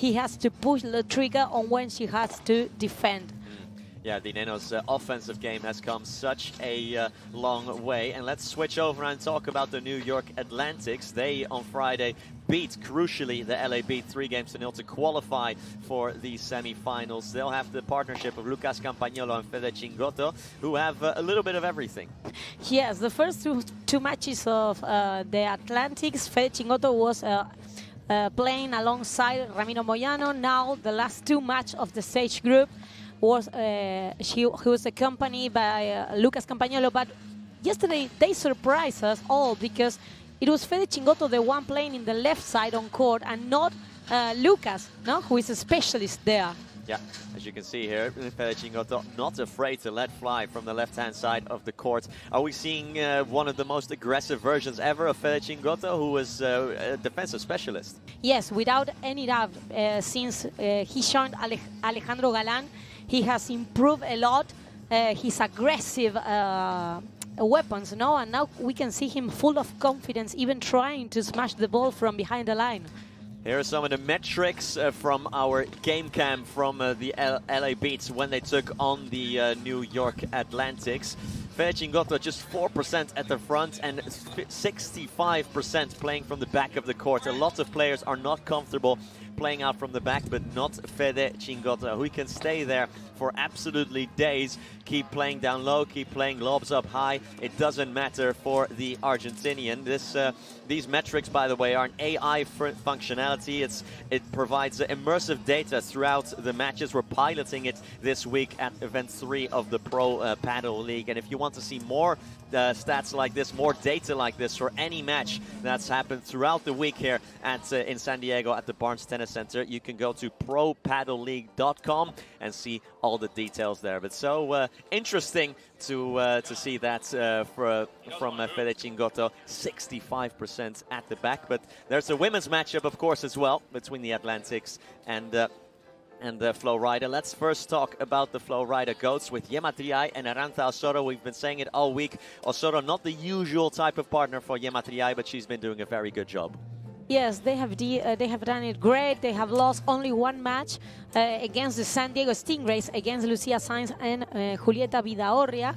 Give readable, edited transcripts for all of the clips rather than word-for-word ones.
he has to push the trigger on when she has to defend. Yeah, Dinero's offensive game has come such a long way. And let's switch over and talk about the New York Atlantics. They, on Friday, beat, crucially, the LA beat 3-0 to qualify for the semi-finals. They'll have the partnership of Lucas Campagnolo and Fede Cingotto, who have a little bit of everything. Yes, the first two matches of the Atlantics, Fede Cingotto was playing alongside Ramiro Moyano. Now, the last two matches of the stage group, was he was accompanied by Lucas Campagnolo, but yesterday they surprised us all because it was Fede Cingotto, the one playing in the left side on court, and not Lucas, no, who is a specialist there. Yeah, as you can see here, Fede Cingotto not afraid to let fly from the left-hand side of the court. Are we seeing one of the most aggressive versions ever of Fede Cingotto, who was a defensive specialist? Yes, without any doubt, since he joined Alejandro Galán, he has improved a lot his aggressive weapons, no? And now we can see him full of confidence, even trying to smash the ball from behind the line. Here are some of the metrics from our game cam from the LA Beats when they took on the New York Atlantics. Fede Cingotto just 4% at the front and 65% playing from the back of the court. A lot of players are not comfortable playing out from the back, but not Fede Cingotto, who can stay there for absolutely days, keep playing down low, keep playing lobs up high. It doesn't matter for the Argentinian. These metrics, by the way, are an AI functionality. It provides immersive data throughout the matches. We're piloting it this week at Event 3 of the Pro Padel League. And if you want to see more stats like this, more data like this for any match that's happened throughout the week here at in San Diego at the Barnes Tennis Center, you can go to propadelleague.com and see all the details there. But so interesting to see that from Fede Cingotto, 65% at the back. But there's a women's matchup, of course, as well between the Atlantics and the Flow Rider. Let's first talk about the Flow Rider goats with Gemma Triay and Arantxa Osoro. We've been saying it all week. Osoro, not the usual type of partner for Gemma Triay, but she's been doing a very good job. Yes, they have done it great. They have lost only one match against the San Diego Stingrays, against Lucia Sainz and Julieta Vidaurria.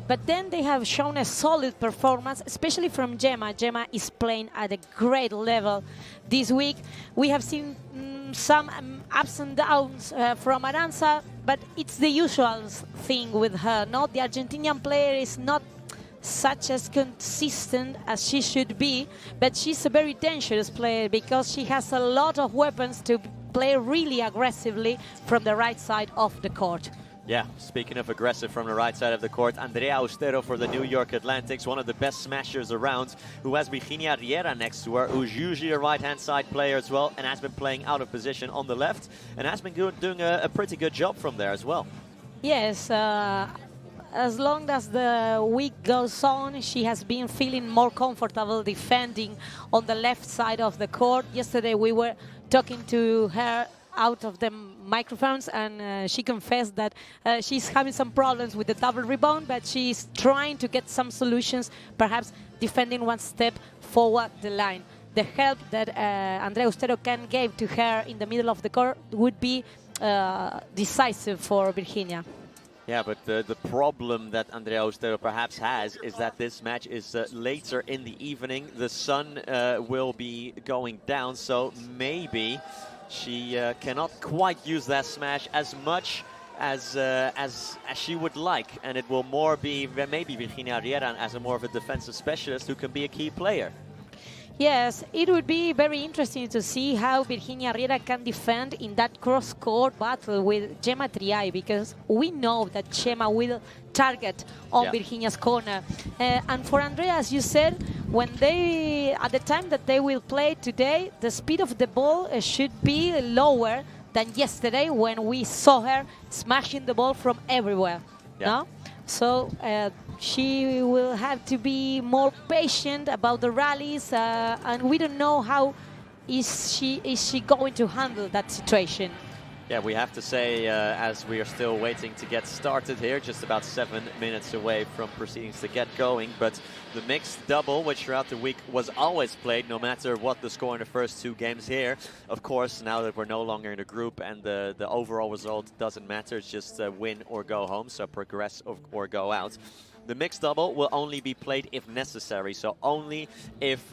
But then they have shown a solid performance, especially from Gemma. Gemma is playing at a great level this week. We have seen some ups and downs from Arantxa, but it's the usual thing with her. No, the Argentinian player is not such as consistent as she should be, but she's a very dangerous player because she has a lot of weapons to play really aggressively from the right side of the court. Yeah, speaking of aggressive from the right side of the court, Andrea Austero for the New York Atlantics, one of the best smashers around, who has Virginia Riera next to her, who's usually a right-hand side player as well, and has been playing out of position on the left, and has been doing a pretty good job from there as well. Yes, as long as the week goes on, she has been feeling more comfortable defending on the left side of the court. Yesterday we were talking to her out of the microphones, and she confessed that she's having some problems with the double rebound, but she's trying to get some solutions, perhaps defending one step forward the line. The help that Andrea Austero can give to her in the middle of the court would be decisive for Virginia. Yeah, but the problem that Andrea Austero perhaps has is that this match is later in the evening. The sun will be going down, so maybe she cannot quite use that smash as much as she would like, and it will more be maybe Virginia Riera as a more of a defensive specialist who can be a key player. Yes, it would be very interesting to see how Virginia Riera can defend in that cross-court battle with Gemma Triay, because we know that Gemma will target on Virginia's corner. And for Andrea, as you said, at the time that they will play today, the speed of the ball should be lower than yesterday when we saw her smashing the ball from everywhere. Yeah. No? So she will have to be more patient about the rallies, and we don't know how is she going to handle that situation. Yeah, we have to say, as we are still waiting to get started here, just about 7 minutes away from proceedings to get going, but the mixed double, which throughout the week was always played, no matter what the score in the first 2 games here, of course, now that we're no longer in a group and the overall result doesn't matter, it's just win or go home, so progress or go out. The mixed double will only be played if necessary, so only if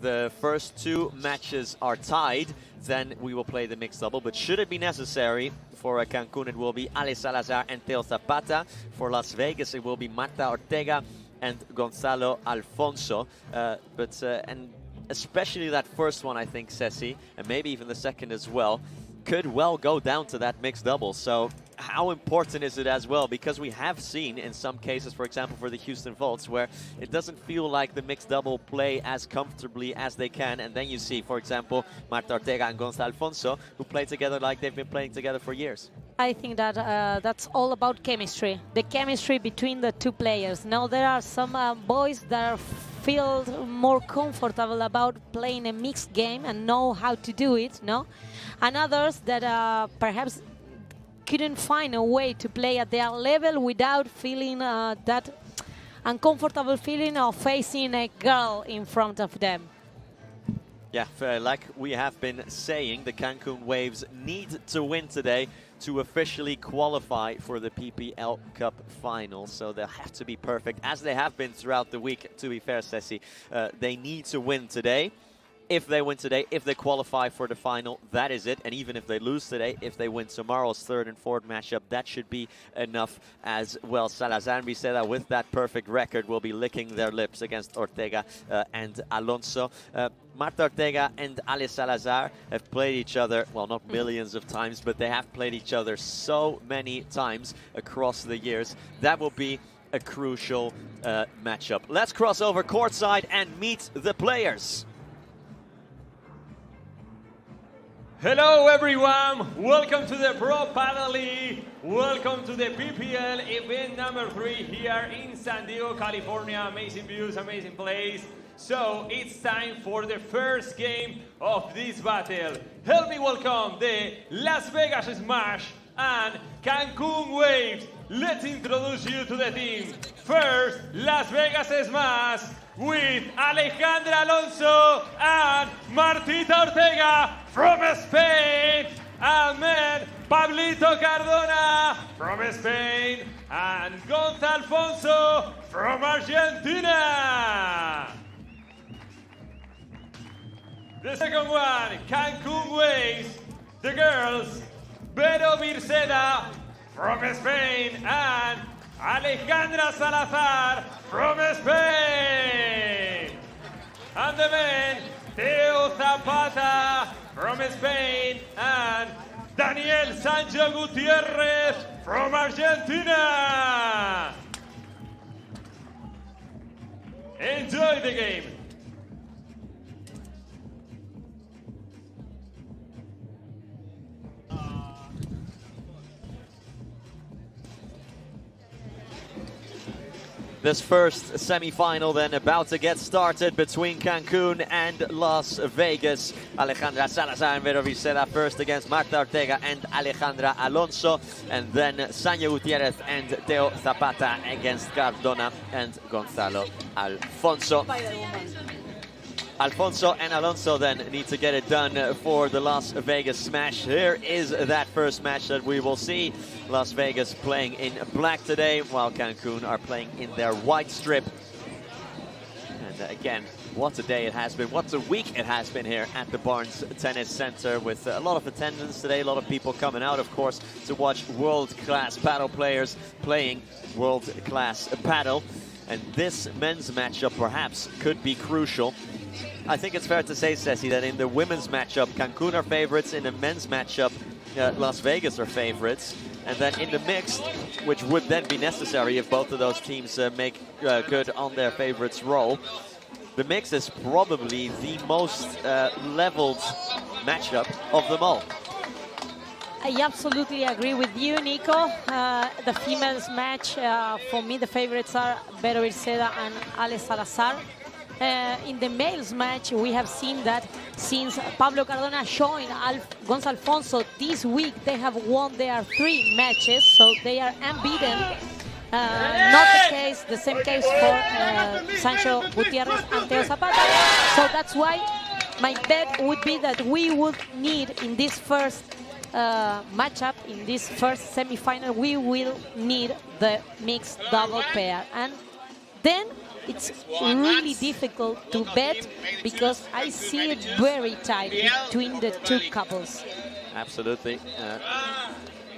the first 2 matches are tied, then we will play the mixed double. But should it be necessary, for Cancun it will be Ale Salazar and Teo Zapata. For Las Vegas it will be Marta Ortega and Gonzalo Alfonso. And especially that first one, I think, Ceci, and maybe even the second as well, could well go down to that mixed double. So how important is it as well? Because we have seen in some cases, for example, for the Houston Volts, where it doesn't feel like the mixed double play as comfortably as they can. And then you see, for example, Marta Ortega and Gonzalo Alfonso, who play together like they've been playing together for years. I think that that's all about chemistry, the chemistry between the 2 players. Now, there are some boys that feel more comfortable about playing a mixed game and know how to do it, no? And others that perhaps couldn't find a way to play at their level without feeling that uncomfortable feeling of facing a girl in front of them. Yeah, like we have been saying, the Cancun Waves need to win today to officially qualify for the PPL Cup final. So they'll have to be perfect, as they have been throughout the week, to be fair, Ceci. They need to win today. If they win today, if they qualify for the final, that is it. And even if they lose today, if they win tomorrow's 3rd and 4th matchup, that should be enough as well. Salazar and Viceda, with that perfect record, will be licking their lips against Ortega and Alonso. Marta Ortega and Ale Salazar have played each other, well, not millions of times, but they have played each other so many times across the years. That will be a crucial matchup. Let's cross over courtside and meet the players. Hello everyone, welcome to the Pro Padel League, welcome to the PPL event number 3 here in San Diego, California. Amazing views, amazing place. So it's time for the first game of this battle. Help me welcome the Las Vegas Smash and Cancun Waves. Let's introduce you to the team. First, Las Vegas Smash with Alejandra Alonso and Martita Ortega from Spain. And then Pablito Cardona from Spain and Gonzalo Alfonso from Argentina. The second one, Cancun Waves, the girls, Vero Virceda from Spain and Alejandra Salazar from Spain. And the men, Teo Zapata from Spain and Daniel Sancho Gutierrez from Argentina. Enjoy the game. This first semi-final then about to get started between Cancun and Las Vegas. Alejandra Salazar and Vero Viceda first against Marta Ortega and Alejandra Alonso. And then Sanya Gutierrez and Teo Zapata against Cardona and Gonzalo Alfonso. Alfonso and Alonso then need to get it done for the Las Vegas Smash. Here is that first match that we will see. Las Vegas playing in black today, while Cancun are playing in their white strip. And again, what a day it has been. What a week it has been here at the Barnes Tennis Center, with a lot of attendance today, a lot of people coming out, of course, to watch world-class paddle players playing world-class paddle. And this men's matchup perhaps could be crucial. I think it's fair to say, Ceci, that in the women's matchup, Cancun are favorites. In the men's matchup, Las Vegas are favorites. And then in the mixed, which would then be necessary if both of those teams make good on their favorites' role, the mix is probably the most leveled matchup of them all. I absolutely agree with you, Nico. The females match, for me, the favorites are Vero Virceda and Ale Salazar. in the males match, we have seen that since Pablo Cardona joined Gonzalo Alfonso this week, they have won their 3 matches, so they are unbeaten. Not the same case for Sancho Gutierrez and Teo Zapata. So that's why my bet would be that we would need in this first matchup, in this first semi-final, we will need the mixed double pair. And then it's really difficult to bet because I see it very tight between the 2 couples. Absolutely.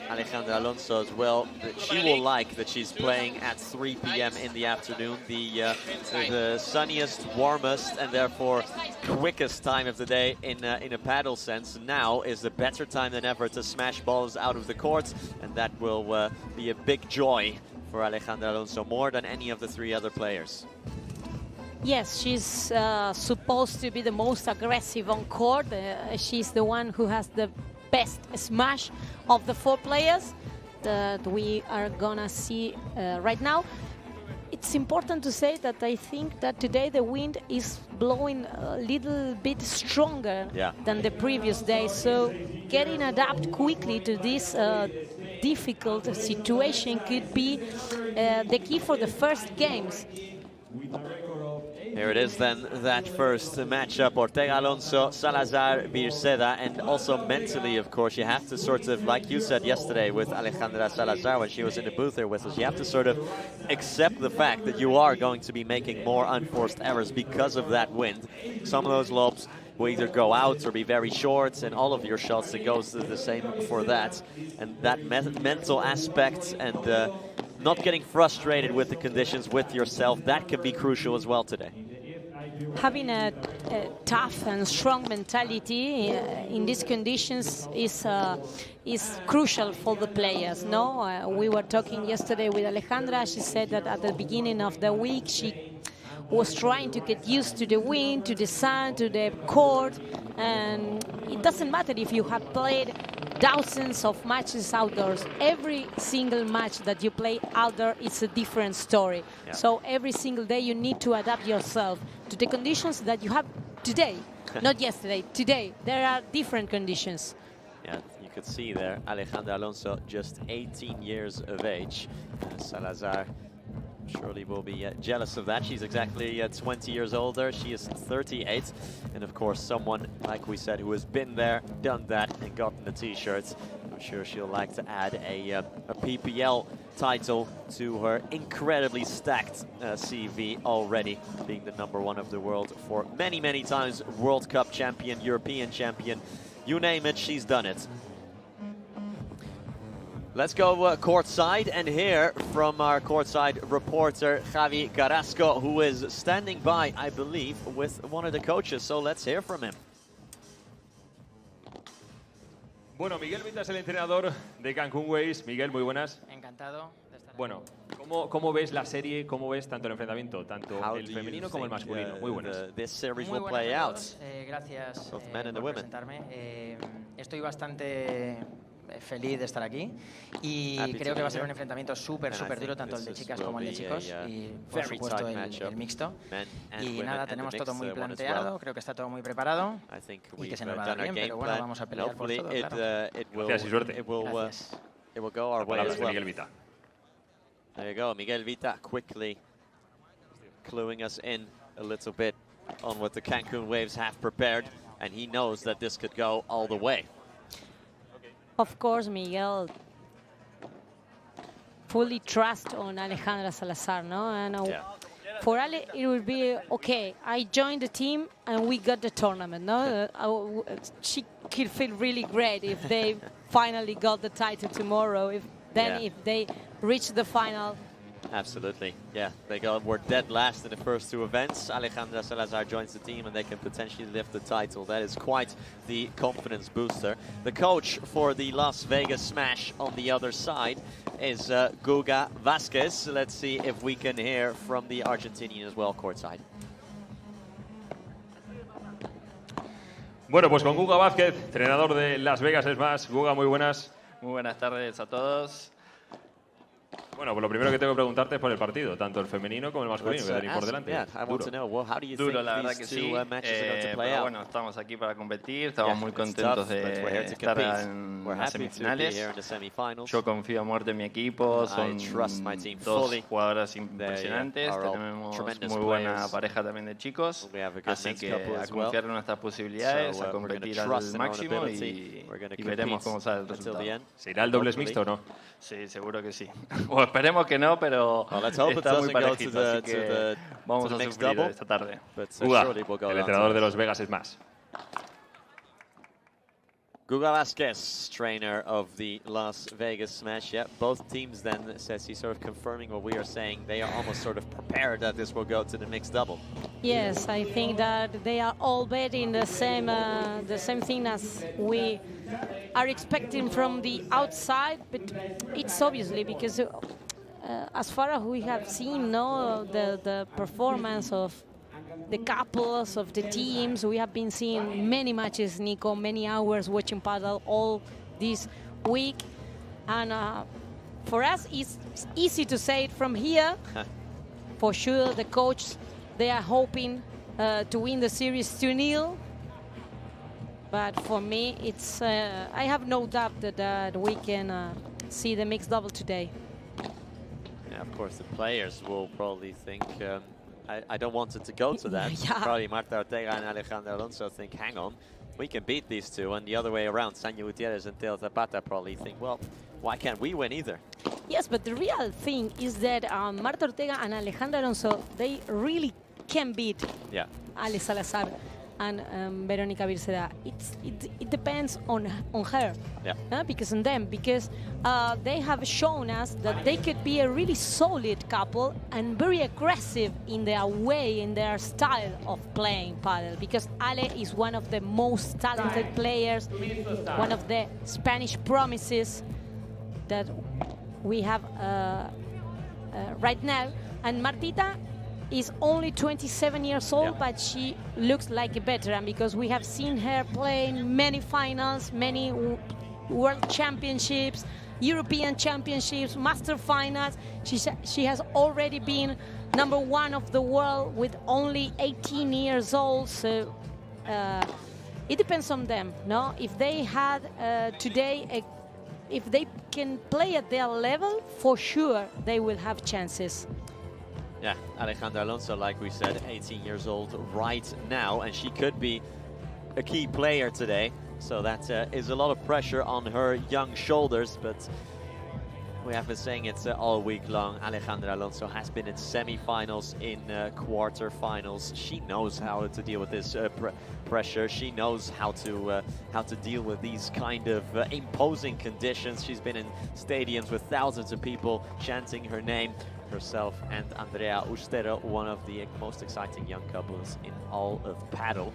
Alejandra Alonso as well. She will like that she's playing at 3 p.m. in the afternoon, the sunniest, warmest, and therefore quickest time of the day in a paddle sense. Now is the better time than ever to smash balls out of the court, and that will be a big joy for Alejandra Alonso, more than any of the 3 other players. Yes, she's supposed to be the most aggressive on court. She's the one who has the best smash of the 4 players that we are gonna see right now. It's important to say that I think that today the wind is blowing a little bit stronger than the previous day, so getting adapt quickly to this difficult situation could be the key for the first games. Here it is then, that first matchup, Ortega Alonso, Salazar Birceda, and also mentally, of course, you have to sort of, like you said yesterday with Alejandra Salazar when she was in the booth there with us, you have to sort of accept the fact that you are going to be making more unforced errors because of that wind. Some of those lobs will either go out or be very short, and all of your shots, it goes the same for that. And that mental aspect and not getting frustrated with the conditions with yourself, that can be crucial as well today. Having a tough and strong mentality in these conditions is crucial for the players. No, we were talking yesterday with Alejandra. She said that at the beginning of the week she was trying to get used to the wind, to the sun, to the court, and it doesn't matter if you have played thousands of matches outdoors. Every single match that you play outdoor is a different story. Yeah. So every single day you need to adapt yourself to the conditions that you have today, not yesterday, today. There are different conditions. Yeah, you could see there, Alejandra Alonso, just 18 years of age. Salazar surely will be jealous of that. She's exactly 20 years older. She is 38. And of course, someone, like we said, who has been there, done that, and gotten the t-shirts. I'm sure she'll like to add a PPL title to her incredibly stacked CV already, being the #1 of the world for many, many times. World Cup champion, European champion, you name it, she's done it. Let's go courtside and hear from our courtside reporter, Javi Carrasco, who is standing by, I believe, with one of the coaches. So let's hear from him. Bueno, Miguel Vita es el entrenador de Cancún Waves. Miguel, muy buenas. Encantado de estar aquí. Bueno, ¿cómo ves la serie? ¿Cómo ves tanto el enfrentamiento, tanto el femenino como el masculino? Muy buenas. This series Muy will buenas play a out. todos. Gracias Both men and the por women. presentarme. Estoy bastante feliz de estar aquí y Happy to creo be que va a ser here. un enfrentamiento súper And I duro, think tanto el de this chicas will como el de be chicos y por very supuesto tight el matchup, mixto. men and Y women, nada, and the tenemos mixed todo muy one as well. planteado, creo que está todo muy preparado I think y que we've se nos va a done dar our bien, game pero bueno, plan. vamos a pelear por Hopefully todo, claro. Gracias y suerte. It will go our way Palabras as de well. Miguel Vita. There you go, Miguel Vita quickly cluing us in a little bit on what the Cancun Waves have prepared, and he knows that this could go all the way. Of course, Miguel fully trust on Alejandra Salazar, no? And for Ale, it would be okay. I joined the team and we got the tournament, no? She could feel really great if they finally got the title tomorrow. If they reach the final. Absolutely, yeah. Were dead last in the first 2 events. Alejandra Salazar joins the team and they can potentially lift the title. That is quite the confidence booster. The coach for the Las Vegas Smash on the other side is Guga Vasquez. Let's see if we can hear from the Argentinian as well, courtside. Bueno, pues con Guga Vázquez, entrenador de Las Vegas Smash. Guga, muy buenas. Muy buenas tardes a todos. Bueno, pues lo primero que tengo que preguntarte es por el partido, tanto el femenino como el masculino, que tenéis por delante. Yeah, I want to know, well, how do you Duro, think la verdad these que two sí. matches are going to play Pero out? bueno, estamos aquí para competir, estamos muy It's contentos tough, but we're here de to estar compete. en We're las happy to be semifinales. here in the semifinals. Yo confío a muerte en mi equipo, son I trust my team dos fully. jugadoras They impresionantes, are all tenemos tremendous muy buena players. pareja también de chicos, We have a good así men's que couple a as well. confiar en nuestras posibilidades, So, a we're gonna competir al trust in our máximo ability. We're gonna y veremos compete cómo sale el until resultado. the end. ¿Se irá el dobles Hopefully. mixto o no? Sí, seguro que sí. O esperemos que no, pero Well, let's hope it está muy doesn't go to parejito, the, así que vamos to a the mixed sufrir double. esta tarde. But Guga, surely we'll go el down to entrenador de that. Los Vegas es más. Guga Vázquez, trainer of the Las Vegas Smash. Yeah, both teams then, says he's sort of confirming what we are saying. They are almost sort of prepared that this will go to the mixed double. Yes, I think that they are all betting the same thing as we are expecting from the outside, but it's obviously because as far as we have seen, no, the performance of the couples of the teams, we have been seeing many matches, Nico, many hours watching Padel all this week, and for us it's easy to say it from here. For sure, the coach, they are hoping to win the series 2-0. But for me, it's I have no doubt that we can see the mixed double today. Yeah, of course, the players will probably think, I don't want it to go to that. Yeah. Probably Marta Ortega and Alejandra Alonso think, hang on, we can beat these two. And the other way around, Sanya Gutierrez and Teo Zapata probably think, well, why can't we win either? Yes, but the real thing is that Marta Ortega and Alejandra Alonso, they really can beat Yeah. Ale Salazar and Verónica Virceda. It depends on her, Yeah. because on them, because they have shown us that they could be a really solid couple and very aggressive in their way, in their style of playing padel. Because Ale is one of the most talented players, one of the Spanish promises that we have right now, and Martita is only 27 years old, but she looks like a veteran because we have seen her playing many finals, many world championships, European championships, master finals. She has already been #1 of the world with only 18 years old. So it depends on them, no? If they had today, if they can play at their level, for sure they will have chances. Yeah, Alejandra Alonso, like we said, 18 years old right now, and she could be a key player today. So that is a lot of pressure on her young shoulders, but we have been saying it all week long. Alejandra Alonso has been in semi-finals, in quarter-finals. She knows how to deal with this pressure. She knows how to deal with these kind of imposing conditions. She's been in stadiums with thousands of people chanting her name. Herself and Andrea Ustero, one of the most exciting young couples in all of Padel.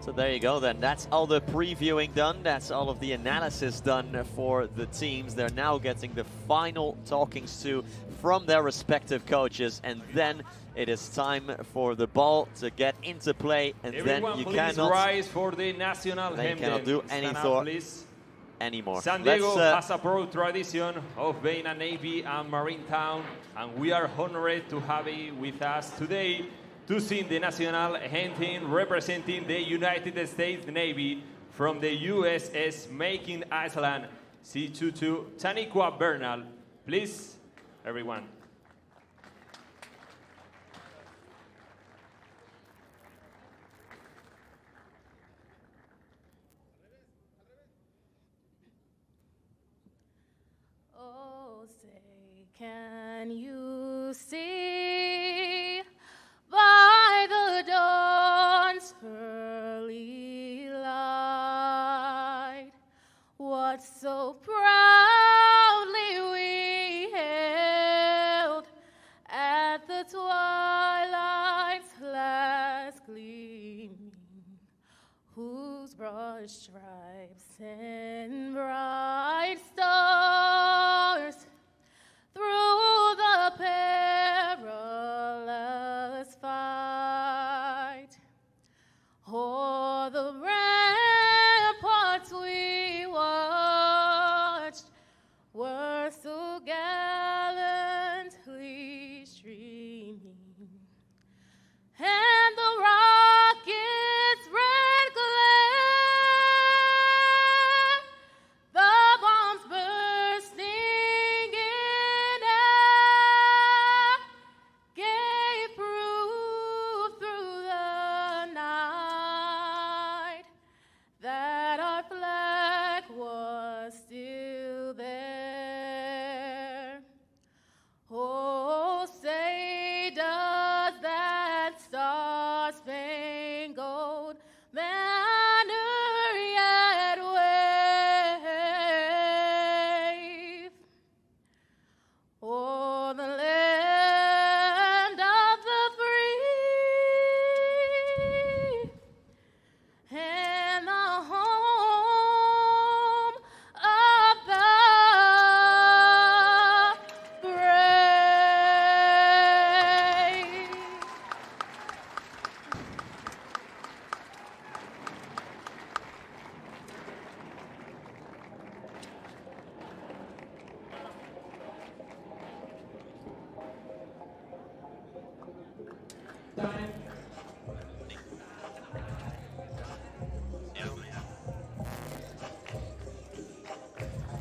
So there you go then, that's all the previewing done, that's all of the analysis done for the teams. They're now getting the final talkings to from their respective coaches, and then it is time for the ball to get into play, and Everyone, then you please cannot rise for the national they anthem. cannot do Stand any up, thought please. anymore. San Diego Let's, has a proud tradition of being a Navy and Marine town, and we are honored to have you with us today to sing the national anthem representing the United States Navy from the USS Making Island C-22 Taniqua Bernal. Please, everyone. Can you see by the dawn's early light what so proudly we hailed at the twilight's last gleaming, whose broad stripes and bright stars through the perilous fight, o'er the ramparts we watched, were so gallant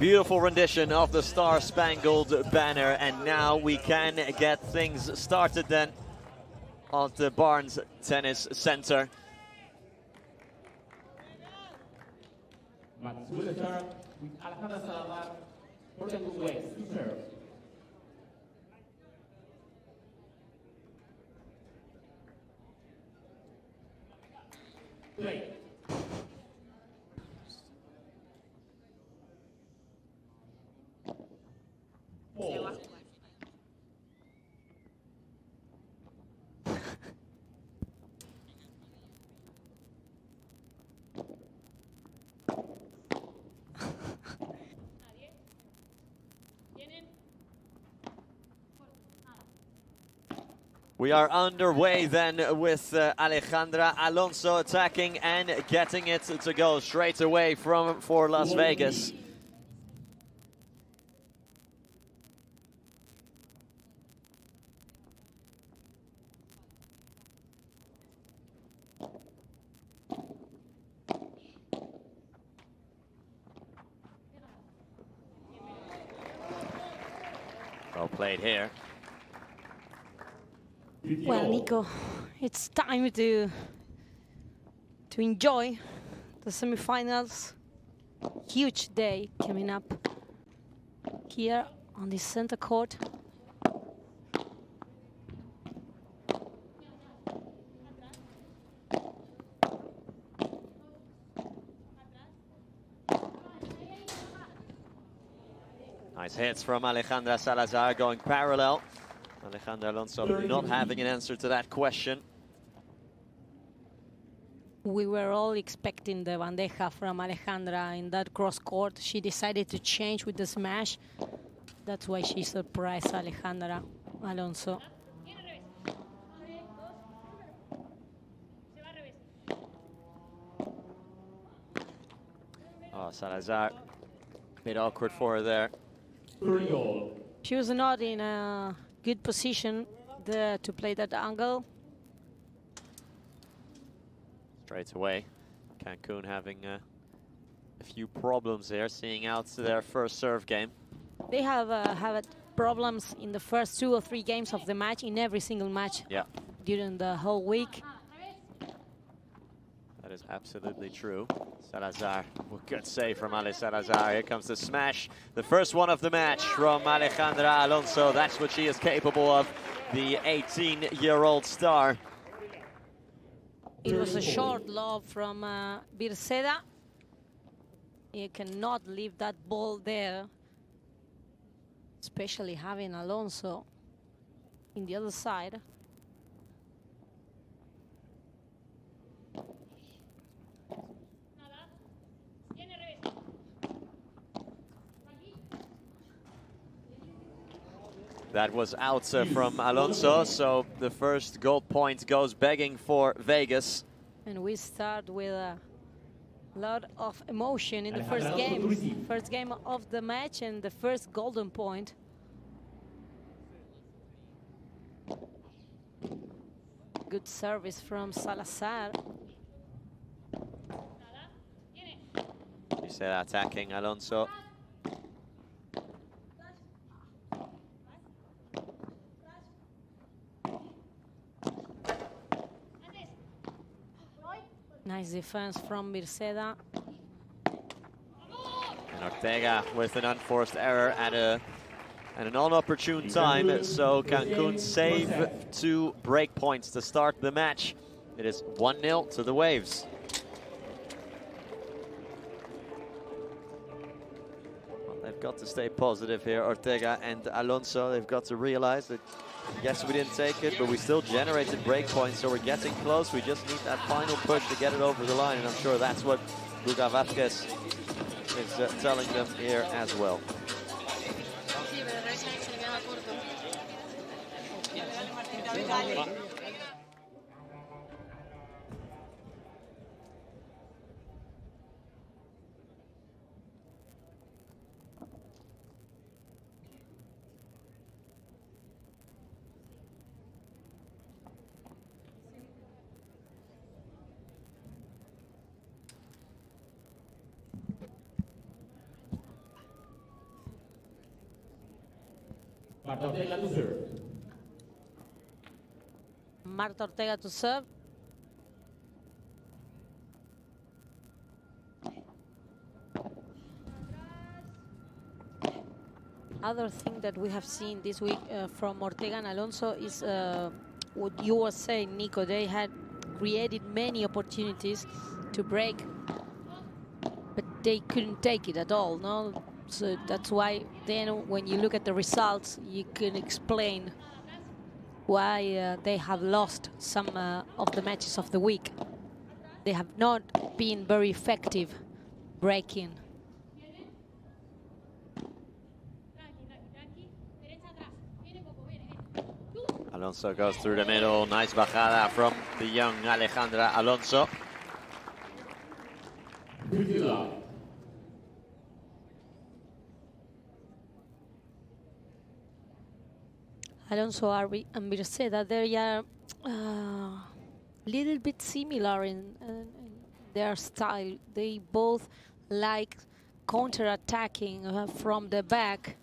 Beautiful rendition of the Star Spangled Banner, and now we can get things started then at the Barnes Tennis Center. Mats will start with Alejandra Salazar for the blue waves to serve. Play. Four. We are underway then with Alejandra Alonso attacking and getting it to go straight away for Las Vegas. Well played here. Well, Nico, it's time to enjoy the semifinals. Huge day coming up here on the center court. Nice hits from Alejandra Salazar going parallel. Alejandra Alonso not having an answer to that question. We were all expecting the bandeja from Alejandra in that cross court. She decided to change with the smash. That's why she surprised Alejandra Alonso. Oh, Salazar, a bit awkward for her there. She was not in a good position there to play that angle. Straight away, Cancun having a few problems there, seeing out their first serve game. They have had problems in the first 2 or 3 games of the match, in every single match during the whole week. That is absolutely true. Salazar, good save from Ale Salazar. Here comes the smash. The first one of the match from Alejandra Alonso. That's what she is capable of, the 18-year-old star. It was a short lob from Birceda. You cannot leave that ball there, especially having Alonso in the other side. That was out from Alonso, so the first gold point goes begging for Vegas. And we start with a lot of emotion in the first game. First game of the match and the first golden point. Good service from Salazar. You say that attacking Alonso. Nice defense from Birceda. And Ortega with an unforced error at an inopportune time. So Cancun save 2 break points to start the match. It is 1-0 to the Waves. Well, they've got to stay positive here, Ortega and Alonso. They've got to realize that, yes, we didn't take it, but we still generated break points, so we're getting close. We just need that final push to get it over the line, and I'm sure that's what Guga Vázquez is telling them here as well. Marta Ortega to serve. Marta Ortega to serve. Other thing that we have seen this week from Ortega and Alonso is what you were saying, Nico. They had created many opportunities to break, but they couldn't take it at all, no? So that's why then when you look at the results, you can explain why they have lost some of the matches of the week. They have not been very effective breaking. Alonso goes through the middle. Nice bajada from the young Alejandra Alonso. 50 love. Alonso and Virceda, they are a little bit similar in their style. They both like counter-attacking from the back.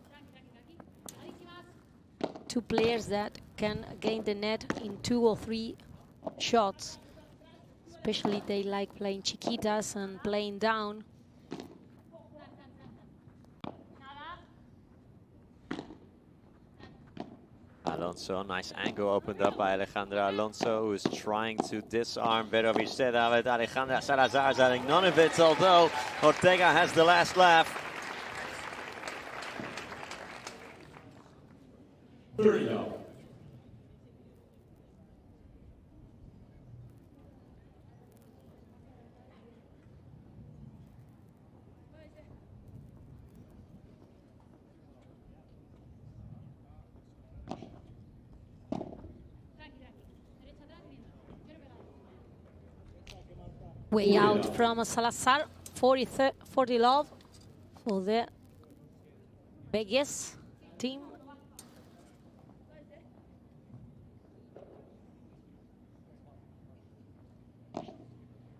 Two players that can gain the net in 2 or 3 shots. Especially they like playing chiquitas and playing down. Alonso, nice angle opened up by Alejandra Alonso, who is trying to disarm Vero Viceda, but Alejandra Salazar is having none of it, although Ortega has the last laugh. 30 love. Way out from Salazar, 40 love for the Vegas team.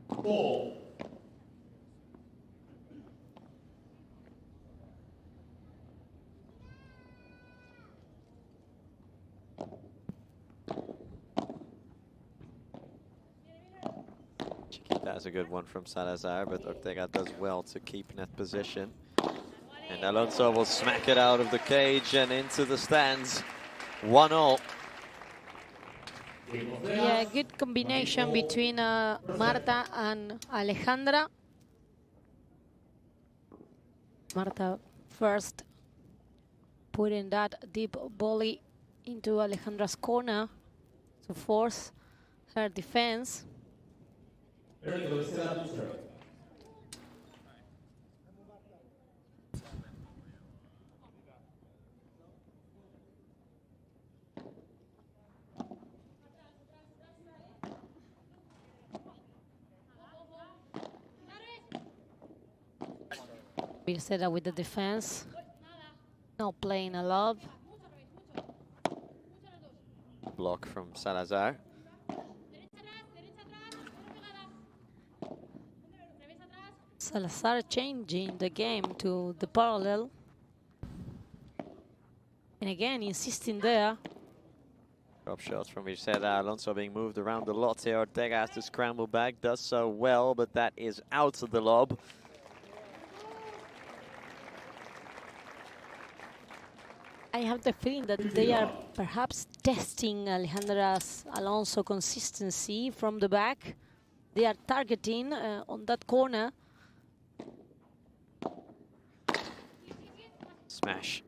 Ball. That's a good one from Salazar, but Ortega does well to keep net position. And Alonso will smack it out of the cage and into the stands. 1-0. Yeah, good combination between Marta and Alejandra. Marta first putting that deep volley into Alejandra's corner to force her defense. Virceda with the defense, now playing a love. Block from Salazar. Salazar changing the game to the parallel. And again, insisting there. Drop shots from Virceda. Alonso being moved around a lot here. Ortega has to scramble back, does so well, but that is out of the lob. I have the feeling that they are perhaps testing Alejandra's Alonso consistency from the back. They are targeting on that corner. Smash.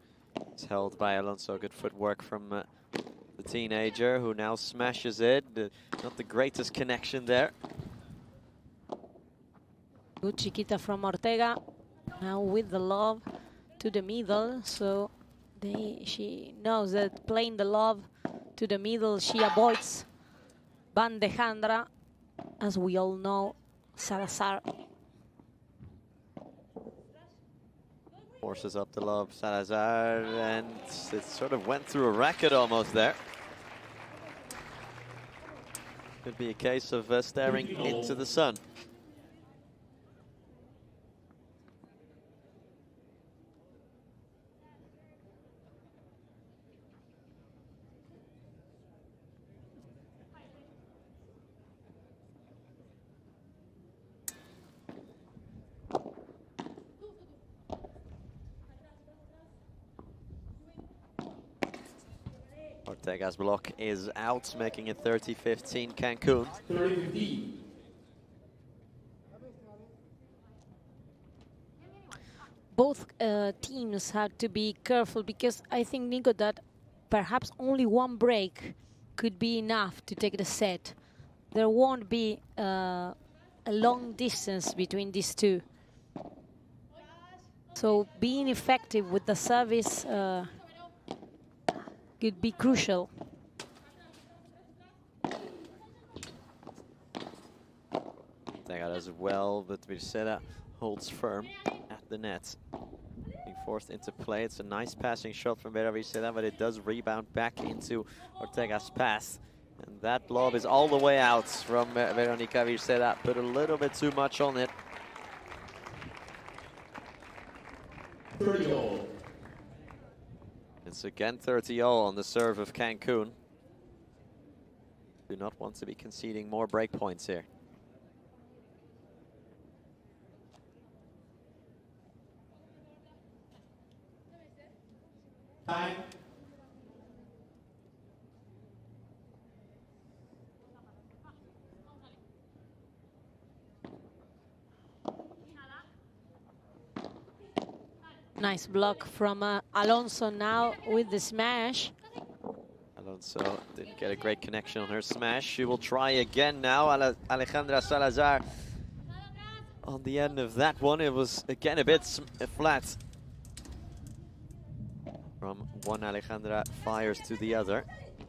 It's held by Alonso. Good footwork from the teenager, who now smashes it. Not the greatest connection there. Good chiquita from Ortega. Now with the lob to the middle. So she knows that playing the lob to the middle, she avoids Bandejandra. As we all know, Salazar Forces up the lob, Salazar, and it sort of went through a racket almost there. Could be a case of staring into the sun. Ortega's block is out, making it 30-15 Cancun. 30-15. Both teams have to be careful because I think, Nico, that perhaps only one break could be enough to take the set. There won't be a long distance between these two. So being effective with the service could be crucial. Ortega does well, but Vircera holds firm at the net. Being forced into play. It's a nice passing shot from Vera Vircera, but it does rebound back into Ortega's pass. And that lob is all the way out from Veronica Vircera. Put a little bit too much on it. 30-all. It's again 30-all on the serve of Cancun. Do not want to be conceding more break points here. Time. Nice block from Alonso now with the smash. Alonso didn't get a great connection on her smash. She will try again now. Alejandra Salazar on the end of that one. It was again a bit flat. From one Alejandra fires to the other.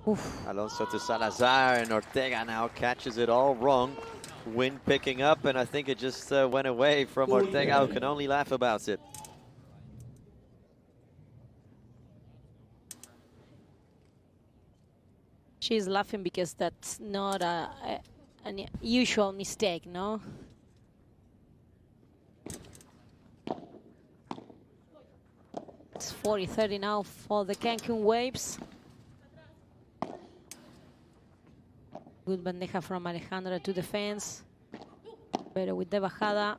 Oof. Alonso to Salazar, and Ortega now catches it all wrong. Wind picking up, and I think it just went away from Ortega, who can only laugh about it. She's laughing because that's not an usual mistake, no? It's 40-30 now for the Cancun Waves. Good bandeja from Alejandra to defense. Better with the bajada,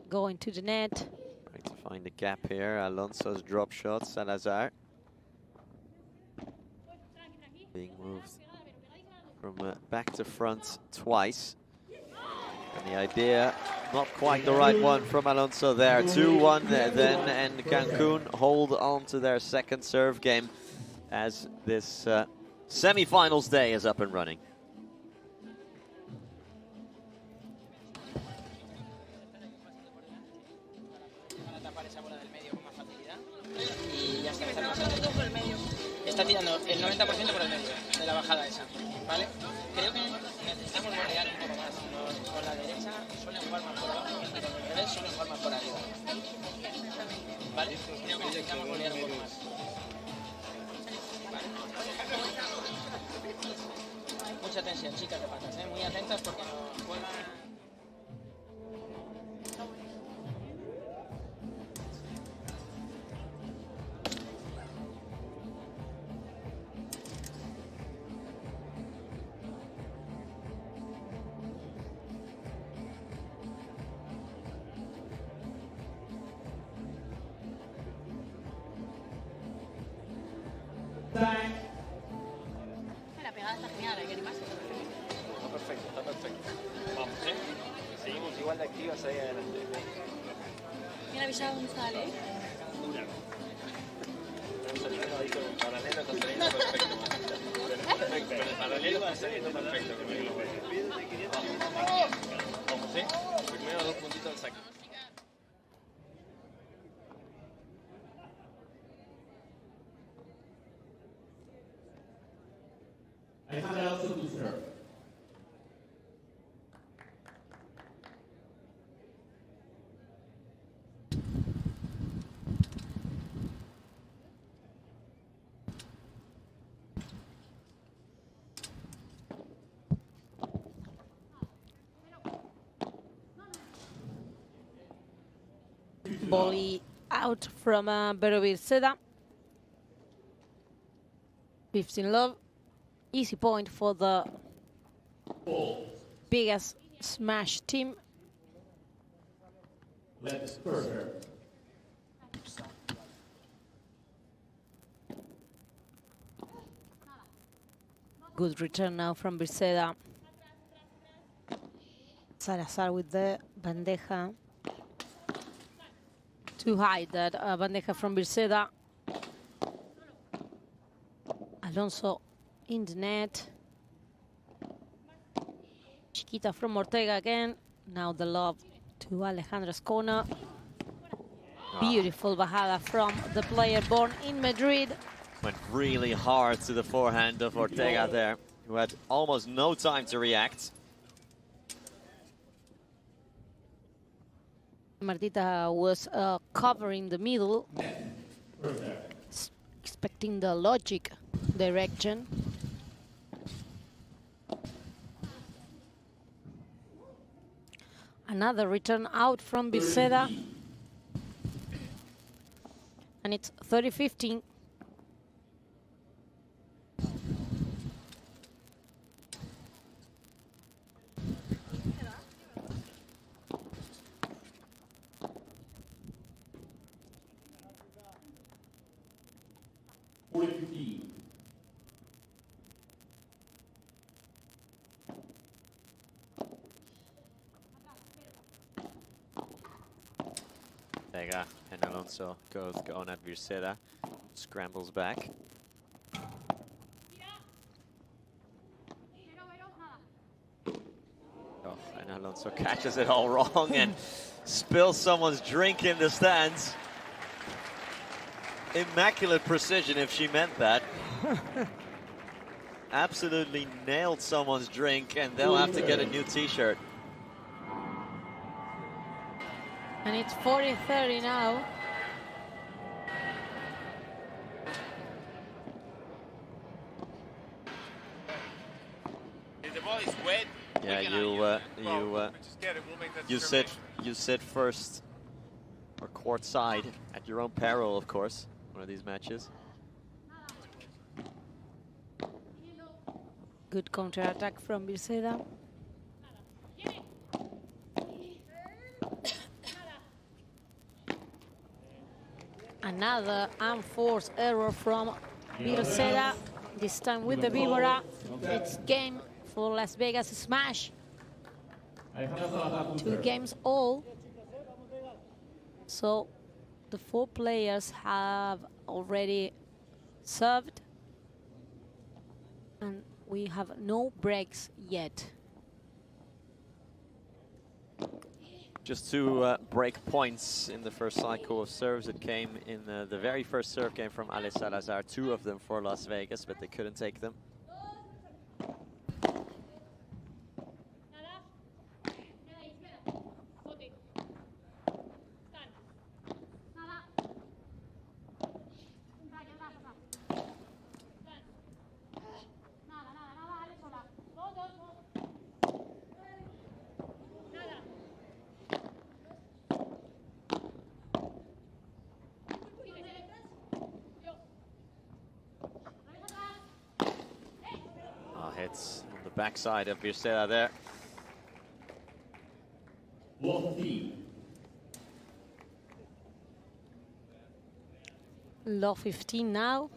going to the net. Trying to find the gap here. Alonso's drop shot, Salazar. Being moved from back to front twice. And the idea, not quite the right one from Alonso there. 2-1 then, and Cancun hold on to their second serve game as this semi-finals day is up and running. Está tirando el 90% por el medio de la bajada esa, ¿vale? Creo que necesitamos volear un poco más. Con la derecha suelen jugar más por abajo y con el revés suelen jugar más por arriba. ¿Vale? Creo que necesitamos volear un poco más. Vale. Mucha tensión, chicas de patas, muy atentas porque nos juegan... Time. La pegada está genial, hay que animarse. Está perfecto, está perfecto. Vamos, ¿eh? Seguimos igual de activas ahí adelante. Mira, Villa González. Estamos saliendo ahí con paralelo, está saliendo perfecto. Perfecto, pero el paralelo está saliendo perfecto. Vamos, ¿eh? Primero 2 puntitos al saque. Alejandra also to serve. Volley out from Berovir Seda. 15 love. Easy point for the biggest smash team. Let's further. Good return now from Briseida. Salazar with the bandeja. Too high, that bandeja from Briseida. Alonso in the net. Chiquita from Ortega again. Now the lob to Alejandra's corner. Beautiful bajada from the player born in Madrid. Went really hard to the forehand of Ortega there, who had almost no time to react. Martita was covering the middle, expecting the logic direction. Another return out from Briseida. And it's 30-15. Ortega and Alonso goes on at Briseida, scrambles back. Oh, and Alonso catches it all wrong and spills someone's drink in the stands. Immaculate precision if she meant that. Absolutely nailed someone's drink, and they'll have to get a new t-shirt. And it's 40-30 now. If the ball is wet, Yeah, you sit first or court side at your own peril, of course. One of these matches. Good counter-attack from Briseida. Another unforced error from Briseida, this time with the Vibora. It's game for Las Vegas Smash. 2 games all. So the 4 players have already served. And we have no breaks yet. Just 2 break points in the first cycle of serves. It came in the very first serve game from Ale Salazar, 2 of them for Las Vegas, but they couldn't take them. Hits on the backside of Briseida there. Low 15 now.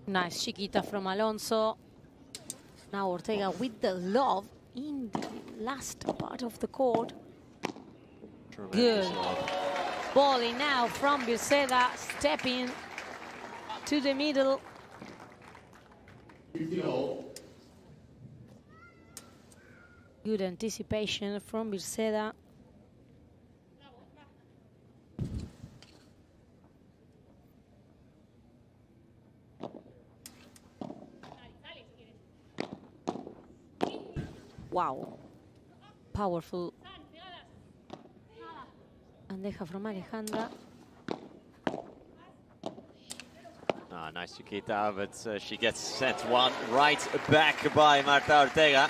Nice chiquita from Alonso. Now Ortega with the love in the last part of the court. Tremendous Good. love. Volley now from Briseida, stepping to the middle. Good anticipation from Briseida. Wow, powerful bandeja from Alejandra. Nice Chiquita, but she gets sent one right back by Marta Ortega.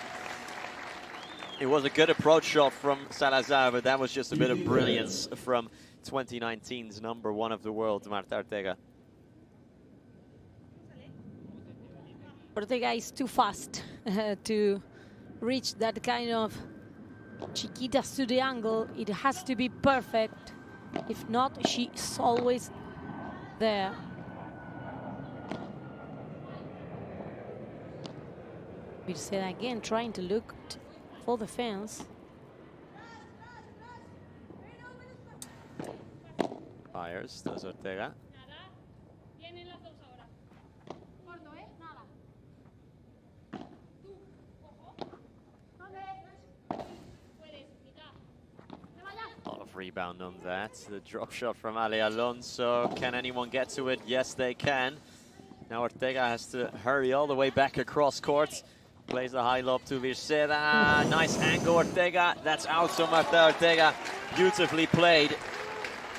It was a good approach shot from Salazar, but that was just a bit of brilliance from 2019's #1 of the world, Marta Ortega. Ortega is too fast to reach that kind of chiquitas to the angle. It has to be perfect. If not, she's always there. Virceda again trying to look for the fence. Fires, does Ortega. A lot of rebound on that. The drop shot from Ale Alonso. Can anyone get to it? Yes, they can. Now Ortega has to hurry all the way back across court. Plays the high lob to Virceda. Nice angle, Ortega. That's out to Marta Ortega. Beautifully played.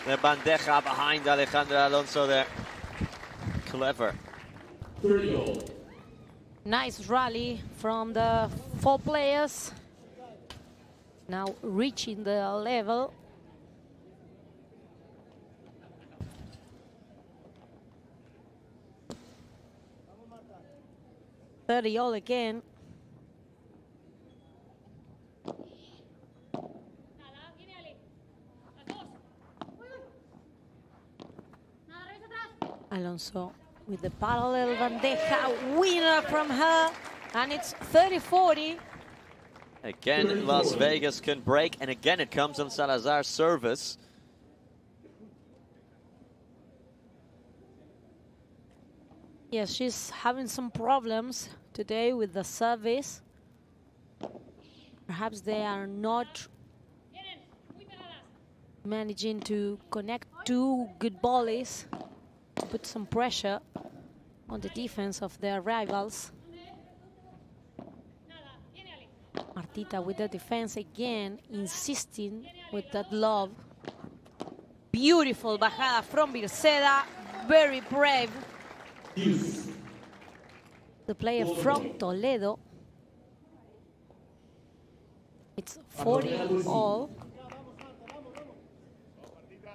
The bandeja behind Alejandra Alonso there. Clever. Nice rally from the 4 players. Now reaching the level. All again. Alonso with the parallel bandeja, winner from her, and it's 30-40. Again, Las Vegas can break, and again it comes on Salazar's service. Yes, she's having some problems today with the service. Perhaps they are not managing to connect 2 good volleys, put some pressure on the defense of their rivals. Martita with the defense again, insisting with that lob. Beautiful bajada from Virceda, very brave. The player from Toledo. It's 40 all.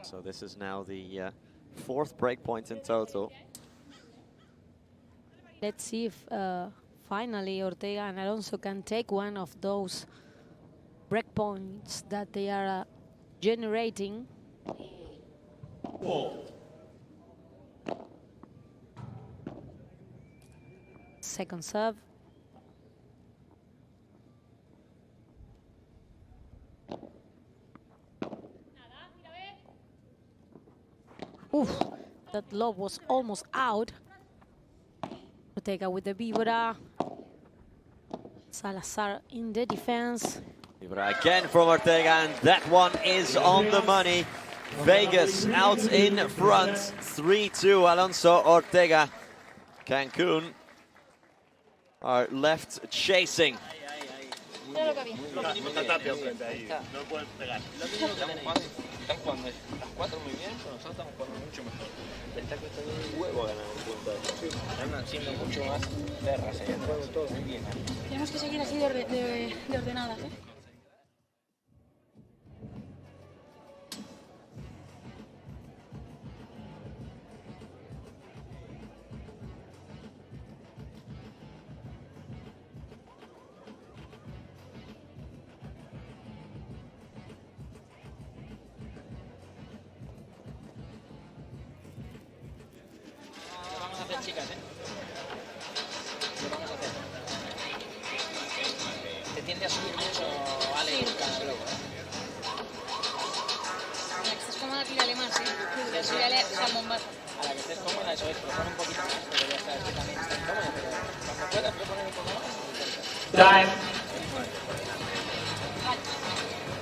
So this is now the 4th break point in total. Let's see if finally Ortega and Alonso can take one of those break points that they are generating. Second serve. Oof, that lob was almost out. Ortega with the vibra. Salazar in the defense. Vibra again from Ortega, and that one is on the money. Vegas out in front, 3-2, Alonso Ortega. Cancun are left chasing. Todo lo que había. No pueden pegar. Están jugando las 4 muy bien, pero nosotros estamos jugando mucho mejor. Le está costando un huevo ganar un punto. Están siendo mucho más perras, están jugando todos muy bien. Tenemos que seguir así de ordenadas, ¿eh? Chicas, lo vamos a hacer. Te tiende a subir mucho, Ale, cada globo. A la que estés cómoda, tírale más, ¿eh? Sí. Tírale al bombazo. A la que estés cómoda, eso es, propone un poquito más, pero ya sabes que también está incómoda, pero cuando puedas proponer un poco más, Time.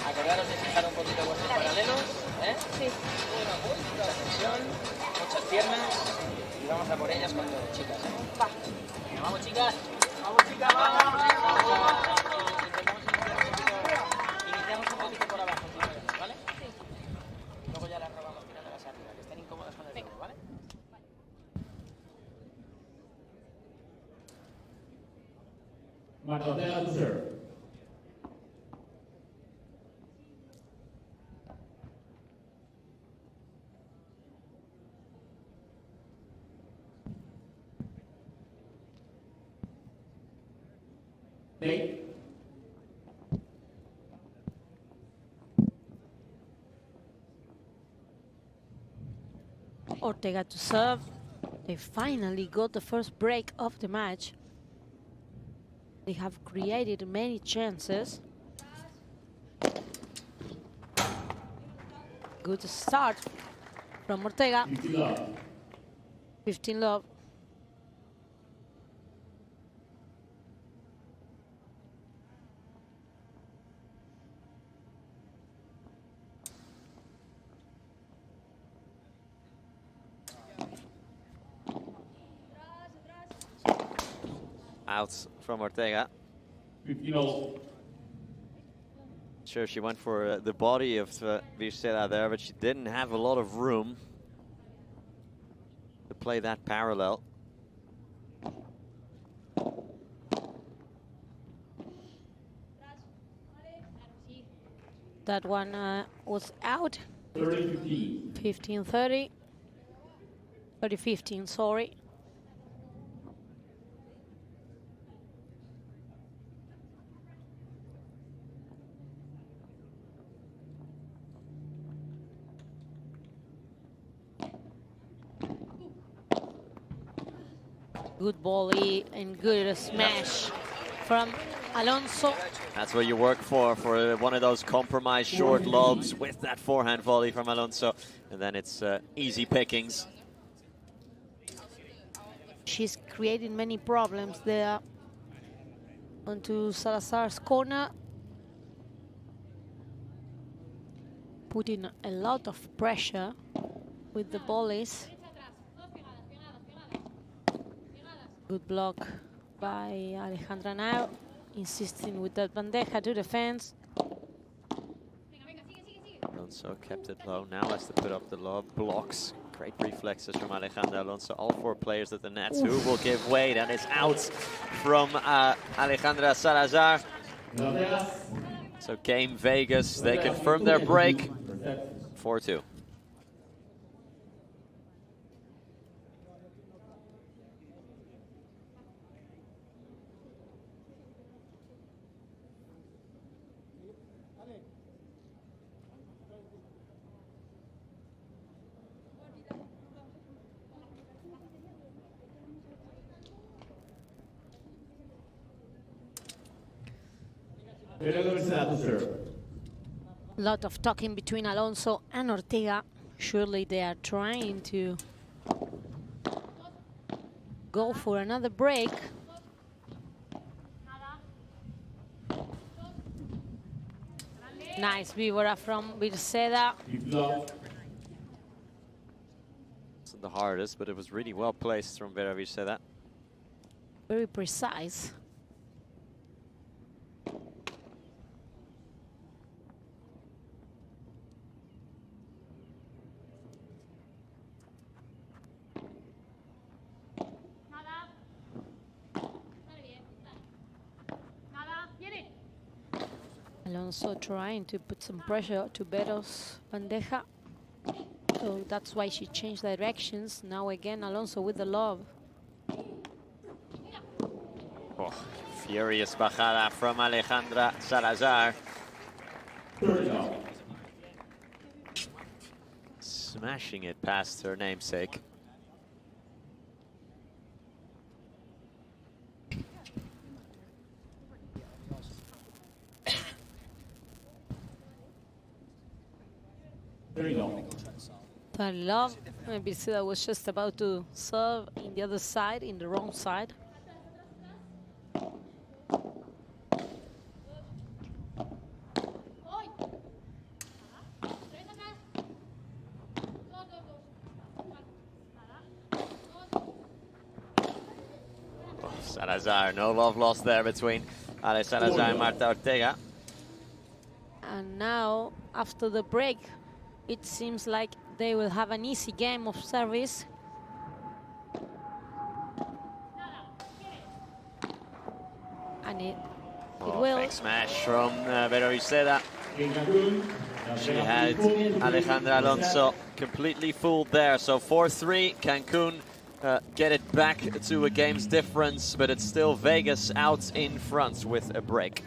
acordaros de fijar un poquito vuestros paralelos, ¿eh? Sí. Mucha tensión, muchas piernas. Y vamos a por ellas cuando chicas, ¿eh? Va. Venga, vamos chicas, vamos. Iniciamos un poquito por abajo, ¿vale? Sí. Luego ya las robamos tirándolas arriba, que estén incómodas con el globo, ¿vale? Marta Ortega to serve. Play. Ortega to serve. They finally got the first break of the match. They have created many chances. Good start from Ortega. 15 love. 15 love. Out from Ortega. 15 all. Sure, she went for the body of Vircela there, but she didn't have a lot of room to play that parallel. That one was out. 30-15. 15-30. 30-15, sorry. Good volley and good smash from Alonso. That's what you work for one of those compromised short lobs with that forehand volley from Alonso. And then it's easy pickings. She's creating many problems there. Onto Salazar's corner. Putting a lot of pressure with the volleys. Good block by Alejandra now, insisting with that bandeja to defense. Alonso kept it low. Now has to put up the lob. Blocks. Great reflexes from Alejandra Alonso. All four players at the nets. Who will give weight, and it's out from Alejandra Salazar. So game Vegas, they confirm their break. 4-2. Lot of talking between Alonso and Ortega. Surely they are trying to go for another break. Nice vibra from Vircela. It's the hardest, but it was really well placed from Vera Vircela. Very precise. Alonso trying to put some pressure to Vero's bandeja. So that's why she changed directions. Now again, Alonso with the lob. Oh, furious bajada from Alejandra Salazar. Smashing it past her namesake. Love. Vircela was just about to serve in the other side, in the wrong side. Salazar, no love lost there between Ale Salazar and Marta Ortega. And now, after the break, it seems like they will have an easy game of service. And it will. Fake smash from Vera Vircela. She had Alejandra Alonso completely fooled there. So 4-3, Cancun get it back to a game's difference, but it's still Vegas out in front with a break.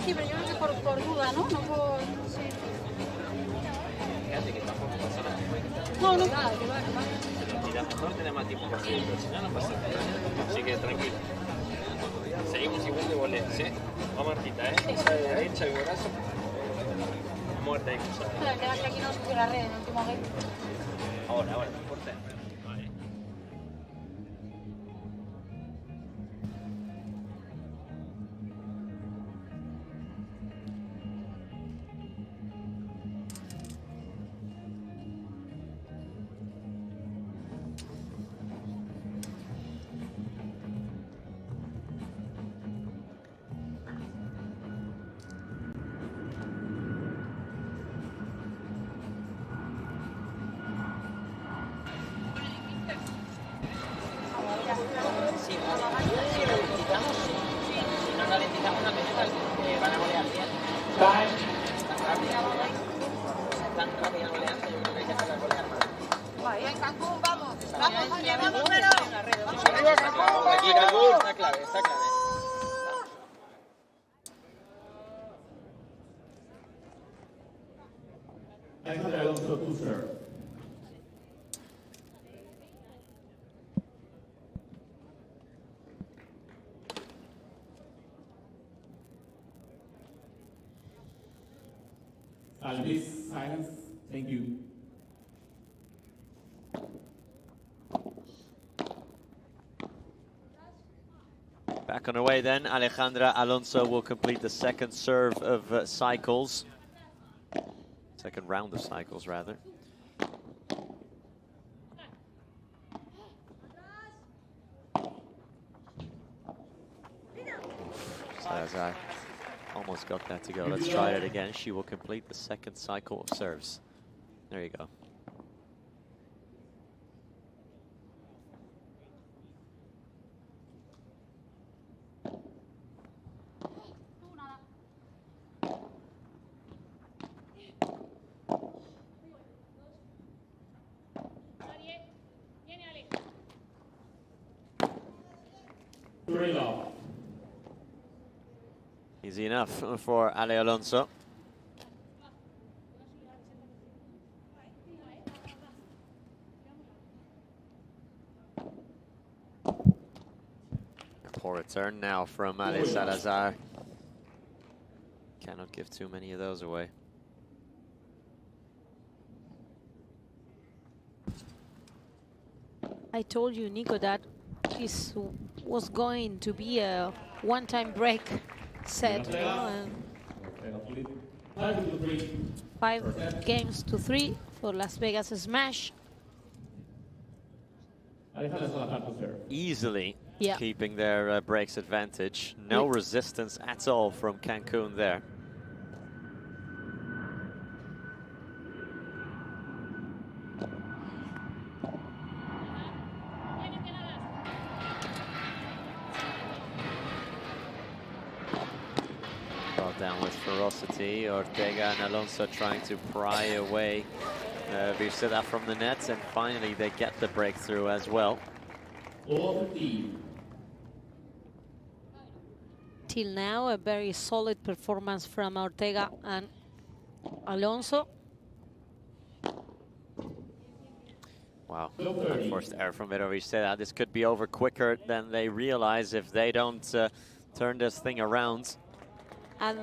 Sí, pero yo no sé por duda, ¿no? No por... Sí. No, no. Nada, que va. Y la mejor tiene más tiempo posible, pero si no, no pasa nada. Así que tranquilo. Seguimos igual de volea, ¿sí? Vamos Martita, ¿eh? Esa de derecha y brazo. Muerta ahí cruzada. Pero que aquí no subió la red en el último game. Ahora, no importa. Vale. Si lo ralentizamos, sí. Si no ralentizamos, no tenemos van a volear bien. Tan rápida voleando, yo creo que hay que hacerla volear más. Ahí en Cancún, vamos. Vamos, Javier, vamos, pero. Vamos arriba, Cancún. Aquí, Cancún. Está clave, está clave. Alexander Alonso to serve. Please, silence. Thank you. Back on the way then, Alejandra Alonso will complete the second serve of cycles. Second round of cycles, rather. Salazar almost got that to go. Let's try it again. She will complete the second cycle of serves. There you go. Easy enough for Ale Alonso. Poor return now from Ale Salazar. Cannot give too many of those away. I told you, Nico, that this was going to be a one-time break set. You know, and 5 games to 3 for Las Vegas Smash. Easily Yeah. keeping their breaks advantage. No resistance at all from Cancun there. Brought down with ferocity. Ortega and Alonso trying to pry away Virceda from the nets, and finally they get the breakthrough as well. Till now, a very solid performance from Ortega and Alonso. Wow, unforced error from Virceda. This could be over quicker than they realize if they don't turn this thing around. And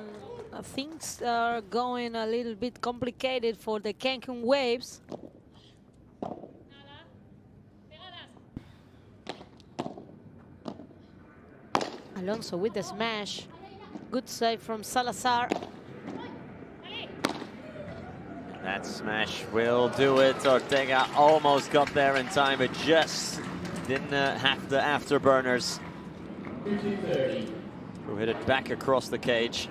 things are going a little bit complicated for the Cancun Waves. Alonso with the smash. Good save from Salazar. That smash will do it. Ortega almost got there in time, but just didn't have the afterburners. Who hit it back across the cage.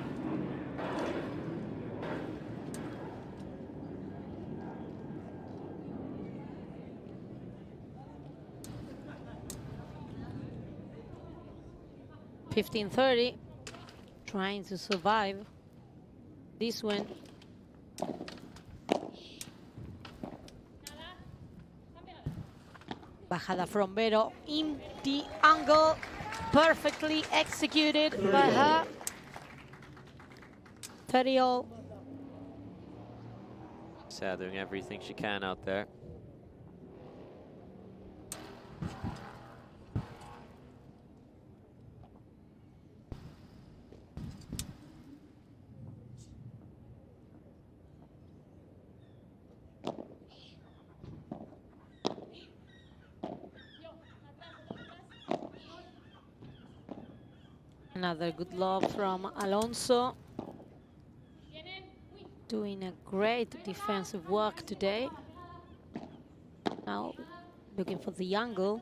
$15-30, trying to survive. this one. Bajada from Vero in the angle, perfectly executed by her. 30-all. Sad doing everything she can out there. Another good love from Alonso. Doing a great defensive work today. Now looking for the angle.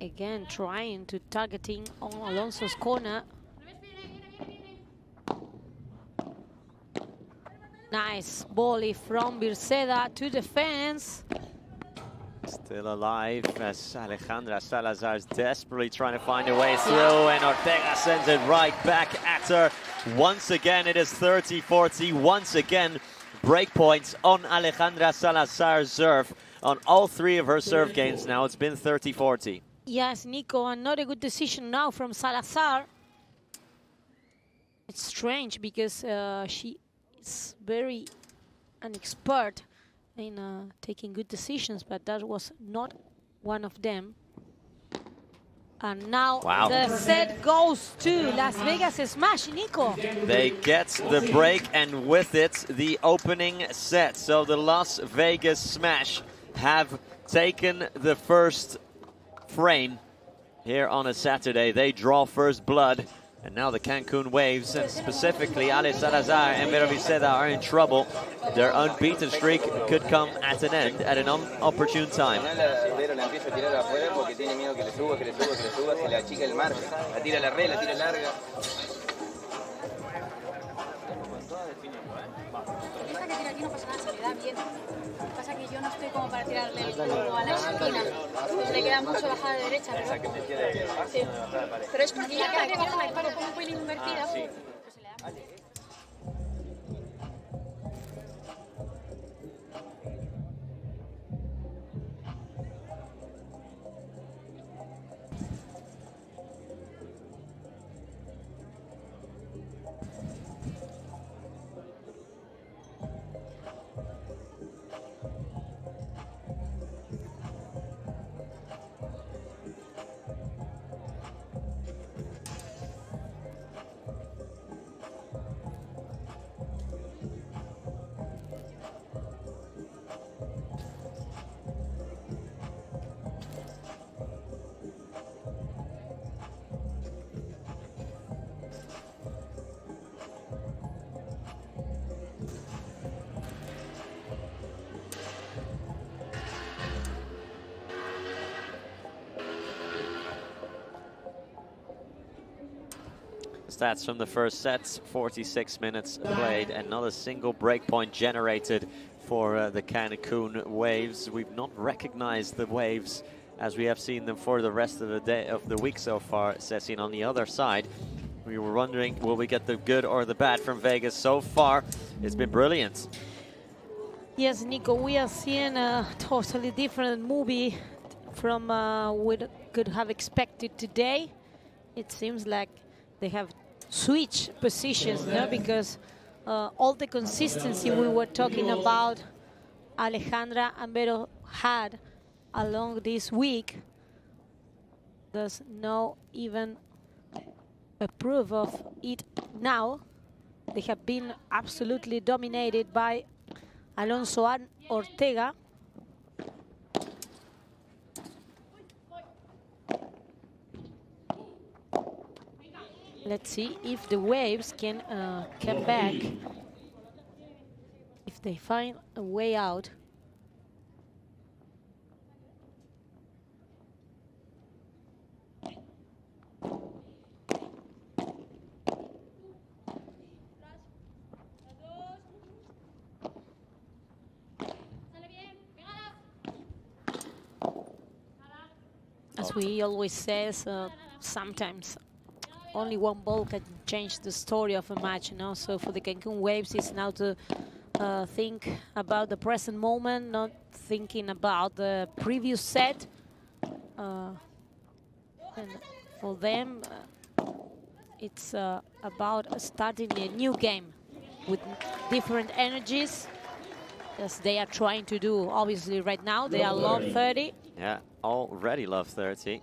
Again, trying to targeting on Alonso's corner. Nice volley from Birceda to defense. Still alive as Alejandra Salazar is desperately trying to find a way through, and Ortega sends it right back at her. Once again, it is 30-40. Once again, break points on Alejandra Salazar's serve. On all three of her serve games now, it's been 30-40. Yes, Nico, and not a good decision now from Salazar. It's strange because she is very an expert in taking good decisions, but that was not one of them. And now the set goes to Las Vegas Smash, Nico. They get the break, and with it, the opening set. So the Las Vegas Smash have taken the first frame here on a Saturday. They draw first blood. And now the Cancun Waves, and specifically Ale Salazar and Vero Birceda, are in trouble. Their unbeaten streak could come at an end at an inopportune time. Esta que tira aquí no pasa nada, se le da bien. Lo que pasa es que yo no estoy como para tirarle el juego a la esquina. Le queda mucho bajada de derecha, pero... Sí. Pero es porque ya que baja la paro como un pelín invertida. Pues se le da. Stats from the first set, 46 minutes played, and not a single breakpoint generated for the Cancun Waves. We've not recognized the Waves as we have seen them for the rest of the day of the week so far. Cecine, on the other side, we were wondering, will we get the good or the bad from Vegas? So far, it's been brilliant. Yes, Nico, we are seeing a totally different movie from what we could have expected today. It seems like they have switched positions, no? Because all the consistency we were talking about Alejandra and Vero had along this week, there's no even a proof of it now. They have been absolutely dominated by Alonso and Ortega. Let's see if the Waves can come back, if they find a way out. As we always say, sometimes only one ball can change the story of a match, you know. So for the Cancun Waves, it's now to think about the present moment, not thinking about the previous set. And for them, it's about starting a new game with different energies, as they are trying to do. Obviously, right now they are love 30. Yeah, already love 30.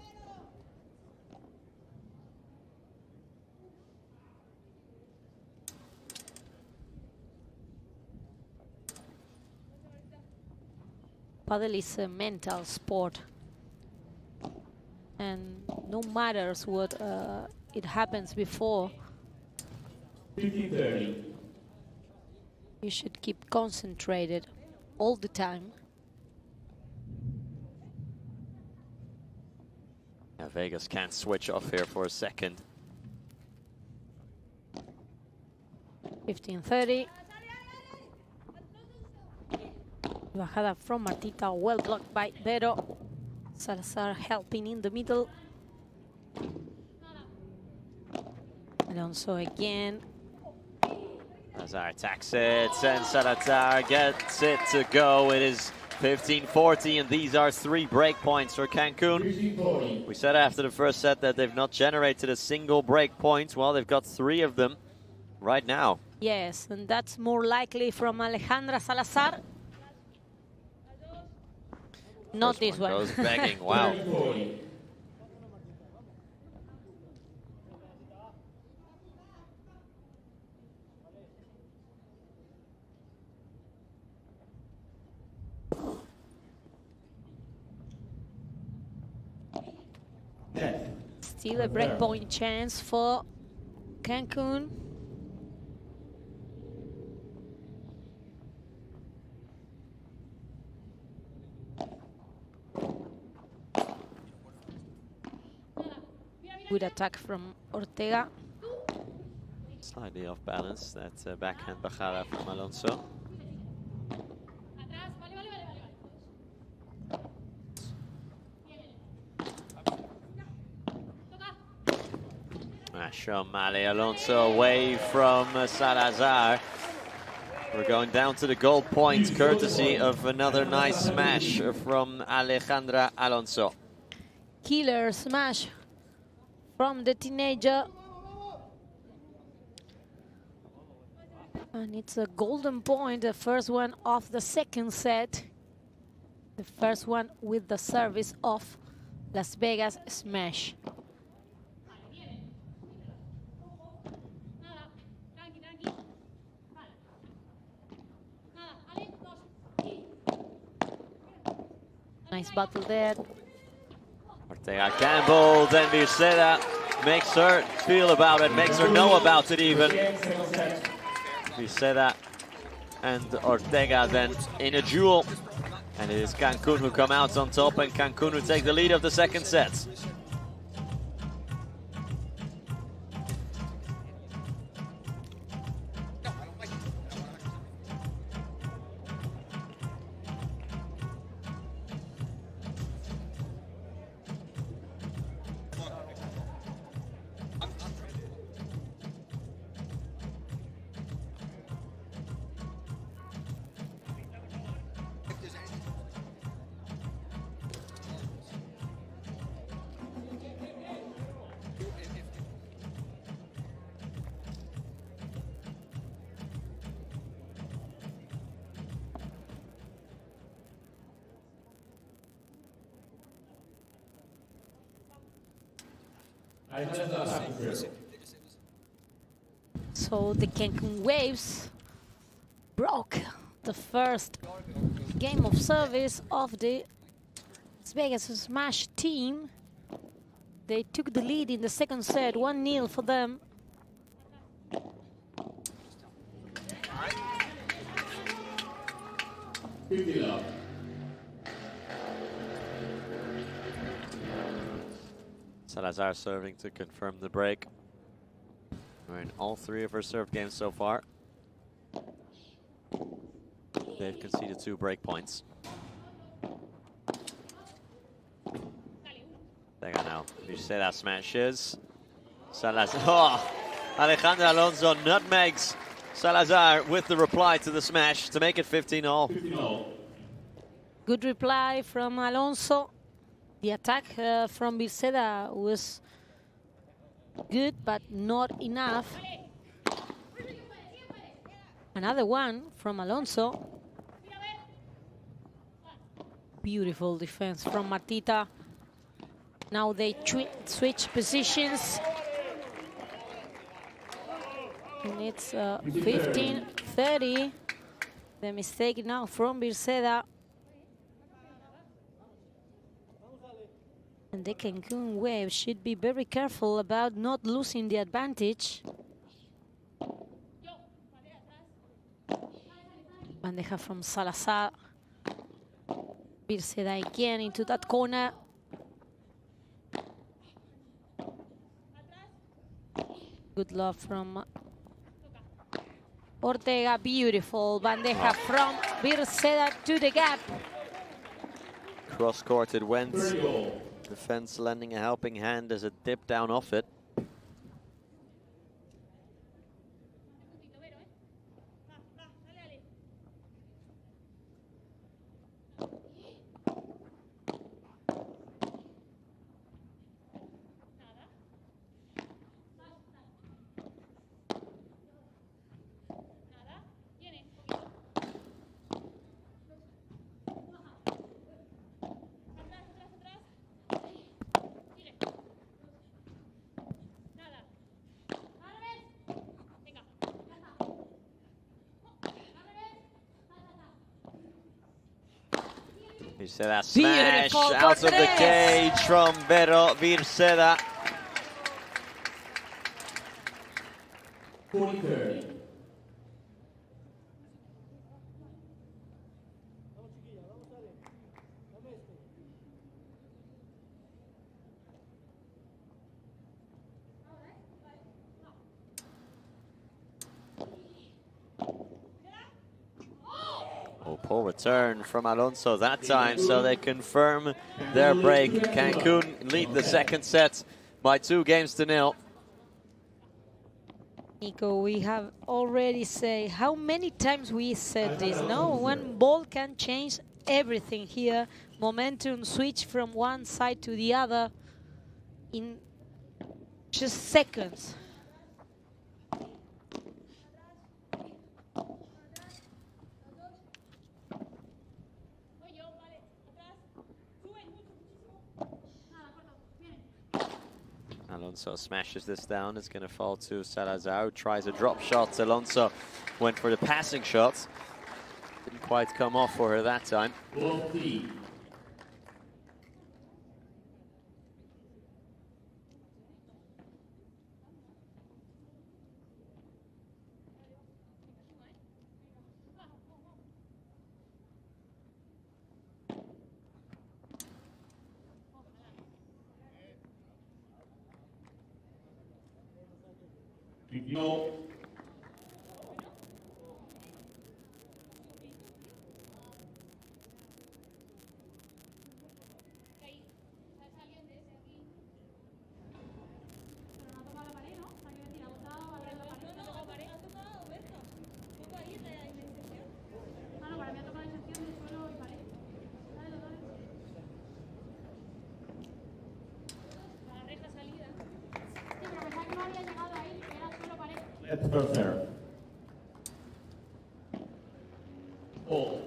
Padel is a mental sport, and no matters what it happens before, 15:30. you should keep concentrated all the time. Yeah, Vegas can't switch off here for a second. 15:30. Bajada from Martita, well blocked by Vero. Salazar helping in the middle. Alonso again. Salazar attacks it, and Salazar gets it to go. It is 15-40, and these are 3 break points for Cancun. 15:40. We said after the first set that they've not generated a single break point. Well, they've got 3 of them right now. Yes, and that's more likely from Alejandra Salazar. Not First this one. Goes begging, wow. 30:40. Still a breakpoint chance for Cancun. Good attack from Ortega. Slightly off balance, that backhand bajada from Alonso. Sean Male Alonso away from Salazar. We're going down to the gold point, courtesy of another nice smash from Alejandra Alonso. Killer smash from the teenager. And it's a golden point, the first one of the second set. The first one with the service of Las Vegas smash. Nice battle there. Ortega gambled, and Viceda makes her feel about it, makes her know about it even. Viceda and Ortega then in a duel. And it is Cancun who come out on top, and Cancun who take the lead of the second set. So the Cancun Waves broke the first game of service of the Las Vegas Smash team. They took the lead in the second set, 1-0 for them. Salazar serving to confirm the break. We're in all 3 of her serve games so far. They've conceded 2 break points. There now. You say that smashes. Salazar. Oh, Alejandro Alonso nutmegs Salazar with the reply to the smash to make it 15-all. 15-all. Good reply from Alonso. The attack from Birceda was good, but not enough. Another one from Alonso. Beautiful defense from Martita. Now they switch positions. And it's 15-30. The mistake now from Birceda. And the Cancun Wave should be very careful about not losing the advantage. Bandeja from Salazar. Birceda again into that corner. Good love from Ortega. Beautiful bandeja from Birceda to the gap. Cross-court it went. Defense lending a helping hand as it dipped down off it. Birceda smash out of the cage from Birceda. 40-30. Poor return from Alonso that time, so they confirm their break. Cancun lead the second set by 2-0. Nico, we have already said, how many times we said this, no? One ball can change everything here. Momentum switch from one side to the other in just seconds. Alonso smashes this down. It's going to fall to Salazar, who tries a drop shot. Alonso went for the passing shot. Didn't quite come off for her that time. Ball three. No. Let's go there. All.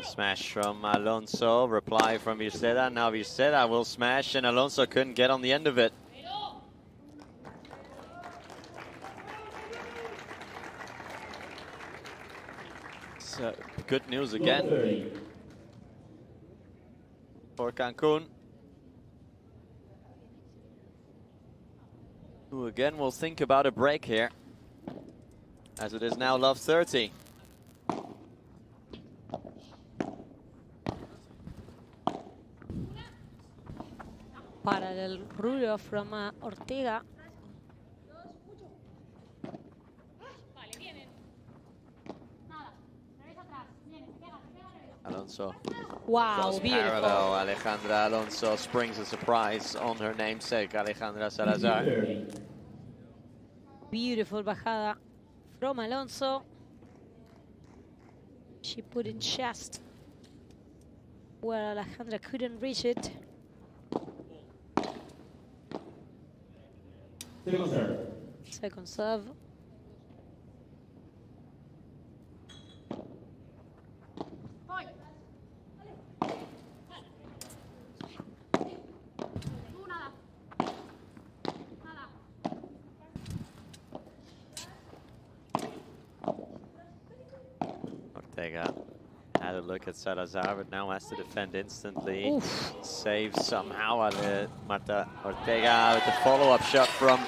Smash from Alonso, reply from Birceda. Now Birceda will smash, and Alonso couldn't get on the end of it. So, good news again for Cancun, who again will think about a break here, as it is now love 30. Parallel rullo from Ortega. Alonso. Wow, Goes beautiful. parallel. Alejandra Alonso springs a surprise on her namesake, Alejandra Salazar. Beautiful bajada from Alonso. She put it just where Alejandra couldn't reach it. Second serve. Second serve. Ortega had a look at Salazar, but now has to defend instantly. Oof. Saves somehow Marta Ortega with the follow-up shot from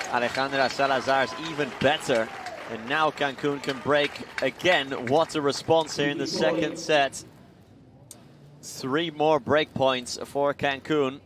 Alejandra Salazar is even better. And now Cancun can break again. What a response here in the second set. 3 more break points for Cancun.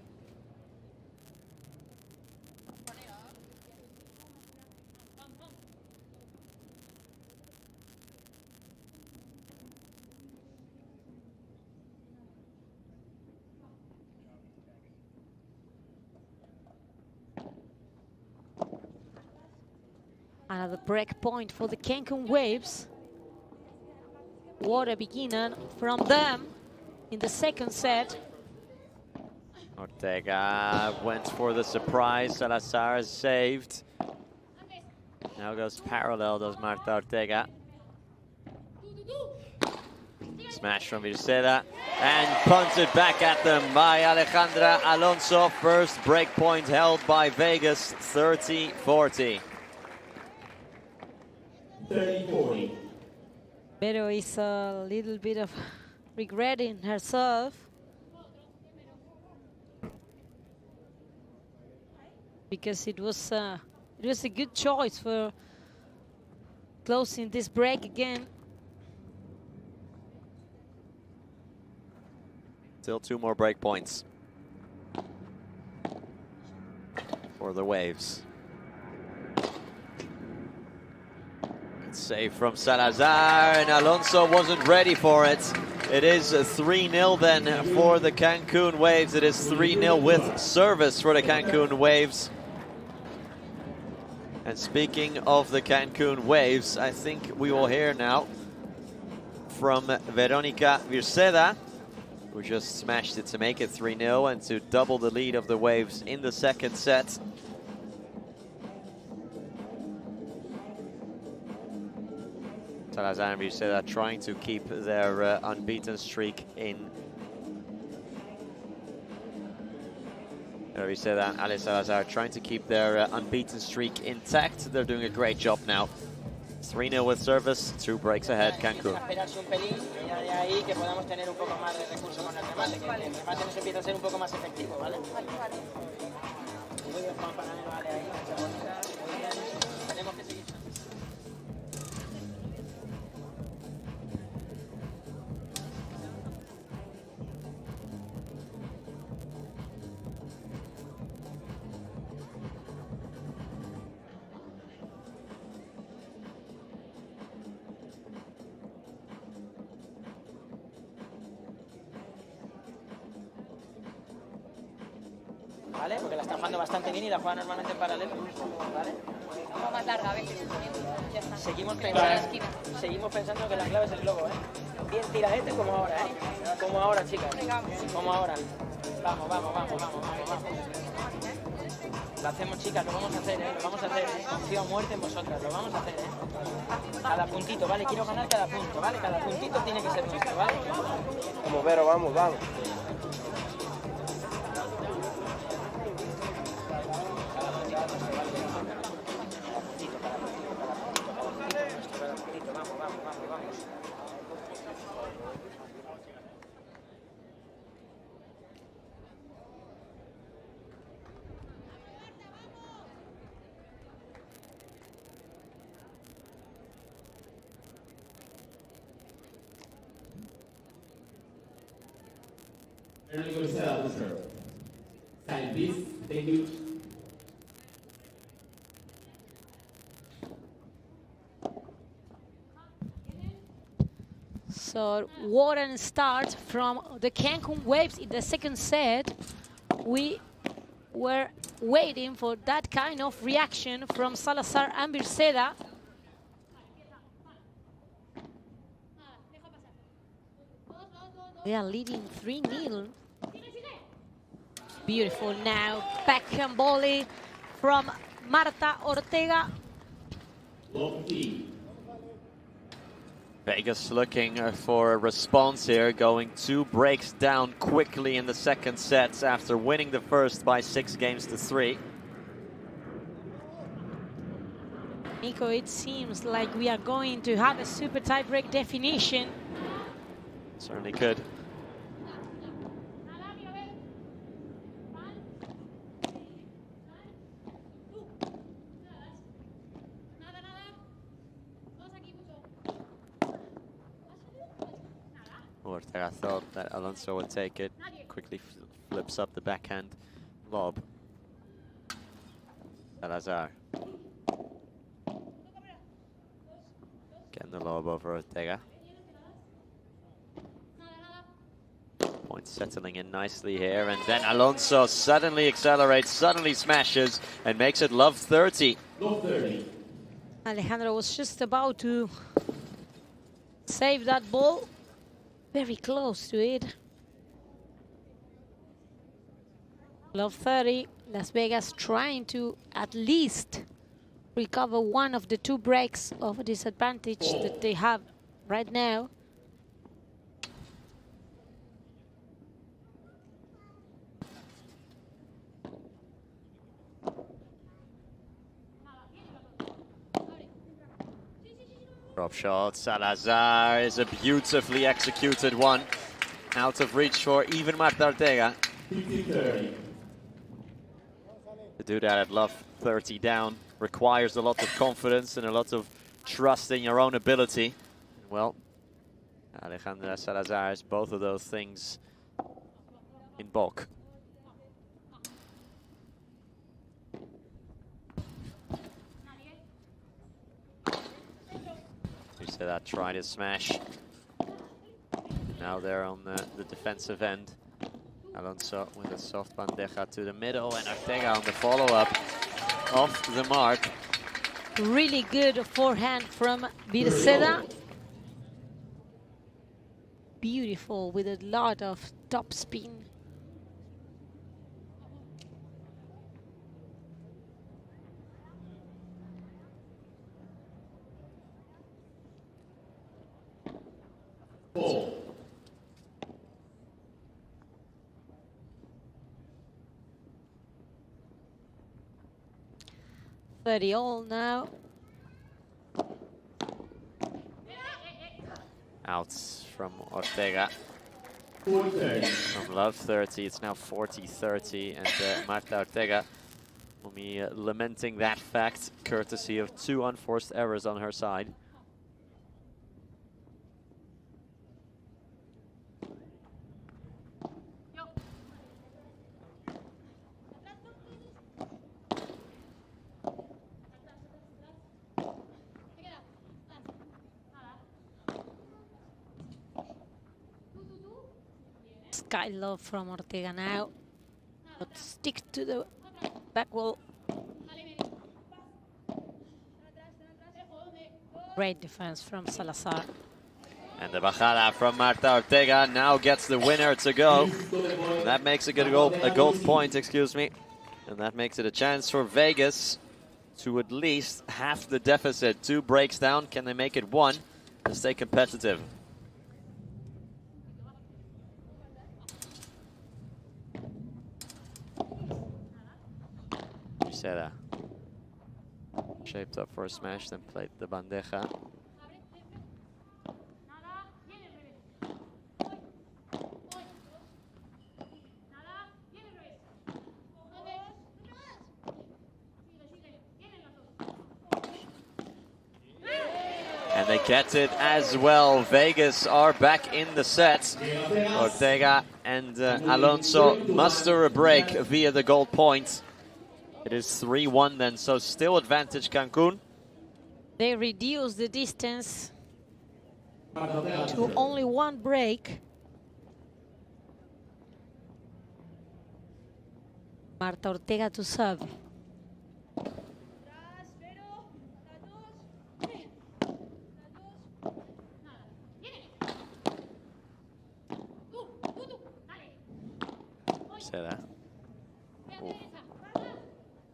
Another break point for the Cancun Waves. What a beginning from them in the second set. Ortega went for the surprise. Salazar is saved. Now goes parallel, does Marta Ortega. Smash from Virceda. And punted back at them by Alejandra Alonso. First break point held by Vegas, 30-40. 30-40. Pero is a little bit of regretting herself. Because it was a good choice for closing this break again. Still 2 more break points for the Waves. Save from Salazar, and Alonso wasn't ready for it. It is 3-0 then for the Cancun Waves. It is 3-0 with service for the Cancun Waves. And speaking of the Cancun Waves, I think we will hear now from Veronica Virceda, who just smashed it to make it 3-0 and to double the lead of the Waves in the second set. Salazar and Virceda trying to keep their unbeaten streak in. Virceda and Ale Salazar trying to keep their unbeaten streak intact. They're doing a great job now. 3-0 with service, 2 breaks ahead, Cancun. ¿Vale? Porque la está jugando bastante bien y la juega normalmente en paralelo, ¿vale? Como más larga a veces. Ya está. Seguimos pensando que la clave es el globo, ¿eh? Bien tiradete como ahora, ¿eh? Como ahora, chicas. Como ahora. Vamos. Lo hacemos, chicas, lo vamos a hacer, ¿eh? Lo vamos a hacer, ¿eh? Confío a muerte en vosotras, lo vamos a hacer, ¿eh? Cada puntito, ¿vale? Quiero ganar cada punto, ¿vale? Cada puntito tiene que ser nuestro, ¿vale? Vamos, Vero, vamos. Early Virceda to serve. Silent, please. Thank you. So Warren starts from the Cancun Waves in the second set. We were waiting for that kind of reaction from Salazar and Birceda. They are leading 3-0. Beautiful now. Backhand volley from Marta Ortega. Vegas looking for a response here, going 2 breaks down quickly in the second set after winning the first by 6-3. Nico, it seems like we are going to have a super tie break definition. Certainly could. Ortega thought that Alonso would take it, quickly flips up the backhand lob. Salazar. Getting the lob over Ortega. Point settling in nicely here, and then Alonso suddenly accelerates, suddenly smashes, and makes it love 30. Love 30. Alejandro was just about to save that ball. Very close to it. Love 30. Las Vegas trying to at least recover one of the 2 breaks of disadvantage that they have right now. Drop shot, Salazar is a beautifully executed one. Out of reach for even Marta Ortega. 50-30. To do that at love 30 down requires a lot of confidence and a lot of trust in your own ability. Well, Alejandra Salazar has both of those things in bulk. That tried to smash. Now they're on the defensive end. Alonso with a soft bandeja to the middle, and Ortega on the follow-up off the mark. Really good forehand from Birceda. Beautiful with a lot of top spin. Ball. 30 all now. Out from Ortega. 40-30. From love 30, it's now 40-30, and Marta Ortega will be lamenting that fact, courtesy of 2 unforced errors on her side. Sky love from Ortega now. But stick to the back wall. Great defense from Salazar. And the bajada from Marta Ortega now gets the winner to go. And that makes a gold point, excuse me. And that makes it a chance for Vegas to at least half the deficit. 2 breaks down. Can they make it 1 to stay competitive? Birceda shaped up for a smash, then played the bandeja. And they gets it as well. Vegas are back in the set. Ortega and Alonso muster a break via the gold point. It is 3-1 then, so still advantage Cancun. They reduce the distance to only one break. Marta Ortega to serve.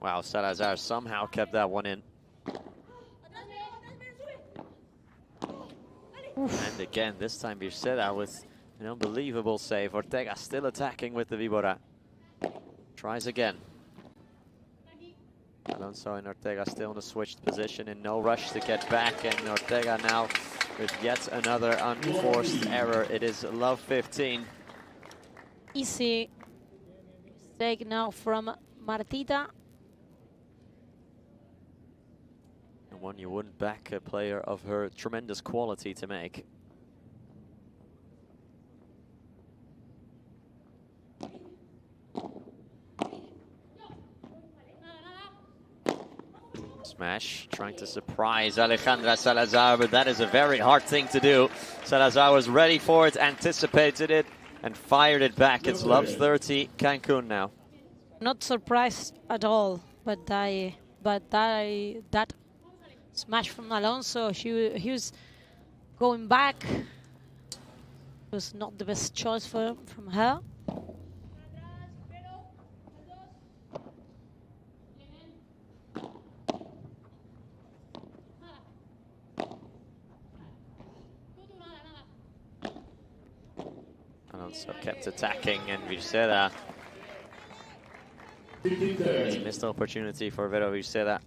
Wow, Salazar somehow kept that one in. And again, this time Birceda with an unbelievable save. Ortega still attacking with the Vibora. Tries again. Alonso and Ortega still in a switched position, in no rush to get back. And Ortega now with yet another unforced error. It is love 15. Easy mistake now from Martita. And one you wouldn't back a player of her tremendous quality to make. Smash, trying to surprise Alejandra Salazar, but that is a very hard thing to do. Salazar was ready for it, anticipated it, and fired it back. It's love 30, Cancun now. Not surprised at all, but that smash from Alonso, he was going back. It was not the best choice from her. Alonso kept attacking, and Birceda. It's a missed opportunity for Vero Birceda.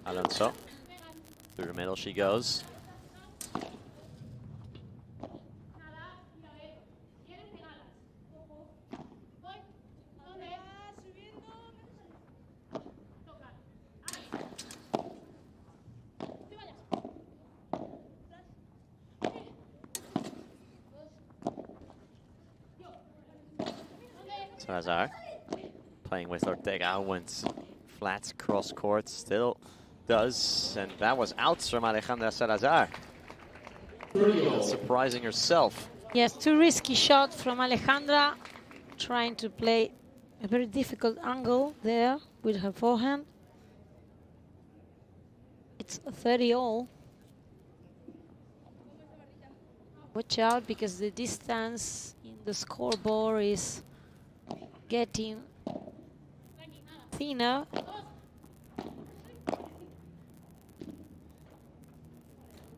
Alonso. Through the middle she goes. Salazar playing with Ortega, went flat cross court, still does, and that was out from Alejandra Salazar. Surprising herself. Yes, too risky shot from Alejandra, trying to play a very difficult angle there with her forehand. It's 30-all. Watch out, because the distance in the scoreboard is getting thinner.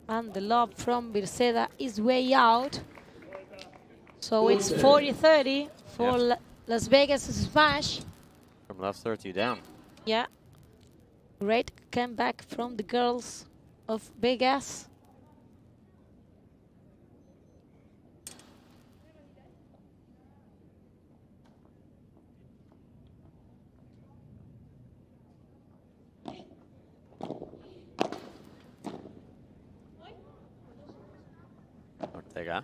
And the lob from Birceda is way out. So it's 40-30 for Las Vegas smash. From love 30 down. Yeah. Great comeback from the girls of Vegas. Ortega.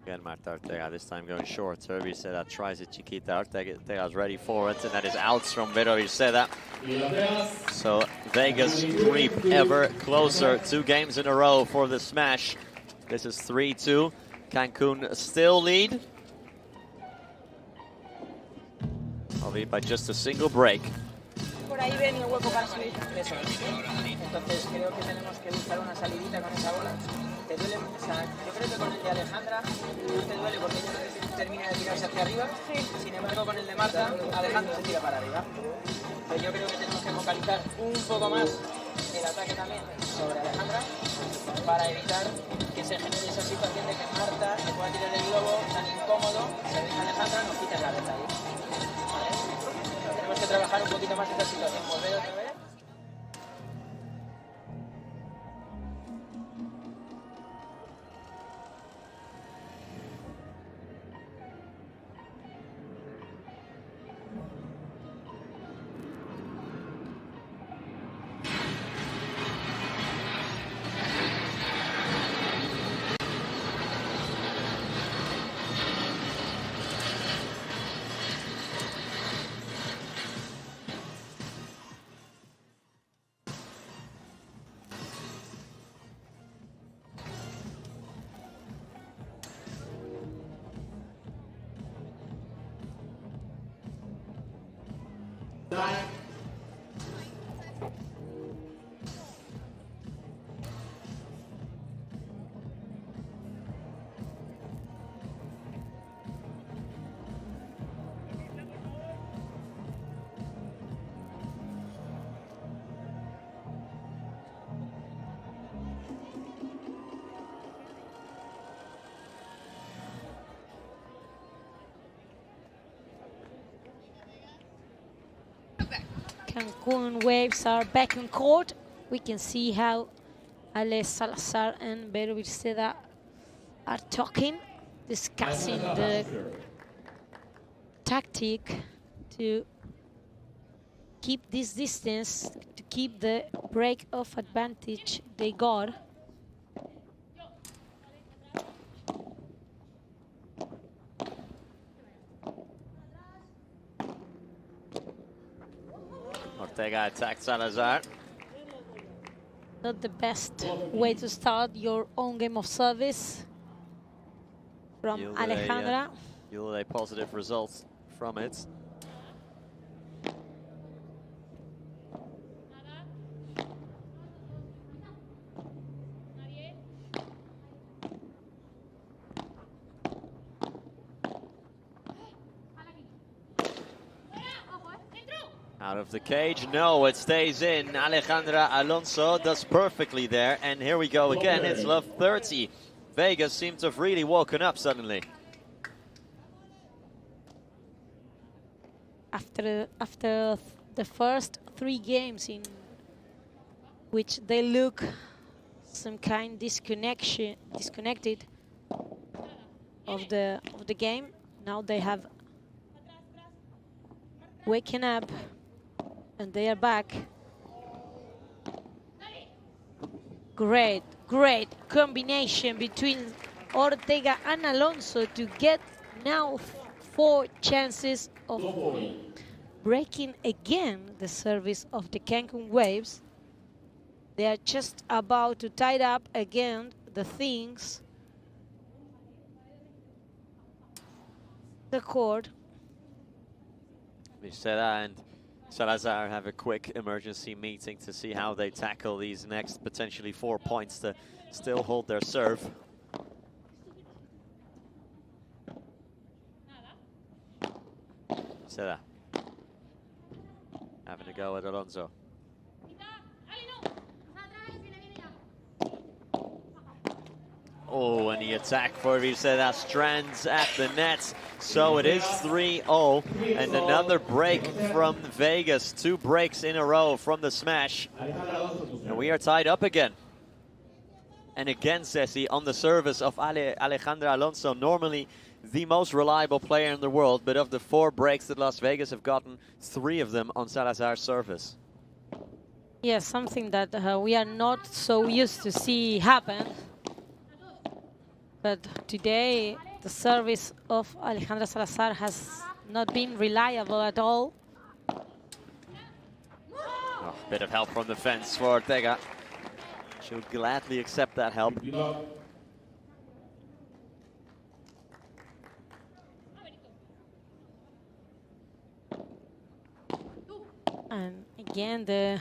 Again, Marta Ortega, this time going short. Birceda tries it, Chiquita. Ortega's ready for it, and that is out from Vero Birceda. So Vegas creep ever closer. 2 games in a row for the smash. This is 3-2. Cancun still lead. Albeit by just a single break. Por ahí ven el hueco para subir. Eso. Entonces creo que tenemos que buscar una salidita con esa bola. Te duele, o sea, yo creo que con el de Alejandra no te duele porque ella termina de tirarse hacia arriba. Sin embargo, con el de Marta, Alejandra se tira para arriba. Pero yo creo que tenemos que focalizar un poco más el ataque también sobre Alejandra para evitar que se genere esa situación de que Marta le pueda tirar el globo tan incómodo, se venga Alejandra, nos quita la reta ahí. ¿Vale? Tenemos que trabajar un poquito más esta situación. Volver otra vez. Cancun Waves are back in court. We can see how Ale Salazar and Vero Virceda are talking, discussing the tactic to keep this distance, to keep the break of advantage they got. Ortega attacked Salazar. Not the best way to start your own game of service from Alejandra. You'll a positive results from it. Out of the cage, no, it stays in. Alejandra Alonso does perfectly there. And here we go again, it's love 30. Vegas seems to have really woken up suddenly. After the first 3 games in which they look some kind disconnected of the game, now they have waken up and they are back. Great combination between Ortega and Alonso to get now 4 chances of breaking again the service of the Cancun Waves. They are just about to tie up again the things. The court. Viceda and Salazar have a quick emergency meeting to see how they tackle these next potentially 4 points to still hold their serve. Viceda having a go at Alonso. Oh, and the attack for Viceda strands at the net. So it is 3-0, and another break from Vegas. 2 breaks in a row from the smash. And we are tied up again. And again, Ceci, on the service of Alejandra Alonso, normally the most reliable player in the world, but of the 4 breaks that Las Vegas have gotten, 3 of them on Salazar's service. Yes, something that we are not so used to see happen. But today, the service of Alejandra Salazar has not been reliable at all. Oh, bit of help from the fence for Ortega. She'll gladly accept that help. And again, the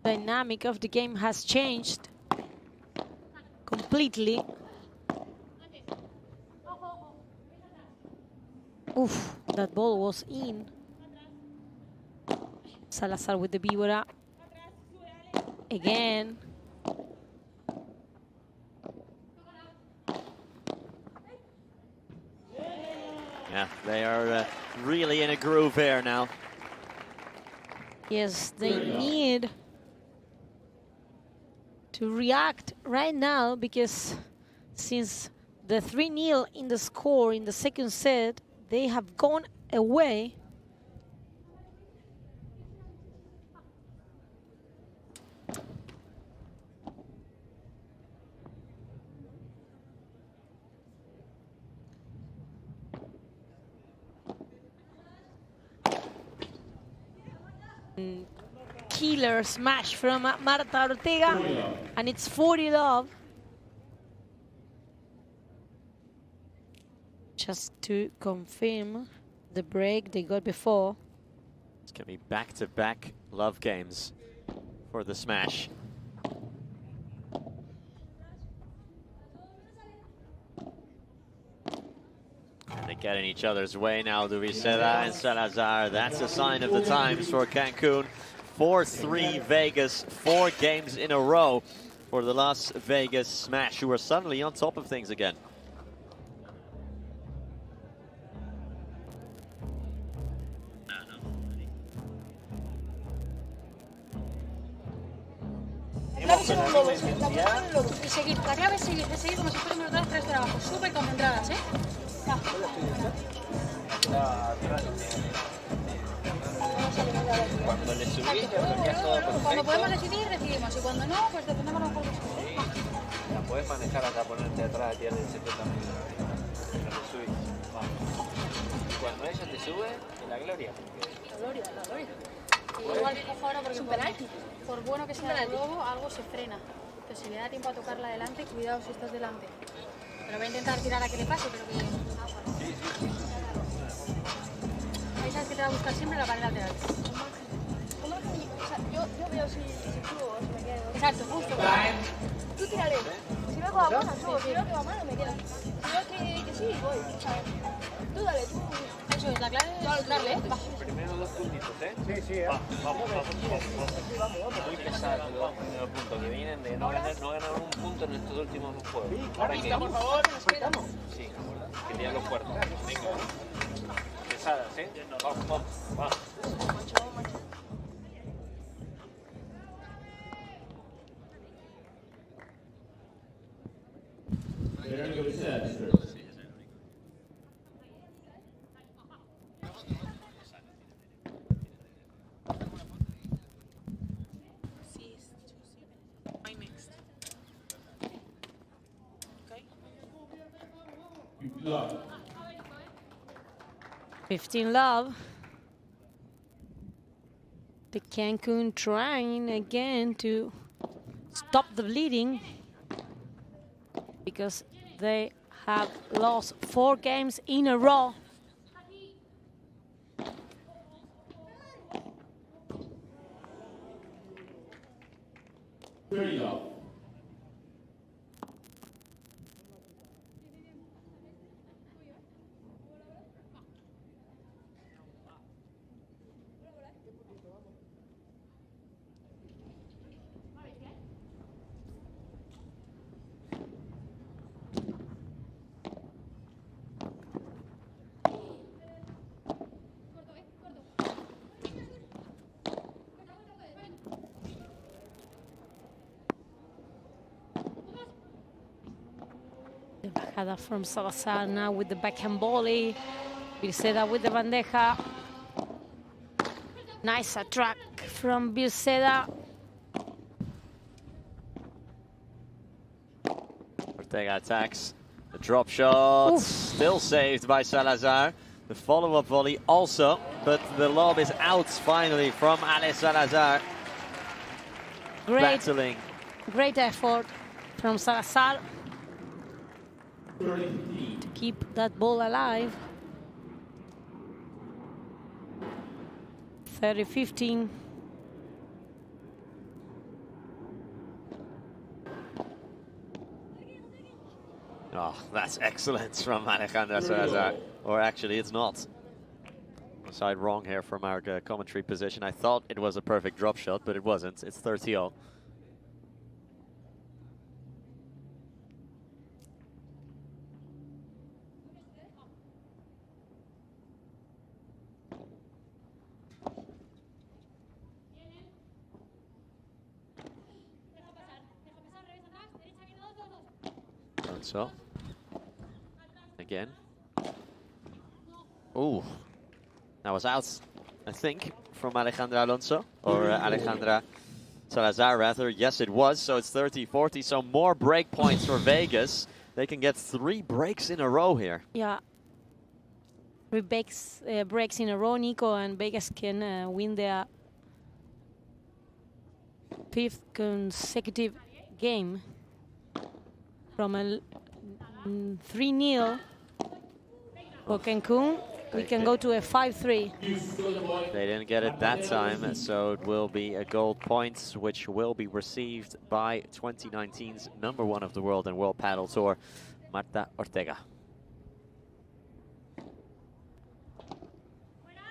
dynamic of the game has changed completely. Oof, that ball was in. Salazar with the víbora. again. Yeah, they are really in a groove here now. Yes, they need to react right now because since the 3-0 in the score in the second set, they have gone away. Killer smash from Marta Ortega, and it's 40 love. Just to confirm the break they got before. It's going to be back-to-back love games for the smash. And they get in each other's way now, Dubiceda and Salazar. That's a sign of the times for Cancun. 4-3 Vegas, 4 games in a row for the Las Vegas Smash, who are suddenly on top of things again. Y seguir, la clave es seguir como si fuéramos todas 3 de abajo, súper concentradas, ¿eh? Cuando le subís, cuando podemos decidir, decidimos, y cuando no, pues defendemos lo mejor que sí. La puedes manejar acá, ponerte atrás, tirar el 70 metros. Cuando le subís, vamos. Cuando ella te sube, en la gloria. La gloria. Y igual cojo ahora porque por bueno que sea el globo, algo se frena. Entonces si le da tiempo a tocarla adelante, cuidado si estás delante. Pero voy a intentar tirar a que le pase, pero que... Sí. Ahí sabes que te va a buscar siempre la pared lateral. Yo veo si subo o si me quedo. Exacto, justo. Tú tírale. Si veo que va buena, subo. Si veo que va mal, me quedo. Si veo que sí, voy. ¿Sabes? Tú dale, tú. Eso es, la clave es darle, ¿eh? Primero 2 puntitos, ¿eh? Sí, Vamos. Muy pesado los primeros puntos que vienen de no ganar un punto en estos últimos 2 juegos. Ahora que... por favor. Sí, quería los cuartos. Venga. Pesadas, ¿eh? Vamos. They're going to go to set. 15 love. The Cancun trying again to stop the bleeding because they have lost 4 games in a row. Bajada from Salazar now with the backhand volley. Birceda with the bandeja. Nice attack from Birceda. Ortega attacks. The drop shot still saved by Salazar. The follow-up volley also, but the lob is out finally from Ale Salazar. Battling. Great effort from Salazar to keep that ball alive. 30-15. Oh, that's excellence from Alejandra Salazar. Or actually, it's not. Side wrong here from our commentary position. I thought it was a perfect drop shot, but it wasn't. It's 30-0. Alonso. Again. Ooh. That was out, I think, from Alejandra Alonso. Or Alejandra Salazar, rather. Yes, it was. So it's 30-40. So more break points for Vegas. They can get 3 breaks in a row here. Yeah. 3 breaks in a row, Nico, and Vegas can win their 5th consecutive game from a 3-0 for Cancun. We can go to a 5-3. They didn't get it that time, so it will be a gold point, which will be received by 2019's #1 of the world and World Padel Tour, Marta Ortega.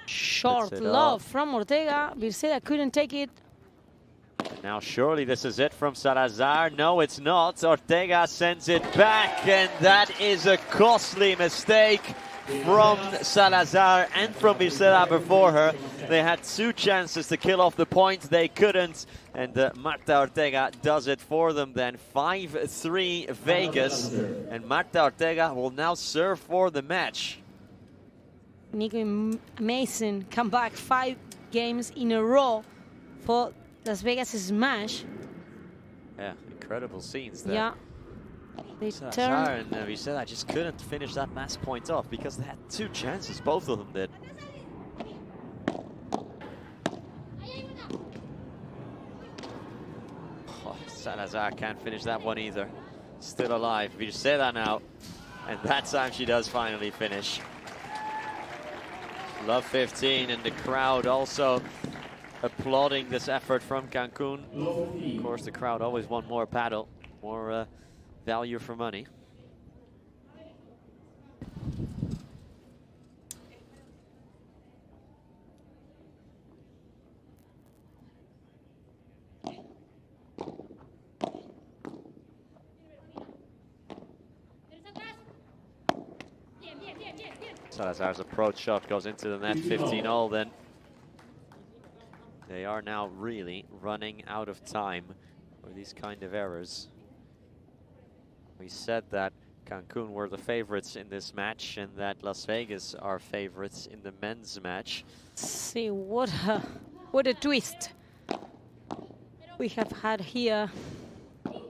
Short love from Ortega. Virceda couldn't take it. Now surely this is it from Salazar. No, it's not. Ortega sends it back, and that is a costly mistake from Salazar and from Virceda before her. They had 2 chances to kill off the point. They couldn't, and Marta Ortega does it for them then. 5-3 Vegas, and Marta Ortega will now serve for the match. Nico Mason come back 5 games in a row for Las Vegas smash. Yeah, incredible scenes there. Yeah. They Salazar and Virceda just couldn't finish that last point off because they had 2 chances, both of them did. Oh, Salazar can't finish that one either. Still alive. Virceda now, and that time she does finally finish. Love 15, and the crowd also applauding this effort from Cancun. Of course, the crowd always want more paddle, more value for money. Salazar's approach shot goes into the net, 15-all then. They are now really running out of time for these kind of errors. We said that Cancun were the favorites in this match and that Las Vegas are favorites in the men's match. See what a twist we have had here. You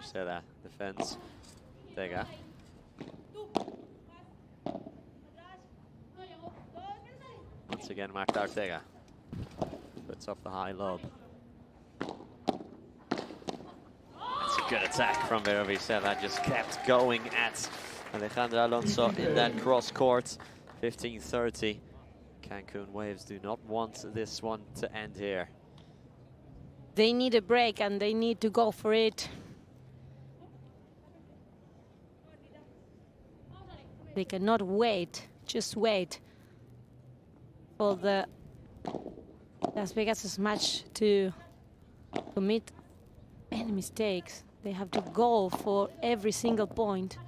said that defense. Ortega. Once again, Marta Ortega puts up the high lob. That's a good attack from Vera Virceda. Just kept going at Alejandra Alonso in that cross court. 15-30. Cancun Waves do not want this one to end here. They need a break and they need to go for it. They cannot wait, just wait for the Las Vegas match to commit any mistakes. They have to go for every single point.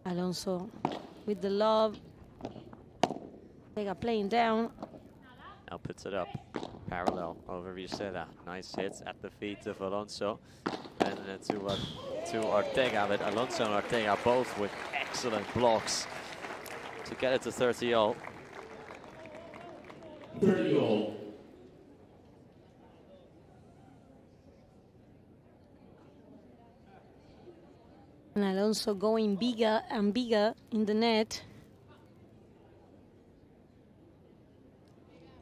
Alonso with the lob. They are playing down. Now puts it up. Parallel over Virceda. Nice hits at the feet of Alonso. And to Ortega, but Alonso and Ortega both with excellent blocks to get it to 30-all. 30-all. And Alonso going bigger and bigger in the net.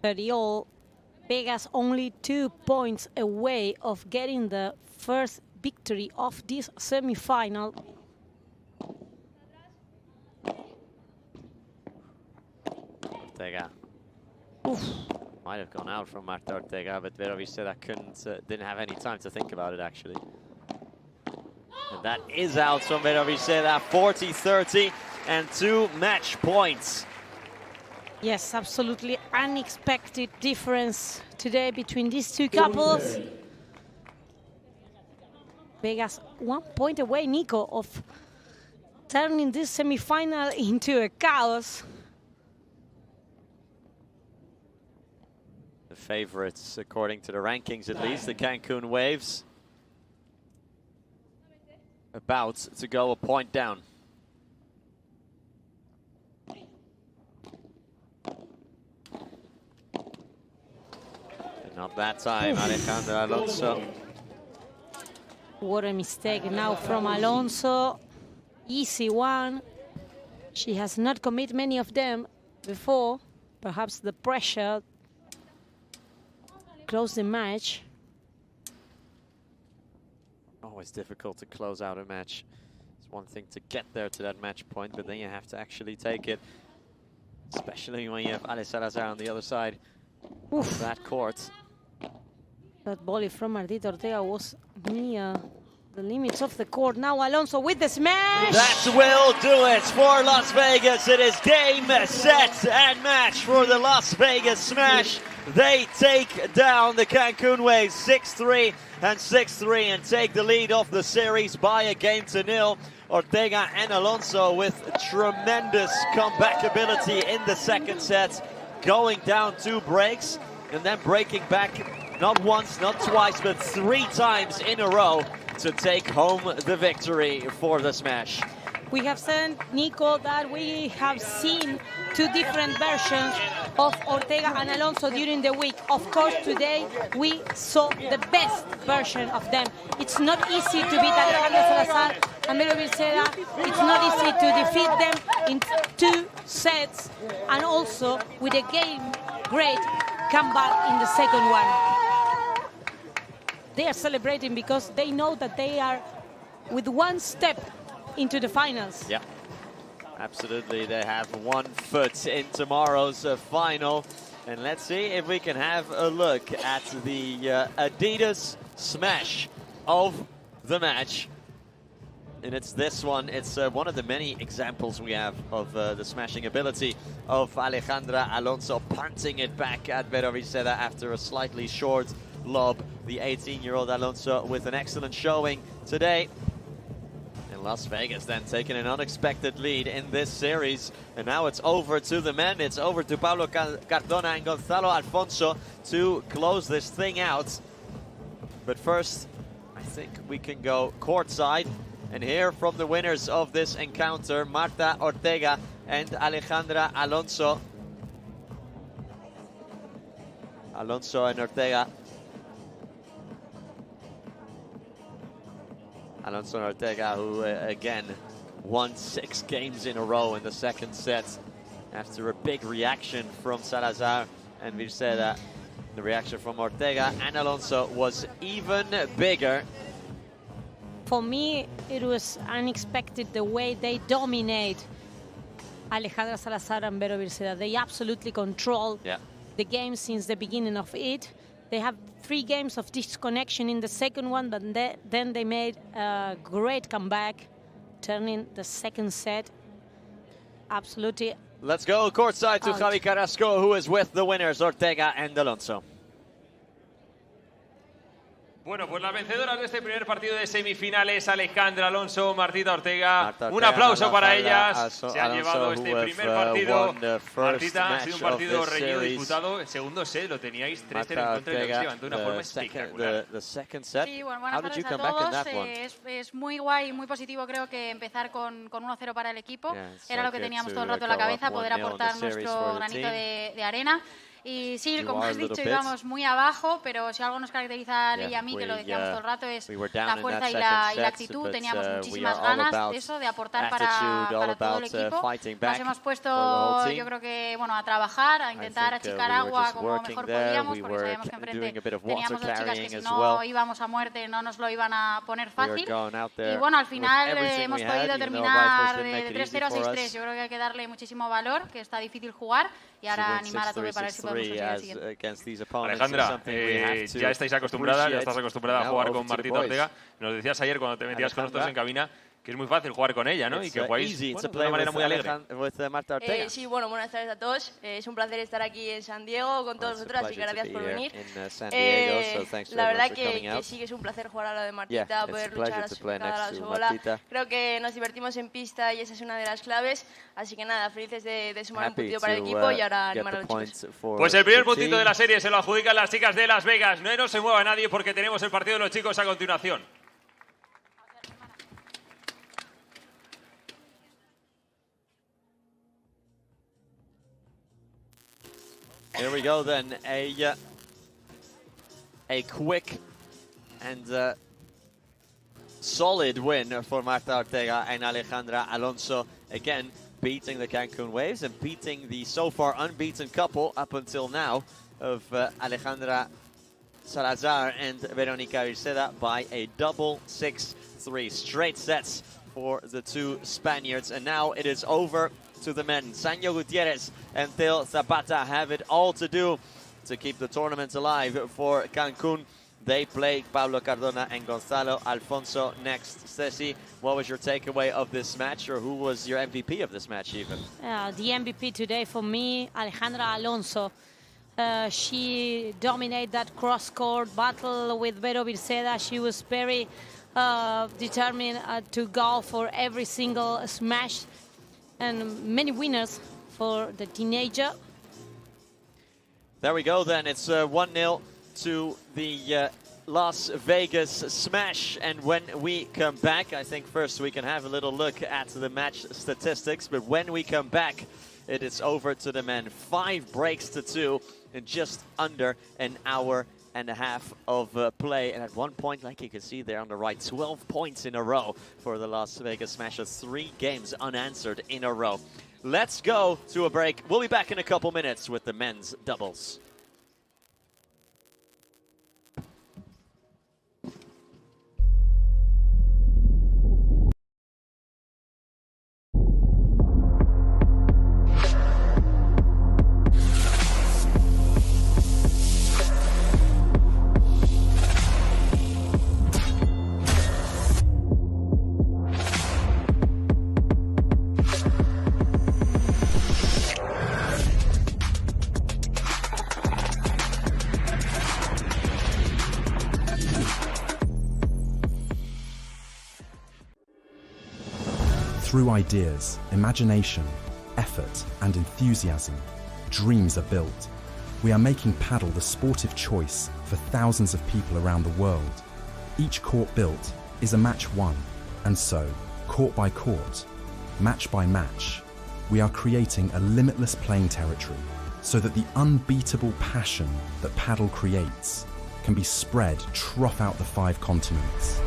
30-all. Vegas only 2 points away of getting the first victory of this semi-final. Ortega. Might have gone out from Marta Ortega, but Vera Virceda didn't have any time to think about it, actually. And that is out from Vera Virceda, 40-30, and 2 match points. Yes, absolutely unexpected difference today between these 2 couples. Vegas 1 point away, Nico, of turning this semi-final into a chaos. favorites according to the rankings, at least. The Cancun Waves about to go a point down. And not that time, Alejandra Alonso. What a mistake now from Alonso. Easy one. She has not committed many of them before. Perhaps the pressure closed the match. Always difficult to close out a match. It's one thing to get there to that match point, but then you have to actually take it. Especially when you have Ale Salazar on the other side of that court. That volley from Martita Ortega was near the limits of the court. Now Alonso with the smash! That will do it for Las Vegas. It is game, set, and match for the Las Vegas Smash. They take down the Cancun Waves 6-3 and 6-3 and take the lead of the series by a game to nil. Ortega and Alonso with tremendous comeback ability in the second set, going down 2 breaks and then breaking back not once, not twice, but 3 times in a row to take home the victory for the Smash. We have said, Nico, that we have seen 2 different versions of Ortega and Alonso during the week. Of course, today we saw the best version of them. It's not easy to beat Alejandra Salazar and Vero Virceda. It's not easy to defeat them in 2 sets, and also with a great comeback in the second one. They are celebrating because they know that they are with 1 step into the finals. Yeah, absolutely. They have 1 foot in tomorrow's final. And let's see if we can have a look at the Adidas Smash of the match. And it's this one. It's one of the many examples we have of the smashing ability of Alejandra Alonso, punting it back at Vero Virceda after a slightly short lob. The 18-year-old Alonso with an excellent showing today. Las Vegas then taking an unexpected lead in this series, and now it's over to the men. It's over to Pablo Cardona and Gonzalo Alfonso to close this thing out. But first, I think we can go courtside and hear from the winners of this encounter, Marta Ortega and Alejandra Alonso. Alonso and Ortega. Alonso and Ortega, who again won 6 games in a row in the second set after a big reaction from Salazar and Virceda. The reaction from Ortega and Alonso was even bigger. For me, it was unexpected the way they dominate Alejandra Salazar and Vero Virceda. They absolutely control the game since the beginning of it. They have 3 games of disconnection in the second one, but then they made a great comeback, turning the second set absolutely. Let's go courtside to Javi Carrasco, who is with the winners, Ortega and Alonso. Bueno, pues las vencedoras de este primer partido de semifinales, Alejandra Alonso, Martita Ortega. Un aplauso para ellas. Se han llevado este primer partido. Martita, ha sido un partido reñido, disputado. El segundo set lo teníais 3-0 en contra y lo se levantó de una forma espectacular. Sí, bueno, buenas tardes a todos. Es muy guay, muy positivo creo que empezar con 1-0 para el equipo. Era lo que teníamos todo el rato en la cabeza, poder aportar nuestro granito de arena. Y sí, como has dicho, íbamos muy abajo, pero si algo nos caracteriza a él y a mí, que lo decíamos todo el rato, es la fuerza y la actitud. Teníamos muchísimas ganas de eso, de aportar para todo el equipo. Nos hemos puesto, yo creo que, bueno, a trabajar, a intentar achicar agua como mejor podíamos, porque sabíamos que enfrente teníamos 2 chicas que si no íbamos a muerte no nos lo iban a poner fácil. Y bueno, al final hemos podido terminar de 3-0 a 6-3. Yo creo que hay que darle muchísimo valor, que está difícil jugar, y ahora animar a tope para ver si podemos conseguir el siguiente. Alejandra, ya estáis acostumbradas, ya estás acostumbrada a jugar con Martita Ortega. Nos decías ayer cuando te metías con nosotros en cabina que es muy fácil jugar con ella, ¿no? Y que jugáis easy bueno, to de play una manera muy alegre. with Marta Ortega. Sí, bueno, buenas tardes a todos. Es un placer estar aquí en San Diego con todos vosotros, así que gracias por venir. La verdad que sí que es un placer jugar a lo de Martita, poder luchar cada la su bola. Creo que nos divertimos en pista y esa es una de las claves. Así que nada, felices de sumar un puntito para el equipo y ahora animar a los chicos. Pues el primer puntito de la serie se lo adjudican las chicas de Las Vegas. No se mueva nadie porque tenemos el partido de los chicos a continuación. Here we go then, a quick and solid win for Marta Ortega and Alejandra Alonso, again beating the Cancun Waves and beating the so far unbeaten couple up until now of Alejandra Salazar and Veronica Virceda by a double 6-3. Straight sets for the two Spaniards, and now it is over to the men. Sanyo Gutierrez and Theo Zapata have it all to do to keep the tournament alive for Cancun. They play Pablo Cardona and Gonzalo Alfonso next. Ceci, what was your takeaway of this match, or who was your MVP of this match even? The MVP today for me, Alejandra Alonso. She dominated that cross-court battle with Vero Virceda. She was very determined to go for every single smash, and many winners for the teenager. There we go then, it's 1-0 to the Las Vegas Smash, and when we come back, I think first we can have a little look at the match statistics, but when we come back, it is over to the men. 5 breaks to 2 in just under an hour and a half of play, and at one point, like you can see there on the right, 12 points in a row for the Las Vegas Smashers. 3 games unanswered in a row. Let's go to a break. We'll be back in a couple minutes with the men's doubles. Through ideas, imagination, effort, and enthusiasm, dreams are built. We are making Padel the sportive choice for thousands of people around the world. Each court built is a match won, and so, court by court, match by match, we are creating a limitless playing territory so that the unbeatable passion that Padel creates can be spread throughout the 5 continents.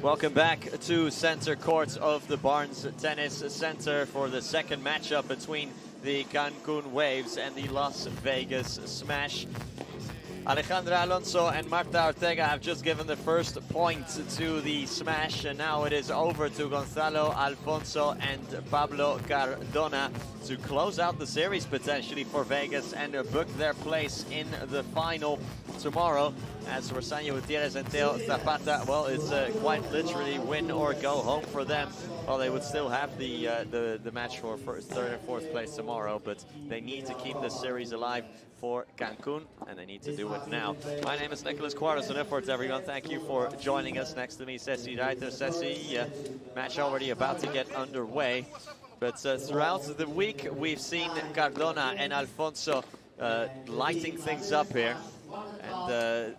Welcome back to center court of the Barnes Tennis Center for the second matchup between the Cancun Waves and the Las Vegas Smash. Alejandra Alonso and Marta Ortega have just given the first point to the Smash, and now it is over to Gonzalo Alfonso and Pablo Cardona to close out the series potentially for Vegas and book their place in the final tomorrow. As for Sanyo Gutierrez and Teo Zapata, well, it's quite literally win or go home for them. Well, they would still have the match for first, third, and fourth place tomorrow, but they need to keep this series alive for Cancun, and they need to do it now. My name is Nicholas Quartos, and efforts, everyone. Thank you for joining us. Next to me, Ceci Reiter. Ceci, match already about to get underway, but throughout the week, we've seen Cardona and Alfonso lighting things up here, and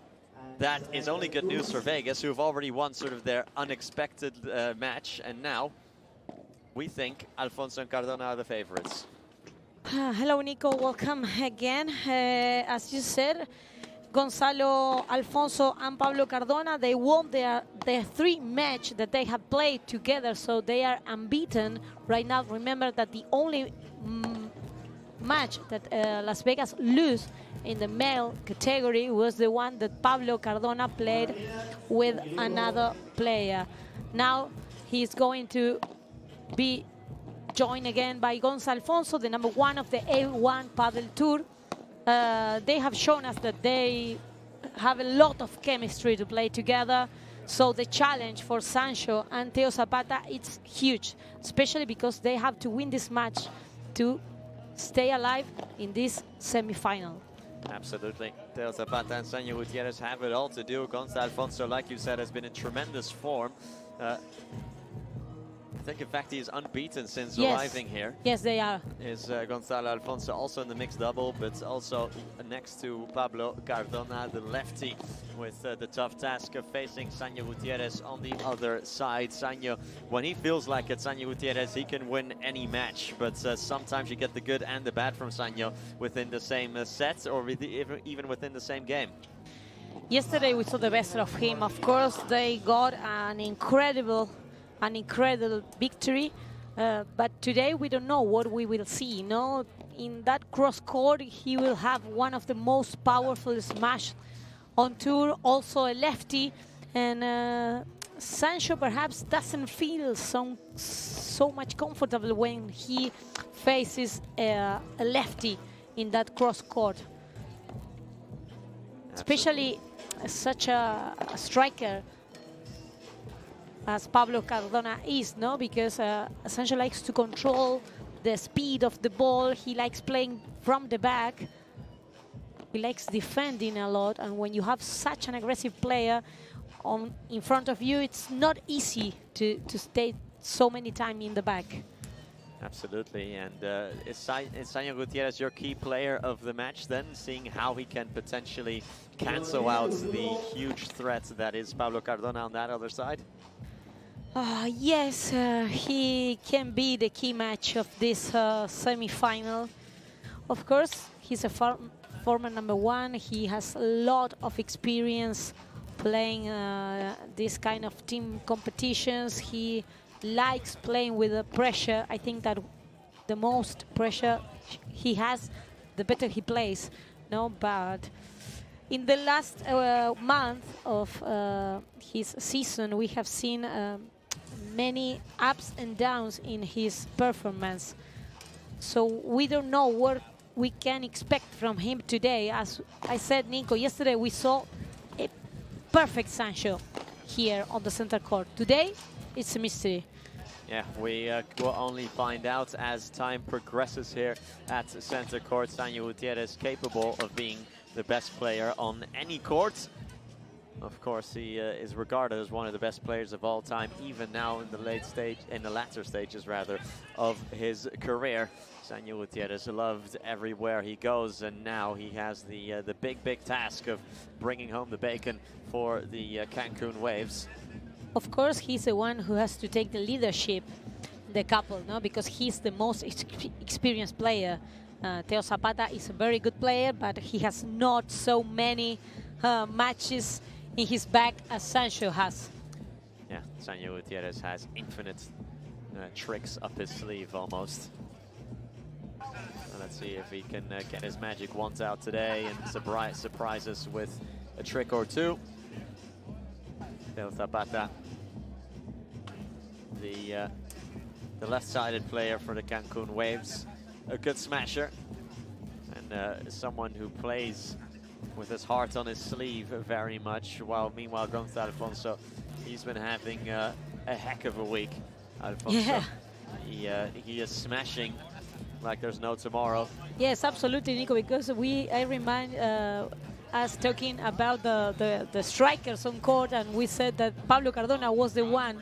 that is only good news for Vegas, who have already won sort of their unexpected match, and now we think Alfonso and Cardona are the favorites. Hello, Nico. Welcome again. As you said, Gonzalo Alfonso and Pablo Cardona, they won their three match that they have played together, so they are unbeaten right now. Remember that the only match that Las Vegas lose in the male category was the one that Pablo Cardona played with another player. Now he's going to be joined again by Gonzalo Alfonso, the number one of the A1 Padel Tour. They have shown us that they have a lot of chemistry to play together. So the challenge for Sancho and Teo Zapata, it's huge, especially because they have to win this match to stay alive in this semi-final. Absolutely. Teo Zapata and Sanyo Gutierrez have it all to do. Gonzalo Alfonso, like you said, has been in tremendous form. I think, in fact, he is unbeaten since arriving here. Yes, they are. Is Gonzalo Alfonso also in the mixed double, but also next to Pablo Cardona, the lefty, with the tough task of facing Sanyo Gutierrez on the other side. Sanyo, when he feels like it, Sanyo Gutierrez, he can win any match, but sometimes you get the good and the bad from Sanyo within the same set, or even within the same game. Yesterday we saw the best of him. Of course, they got an incredible victory, but today we don't know what we will see. No, in that cross court he will have one of the most powerful smash on tour, also a lefty, and Sancho perhaps doesn't feel so much comfortable when he faces a lefty in that cross court. Especially such a striker as Pablo Cardona is, no? Because Sancho likes to control the speed of the ball. He likes playing from the back. He likes defending a lot. And when you have such an aggressive player in front of you, it's not easy to stay so many times in the back. Absolutely. And is Sanyo Gutierrez your key player of the match then, seeing how he can potentially cancel out the huge threat that is Pablo Cardona on that other side? Yes, he can be the key match of this semi-final. Of course, he's a former number one. He has a lot of experience playing this kind of team competitions. He likes playing with the pressure. I think that the most pressure he has, the better he plays. No, but in the last month of his season, we have seen many ups and downs in his performance. So we don't know what we can expect from him today. As I said, Nico, yesterday we saw a perfect Sancho here on the center court. Today, it's a mystery. Yeah, we will only find out as time progresses here at center court. Sanyo Gutierrez capable of being the best player on any court. Of course, he is regarded as one of the best players of all time, even now in the latter stages rather of his career. Sanyo Gutierrez loved everywhere he goes, and now he has the big task of bringing home the bacon for the Cancun Waves. Of course, he's the one who has to take the leadership in the couple, no? Because he's the most experienced player. Teo Zapata is a very good player, but he has not so many matches in his back as Sancho has. Yeah, Sanyo Gutierrez has infinite tricks up his sleeve almost. Let's see if he can get his magic wands out today and surprise us with a trick or two. Del Zapata, the left-sided player for the Cancun Waves, a good smasher, and someone who plays with his heart on his sleeve very much. While meanwhile, Gonzalo Alfonso, he's been having a heck of a week. Alfonso, yeah. He is smashing like there's no tomorrow. Yes, absolutely, Nico, because I remind us talking about the strikers on court, and we said that Pablo Cardona was the one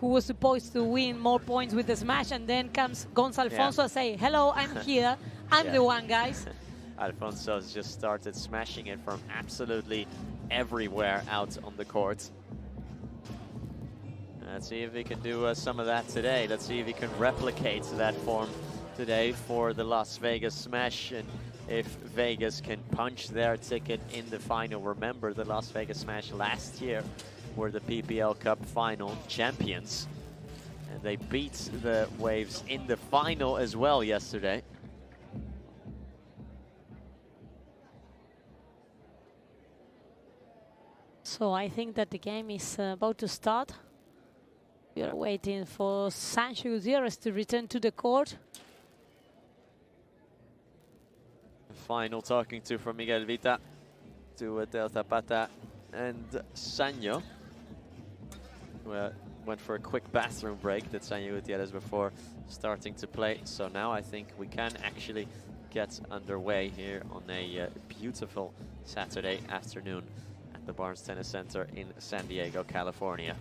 who was supposed to win more points with the smash, and then comes Gonzalo Alfonso and say, hello, I'm here, I'm the one, guys. Alfonso has just started smashing it from absolutely everywhere out on the court. Let's see if he can do some of that today. Let's see if he can replicate that form today for the Las Vegas Smash, and if Vegas can punch their ticket in the final. Remember, the Las Vegas Smash last year were the PPL Cup final champions, and they beat the Waves in the final as well yesterday. So I think that the game is about to start. We are waiting for Sancho Gutierrez to return to the court. Final talking to from Miguel Vita to Del Zapata and Sanyo. Went for a quick bathroom break, did Sanyo Gutierrez, before starting to play. So now I think we can actually get underway here on a beautiful Saturday afternoon at the Barnes Tennis Center in San Diego, California.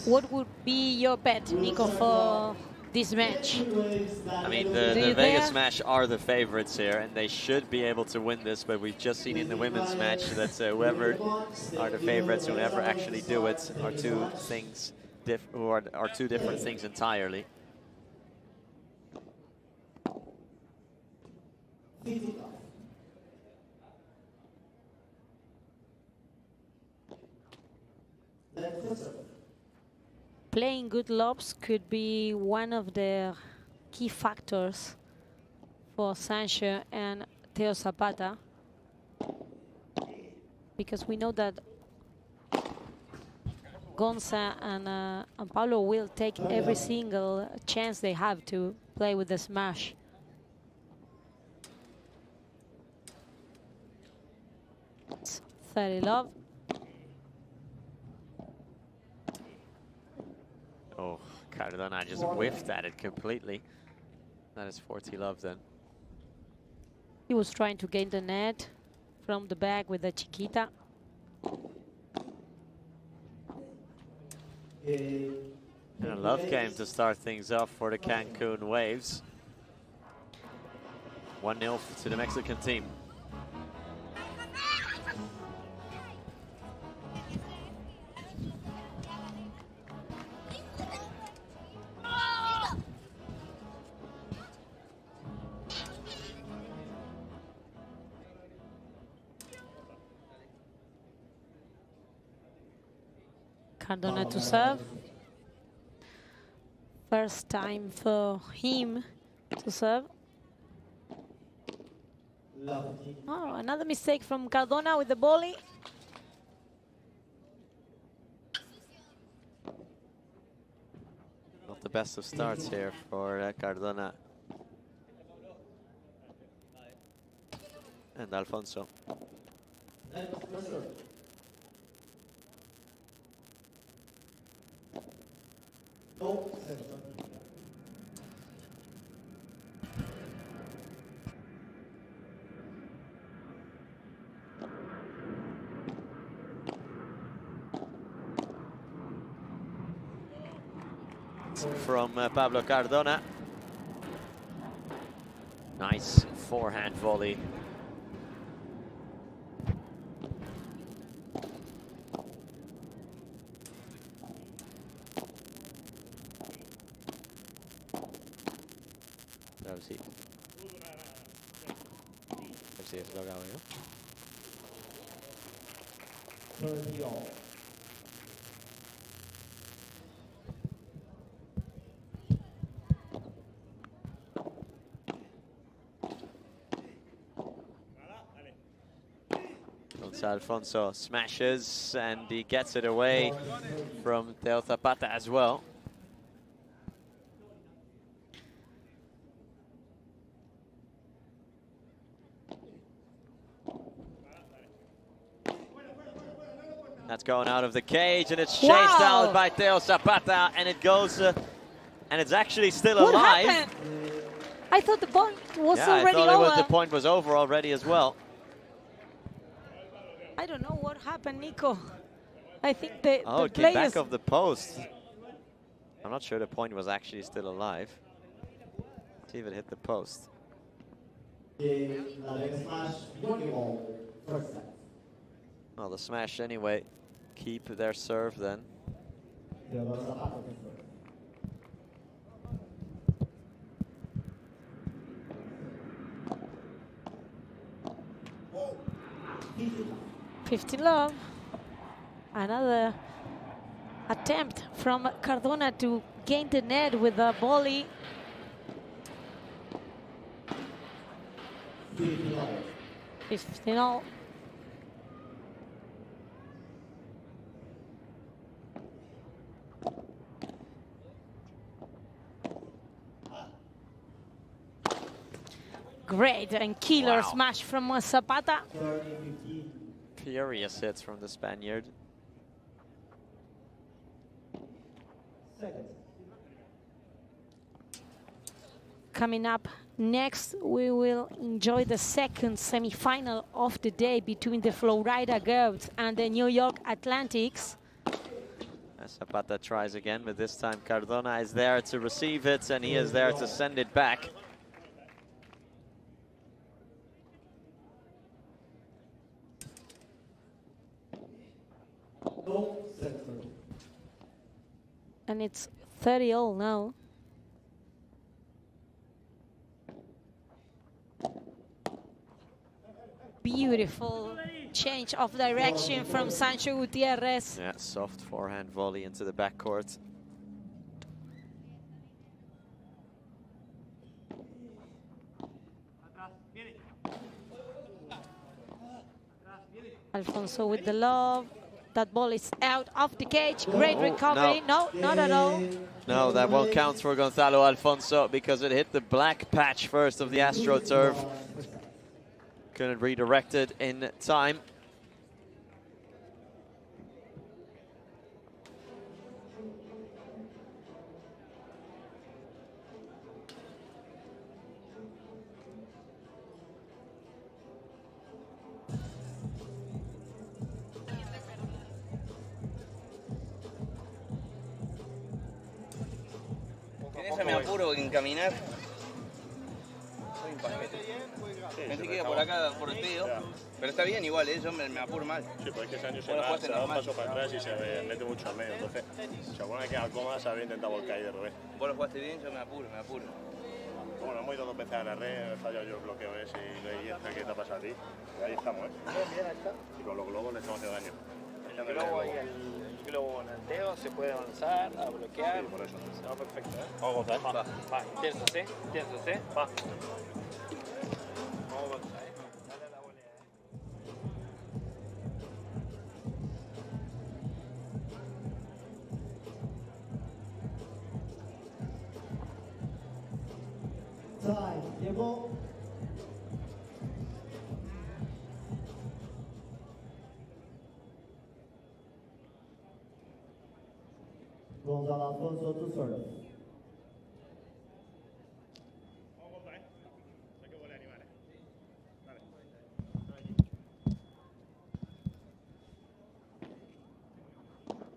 What would be your bet, Nico, for this match? I mean, the Vegas Smash are the favorites here, and they should be able to win this, but we've just seen in the women's match that whoever are the favorites, whoever actually do it, are two different things entirely. Playing good lobs could be one of the key factors for Sancho and Theo Zapata, because we know that Gonza and Paulo will take every single chance they have to play with the smash. It's 30 love. Oh, Cardona just whiffed at it completely. That is 40 love then. He was trying to gain the net from the back with the Chiquita. And a love game to start things off for the Cancun Waves. 1-0 to the Mexican team. Cardona to serve. First time for him to serve. Oh, another mistake from Cardona with the volley. Not the best of starts here for Cardona and Alfonso. From Pablo Cardona. Nice forehand volley. see if they're going. 30 all. Alfonso smashes and he gets it away from Teo Zapata as well. That's going out of the cage and it's chased out by Teo Zapata and it goes and it's actually still what alive. Happened? I thought the point was already over. The point was over already as well. I don't know what happened, Nico. I think the it came back off the post. I'm not sure the point was actually still alive. See if it hit the post. Well, the smash anyway. Keep their serve then. 15 love. Another attempt from Cardona to gain the net with a volley. 15 all. Great and killer smash from Zapata. Furious hits from the Spaniard. Coming up next, we will enjoy the second semi-final of the day between the Florida Goats and the New York Atlantics. Zapata tries again, but this time Cardona is there to receive it and he is there to send it back. And it's 30 all now. Beautiful change of direction from Sancho Gutierrez. Yeah, soft forehand volley into the backcourt. Alfonso with the love. That ball is out of the cage. Great recovery. No, not at all. No, that won't count for Gonzalo Alfonso because it hit the black patch first of the AstroTurf. Couldn't redirect it in time. En esa me apuro en caminar. Soy un paquete. Pensé que iba por acá, por el pedido, pero está bien igual, yo me apuro mal. Sí, porque es que ese año se da un paso para atrás y se mete mucho al medio. Entonces, si alguna queda cómoda, se había intentado volcar y de revés. Vos lo jugaste bien, yo me apuro, me apuro. Bueno, hemos ido 2 veces a la red, he fallado yo el bloqueo ese y esta que te ha pasado a ti. Y ahí estamos, ¿eh? Bien, ahí está. Y con los globos le estamos haciendo daño. El globo y el globo volanteo se puede avanzar, a bloquear. Sí, por eso. Se va perfecto, ¿eh? Vamos, Gonzalo. Va. Tierzo C, tierzo C. Va. Vamos, Gonzalo. Dale a la volea, Tiempo. Gonzalo Alfonso to serve.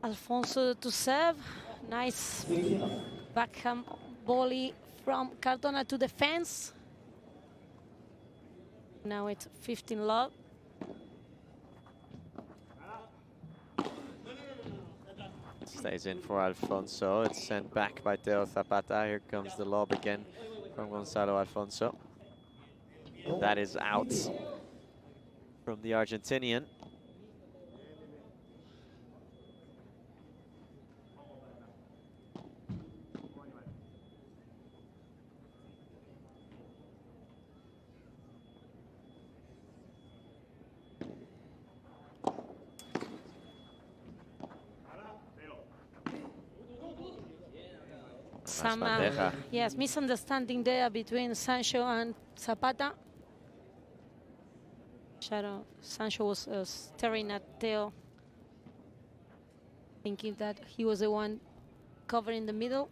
Alfonso to serve. Nice backhand volley from Cardona to the fence. Now it's 15 love. Stays in for Alfonso. It's sent back by Teo Zapata. Here comes the lob again from Gonzalo Alfonso. That is out. from the Argentinian. Some yes, misunderstanding there between Sancho and Zapata. Sancho was staring at Theo, thinking that he was the one covering the middle.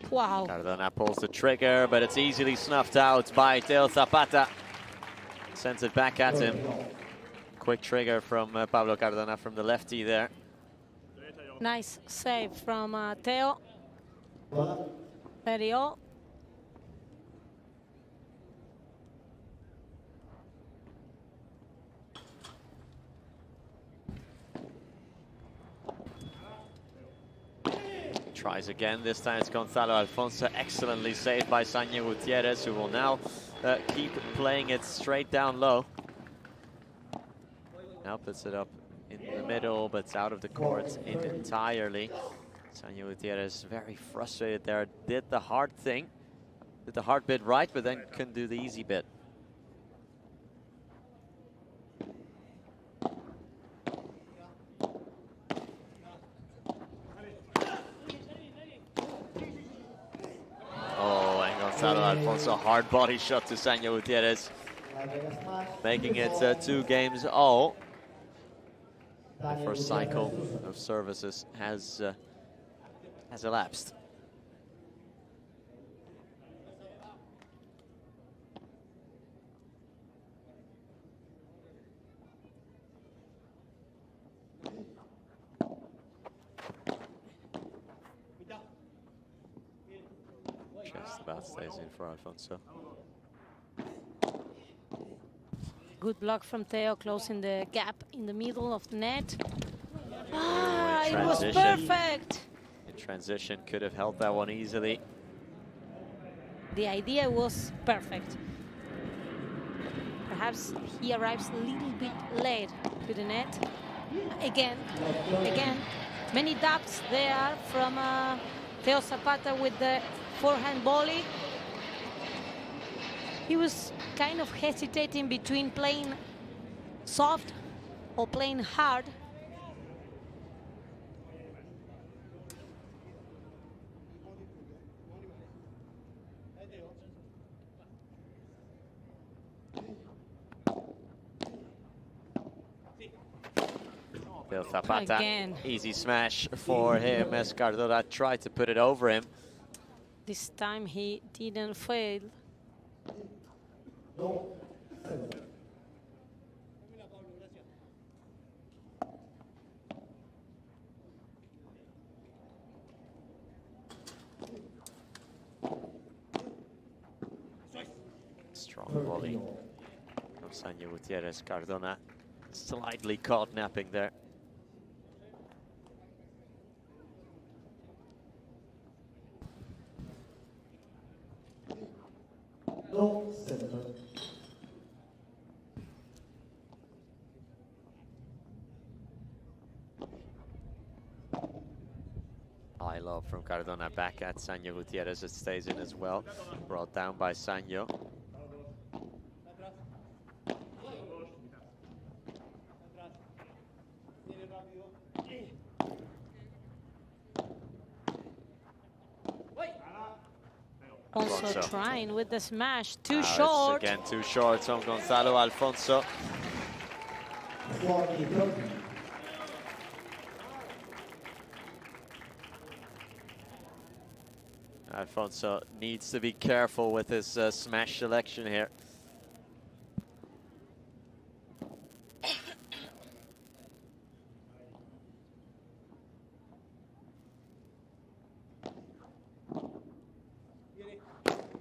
Wow. Cardona pulls the trigger, but it's easily snuffed out by Theo Zapata. Sends it back at him. Quick trigger from Pablo Cardona from the lefty there. Nice save from Theo. Very all. Tries again, this time it's Gonzalo Alfonso, excellently saved by Sanyo Gutierrez, who will now keep playing it straight down low. Now puts it up in the middle, but it's out of the court entirely. Sanyo Gutierrez very frustrated there, did the hard thing, did the hard bit right, but then couldn't do the easy bit. Oh, and Gonzalo Alfonso, hard body shot to Sanyo Gutierrez, making it 2 games all. The first cycle of services has elapsed. Just about stays in for Alfonso. Good block from Theo, closing the gap in the middle of the net. Ah, it was perfect. In transition, could have held that one easily. The idea was perfect. Perhaps he arrives a little bit late to the net. Again, many dubs there from Theo Zapata with the forehand volley. He was kind of hesitating between playing soft or playing hard. Theo Zapata, again. Easy smash for him as Cardona tried to put it over him. This time he didn't fail. Strong volley from Sanyo Gutierrez. Cardona slightly caught napping there. High lob from Cardona back at Sanyo Gutierrez. It stays in as well. Brought down by Sanyo. Also trying with the smash, too short. Again, too short from Gonzalo Alfonso. Alfonso needs to be careful with his smash selection here.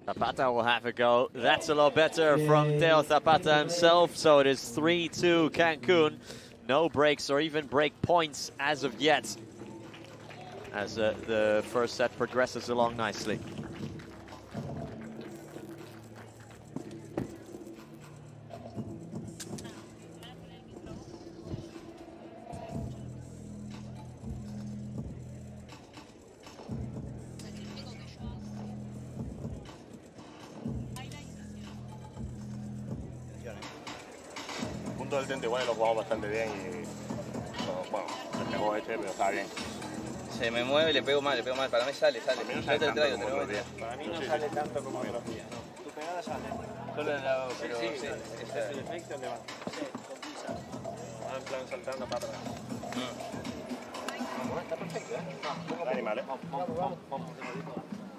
Zapata will have a go. That's a lot better from Theo Zapata himself. So it is 3-2 Cancun. No breaks or even break points as of yet, as the first set progresses along nicely. punto del 30 igual lo jugamos bastante bien y bueno, le pegó pero estaba bien. Se me mueve y le pego mal. Para mí sale. Para mí no sale tanto como otros días. Para mí no sale tanto como otros días. Tu pegada sale. Solo en la pero sí. Es el efecto donde va. Sí, con pizza. En plan saltando para atrás. Está perfecto, Está animal,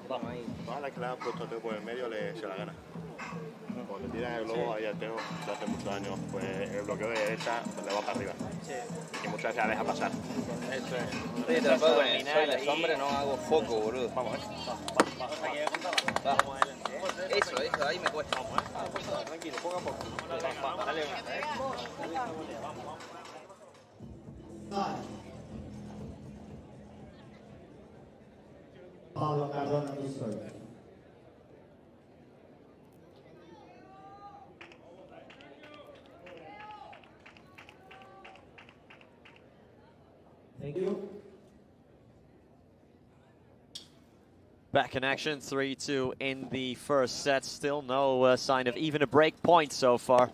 Vamos ahí. Todas las que le han puesto Teo por el medio se la gana. Cuando tiran el globo ahí al Teo, de hace muchos años, pues el bloqueo de derecha pues le va para arriba. Sí. Y muchas veces la deja pasar. Eso es. Estoy atrapado con el sol y la sombra, no hago foco, boludo. Vamos, Eso, ahí me cuesta. Tranquilo, poco a poco. Dale, Pablo Cardona to serve. Thank you. Back in action, 3-2 in the first set. Still no sign of even a break point so far.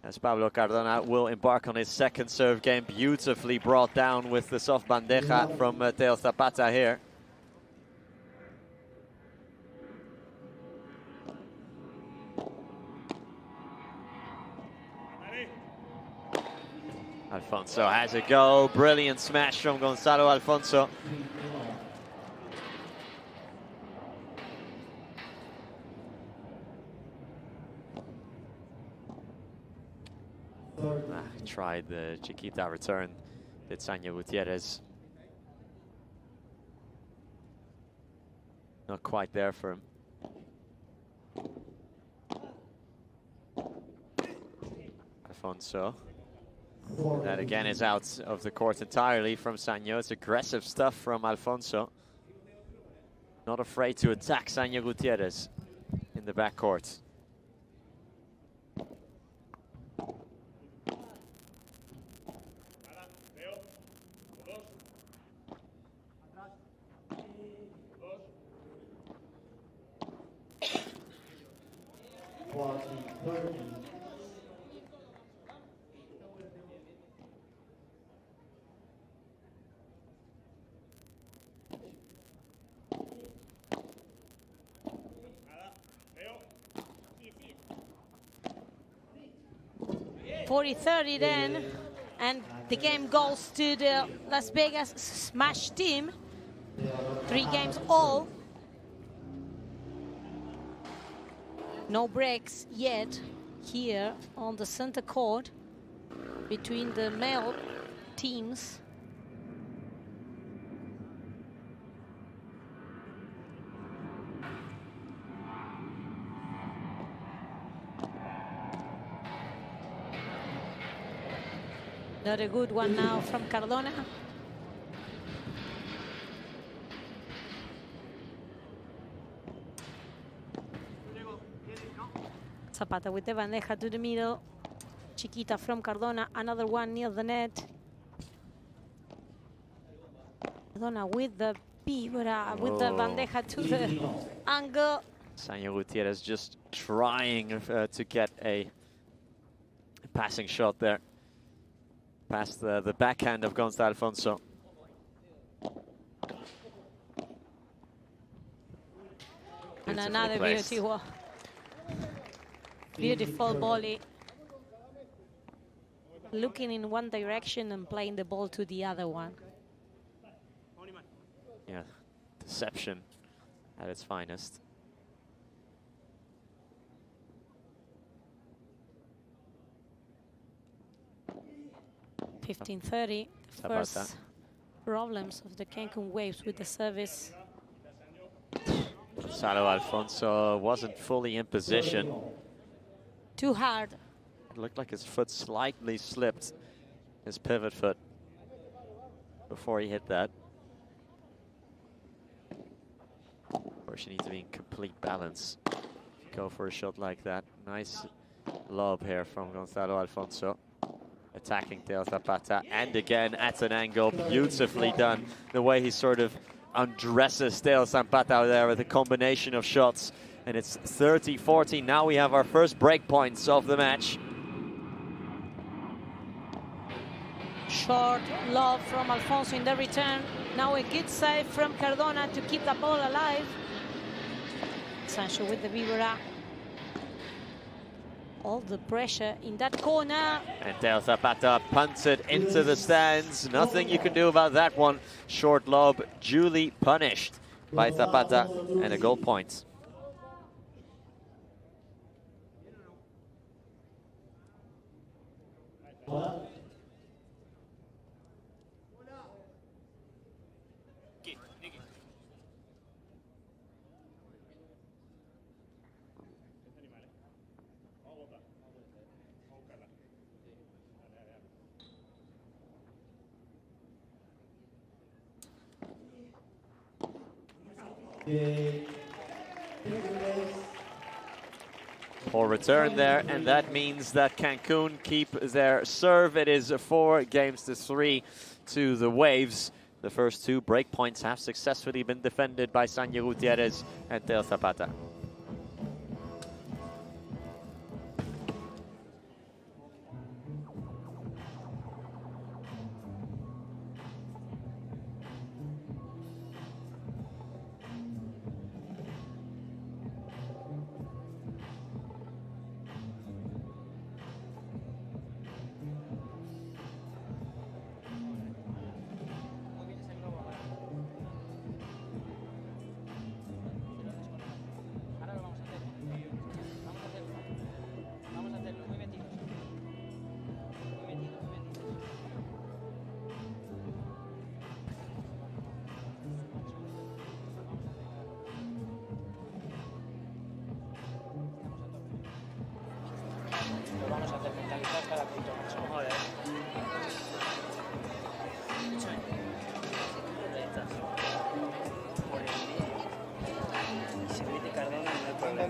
As Pablo Cardona will embark on his second serve game. Beautifully brought down with the soft bandeja from Teo Zapata here. Alfonso has a go. Brilliant smash from Gonzalo Alfonso. Tried the Chiquita return, did Sanyo Gutierrez. Not quite there for him. Alfonso. That again is out of the court entirely from Sanyo. It's aggressive stuff from Alfonso. Not afraid to attack Sanyo Gutierrez in the backcourt. .40-30 then, and the game goes to the Las Vegas Smash team. 3 games all. No breaks yet here on the center court between the male teams. Not a good one now from Cardona. Zapata with the bandeja to the middle. Chiquita from Cardona, another one near the net. Cardona with the vibra, with the bandeja to the angle. Sanyo Gutierrez just trying to get a passing shot there. Past the backhand of Gonzalo Alfonso. And another beautiful volley. Looking in one direction and playing the ball to the other one. Yeah, deception at its finest. .15-30, first problems of the Cancun Waves with the service. Gonzalo Alfonso wasn't fully in position. Too hard. It looked like his foot slightly slipped, his pivot foot, before he hit that. Of course, you need to be in complete balance. Go for a shot like that. Nice lob here from Gonzalo Alfonso. Attacking Teo Zapata, and again at an angle, beautifully done. The way he sort of undresses Teo Zapata there with a combination of shots. And it's 30-40. Now we have our first break points of the match. Short love from Alfonso in the return. Now a good save from Cardona to keep the ball alive. Sancho with the vibra. All the pressure in that corner. And Teo Zapata punted into the stands. Nothing you can do about that one. Short lob, duly punished by Zapata, and a goal point. Poor return there, and that means that Cancun keep their serve. It is 4-3 to the Waves. The first 2 break points have successfully been defended by Sanyo Gutierrez and Teo Zapata.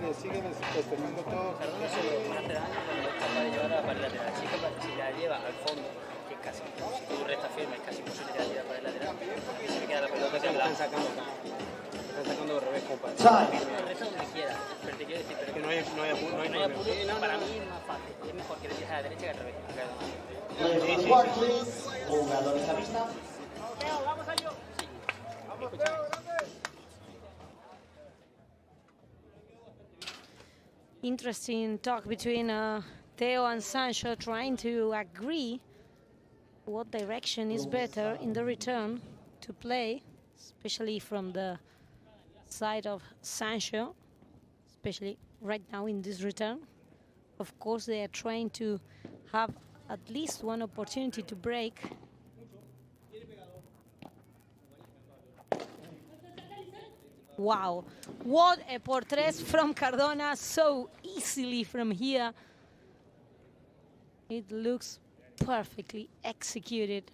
Siguen festejando todo. Cardona solo hace daño cuando es capaz de llevar a la pared lateral. Si la lleva al fondo, que es casi, si tú restas firme, es casi imposible que la lleve a la pared lateral, porque se le queda la pelota que la están sacando acá. Están sacando de revés, compadre. Resta donde quiera, pero te quiero decir, pero que no hay apuro. Para mí es más fácil, es mejor que le tires a la derecha que al revés. Jugadores a vista. Vamos a ello. Interesting talk between Teo and Sancho, trying to agree what direction is better in the return to play, especially from the side of Sancho, especially right now in this return. Of course, they are trying to have at least one opportunity to break. Wow, what a portrait from Cardona, so easily from here. It looks perfectly executed.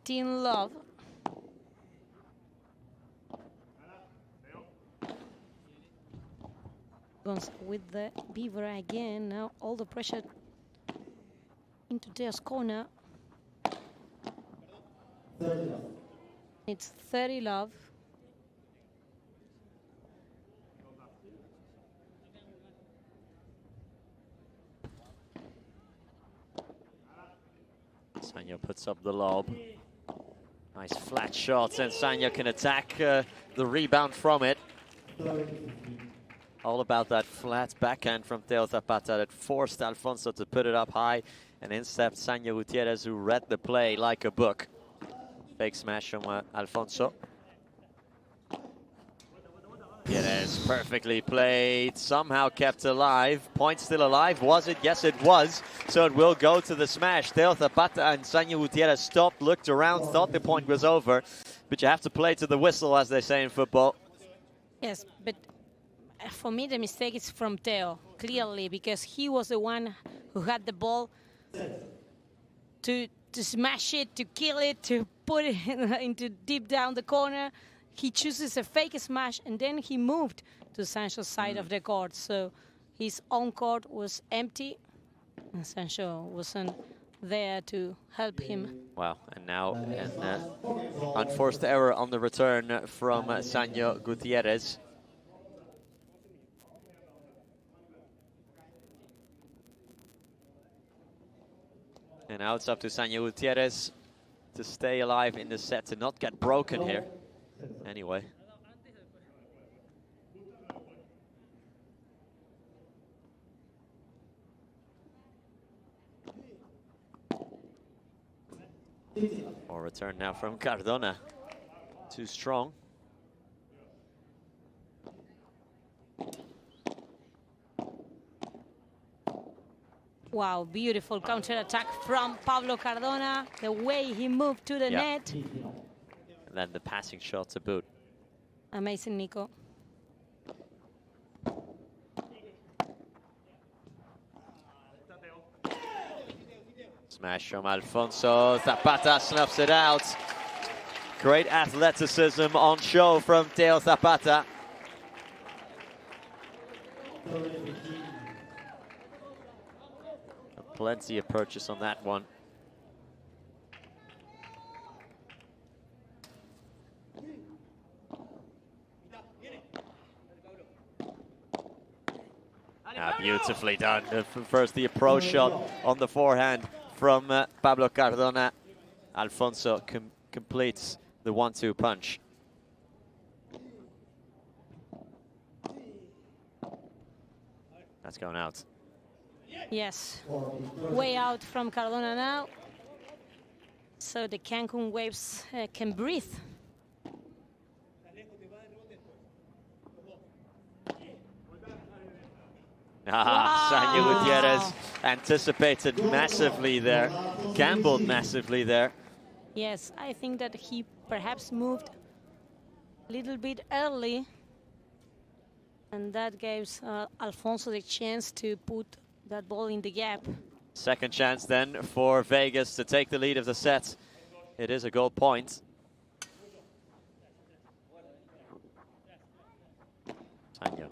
Love. Goes with the beaver again. Now all the pressure into Teo's corner. It's 30 love. Sanyo puts up the lob. Nice flat shots, and Sanyo can attack the rebound from it. All about that flat backhand from Teo Zapata that forced Alfonso to put it up high, and in stepped Sanyo Gutierrez, who read the play like a book. Fake smash from Alfonso. Gutierrez perfectly played, somehow kept alive. Point still alive, was it? Yes, it was. So it will go to the smash. Teo Zapata and Sanyo Gutierrez stopped, looked around, thought the point was over. But you have to play to the whistle, as they say in football. Yes, but for me the mistake is from Teo, clearly, because he was the one who had the ball to smash it, to kill it, to put it into deep down the corner. He chooses a fake smash, and then he moved to Sancho's side of the court. So his own court was empty, and Sancho wasn't there to help him. Wow, and now an unforced error on the return from Sanyo Gutierrez. And now it's up to Sanyo Gutierrez to stay alive in the set, to not get broken here. Anyway. Or return now from Cardona. Too strong. Wow, beautiful counter-attack from Pablo Cardona. The way he moved to the net. And then the passing shot to boot. Amazing, Nico. Smash from Alfonso. Zapata snuffs it out. Great athleticism on show from Teo Zapata. Plenty of purchase on that one. Beautifully done. First, the approach shot on the forehand from Pablo Cardona. Alfonso completes the 1-2 punch. That's going out. Yes, way out from Cardona now. So the Cancun Waves can breathe. Sanyo Gutierrez anticipated massively there, gambled massively there. Yes, I think that he perhaps moved a little bit early, and that gives Alfonso the chance to put that ball in the gap. Second chance then for Vegas to take the lead of the set. It is a goal point. Sanyo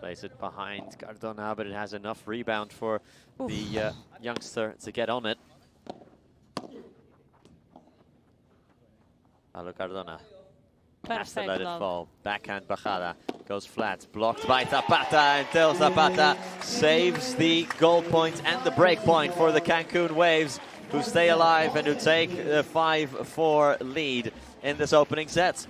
plays it behind Cardona, but it has enough rebound for the youngster to get on it. Pablo Cardona has to let it fall. Backhand bajada goes flat, blocked by Zapata, until Zapata saves the goal point and the break point for the Cancun Waves, who stay alive and who take the 5-4 lead in this opening set.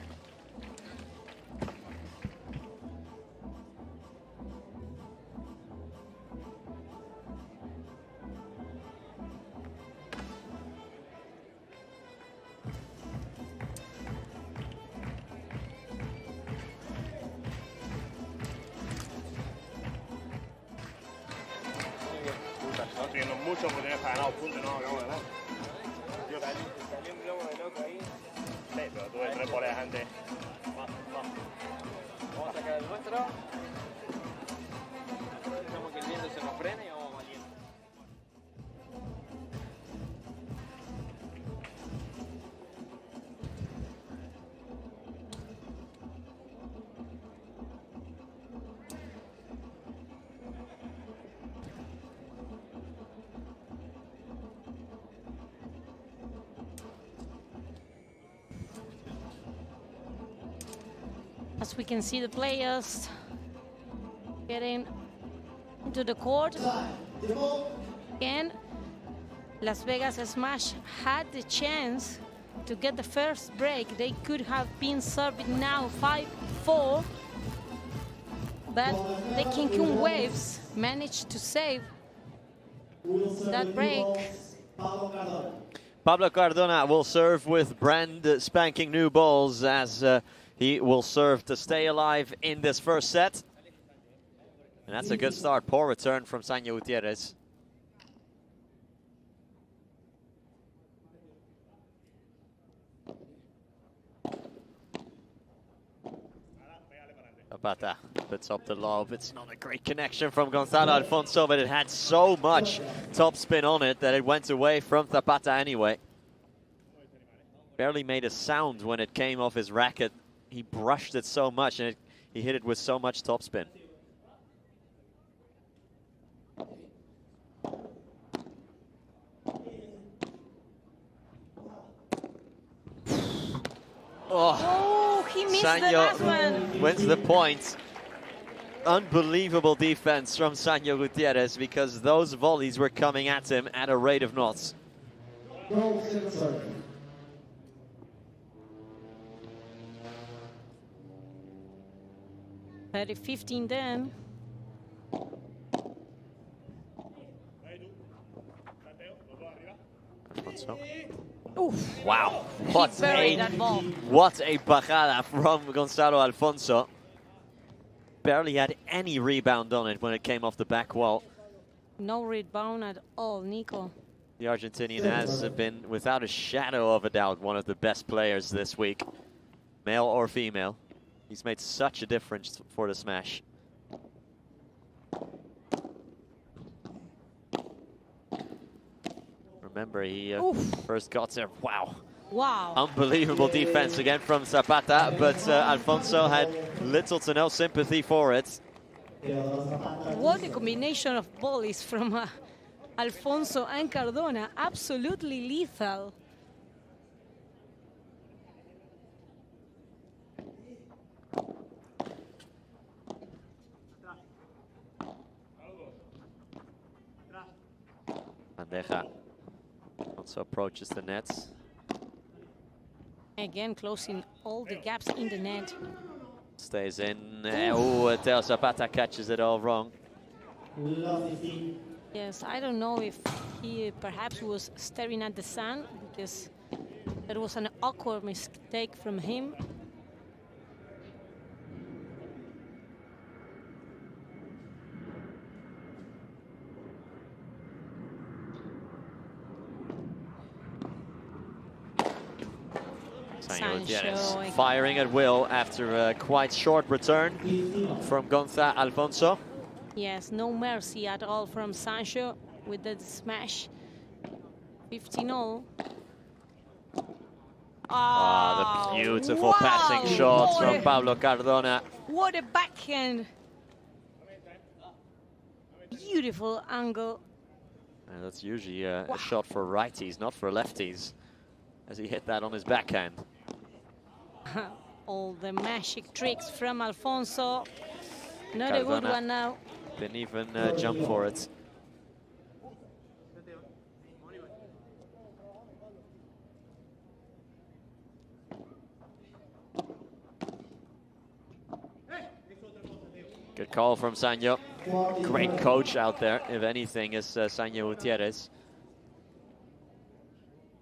Mucho porque tienes para ganar puntos, no acabo de ganar. Yo salió un globo de loco ahí. Sí, pero tuve 3 poleas antes. Vamos a sacar el nuestro. Dejamos que el viento se nos frene y vamos valiendo. As we can see the players getting into the court. Again, Las Vegas Smash had the chance to get the first break. They could have been serving now 5-4, but the Cancun Waves managed to save that break. Pablo Cardona will serve with brand spanking new balls as he will serve to stay alive in this first set. And that's a good start. Poor return from Sanyo Gutierrez. Zapata puts up the lob. It's not a great connection from Gonzalo Alfonso, but it had so much topspin on it that it went away from Zapata anyway. Barely made a sound when it came off his racket. He brushed it so much, and he hit it with so much topspin. Oh, he missed the last one. Wins the point. unbelievable defense from Sanyo Gutierrez because those volleys were coming at him at a rate of knots. 30-15 then. Oof. Wow, what a bajada from Gonzalo Alfonso. Barely had any rebound on it when it came off the back wall. No rebound at all, Nico. The Argentinian has been, without a shadow of a doubt, one of the best players this week, male or female. He's made such a difference for the smash. Remember, he first got there. Wow. Wow. Unbelievable defense again from Zapata, but Alfonso had little to no sympathy for it. What a combination of volleys from Alfonso and Cardona. Absolutely lethal. Bandeja also approaches the nets. Again, closing all the gaps in the net. Stays in. Oh, Teo Zapata catches it all wrong. Yes, I don't know if he perhaps was staring at the sun because it was an awkward mistake from him. Sancho firing at will after a quite short return from Gonza Alfonso. Yes, no mercy at all from Sancho with the smash. 15-0. Ah, the beautiful passing shots from Pablo Cardona. What a backhand. Beautiful angle. And that's usually a shot for righties, not for lefties, as he hit that on his backhand. All the magic tricks from Alfonso. Not Cardona a good one now. Didn't even jump for it. Good call from Sanyo. Great coach out there, if anything, is Sanyo Gutierrez.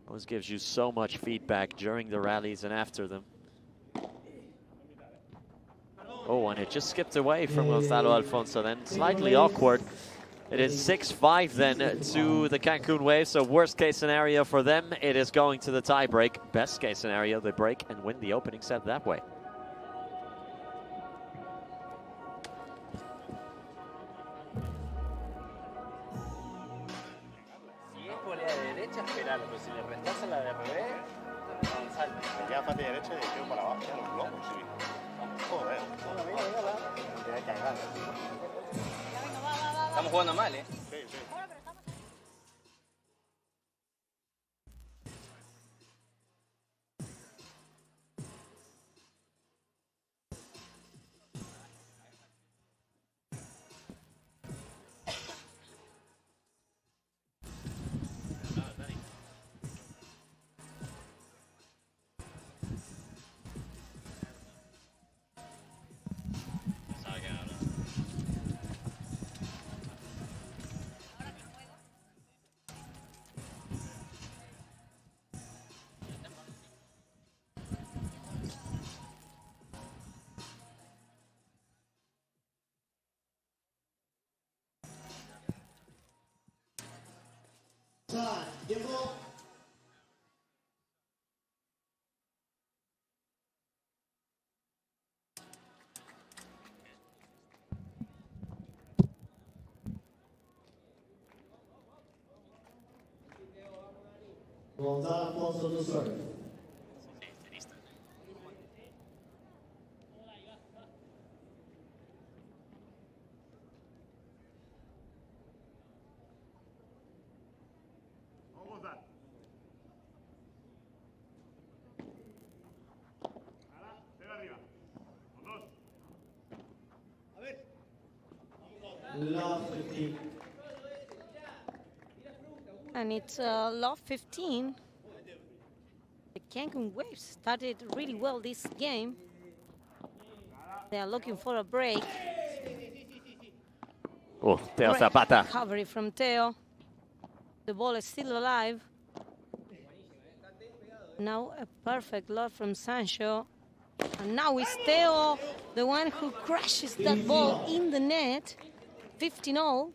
Always gives you so much feedback during the rallies and after them. Oh, and it just skipped away from Gonzalo Alfonso then. Slightly awkward. It is 6-5 then to the Cancun Waves. So worst case scenario for them, it is going to the tie break. Best case scenario, they break and win the opening set that way. Si es volea de derecha, esperalo, pero si le rechaza la de revés, avanzar. Me queda fácil de derecha y tiro para abajo, ya los globos, sí. Joder. Estamos jugando mal, ¿eh? Sí, sí. Gonzalo Alfonso to serve. And it's love 15. The Cancun Waves started really well this game. They are looking for a break. Oh, Teo Zapata. Recovery from Teo. The ball is still alive. Now a perfect love from Sancho. And now it's Teo, the one who crashes that ball in the net. 15-all.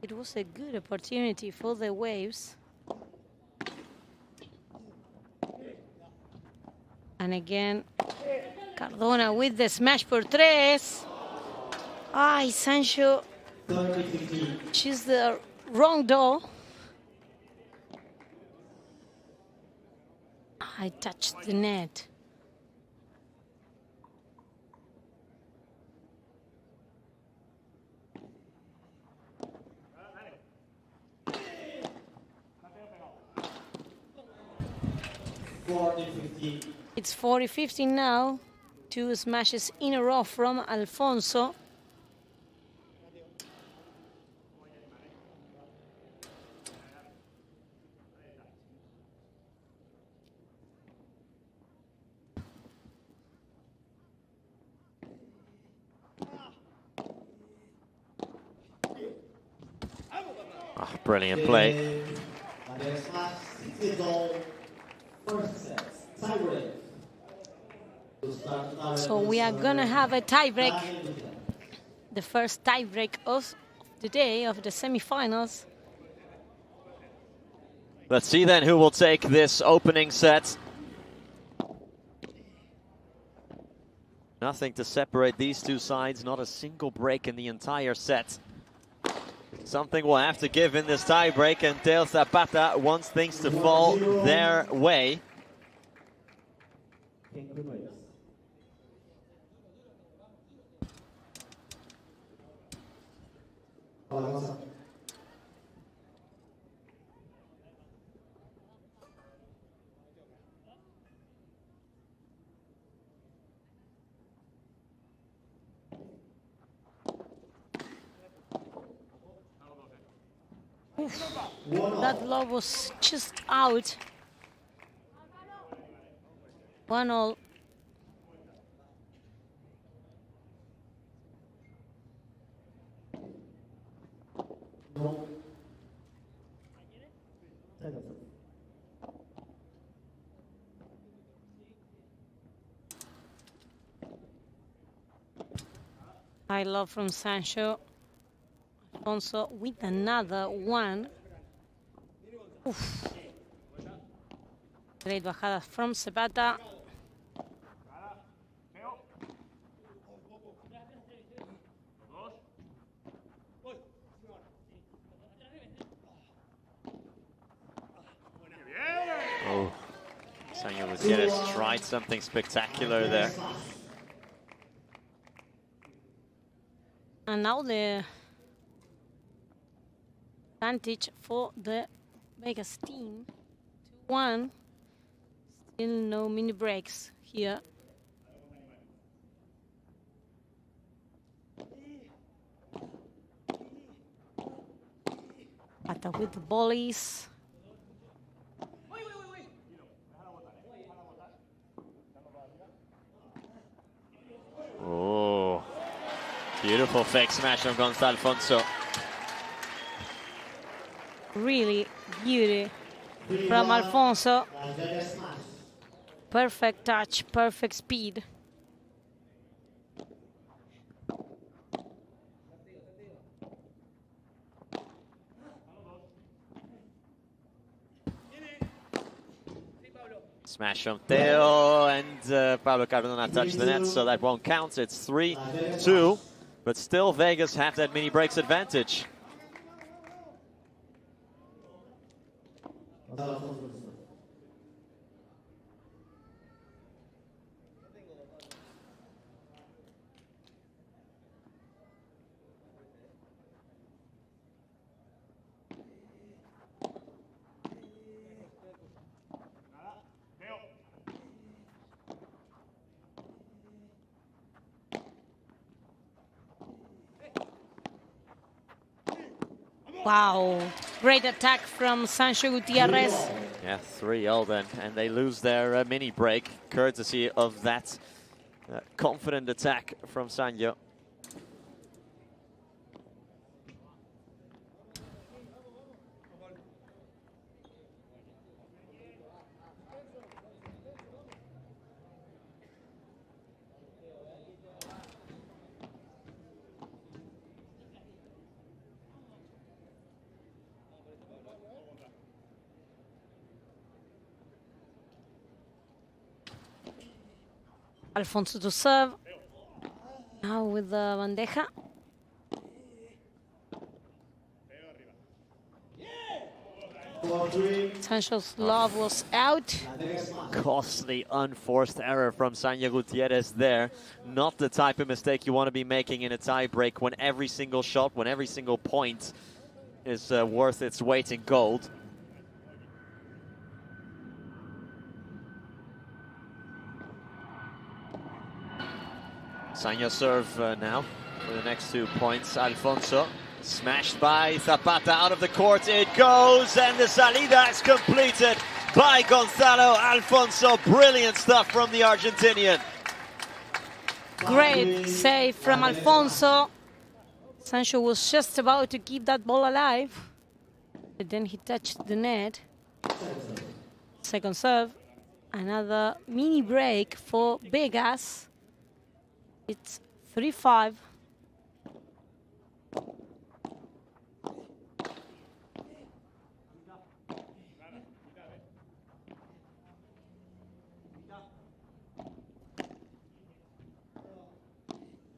It was a good opportunity for the Waves. And again, Cardona with the smash por tres. Ay, Sancho. She's the wrong door. I touched the net. It's 40-15 now. 2 smashes in a row from Alfonso. Oh, brilliant play. So we are gonna have a tiebreak. The first tiebreak of the day of the semifinals. Let's see then who will take this opening set. Nothing to separate these two sides, not a single break in the entire set. Something will have to give in this tiebreak, and Teo Zapata wants things to fall their way. That lob was just out. 1-all. I love from Sancho. Alfonso with another one. Oof. Great bajada from Zapata. Oh, Samuel Gutierrez tried something spectacular there. And now the advantage for the Vegas team. 2-1. Still no mini breaks here. Pata with the volleys. Oh, beautiful fake smash from Gonzalo Alfonso. Really beauty from Alfonso. Perfect touch, perfect speed. Smash from Teo, and Pablo Cardona touched the net, so that won't count. It's 3-2, but still Vegas have that mini breaks advantage. Wow, great attack from Sancho Gutierrez. Yeah, 3-0 then, and they lose their mini break, courtesy of that confident attack from Sancho. Alfonso to serve. Now with the bandeja. Sancho's love was out. Costly, unforced error from Sancho Gutierrez there. Not the type of mistake you want to be making in a tie break when every single shot, when every single point is worth its weight in gold. Sancho serve now for the next 2 points. Alfonso smashed by Zapata out of the court. It goes, and the salida is completed by Gonzalo Alfonso. Brilliant stuff from the Argentinian. Great save from Alfonso. Sancho was just about to keep that ball alive, but then he touched the net. Second serve. Another mini break for Vegas. It's 3-5.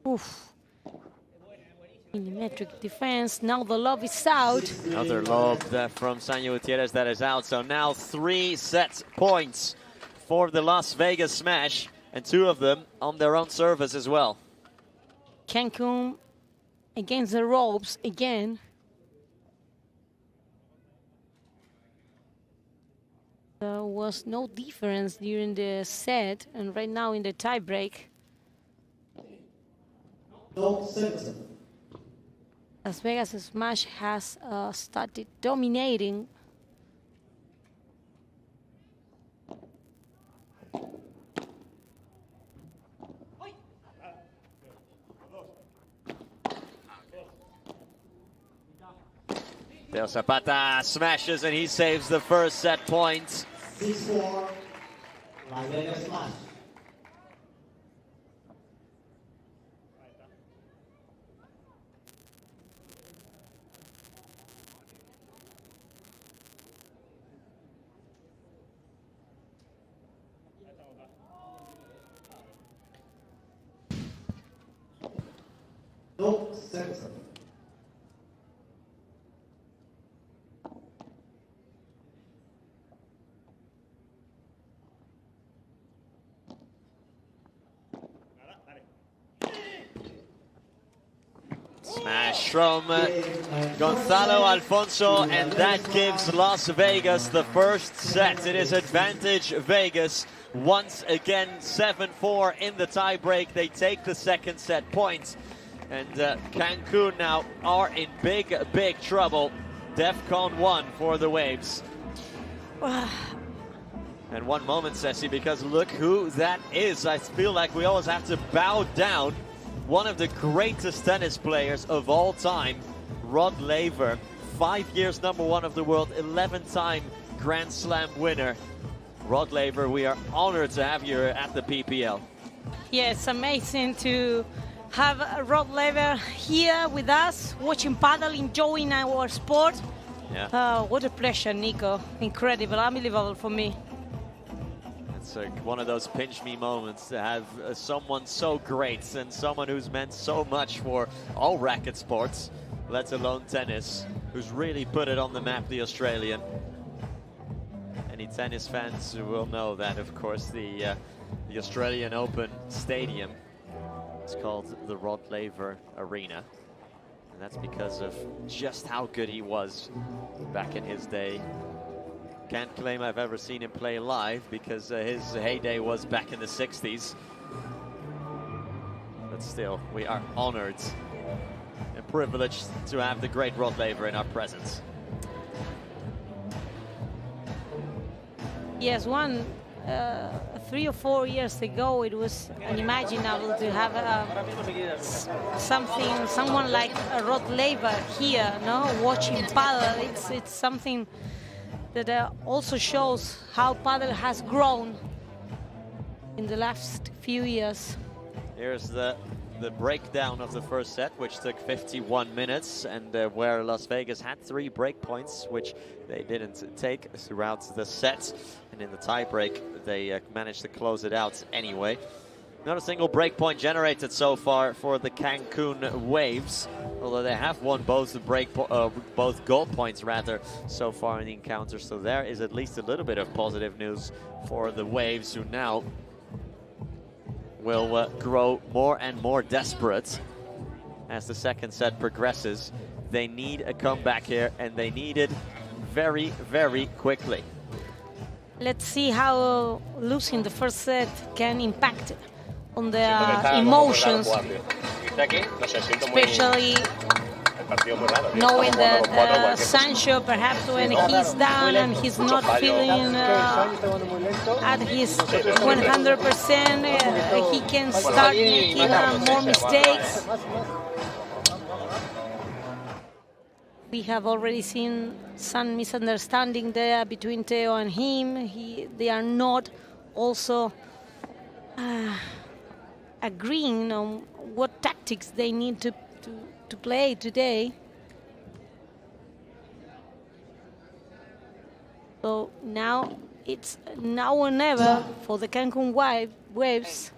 Oof. Millimetric defense. Now the lob is out. Another lob from Sancho Gutierrez that is out. So now 3 set points for the Las Vegas Smash, and 2 of them on their own service as well. Cancun against the ropes again. There was no difference during the set, and right now in the tie break, Las Vegas Smash has started dominating. Del Zapata smashes, and he saves the first set point. 6-4, Las Vegas Smash. No, 7-7. Smash from Gonzalo Alfonso, and that gives Las Vegas the first set. It is advantage Vegas. Once again, 7-4 in the tie break. They take the second set points. And Cancun now are in big, big trouble. DEFCON 1 for the Waves. And one moment, Ceci, because look who that is. I feel like we always have to bow down. One of the greatest tennis players of all time, Rod Laver. 5 years #1 of the world, 11-time Grand Slam winner. Rod Laver, we are honored to have you at the PPL. Yeah, it's amazing to have Rod Laver here with us, watching paddle, enjoying our sport. Yeah. What a pleasure, Nico. Incredible, unbelievable for me. It's one of those pinch me moments to have someone so great and someone who's meant so much for all racket sports, let alone tennis, who's really put it on the map, the Australian. Any tennis fans will know that, of course, the Australian Open Stadium is called the Rod Laver Arena. And that's because of just how good he was back in his day. Can't claim I've ever seen him play live because his heyday was back in the 60s. But still, we are honored and privileged to have the great Rod Laver in our presence. Yes, 3 or 4 years ago, it was unimaginable to have someone like a Rod Laver here, no, watching Padel. It's something that also shows how Padel has grown in the last few years. Here's the breakdown of the first set, which took 51 minutes, and where Las Vegas had 3 break points, which they didn't take throughout the set. And in the tie-break, they managed to close it out anyway. Not a single break point generated so far for the Cancun Waves, although they have won both goal points rather so far in the encounter. So there is at least a little bit of positive news for the Waves, who now will grow more and more desperate as the second set progresses. They need a comeback here, and they need it very, very quickly. Let's see how losing the first set can impact on their emotions, especially knowing that Sancho, perhaps when he's down and he's not feeling at his 100%, he can start making more mistakes. We have already seen some misunderstanding there between Theo and him. They are not also agreeing on what tactics they need to play today. So now it's now or never for the Cancun Waves.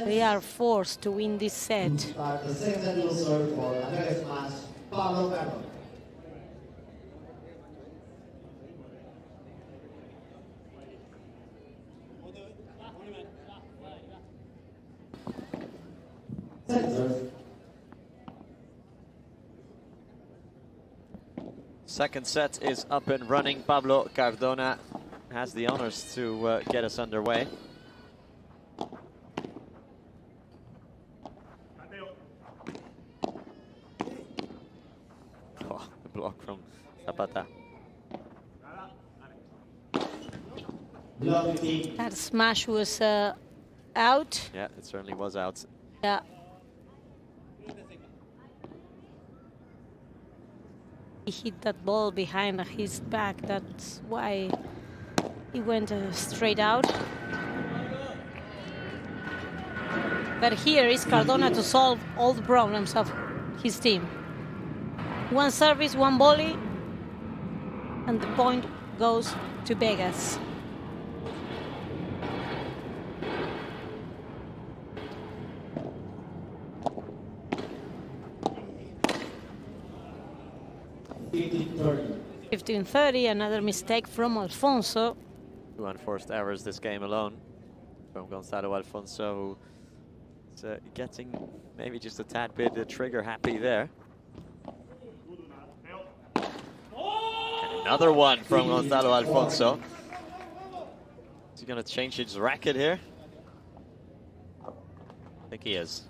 They are forced to win this set. The second loser for the next match, Pablo Cardona. Second set is up and running. Pablo Cardona has the honors to get us underway. Oh, the block from Zapata. That smash was out. Yeah, it certainly was out. Yeah. He hit that ball behind his back. That's why he went straight out. But here is Cardona to solve all the problems of his team. One service, one volley, and the point goes to Vegas. $15-30, another mistake from Alfonso. 2 unforced errors this game alone from Gonzalo Alfonso, who's getting maybe just a tad bit trigger happy there. And another one from Gonzalo Alfonso. Is he going to change his racket here? I think he is.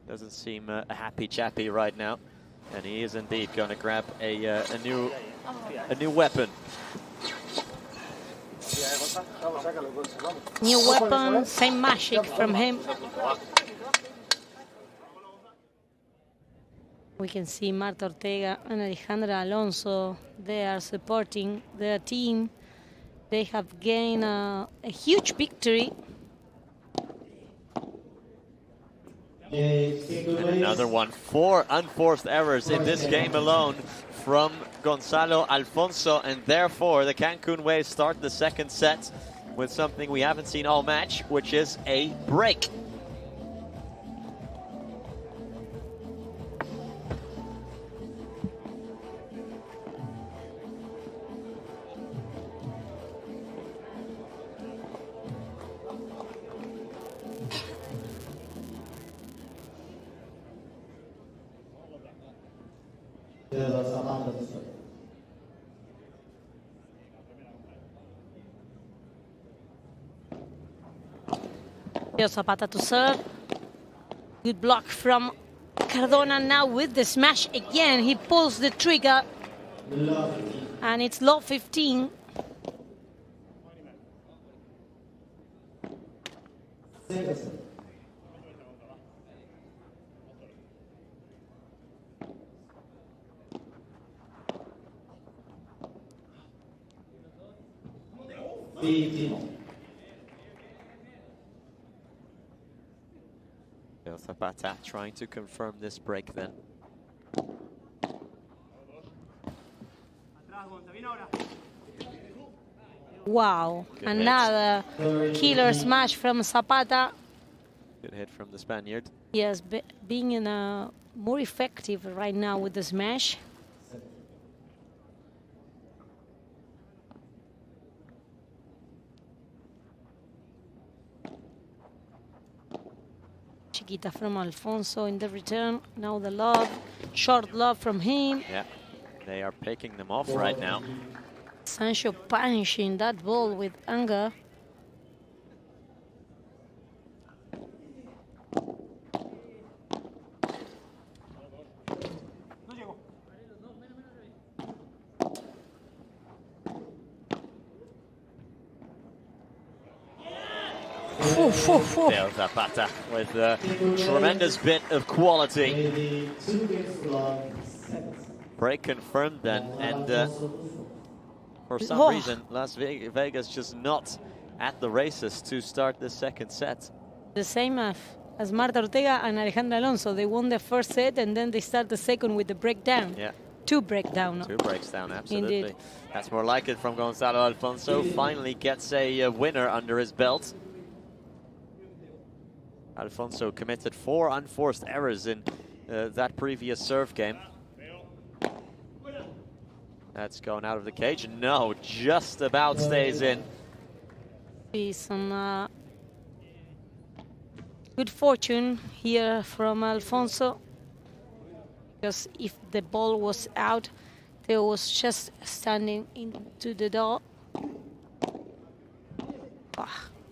Doesn't seem a happy chappy right now, and he is indeed going to grab a new weapon. New weapon, same magic from him. We can see Marta Ortega and Alejandra Alonso. They are supporting their team. They have gained a huge victory. And another one. 4 unforced errors in this game alone from Gonzalo Alfonso, and therefore the Cancun Waves start the second set with something we haven't seen all match, which is a break. Zapata to serve. Good block from Cardona now with the smash again. He pulls the trigger. And it's low 15. Zapata trying to confirm this break then. Wow, Good another killer smash from Zapata. Good hit from the Spaniard. Yes, being more effective right now with the smash. Chiquita from Alfonso in the return. Now the love, short love from him. Yeah, they are picking them off right now. Sancho punishing that ball with anger. Theo Zapata with a tremendous bit of quality. Break confirmed then, and for some reason Las Vegas just not at the races to start the second set. The same as Marta Ortega and Alejandra Alonso. They won the first set and then they start the second with the breakdown. Yeah. Two breakdown. Two breaks down, absolutely. Indeed. That's more like it from Gonzalo Alfonso. Finally gets a winner under his belt. Alfonso committed 4 unforced errors in that previous serve game. That's going out of the cage. No, just about stays in. Be some good fortune here from Alfonso. Because if the ball was out, Theo was just standing into the door.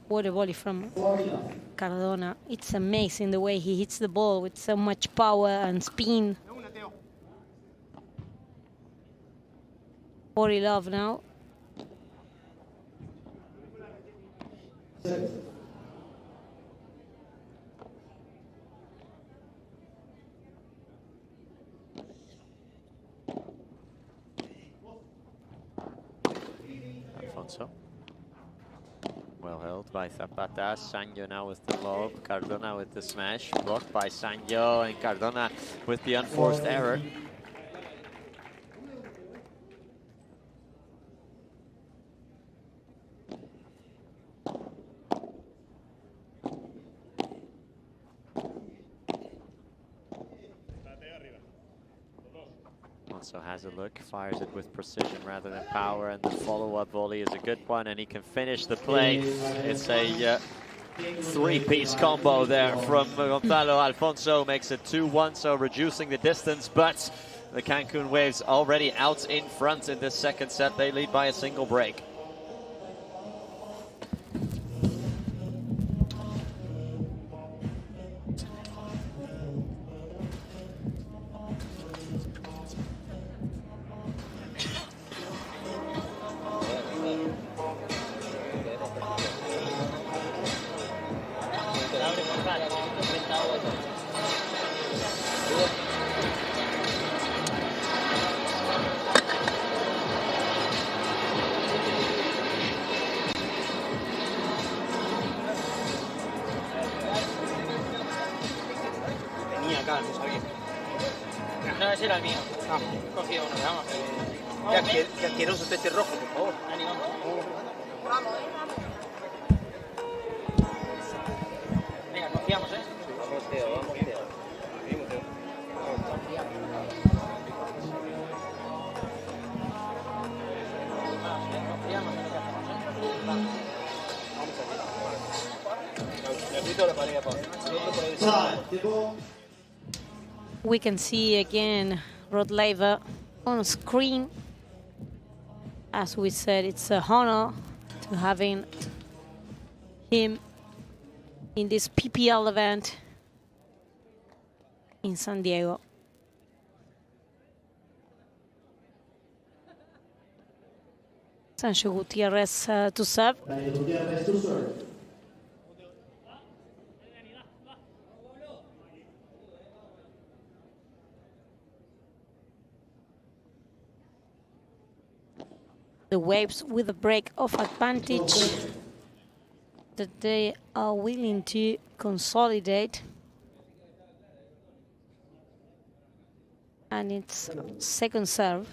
What a volley from Cardona. It's amazing the way he hits the ball with so much power and spin. 40 love now. Alfonso. Well held by Zapata. Sancho now with the lob. Cardona with the smash. Blocked by Sancho, and Cardona with the unforced error. Also has a look, fires it with precision rather than power, and the follow-up volley is a good one, and he can finish the play. It's a three-piece combo there from Gonzalo Alfonso, makes it 2-1, so reducing the distance, but the Cancun Waves already out in front in this second set. They lead by a single break. No, ese era el mío. Cogí uno, vamos. Qué asqueroso está este rojo, por favor. Dani, vamos. Venga, confiamos, ¿eh? Vamos, Teo, vamos, Teo. Confiamos en lo que hacemos, ¿eh? Vamos. Necesito la pared, Pablo. We can see again Rod Laver on screen. As we said, it's a honor to having him in this PPL event in San Diego. Sancho Gutierrez to serve. Gutierrez to serve. The Waves with a break of advantage that they are willing to consolidate. And it's second serve.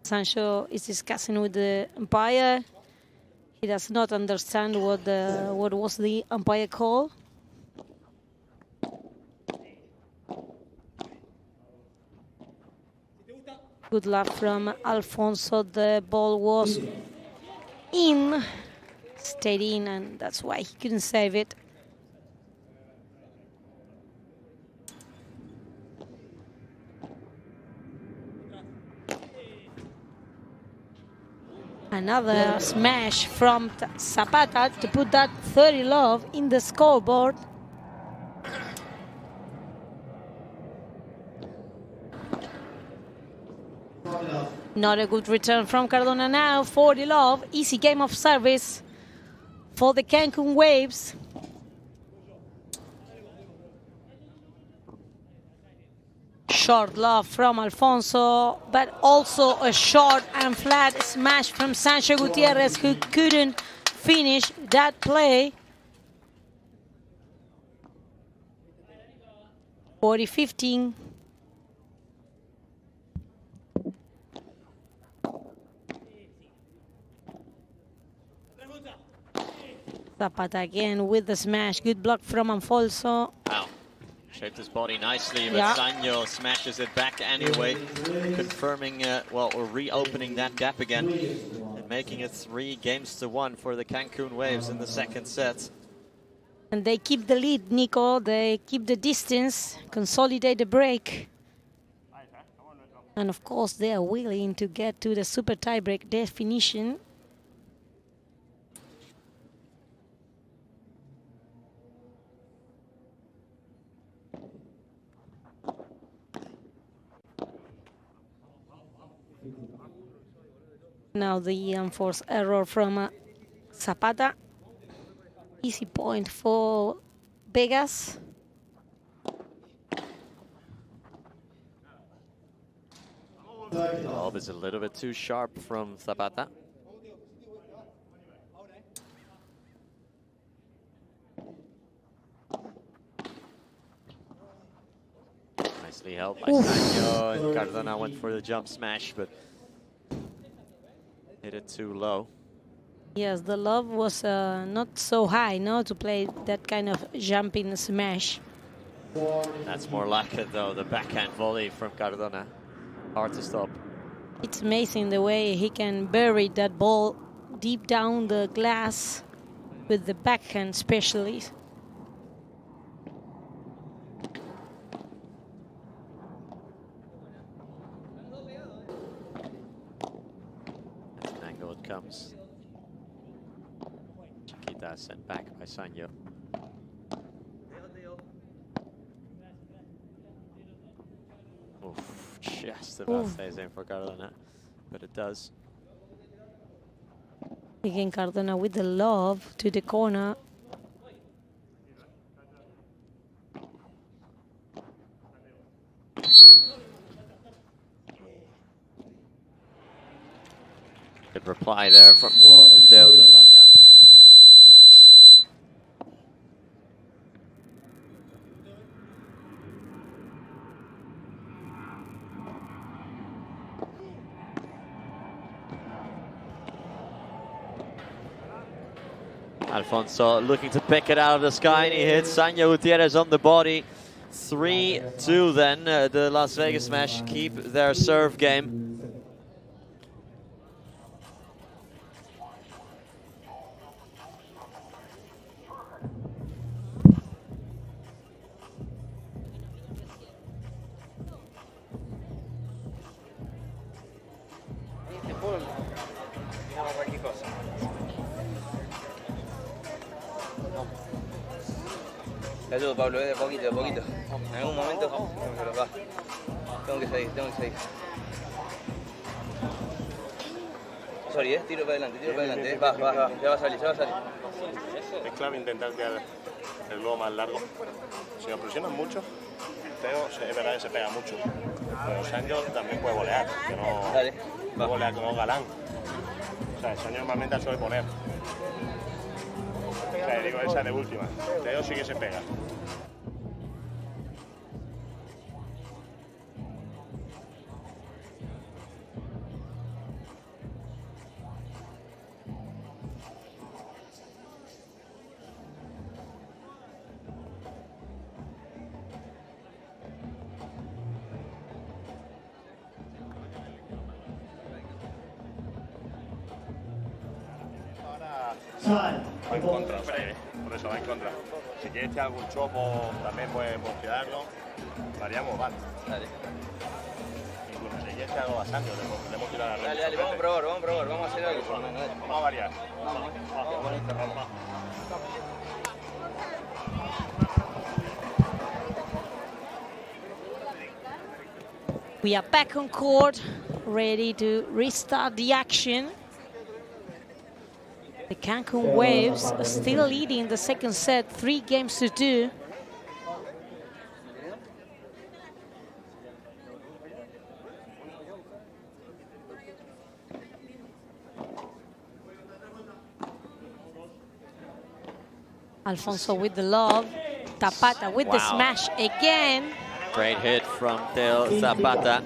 Sancho is discussing with the umpire. He does not understand what was the umpire call. Good luck from Alfonso. The ball was in, stayed in, and that's why he couldn't save it. Another smash from Zapata to put that 30 love in the scoreboard. Not a good return from Cardona now. 40 love, easy game of service for the Cancun Waves. Short love from Alfonso, but also a short and flat smash from Sancho Gutierrez, who couldn't finish that play. 40-15. Zapata again with the smash. Good block from Alfonso. Wow. Shaped his body nicely, but Sanyo smashes it back anyway, confirming, or reopening that gap again, and making it 3-1 for the Cancun Waves in the second set. And they keep the lead, Nico. They keep the distance, consolidate the break. And of course, they are willing to get to the super tiebreak definition. Now the unforced error from Zapata. Easy point for Vegas. Lob is a little bit too sharp from Zapata. Nicely held by Sanyo, and Cardona went for the jump smash, but hit it too low. Yes, the love was not so high, no, to play that kind of jumping smash. That's more like it, though, the backhand volley from Cardona. Hard to stop. It's amazing the way he can bury that ball deep down the glass with the backhand especially. Comes. Chiquita sent back by Sanyo. Oof, just about stays in for Cardona, but it does. Again, Cardona with the love to the corner. Good reply there from Del Zapata. Alfonso looking to pick it out of the sky, and he hits Sanyo Gutierrez on the body. 3-2 then. The Las Vegas Smash keep their serve game. Te ayudo, Pablo, de poquito, de poquito. En algún momento se los va. Tengo que seguir, tengo que seguir. Sorry, tiro para adelante, Va, ya va a salir, Es clave intentar tirar el globo más largo. Si lo presionas mucho, Teo es verdad que se pega mucho. Pero Sancho también puede volear, que no volea como Galán. O sea, Sancho normalmente suele poner. O sea, digo esa de última. Teo sí que se pega. Va en contra, por eso va en contra. Si quieres tirar algún chopo, también puedes tirarlo. Variamos, vale. Dale. Incluso si quieres tirar algo bastante, le podemos tirar a Dale, vamos a probar, vamos a hacer algo. Vamos a variar. Vamos. We are back on court, ready to restart the action. The Cancun Waves are still leading the second set, 3-2. Alfonso with the love, Zapata with the smash again. Great hit from Teo Zapata.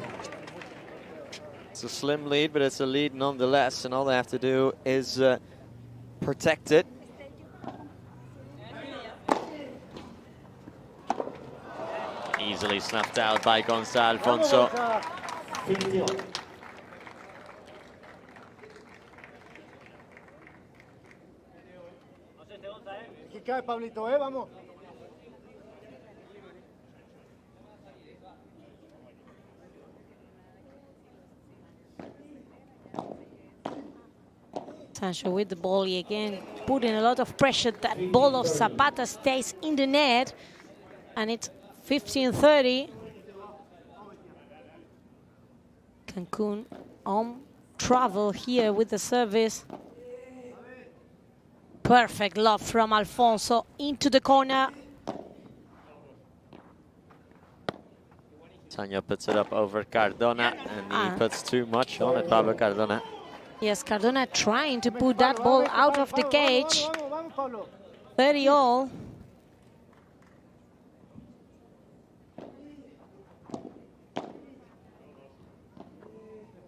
It's a slim lead, but it's a lead nonetheless, and all they have to do is protect it. Easily snuffed out by Gonzalo Alfonso. ¿Qué cae, Pablito? Vamos. Sancho with the volley again, putting a lot of pressure. That ball of Zapata stays in the net, and it's 15-30. Cancun on travel here with the service. Perfect love from Alfonso into the corner. Sancho puts it up over Cardona, and he puts too much on it, Pablo Cardona. Yes, Cardona trying to put that ball out of the cage. 30-all.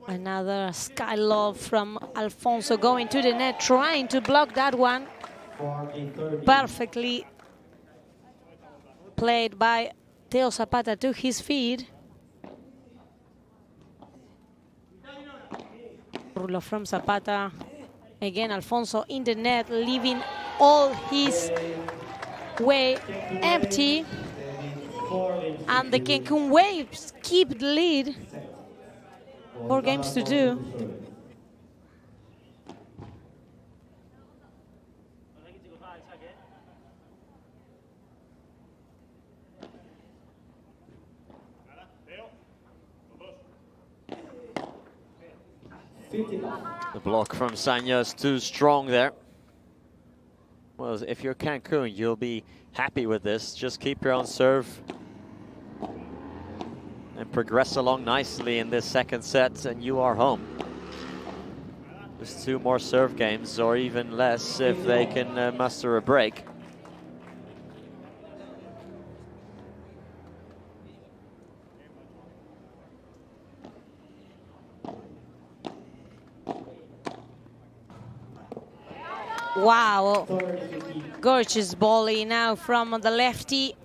Another sky lob from Alfonso going to the net, trying to block that one. Perfectly played by Teo Zapata to his feet. Rulo from Zapata. Again, Alfonso in the net, leaving all his way empty. And the Cancun Waves keep the lead. 4-2. The block from Sanyo is too strong there. Well, if you're Cancun, you'll be happy with this. Just keep your own serve and progress along nicely in this second set, and you are home. Just 2 more serve games, or even less if they can muster a break. Wow, gorgeous volley now from the lefty,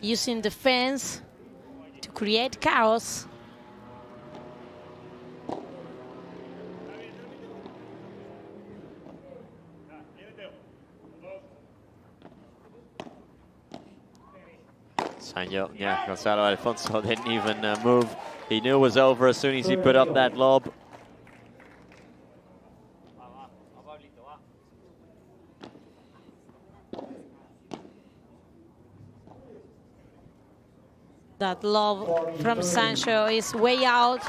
using the fence to create chaos. Sanyo, yeah, Gonzalo Alfonso didn't even move. He knew it was over as soon as he put up that lob. That love from Sancho is way out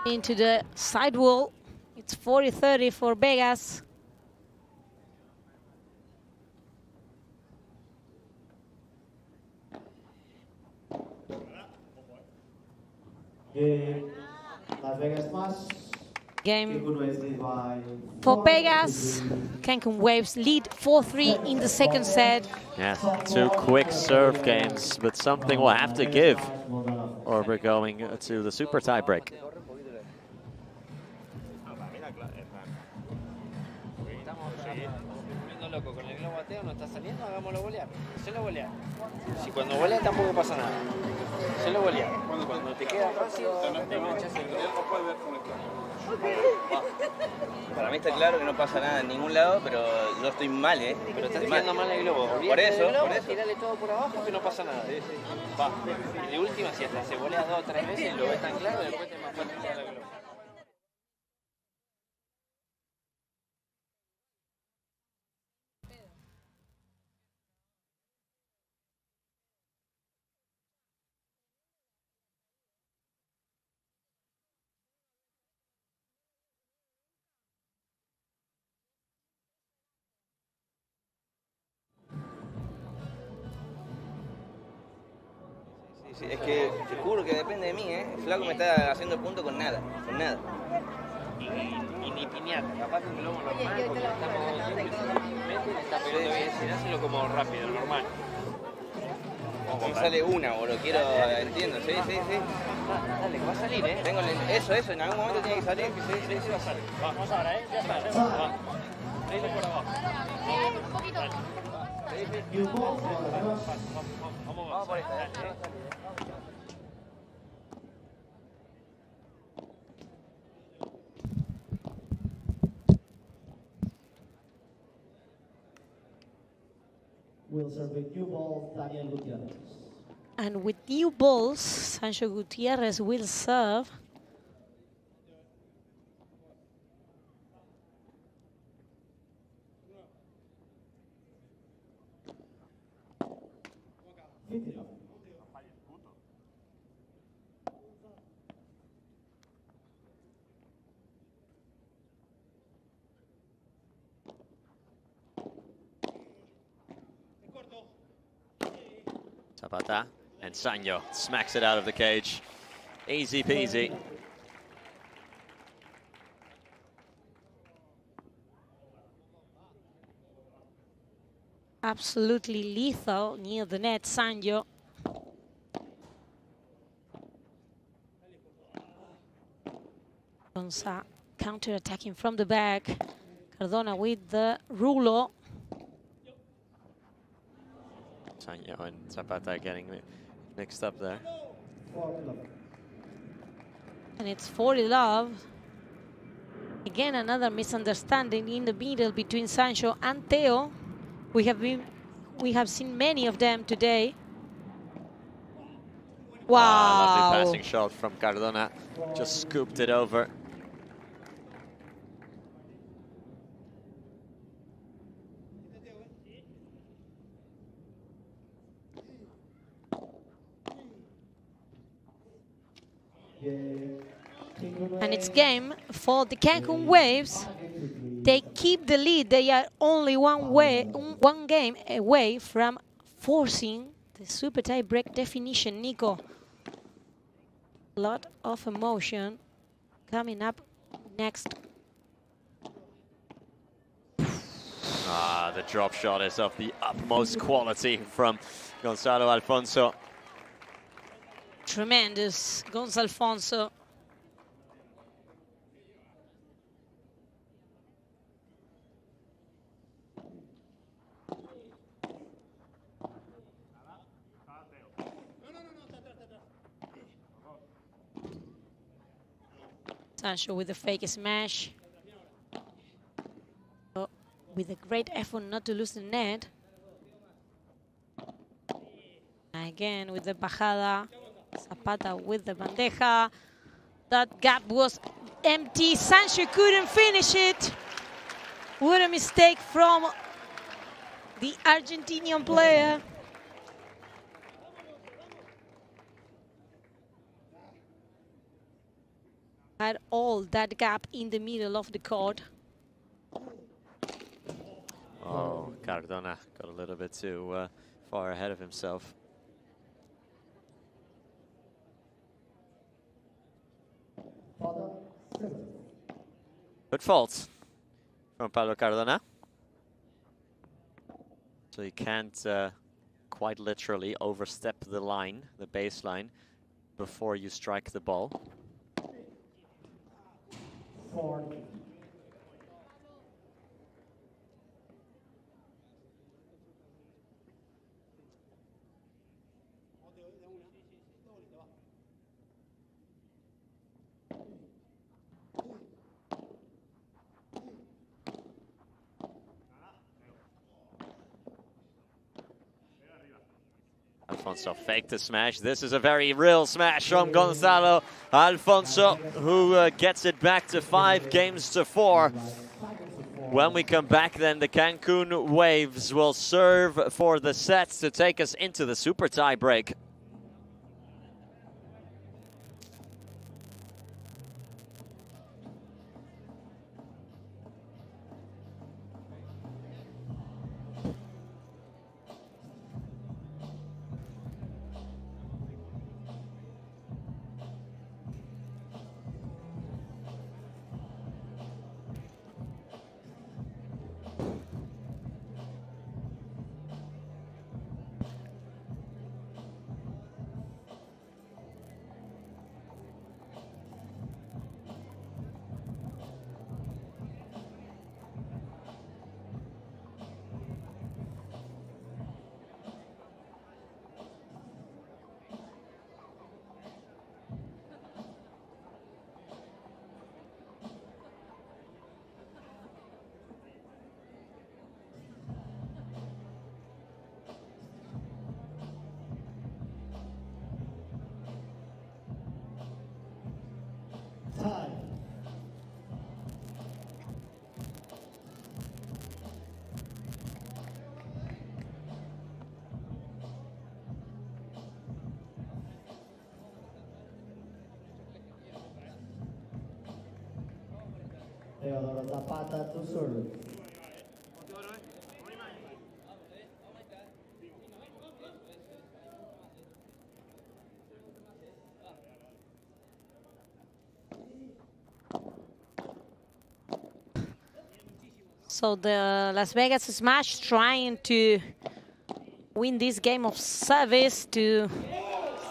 into the sidewall. It's 40-30 for Vegas. Game for Vegas. Cancun Waves lead 4-3 in the second set. Yeah, 2 quick serve games, but something will have to give, or we're going to the super tie break. Si cuando volea tampoco pasa nada. Solo volea. Cuando te queda fácil, te manchas el globo. Para mí está claro que no pasa nada en ningún lado, pero yo estoy mal, ¿eh? Pero estás tirando mal el globo. Por eso. Tirale todo por abajo que no pasa nada. Va. Y de última, si hasta se volea 2 o 3 veces, lo ves tan claro, después te es más fácil tirar el globo. Sí, es que te juro que depende de mí, ¿eh? El flaco me está haciendo punto con nada, con nada. Y ni piñata, capaz que un globo normal, porque estamos mete, está pegando bien, hacelo como rápido, normal. Me sale una, boludo, quiero, entiendo, sí. Dale, que va a salir, ¿eh? Tengo eso, en algún momento tiene que salir. Sí, va a salir. Vamos ahora, ¿eh? Ya está, va. Dale por abajo. Un poquito. Vamos por esta, dale, ¿eh? Will serve with new ball, Daniel Gutierrez. And with new balls, Sancho Gutierrez will serve. Zapata and Sanyo smacks it out of the cage. Easy peasy. Absolutely lethal near the net, Sanyo. Gonza counter-attacking from the back. Cardona with the rulo. Sanyo and Zapata getting mixed up there. And it's 40-love. Again, another misunderstanding in the middle between Sancho and Theo. We have seen many of them today. Wow. Lovely passing shot from Cardona. Just scooped it over. And it's game for the Cancun Waves. They keep the lead. They are only one game away from forcing the super tie break definition. Nico, a lot of emotion coming up next. The drop shot is of the utmost quality from Gonzalo Alfonso. Tremendous, Gonzalo Alfonso. Sancho with the fake smash. Oh, with a great effort not to lose the net. Again with the bajada. Zapata with the bandeja. That gap was empty. Sancho couldn't finish it. What a mistake from the Argentinian player. had all that gap in the middle of the court. Oh, Cardona got a little bit too far ahead of himself. Good fault from Pablo Cardona. So you can't quite literally overstep the line, the baseline, before you strike the ball. Alfonso faked the smash. This is a very real smash from Gonzalo Alfonso, who gets it back to 5-4. When we come back, then the Cancun Waves will serve for the sets to take us into the super tie break. Zapata to serve. So the Las Vegas Smash trying to win this game of service to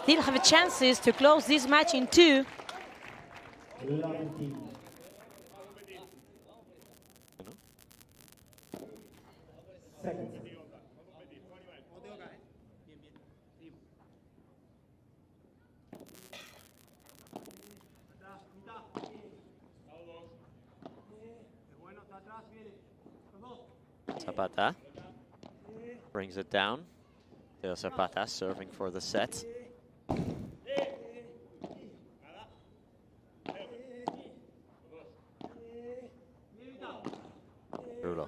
still have chances to close this match in 2. Zapata brings it down. Teo Zapata serving for the set. Rulo.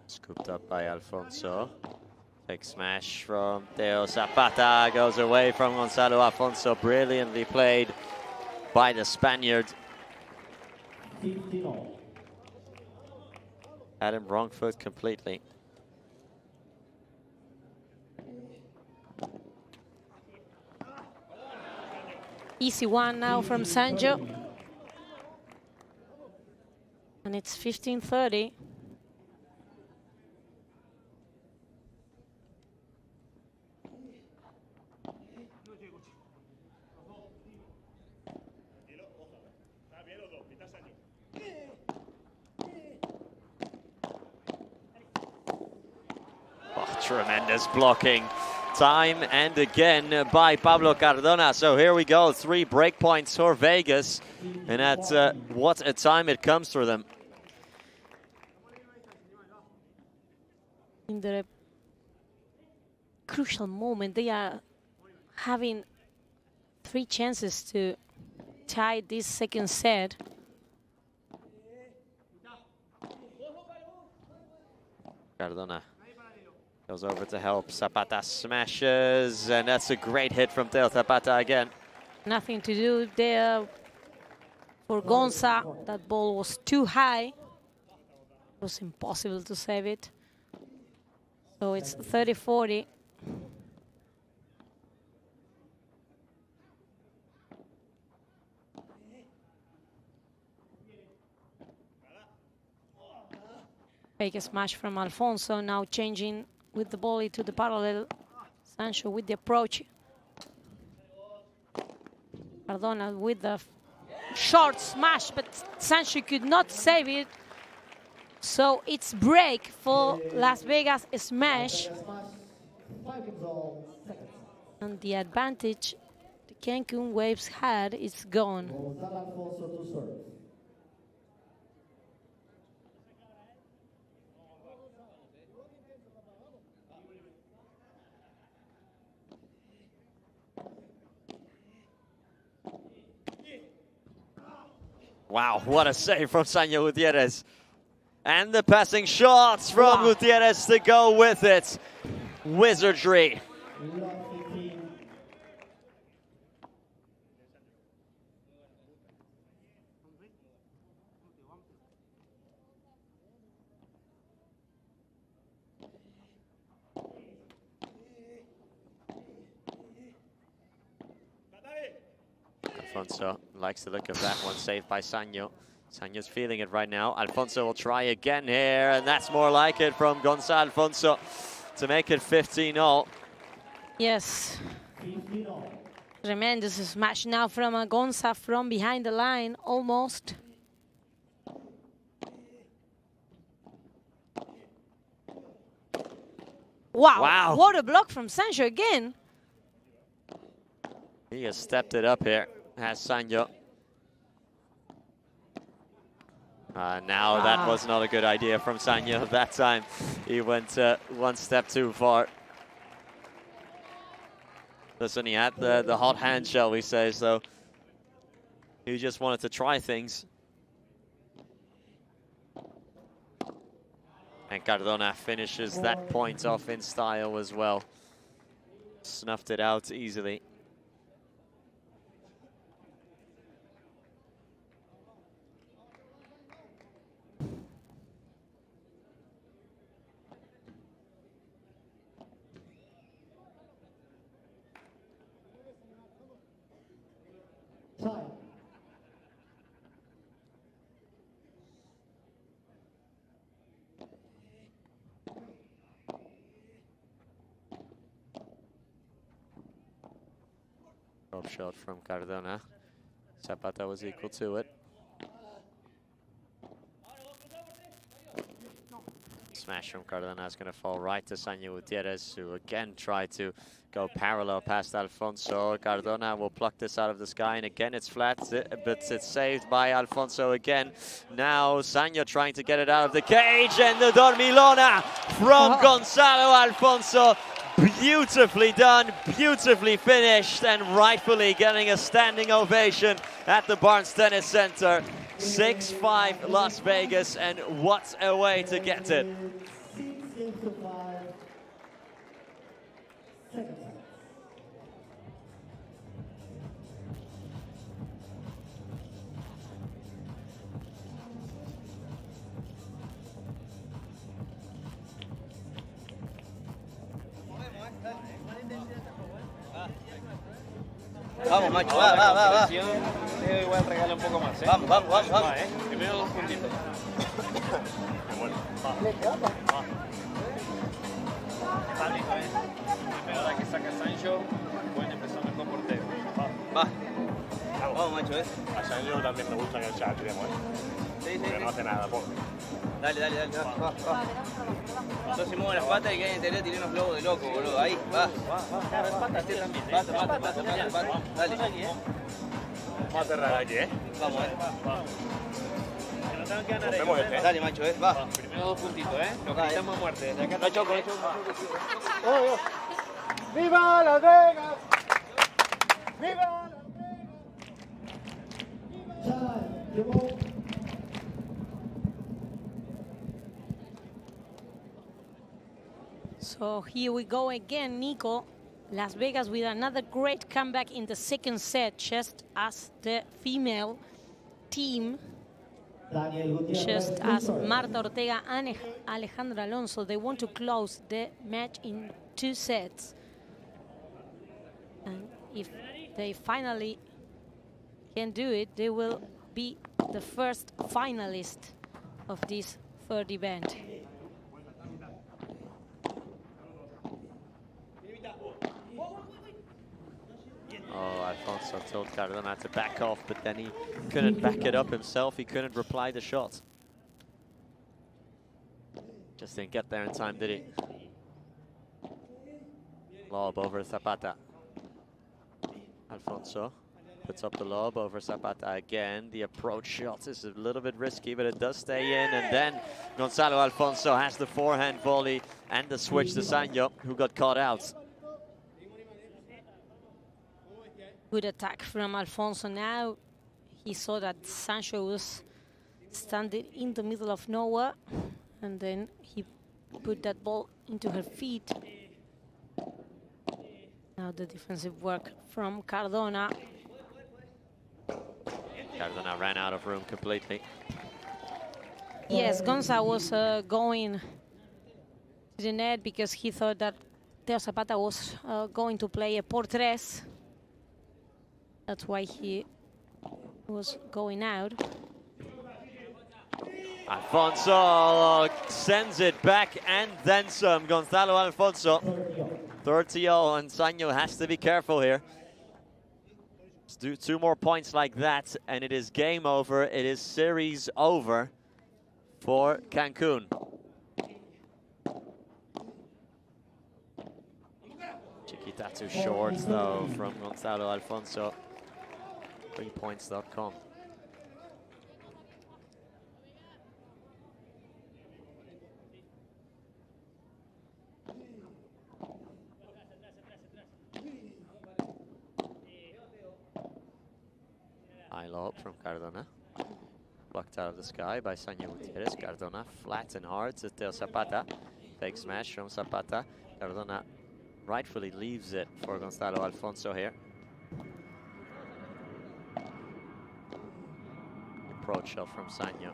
Scooped up by Alfonso. Big smash from Teo Zapata. Goes away from Gonzalo Alfonso. Brilliantly played by the Spaniard. Had him wrong foot completely. Easy one now from Sancho. And it's 15-30. Tremendous blocking time and again by Pablo Cardona. So here we go, 3 break points for Vegas, and at what a time it comes for them. In the crucial moment, they are having 3 chances to tie this second set. Cardona Goes over to help. Zapata smashes, and that's a great hit from Teo Zapata again. Nothing to do there for Gonza. That ball was too high. It was impossible to save it. So it's 30-40. Fake smash from Alfonso, now changing with the volley to the parallel. Sancho with the approach. Cardona with the short smash, but Sancho could not save it. So it's break for Las Vegas smash. And the advantage the Cancun Waves had is gone. Wow, what a save from Sanyo Gutierrez. And the passing shots from Gutierrez to go with it. Wizardry. Alfonso likes the look of that one, saved by Sanyo. Sanyo's feeling it right now. Alfonso will try again here, and that's more like it from Gonza Alfonso to make it 15-0. Yes. Tremendous smash now from Gonza from behind the line, almost. Wow. What a block from Sancho again. He has stepped it up here, has Sanyo. Now that was not a good idea from Sanyo that time. He went one step too far. Listen, he had the hot hand, shall we say, so he just wanted to try things. And Cardona finishes that point off in style as well. Snuffed it out easily. Top shot from Cardona. Zapata was equal to it. Smash from Cardona is going to fall right to Sanyo Gutierrez, who again tried to go parallel past Alfonso. Cardona will pluck this out of the sky, and again it's flat, but it's saved by Alfonso again. Now Sanyo trying to get it out of the cage, and the Dormilona from Gonzalo Alfonso. Beautifully done, beautifully finished, and rightfully getting a standing ovation at the Barnes Tennis Center. 6-5 Las Vegas, and what a way to get it. Vamos, macho, va. Igual regala un poco más, ¿eh? Vamos. Primero 2 puntitos. Pablito, primero la que saca Sancho, pueden empezar mejor portero. Va. Vamos, macho, A Sancho también me gusta que ya tiremos, Sí. Porque no hace nada, poco. Dale, va. Nosotros si muevo las patas y que hay en interior tiré unos globos de loco, boludo. Ahí, va. Pata, también. Pata. Dale. Vamos a aterrar aquí, Vamos, Que no tengan que ganar ellos. Dale, macho, va. Primero 2 puntitos, Nos quitamos a muerte. Desde acá no choco. ¡Viva Las Vegas! ¡Viva Las Vegas! So here we go again, Nico. Las Vegas with another great comeback in the second set, just as the female team, just as Marta Ortega and Alejandra Alonso, they want to close the match in 2 sets. And if they finally can do it, they will be the first finalist of this third event. Oh, Alfonso told Cardona to back off, but then he couldn't back it up himself. He couldn't reply the shot. Just didn't get there in time, did he? Lob over Zapata. Alfonso puts up the lob over Zapata again. The approach shot is a little bit risky, but it does stay in. And then Gonzalo Alfonso has the forehand volley and the switch to Sanyo, who got caught out. Good attack from Alfonso. Now he saw that Sancho was standing in the middle of nowhere, and then he put that ball into her feet. Now the defensive work from Cardona. Cardona ran out of room completely. Yes, Gonza was going to the net because he thought that Teo Zapata was going to play a Portres. That's why he was going out. Alfonso sends it back and then some. Gonzalo Alfonso, 30-0, and Sanyo has to be careful here. Let's do 2 more points like that, and it is game over. It is series over for Cancun. Chiquita too short, though, from Gonzalo Alfonso. 3points.com. High lob from Cardona. Blocked out of the sky by Sanyo Gutierrez. Cardona flat and hard to Teo Zapata. Fake smash from Zapata. Cardona rightfully leaves it for Gonzalo Alfonso here. Approach shot from Sanyo.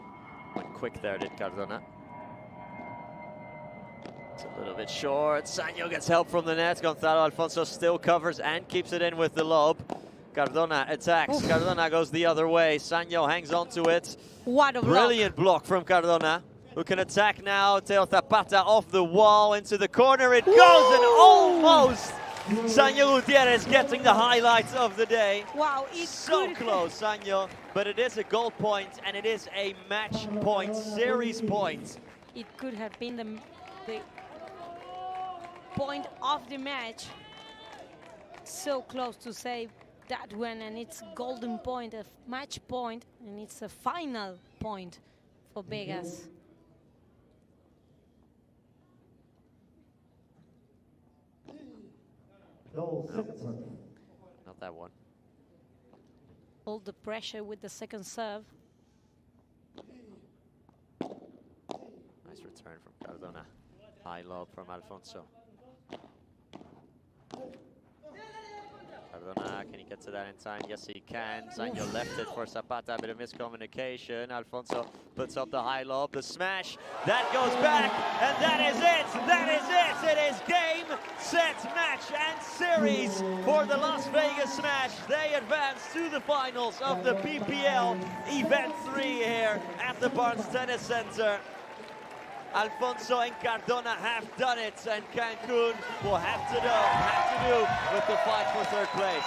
Went quick there, did Cardona. It's a little bit short. Sanyo gets help from the net. Gonzalo Alfonso still covers and keeps it in with the lob. Cardona attacks. Oof. Cardona goes the other way. Sanyo hangs on to it. What a brilliant block from Cardona, who can attack now. Teo Zapata off the wall into the corner. It goes, and almost Sanyo Gutierrez getting the highlights of the day. Wow, it's so close, Sanyo, but it is a goal point, and it is a match point, series point. It could have been the point of the match. So close to save that one, and it's golden point, a match point, and it's a final point for Vegas. No, not that one. All the pressure with the second serve. Nice return from Cardona. High lob from Alfonso. Cardona, can he get to that in time? Yes, he can. Sanyo left it for Zapata, a bit of miscommunication. Alfonso puts up the high lob, the smash. That goes back, and that is it. That is it. It is game, set, match, and series for the Las Vegas Smash. They advance to the finals of the PPL Event 3 here at the Barnes Tennis Center. Alfonso and Cardona have done it, and Cancun will have to do with the fight for third place.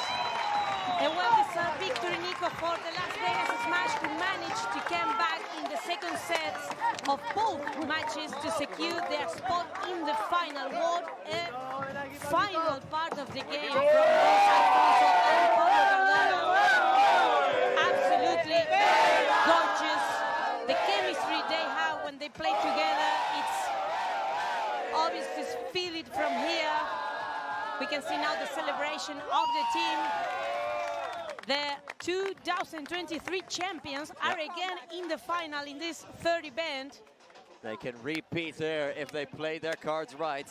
A well-deserved victory, Nico, for the Las Vegas Smash, who managed to come back in the second sets of both matches to secure their spot in the final. What a final part of the game from both Alfonso and Pablo Cardona. Absolutely gorgeous. The chemistry they have when they play together, it's obvious to feel it from here. We can see now the celebration of the team. The 2023 champions are again in the final in this third event. They can repeat there if they play their cards right.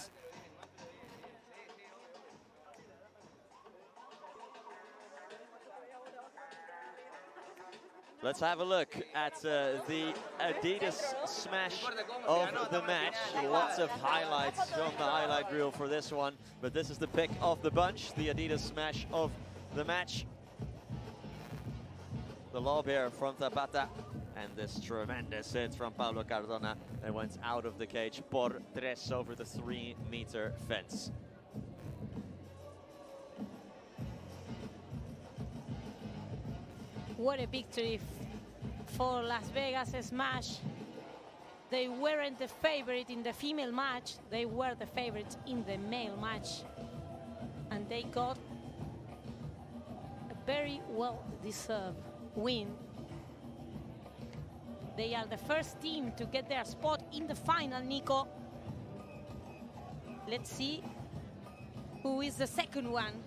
Let's have a look at the Adidas smash of the match. Lots of highlights from the highlight reel for this one, but this is the pick of the bunch, the Adidas smash of the match. The lob here from Zapata, and this tremendous hit from Pablo Cardona that went out of the cage por tres over the 3-meter fence. What a victory for Las Vegas Smash. They weren't the favorite in the female match, they were the favorites in the male match. And they got a very well-deserved win. They are the first team to get their spot in the final, Nico. Let's see who is the second one.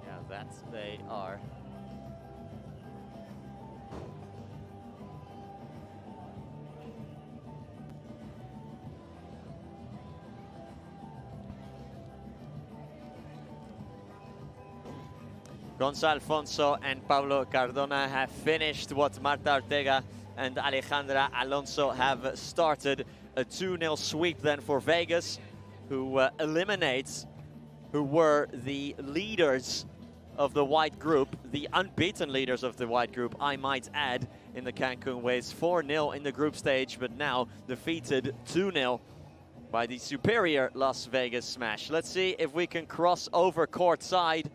Yeah, that they are. Gonzalo Alfonso and Pablo Cardona have finished what Marta Ortega and Alejandra Alonso have started. A 2-0 sweep then for Vegas, who eliminates, who were the leaders of the white group, the unbeaten leaders of the white group, I might add, in the Cancun Waves. 4-0 in the group stage, but now defeated 2-0 by the superior Las Vegas Smash. Let's see if we can cross over courtside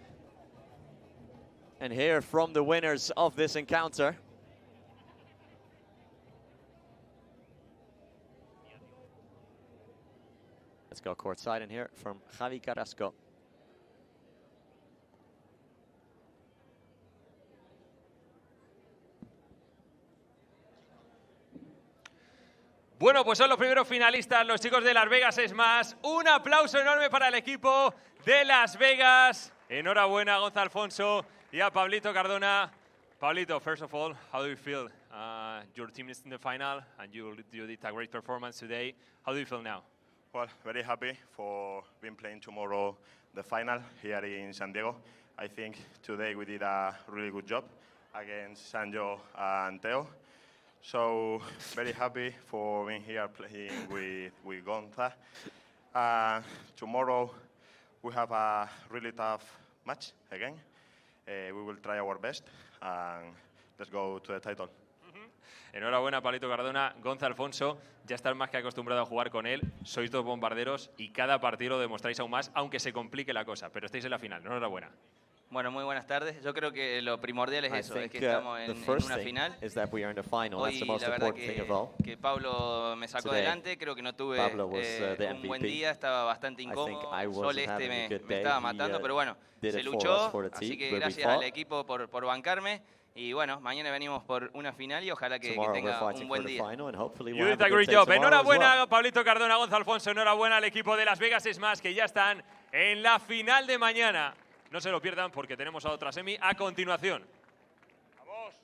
and hear from the winners of this encounter. Let's go courtside and hear from Javi Carrasco. Bueno, pues son los primeros finalistas, los chicos de Las Vegas Smash. Un aplauso enorme para el equipo de Las Vegas. Enhorabuena a Gonzalo Alfonso y a Pablito Cardona. Pablito, first of all, how do you feel? Your team is in the final and you did a great performance today. How do you feel now? Well, very happy for being playing tomorrow the final here in San Diego. I think today we did a really good job against Sanjo and Teo. So very happy for being here playing with Gonza. Tomorrow we have a really tough match again. We will try our best and let's go to the title. Enhorabuena, Pablito Cardona. Gonzalo Alfonso, ya estás más que acostumbrado a jugar con él. Sois dos bombarderos y cada partido lo demostráis aún más, aunque se complique la cosa. Pero estáis en la final. Enhorabuena. Bueno, muy buenas tardes. Yo creo que lo primordial es eso, es que estamos en una final. Hoy la verdad que Pablo me sacó adelante, creo que no tuve un buen día, estaba bastante incómodo, el sol me estaba matando, pero bueno, se luchó, así que gracias al equipo por bancarme. Y bueno, mañana venimos por una final y ojalá que tenga un buen día. You did a great job. Enhorabuena, Pablito Cardona, Gonzalo Alfonso. Enhorabuena al equipo de Las Vegas Smash, que ya están en la final de mañana. No se lo pierdan porque tenemos a otra semi a continuación. ¡Vamos!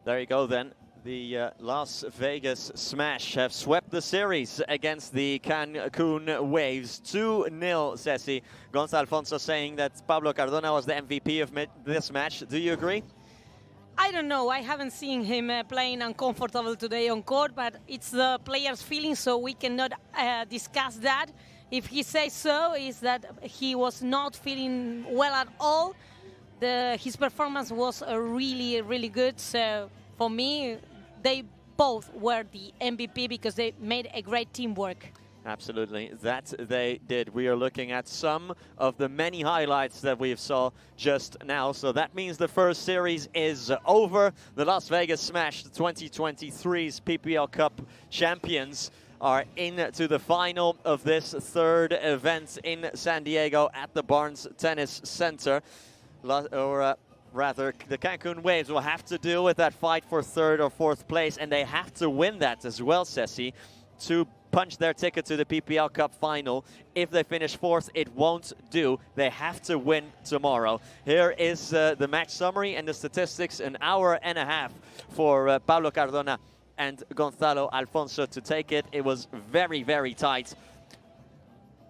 There you go then. The Las Vegas Smash have swept the series against the Cancun Waves. 2-0, Ceci. Gonzalo Alfonso saying that Pablo Cardona was the MVP of this match. Do you agree? I don't know. I haven't seen him playing uncomfortable today on court, but it's the player's feeling, so we cannot discuss that. If he says so, is that he was not feeling well at all. His performance was really, really good. So for me, they both were the MVP because they made a great teamwork. Absolutely, that they did. We are looking at some of the many highlights that we saw just now. So that means the first series is over. The Las Vegas Smash, the 2023's PPL Cup champions, are into the final of this third event in San Diego at the Barnes Tennis Center. Rather, the Cancun Waves will have to deal with that fight for third or fourth place, and they have to win that as well, Ceci, to punch their ticket to the PPL Cup final. If they finish fourth, it won't do. They have to win tomorrow. Here is the match summary and the statistics. An hour and a half for Pablo Cardona and Gonzalo Alfonso to take it. It was very, very tight.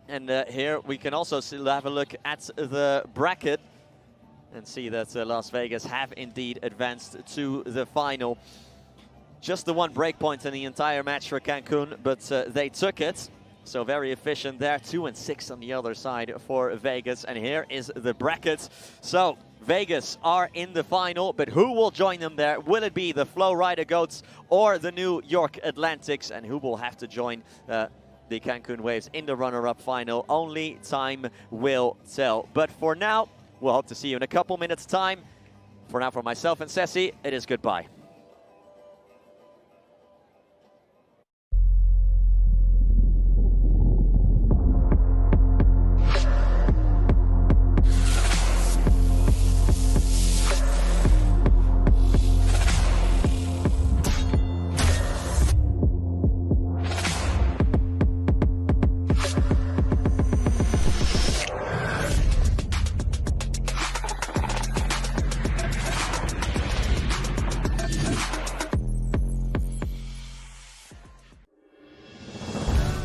And here we can also have a look at the bracket and see that Las Vegas have indeed advanced to the final. Just the one break point in the entire match for Cancun, but they took it. So very efficient there, 2-6 on the other side for Vegas. And here is the bracket. So Vegas are in the final, but who will join them there? Will it be the Flow Rider Goats or the New York Atlantics? And who will have to join the Cancun Waves in the runner-up final? Only time will tell. But for now, we'll hope to see you in a couple minutes' time. For now, for myself and Ceci, it is goodbye.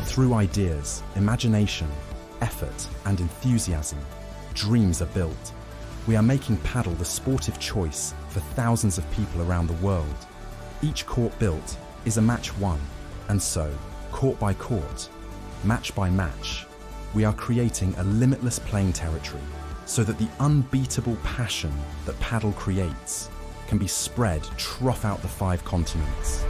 Through ideas, imagination, effort, and enthusiasm, dreams are built. We are making Padel the sportive choice for thousands of people around the world. Each court built is a match won, and so, court by court, match by match, we are creating a limitless playing territory so that the unbeatable passion that Padel creates can be spread throughout the 5 continents.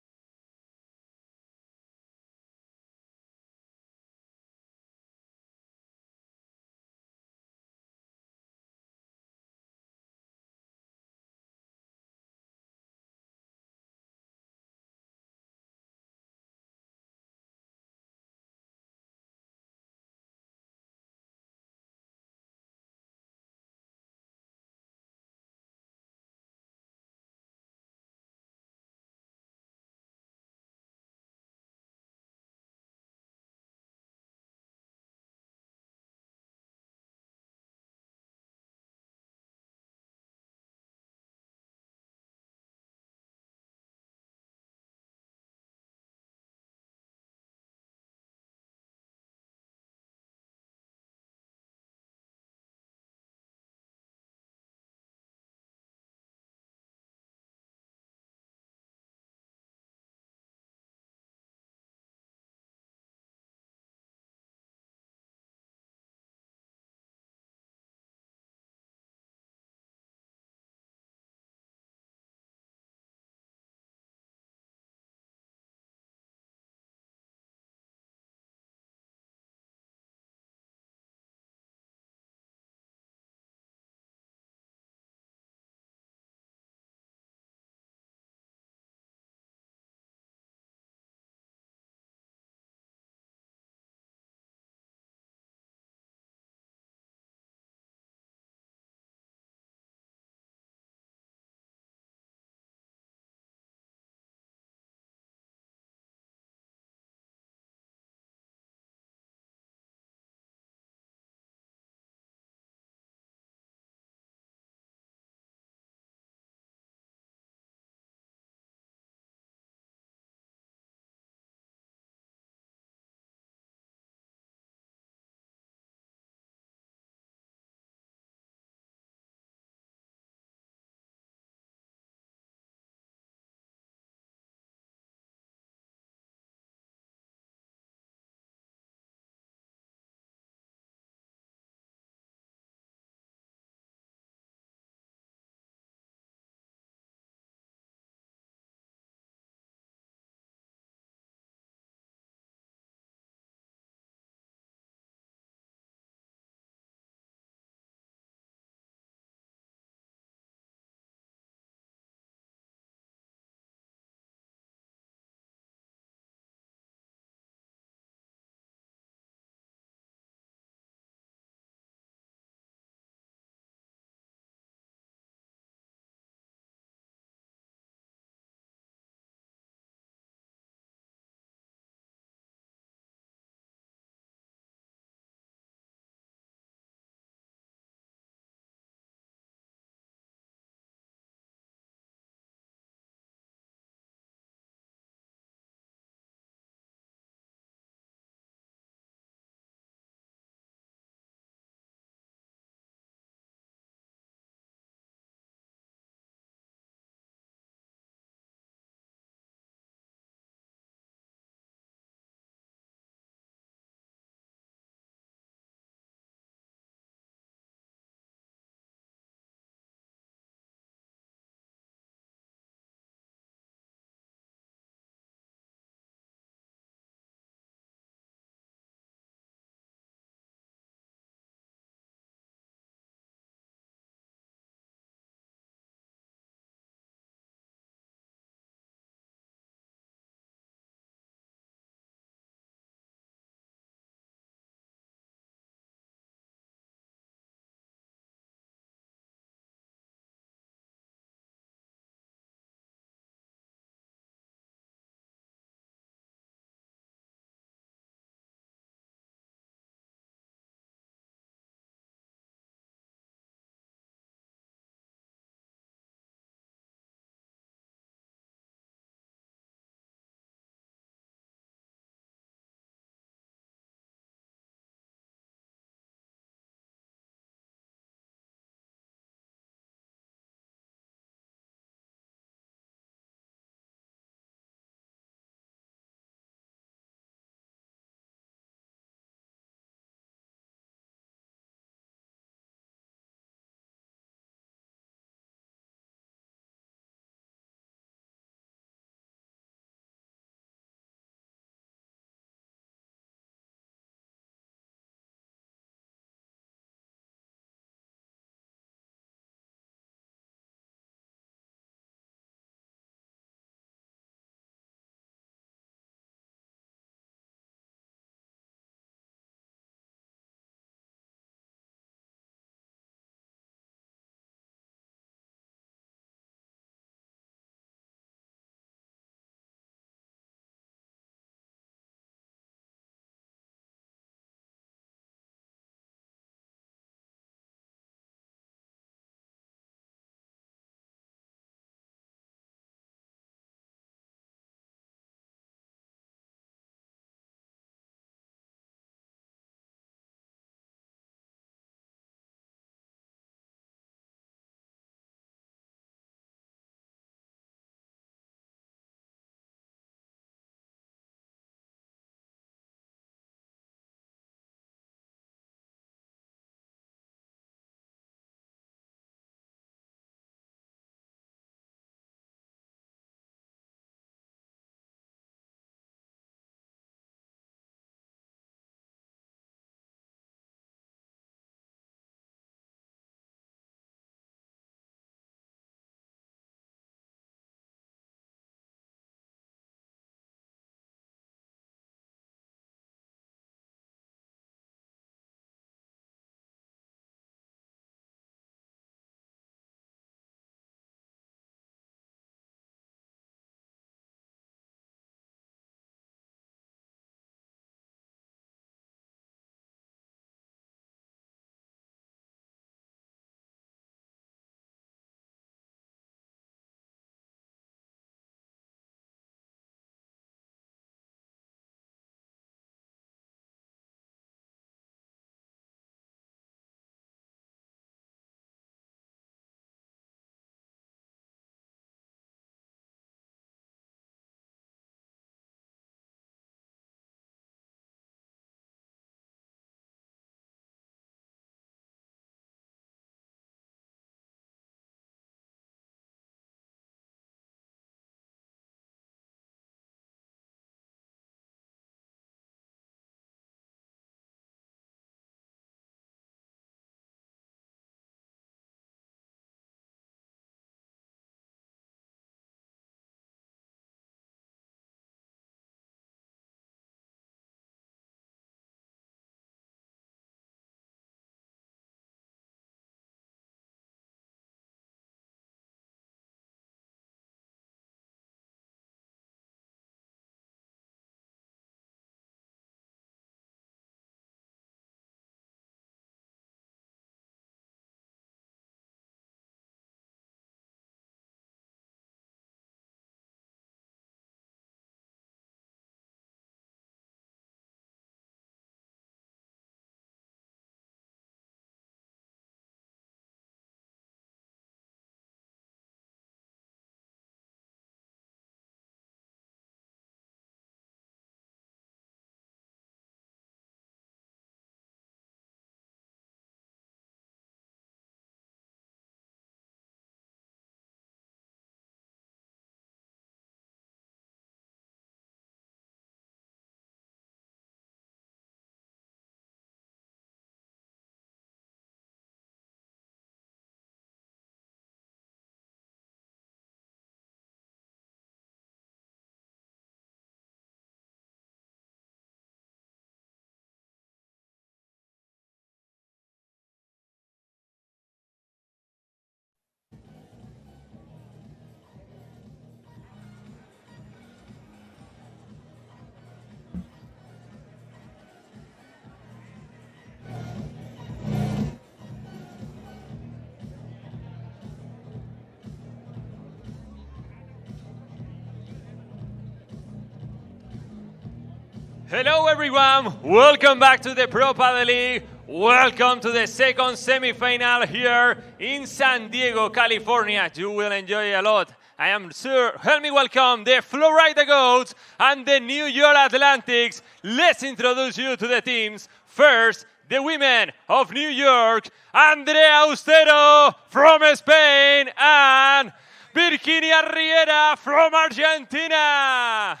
Hello everyone, welcome back to the Pro Padel League. Welcome to the second semi-final here in San Diego, California. You will enjoy a lot, I am sure. Help me welcome the Florida Goats and the New York Atlantics. Let's introduce you to the teams. First, the women of New York, Andrea Austero from Spain and Virginia Riera from Argentina.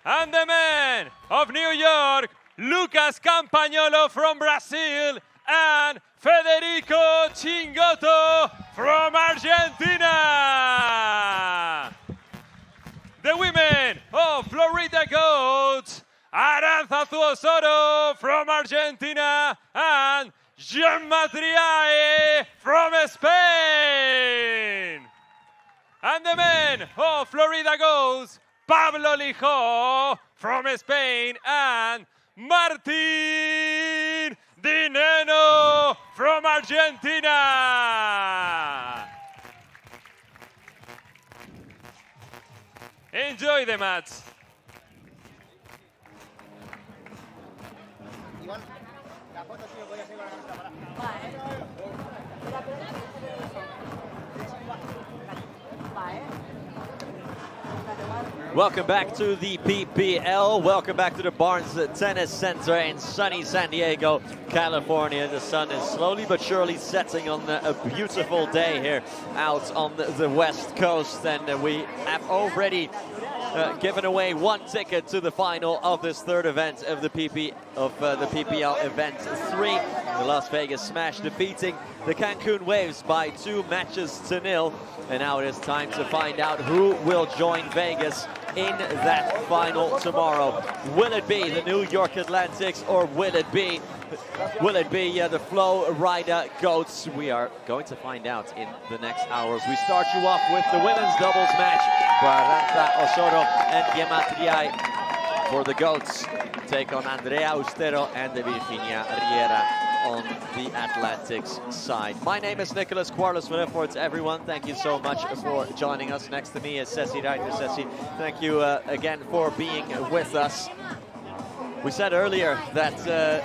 And the men of New York, Lucas Campagnolo from Brazil and Federico Chingotto from Argentina. The women of Florida Goats, Aranzazu Osoro from Argentina and Gemma Triae from Spain. And the men of Florida Goats, Pablo Lijo from Spain and Martín Dineno from Argentina. Enjoy the match. Welcome back to the PPL. Welcome back to the Barnes Tennis Center in sunny San Diego, California. The sun is slowly but surely setting on a beautiful day here out on the West Coast. And we have already given away one ticket to the final of this third event of the PPL Event 3. The Las Vegas Smash defeating the Cancun Waves by 2-0. And now it is time to find out who will join Vegas in that final tomorrow. Will it be the New York Atlantics or will it be the Flow Rider Goats? We are going to find out in the next hours. We start you off with the women's doubles match. Aranzazu Osoro and Gemma Triae for the Goats take on Andrea Austero and Virginia Riera on the Atlantics side. My name is Nicholas Quarles for everyone. Thank you so much for joining us. Next to me is Ceci Reiter. Ceci, thank you again for being with us. We said earlier that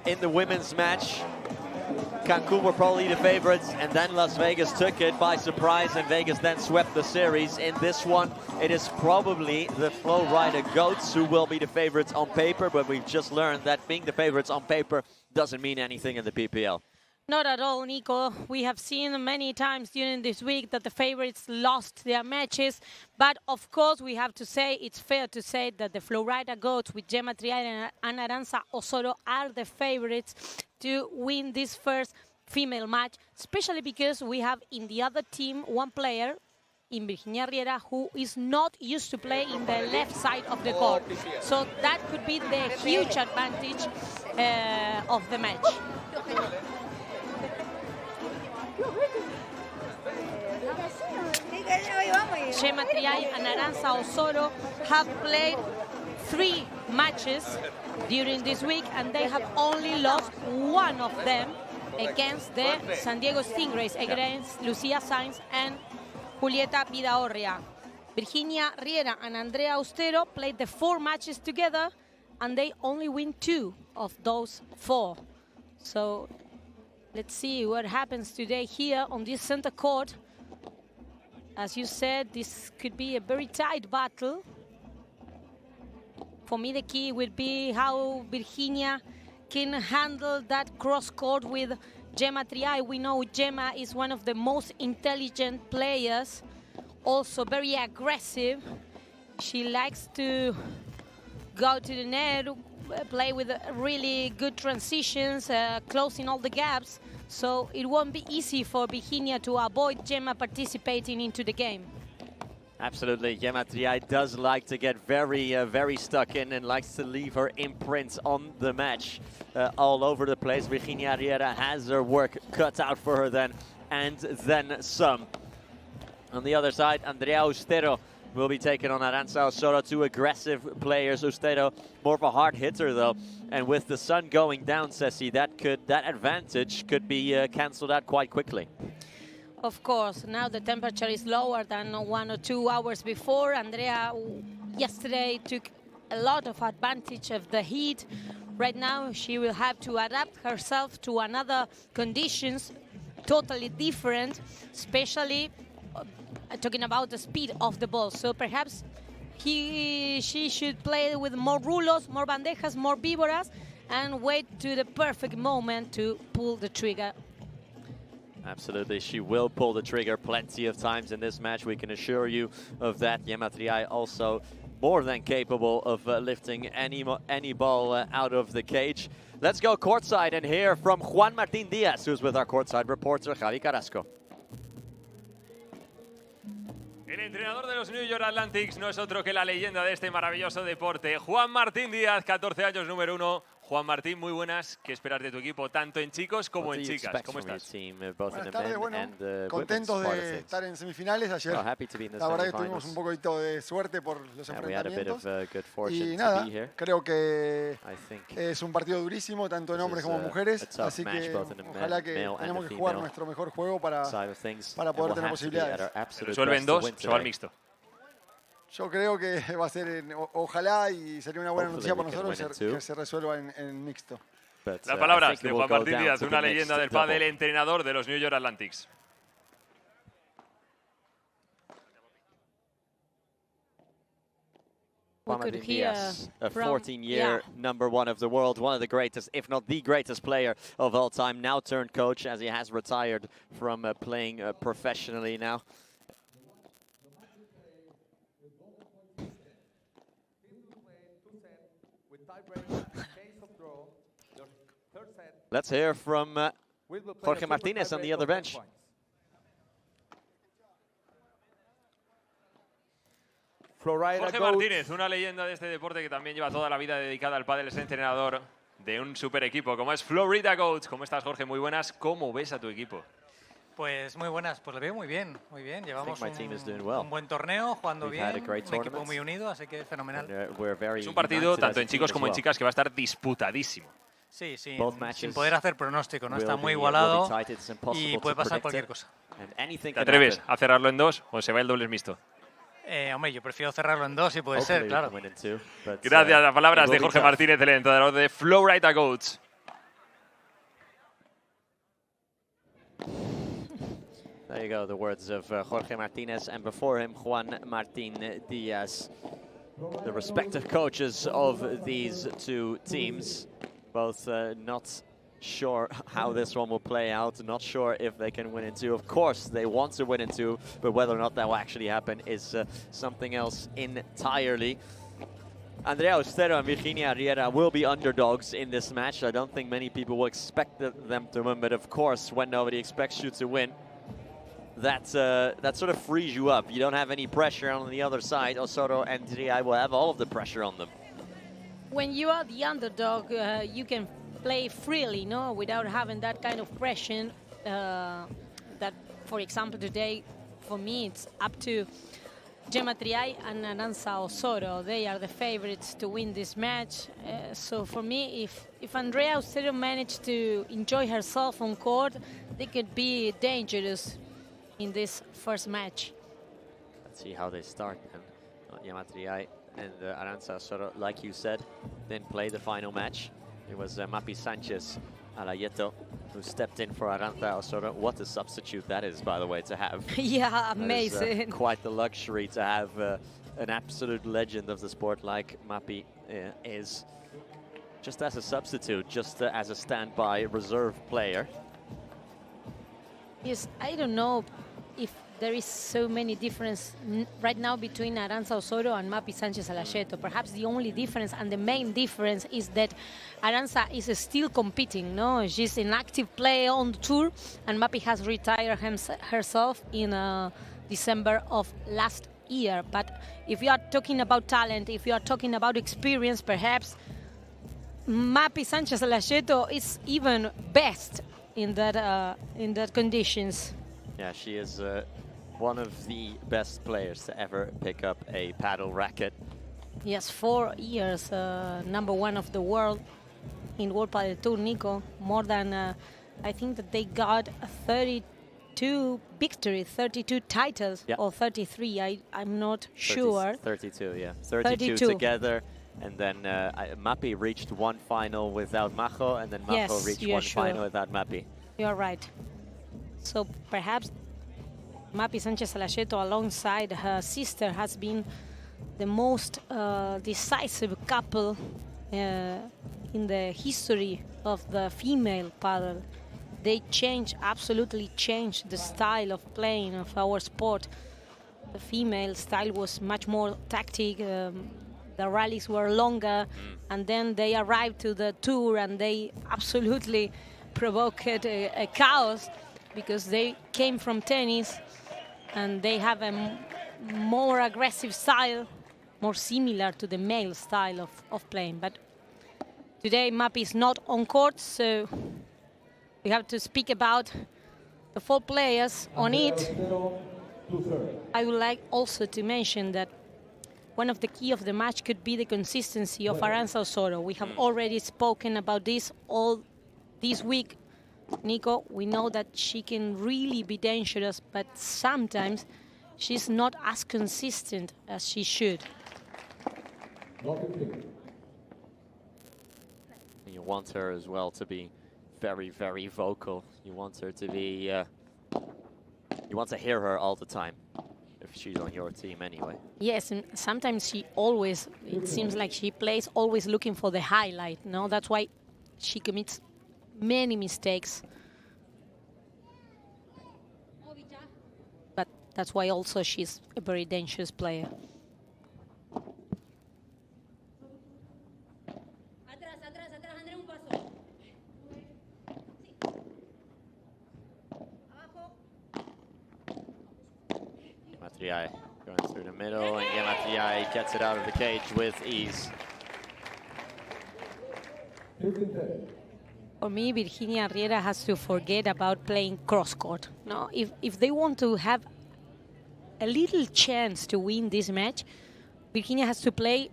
in the women's match, Cancun were probably the favorites, and then Las Vegas took it by surprise, and Vegas then swept the series. In this one, it is probably the Flow Rider Goats who will be the favorites on paper, but we've just learned that being the favorites on paper doesn't mean anything in the PPL. Not at all, Nico. We have seen many times during this week that the favorites lost their matches. But, of course, we have to say, it's fair to say that the Flow Rider Goats with Gemma Triae and Aranzazu Osoro are the favorites to win this first female match, especially because we have in the other team one player, in Virginia Riera, who is not used to play in the left side of the court. So that could be the huge advantage of the match. Gemma Triae and Aranzazu Osoro have played 3 matches during this week, and they have only lost one of them against the San Diego Stingrays, against Lucia Sainz and Julieta Vidaurria. Virginia Riera and Andrea Austero played the 4 matches together, and they only win 2 of those 4. So let's see what happens today here on this center court. As you said, this could be a very tight battle. For me, the key will be how Virginia can handle that cross court with Gemma Triae. We know Gemma is one of the most intelligent players, also very aggressive. She likes to go to the net, play with really good transitions, closing all the gaps. So it won't be easy for Virginia to avoid Gemma participating into the game. Absolutely. Gemma Triae does like to get very stuck in and likes to leave her imprint on the match all over the place. Virginia Riera has her work cut out for her then, and then some. On the other side, Andrea Austero will be taking on Aranzazu Osoro, 2 aggressive players. Austero, more of a hard hitter though, and with the sun going down, Ceci, that advantage could be cancelled out quite quickly. Of course, now the temperature is lower than 1 or 2 hours before. Andrea yesterday took a lot of advantage of the heat. Right now, she will have to adapt herself to another conditions, totally different, especially talking about the speed of the ball. So perhaps she should play with more rulos, more bandejas, more víboras, and wait to the perfect moment to pull the trigger. Absolutely, she will pull the trigger plenty of times in this match, we can assure you of that. Gemma Triay also more than capable of lifting any ball out of the cage. Let's go courtside and hear from Juan Martín Díaz, who's with our courtside reporter, Javi Carrasco. El entrenador de los New York Atlantics no es otro que la leyenda de este maravilloso deporte, Juan Martín Díaz, 14 años, número 1. Juan Martín, muy buenas. ¿Qué esperas de tu equipo, tanto en chicos como en chicas? ¿Cómo estás? Buenas tardes, bueno, contentos de estar en semifinales. Ayer, la verdad que tuvimos un poquito de suerte por los enfrentamientos. Y nada, creo que es un partido durísimo, tanto en hombres como en mujeres. Así que ojalá que tenemos que jugar nuestro mejor juego para poder tener posibilidades. ¿Se resuelve en dos o al mixto? Yo creo que va a ser, ojalá, y sería una buena noticia para nosotros que se resuelva en mixto. Las palabras de Juan Martín Díaz, una leyenda del pádel, entrenador de los New York Atlantics. Juan Martín Díaz, a 14-year #1 of the world, one of the greatest, if not the greatest player of all time, now turned coach as he has retired from playing professionally now. Let's hear from Jorge Martínez on the other bench. Jorge Martínez, una leyenda de este deporte que también lleva toda la vida dedicada al pádel, es entrenador de un super equipo como es Florida Goats. ¿Cómo estás, Jorge? Muy buenas. ¿Cómo ves a tu equipo? Pues muy buenas, pues lo veo muy bien, muy bien. Llevamos un buen torneo, jugando bien, un equipo muy unido, así que fenomenal. Es un partido, tanto en chicos como en chicas, que va a estar disputadísimo. Sí, sin poder hacer pronóstico, ¿no? Está muy igualado y puede pasar cualquier cosa. ¿Te atreves a cerrarlo en dos o se va el dobles mixto? Hombre, yo prefiero cerrarlo en dos si puede ser, claro. Gracias, las palabras de Jorge Martínez, el entrenador de Florida Goats. There you go, the words of Jorge Martínez, and before him, Juan Martín Díaz, the respective coaches of these two teams. Both not sure how this one will play out, not sure if they can win in two. Of course, they want to win in two, but whether or not that will actually happen is something else entirely. Andrea Austero and Virginia Riera will be underdogs in this match. I don't think many people will expect them to win, but of course, when nobody expects you to win, that sort of frees you up. You don't have any pressure on the other side. Osoro and Triay will have all of the pressure on them. When you are the underdog, you can play freely, no, without having that kind of pressure. That, for example, today, for me, it's up to Gemma Triay and Aranza Osoro. They are the favorites to win this match. So for me, if Andrea Austero managed to enjoy herself on court, they could be dangerous in this first match. Let's see how they start. Gemma Triay and Aranza Osoro, like you said, didn't play the final match. It was Mapi Sanchez Alayeto who stepped in for Aranza Osoro. What a substitute that is, by the way, to have. Yeah, amazing. Quite the luxury to have an absolute legend of the sport like Mapi is. Just as a substitute, just as a standby reserve player. Yes, I don't know if there is so many difference right now between Aranza Osoro and Mapi Sanchez Alayeto. Perhaps the only difference and the main difference is that Aranza is still competing, no? She's in active play on the tour, and Mapi has retired herself in December of last year. But if you are talking about talent, if you are talking about experience, perhaps Mapi Sanchez Alayeto is even best in that conditions. Yeah, she is one of the best players to ever pick up a paddle racket. Yes, 4 years, #1 of the world in World Padel Tour, Nico. More than, I think that they got 32 victories, 32 titles, or 33, I'm not sure. 32, yeah. 32 together. And then Mappy reached one final without Majo, and then Majo reached one final without Mappy. You're right. So perhaps Mappy Sanchez-Alayeto, alongside her sister, has been the most decisive couple in the history of the female paddle. They absolutely changed the style of playing of our sport. The female style was much more tactic. The rallies were longer, and then they arrived to the tour and they absolutely provoked a chaos because they came from tennis and they have a more aggressive style, more similar to the male style of playing. But today Mappy is not on court, so we have to speak about the 4 players on it. I would like also to mention that one of the key of the match could be the consistency of Arantxa Osoro. We have already spoken about this all this week. Nico, we know that she can really be dangerous, but sometimes she's not as consistent as she should. You want her as well to be very, very vocal. You want her to be, you want to hear her all the time, if she's on your team anyway. Yes, and sometimes it seems like she plays always looking for the highlight, no? That's why she commits many mistakes. But that's why also she's a very dangerous player. Matriai going through the middle, and Matriai gets it out of the cage with ease. For me, Virginia Riera has to forget about playing cross-court. No, if they want to have a little chance to win this match, Virginia has to play,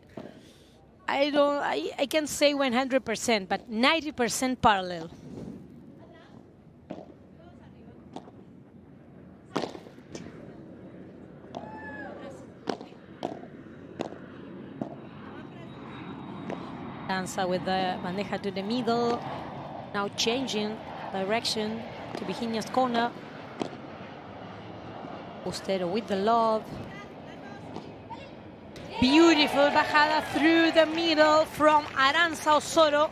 I can't say 100%, but 90% parallel. Danza with the bandeja to the middle, now changing direction to Virginia's corner. Bustero with the lob. Beautiful bajada through the middle from Arantxa Osoro.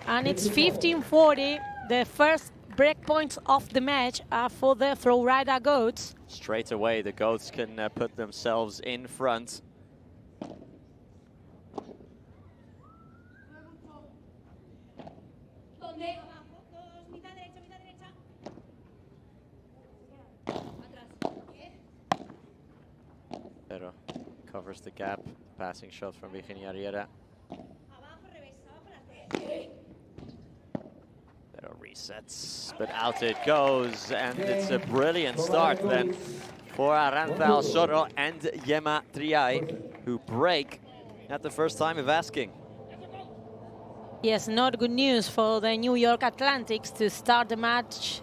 And it's 15-40. The first breakpoints of the match are for the Florida Goats. Straight away, the Goats can put themselves in front. Pero covers the gap. Passing shot from Virginia Riera. Pero resets, but out it goes, and it's a brilliant start then for Arantxa Osoro and Yema Triay, who break at the first time of asking. Yes, not good news for the New York Atlantics to start the match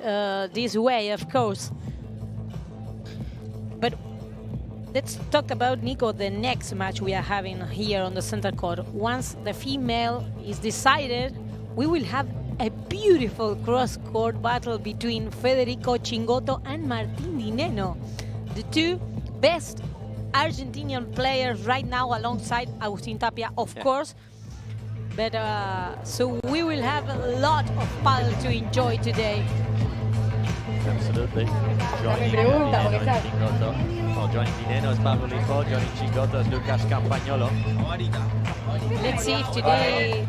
this way, of course. But let's talk about, Nico, the next match we are having here on the center court. Once the female is decided, we will have a beautiful cross-court battle between Federico Chingotto and Martín Dineno, the two best Argentinian players right now, alongside Agustín Tapia, of course. But so we will have a lot of paddle to enjoy today. Absolutely. Joining Dineno is Pablo Lijo, joining Chingotto is Lucas Campagnolo. Let's see if today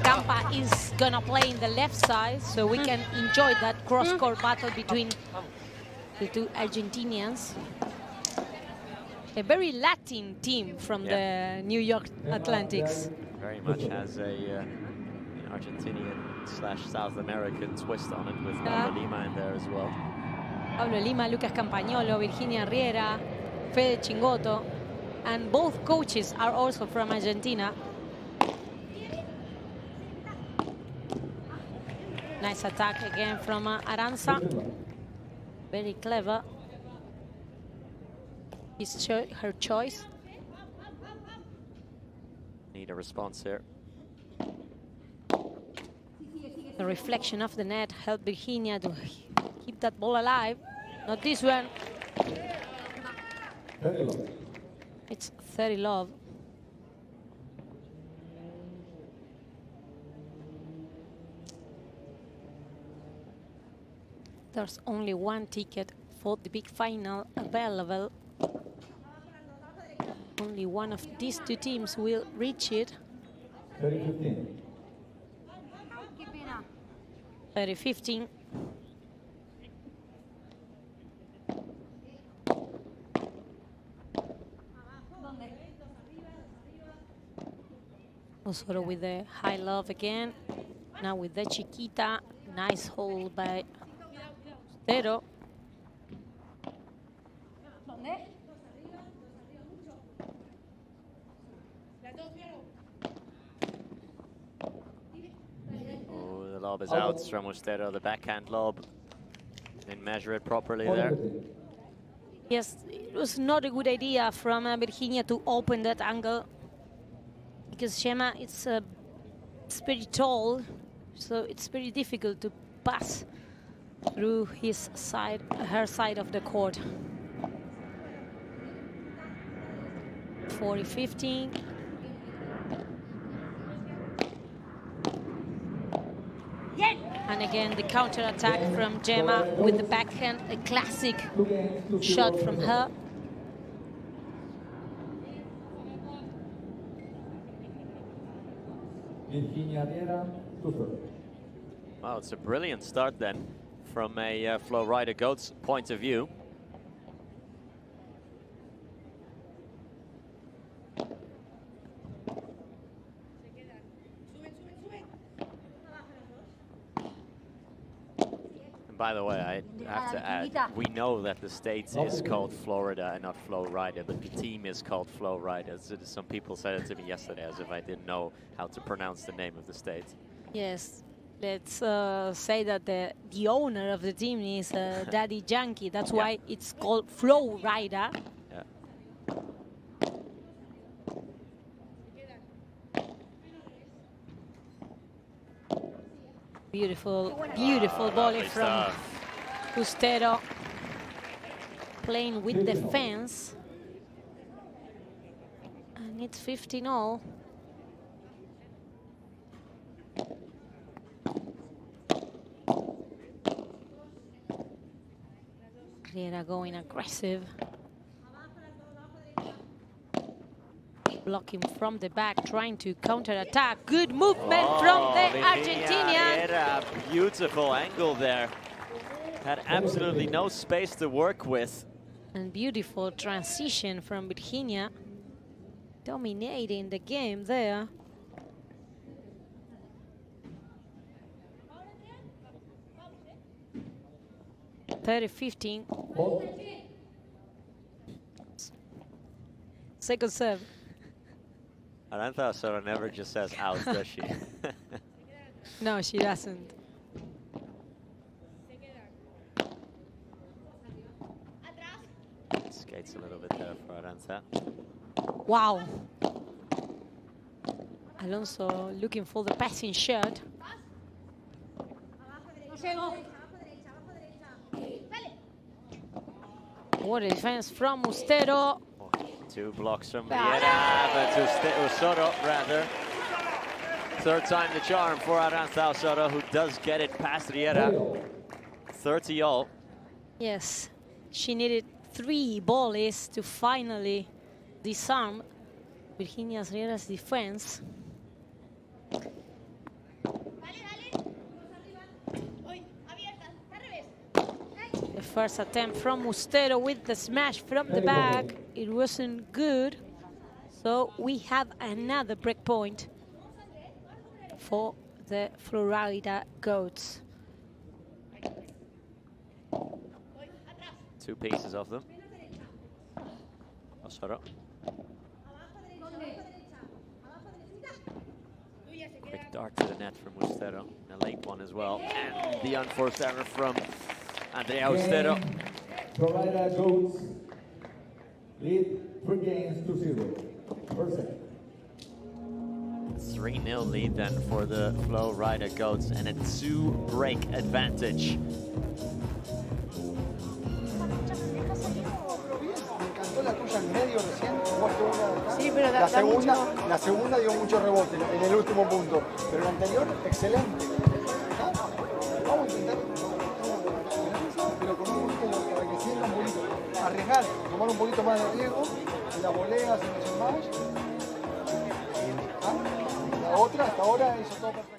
Campa is gonna play in the left side, so we can enjoy that cross-court battle between the two Argentinians. A very Latin team from the New York Atlantics. Very much has a Argentinian/South American twist on it, with Pablo Lima in there as well. Pablo Lima, Lucas Campagnolo, Virginia Riera, Fede Chingotto, and both coaches are also from Argentina. Nice attack again from Arantxa. Very clever. Her choice. Need a response here. The reflection of the net helped Virginia to keep that ball alive. Not this one. It's 30 love. There's only one ticket for the big final available. Only one of these two teams will reach it. 30-15. 30-15. Osoro with the high love again. Now with the chiquita. Nice hold by Ostero. Oh, the lob is out from Ostero, the backhand lob. Didn't measure it properly there. Yes, it was not a good idea from Virginia to open that angle, because Gemma it's pretty tall, so it's very difficult to pass through his side, her side of the court. 40-15. And again, the counter attack from Gemma with the backhand, a classic shot from her. Wow, it's a brilliant start then from a Flo Rida Goats point of view. By the way, I have to add, we know that the States is called Florida and not Flo Rida, but the team is called Flo Rida. So some people said it to me yesterday as if I didn't know how to pronounce the name of the States. Yes, let's say that the owner of the team is Daddy Yankee. That's why it's called Flo Rida. Yeah. Beautiful, beautiful volley from Ostero, playing with the fence. And it's 15-all. Riera going aggressive. Blocking from the back, trying to counter-attack. Good movement from the Argentinian. Riera, beautiful angle there. Had absolutely no space to work with. And beautiful transition from Virginia. Dominating the game there. (30-15). Second serve. Arantxa Osoro never just says out, does she? No, she doesn't. Skates a little bit there for Arantxa. Wow. Alonso looking for the passing shot. What a defense from Ostero. Two blocks from Riera, but Osoro rather. Third time the charm for Arantxa Osoro, who does get it past Riera. 30-all. Yes, she needed 3 volleys to finally disarm Virginia's Riera's defense. The first attempt from Ostero with the smash from the back. It wasn't good. So we have another break point for the Flo Rida Goats. 2 pieces of them. Osoro. Quick dart to the net from Ostero. A late one as well. And the unforced error from Andrea Ostero. Flo Rida Goats lead 3 games to 0. First set. 3-0 lead then for the Flow Rider Goats and a 2-break advantage. La tuya en medio recién, sí, pero la segunda dio mucho rebote en el último punto, pero el anterior, excelente. Vamos a intentar, pero con un poquito para que sienta un poquito, arriesgar, tomar un poquito más de riesgo, en la volea, en los smash. La otra, hasta ahora, hizo todo perfecto.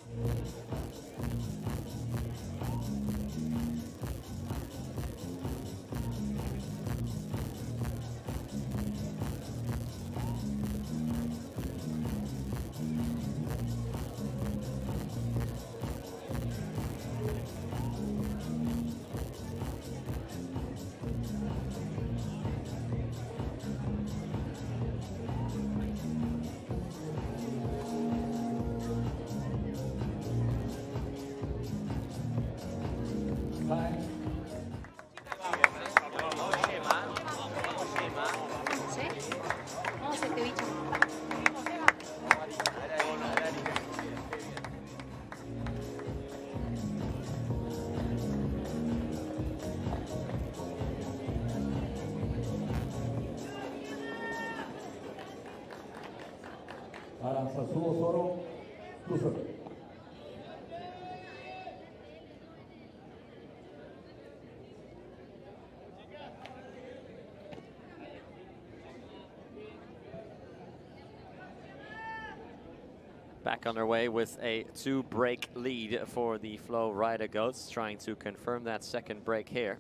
Back underway with a 2-break lead for the Flow Rider Goats, trying to confirm that second break here.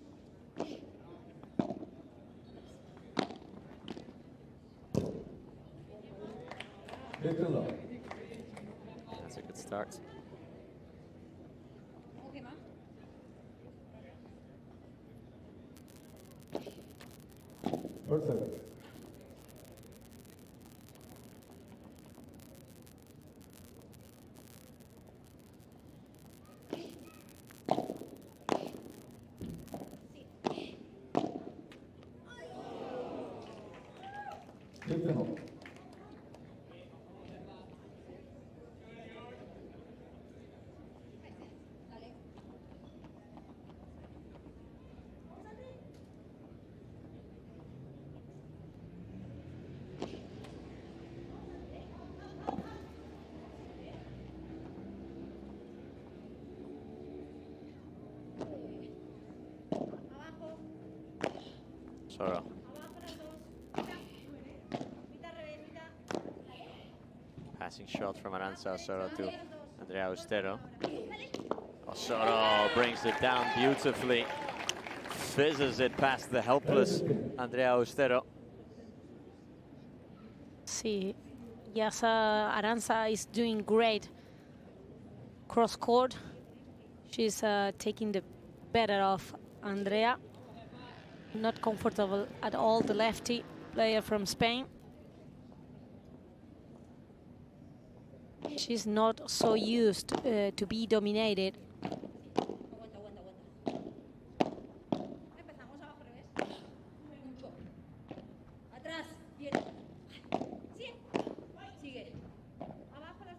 That's a good start. Perfect. Soro. Passing shot from Aranza Soro to Andrea Austero. Soro brings it down beautifully. Fizzes it past the helpless Andrea Austero. See, yes, Aranza is doing great cross court. She's taking the better of Andrea. Not comfortable at all, the lefty player from Spain. She's not so used to be dominated.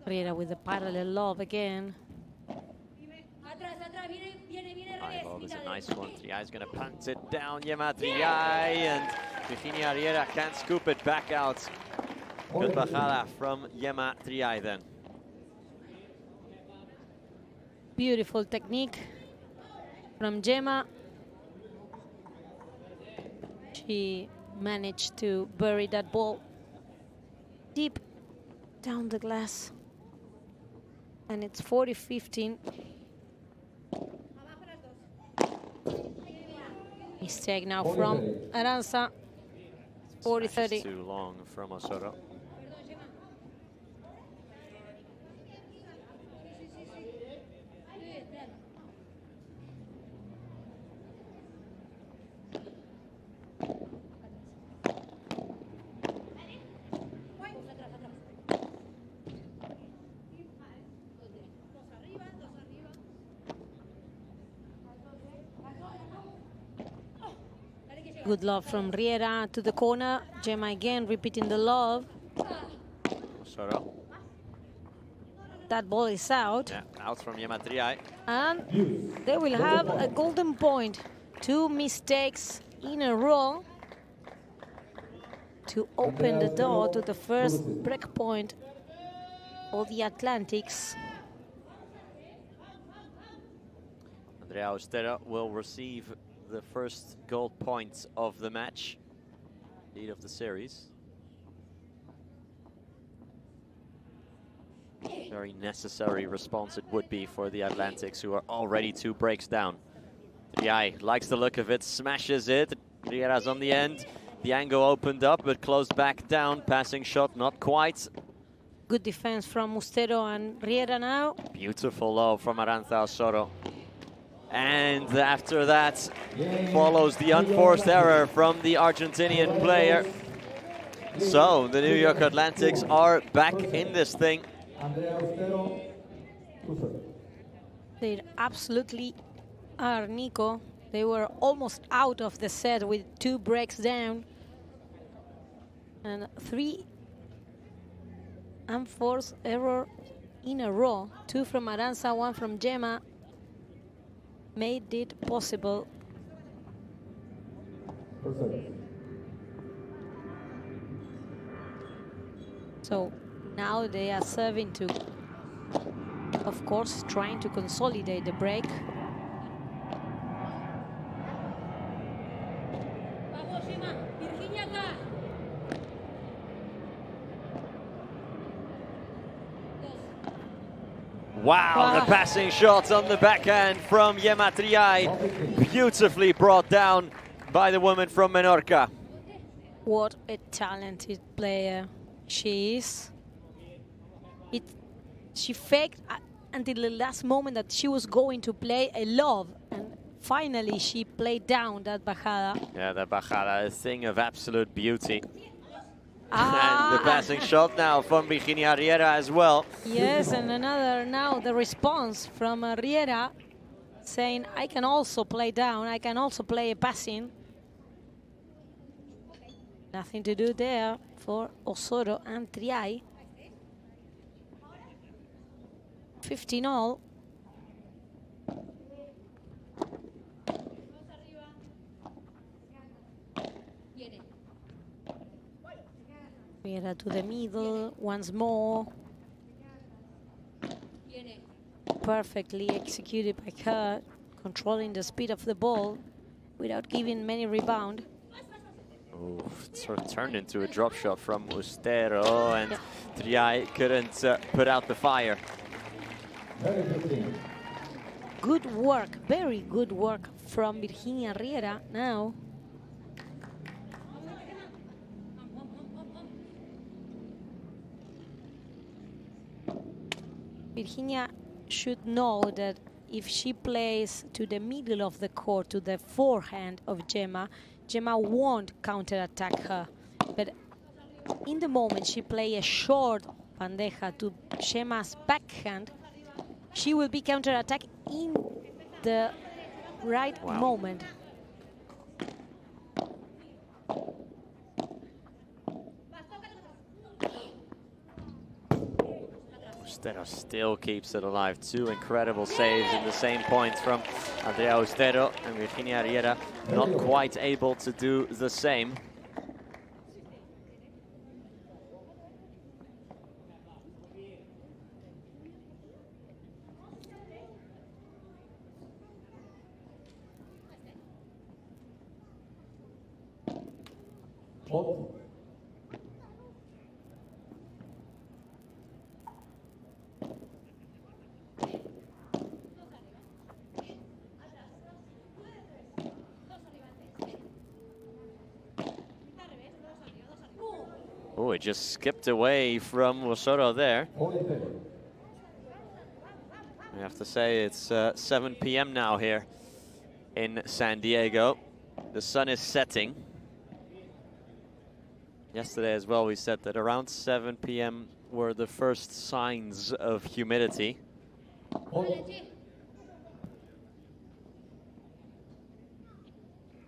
Riera with the parallel lob again. Is a nice one. Triay is going to punt it down. Yema Triay and Virginia Riera can't scoop it back out. Good bajada from Yema Triay then. Beautiful technique from Gemma. She managed to bury that ball deep down the glass. And it's 40-15. Mistake now from Aranza. 40-30. Too long from Osoro. Good love from Riera to the corner. Gemma again repeating the love. Soro. that ball is out. Yeah, out from Gemma Triay. And they will have a golden point. 2 mistakes in a row to open the door to the first break point for the Atlantics. Andrea Austero will receive the first gold point of the match, lead of the series. Very necessary response it would be for the Atlantics, who are already 2 breaks down. Triay likes the look of it, smashes it. Riera's on the end. The angle opened up, but closed back down. Passing shot, not quite. Good defense from Austero and Riera now. Beautiful low from Arantxa Osoro. And after that follows the unforced error from the Argentinian player. So the New York Atlantics are back in this thing. They absolutely are, Nico. They were almost out of the set with 2 breaks down. And 3 unforced error in a row. 2 from Arantxa, 1 from Gemma. Made it possible. So now they are serving to, of course, trying to consolidate the break. Wow, the passing shot on the backhand from Gemma Triay. Beautifully brought down by the woman from Menorca. What a talented player she is. She faked until the last moment that she was going to play a love, and finally she played down that bajada. Yeah, that bajada, a thing of absolute beauty. And the passing shot now from Virginia Riera as well. Yes, and another now the response from Riera saying, I can also play down, I can also play a passing. Nothing to do there for Osoro and Triay. 15-all. Riera to the middle once more. Perfectly executed by her, controlling the speed of the ball without giving many rebound. Oh, it sort of turned into a drop shot from Austero, and Triay couldn't put out the fire. Good work, very good work from Virginia Riera now. Virginia should know that if she plays to the middle of the court, to the forehand of Gemma, Gemma won't counter-attack her. But in the moment she plays a short bandeja to Gemma's backhand, she will be counter-attacked in the right moment. Austero still keeps it alive. 2 incredible saves in the same points from Andrea Austero, and Virginia Riera not quite able to do the same. Oh, it just skipped away from Osoro there. I have to say it's 7 p.m. now here in San Diego. The sun is setting. Yesterday as well we said that around 7 p.m. were the first signs of humidity.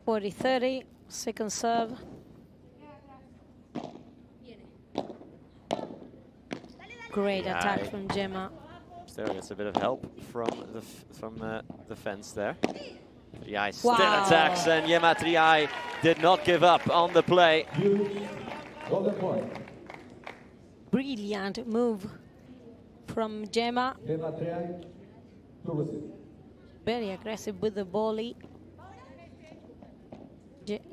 40-30, second serve. Great attack from Gemma. Austero gets a bit of help from the fence there. Triay still attacks, and Gemma Triay did not give up on the play. Brilliant move from Gemma. Very aggressive with the volley.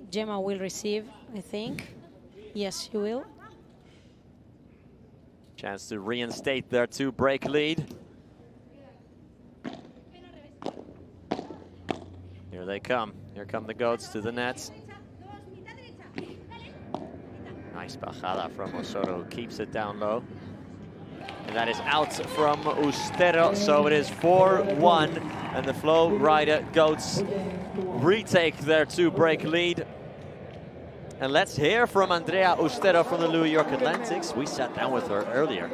Gemma will receive, I think. Yes, she will. Chance to reinstate their 2-break lead. Here they come. Here come the goats to the net. Nice bajada from Osorio, who keeps it down low. And that is out from Austero, so it is 4-1. And the Flow Rider goats retake their 2-break lead. And let's hear from Andrea Austero from the New York Atlantics. We sat down with her earlier.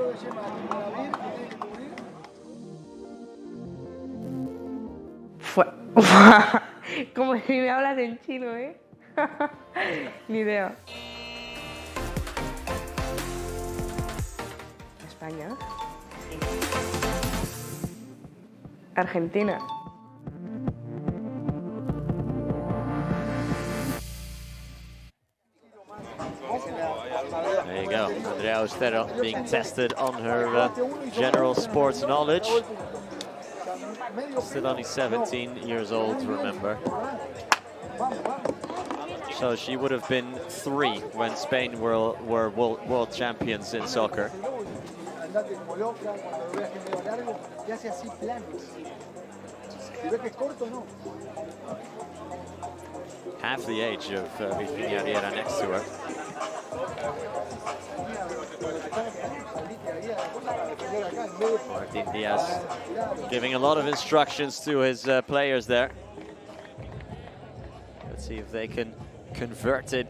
Como si me hablas en chino, ¿eh? Ni idea. España. Argentina. There you go, Andrea Austero being tested on her general sports knowledge. Still only 17 years old, remember. So she would have been 3 when Spain were world champions in soccer. Half the age of Virginia Riera next to her. Martin Diaz giving a lot of instructions to his players there. Let's see if they can convert it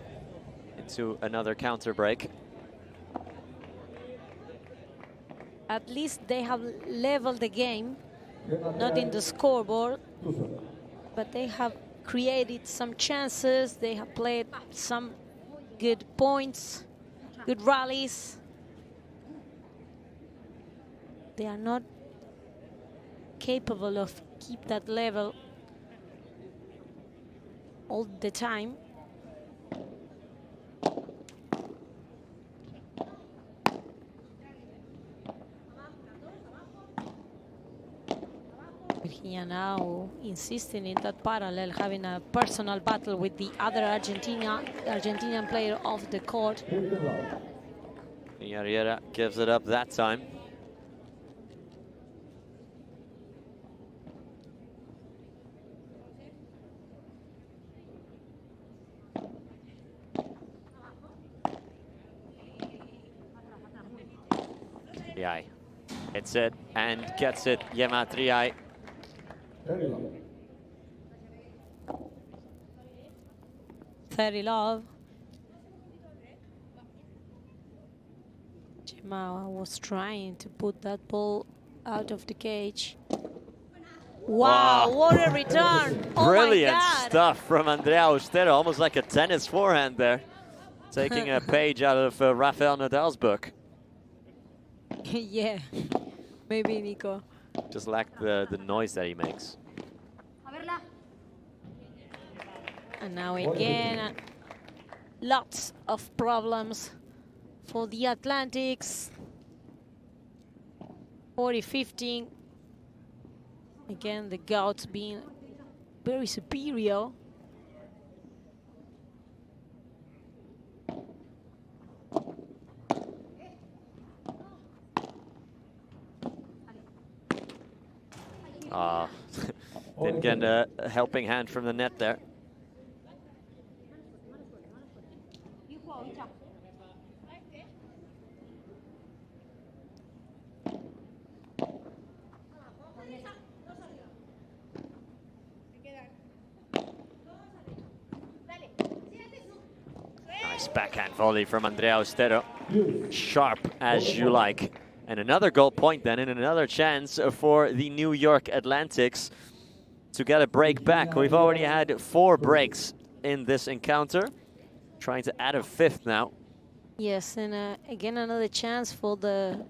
into another counter break. At least they have leveled the game, not in the scoreboard, but they have created some chances. They have played some good points, good rallies. They are not capable of keep that level all the time. Virginia now insisting in that parallel, having a personal battle with the other Argentinian player off the court. Riera gives it up that time. Triay hits it and gets it. Gemma Triay. Very love. Gemma was trying to put that ball out of the cage. Wow, what a return! Brilliant oh my God. stuff from Andrea Austero, almost like a tennis forehand there. Taking a page out of Rafael Nadal's book. Yeah, maybe Nico. Just lacked the noise that he makes. And now again, lots of problems for the Atlantics. 40-15. Again, the Gauts being very superior. Didn't get a helping hand from the net there. Nice backhand volley from Andrea Austero. Sharp as you like. And another goal point then, and another chance for the New York Atlantics to get a break back. We've already had 4 breaks in this encounter. Trying to add a 5th now. Yes, and again another chance for the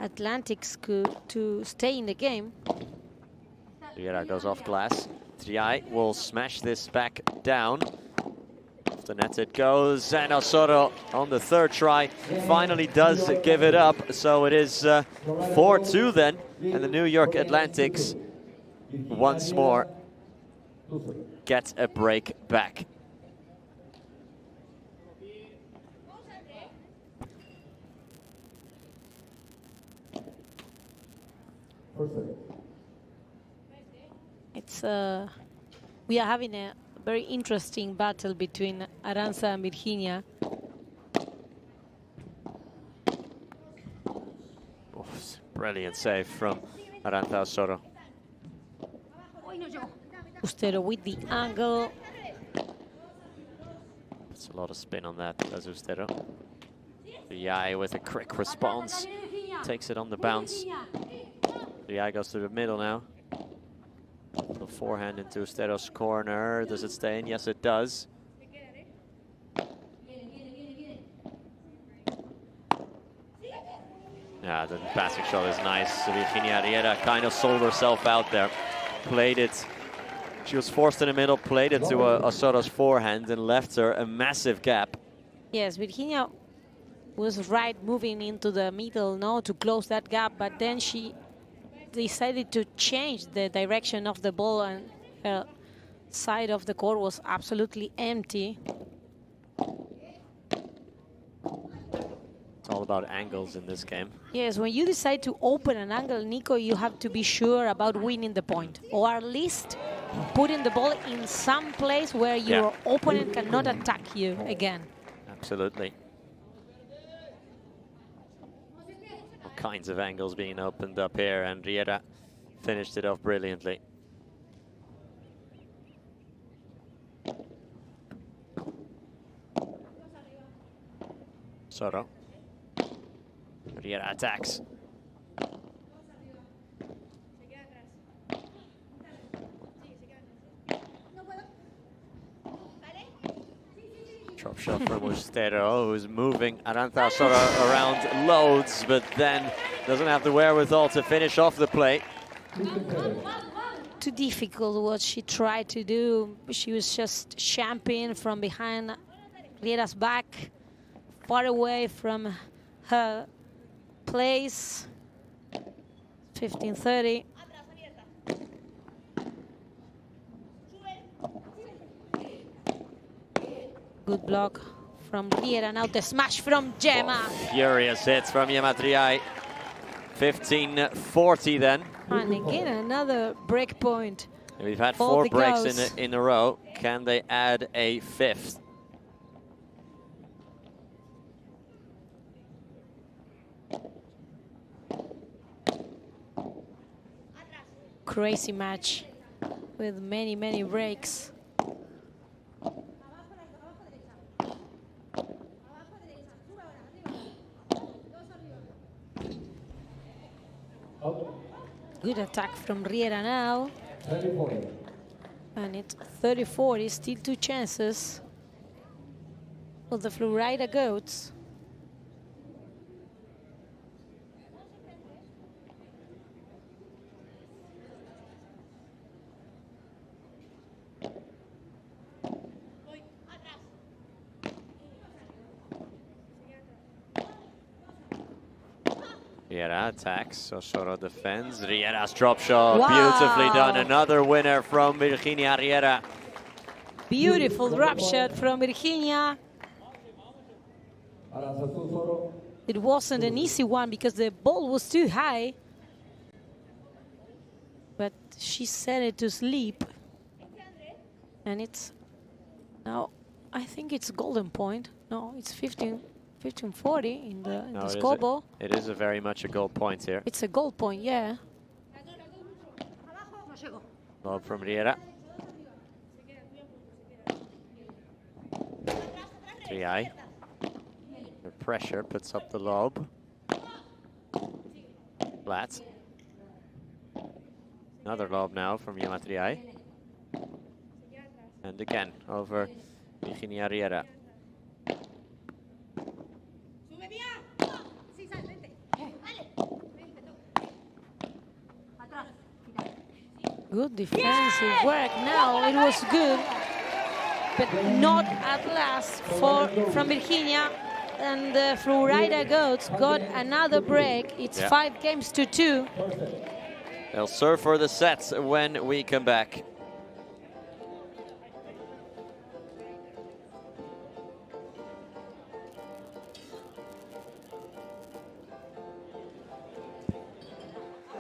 Atlantis to stay in the game. Riera goes off glass. Triay will smash this back down. Off the net it goes, and Osoro on the third try finally does give it up. So it is 4-2 then, and the New York Atlantics once more get a break back. It's we are having a very interesting battle between Arantxa and Virginia. Oh, brilliant save from Arantxa Osoro. Ustero with the angle. It's a lot of spin on that, does Ustero. Triay with a quick response. Takes it on the bounce. Triay goes to the middle now. The forehand into Ustero's corner. Does it stay in? Yes, it does. Yeah, the passing shot is nice. Virginia Riera kind of sold herself out there. Played it. She was forced in the middle, played it to Osoro's forehand and left her a massive gap. Yes, Virginia was right moving into the middle, no, to close that gap, but then she decided to change the direction of the ball, and her side of the court was absolutely empty. It's all about angles in this game. Yes, when you decide to open an angle, Nico, you have to be sure about winning the point, or at least putting the ball in some place where your opponent cannot attack you again. Absolutely. All kinds of angles being opened up here, and Riera finished it off brilliantly. Osoro. Riera attacks. Drop shot from Ustero, who's moving Arantxa Osoro around loads, but then doesn't have the wherewithal to finish off the play. Too difficult what she tried to do. She was just champing from behind Riera's back, far away from her place. 15-30. Good block from Riera. Now the smash from Gemma. Oh, furious hits from Gemma Triay. 15-40 then. And again, another break point. We've had 4 breaks in a row. Can they add a 5th? Crazy match with many, many breaks. Good attack from Riera now. 30-40. And it's 30-40, still 2 chances for the Florida Goats. Riera attacks, Osoro defends. Riera's drop shot, beautifully done. Another winner from Virginia Riera. Beautiful drop shot from Virginia. It wasn't an easy one because the ball was too high. But she set it to sleep. And it's now, I think it's golden point. No, it's 15-40 in the scoreboard. It is very much a goal point here. It's a goal point, yeah. Lob from Riera. Triay. The pressure puts up the lob. Flat. Another lob now from Gemma Triay. And again over Virginia Riera. Good defensive work. Now it was good, but not at last from Virginia. And the Florida Goats got another break. It's 5 games to 2. They'll serve for the sets when we come back.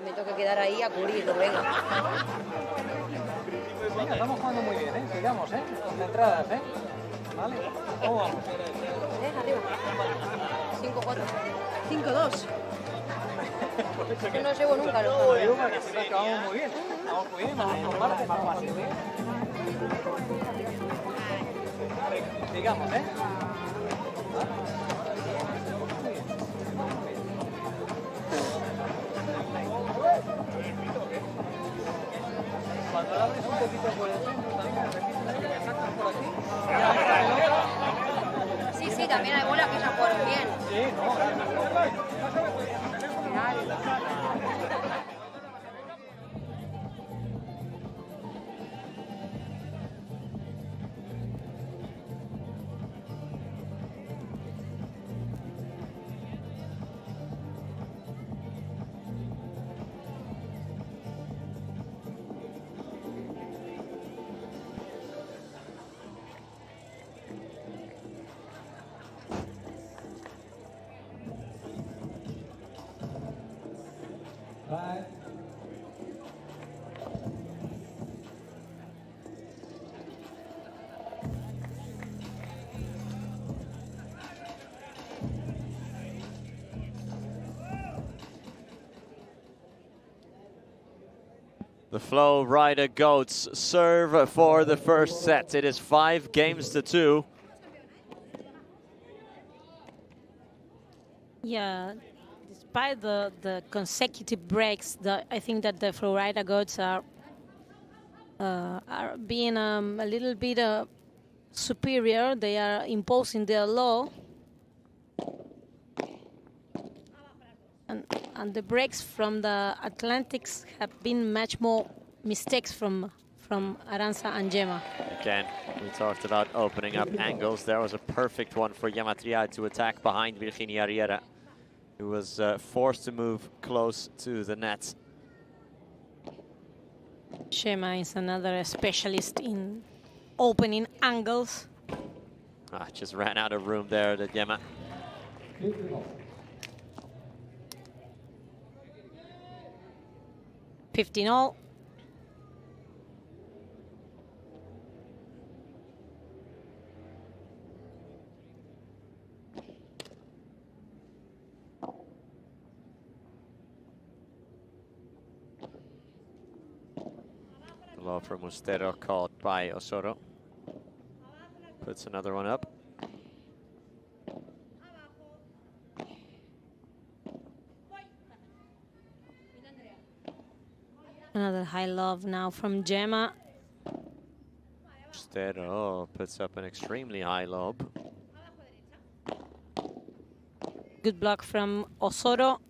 Me toca quedar ahí a cubrirlo, venga. Venga, estamos jugando muy bien, ¿eh? Sigamos, ¿eh? Concentradas, ¿eh? Vale, ¿cómo vamos? Arriba. 5-4. 5-2. Yo no llevo nunca los juegos. Vamos muy bien. Vamos muy bien, vamos por partes, vamos así, ¿eh? Sigamos, ¿eh? Cuando la abres un poquito por el centro, también repites que me sacas por aquí. Sí, sí, también hay bolas que ya jugaron bien. Sí, no. The Flow Rider Goats serve for the first set. It is 5 games to 2. Yeah, despite the consecutive breaks, I think that the Flow Rider Goats are being a little bit superior. They are imposing their law. And the breaks from the Atlantics have been much more mistakes from Aranza and Gemma. Again, we talked about opening up angles. There was a perfect one for Gemma Triay to attack behind Virginia Riera, who was forced to move close to the net. Gemma is another specialist in opening angles. Just ran out of room there, the Gemma. 15-all. Low from Mustero caught by Osoro. Puts another one up. Another high love now from Gemma. Mustero puts up an extremely high lob. Good block from Osoro.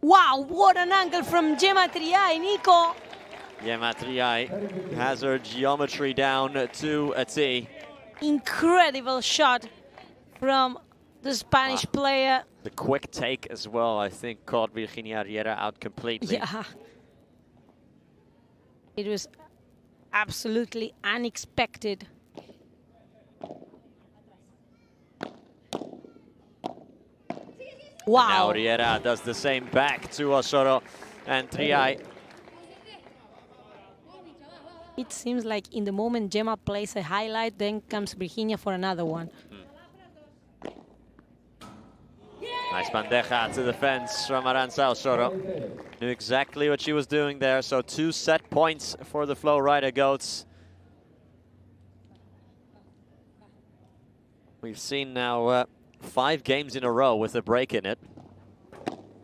Wow, what an angle from Gemma Triay, Nico. Gemma Triay has her geometry down to a T. Incredible shot from the Spanish player. The quick take as well, I think, caught Virginia Riera out completely. Yeah. It was absolutely unexpected. Wow. And now Riera does the same back to Osoro and Triay. It seems like in the moment Gemma plays a highlight, then comes Virginia for another one. Nice bandeja to the fence from Aranza Osoro. Knew exactly what she was doing there, so 2 set points for the Flow Rider Goats. We've seen now 5 games in a row with a break in it.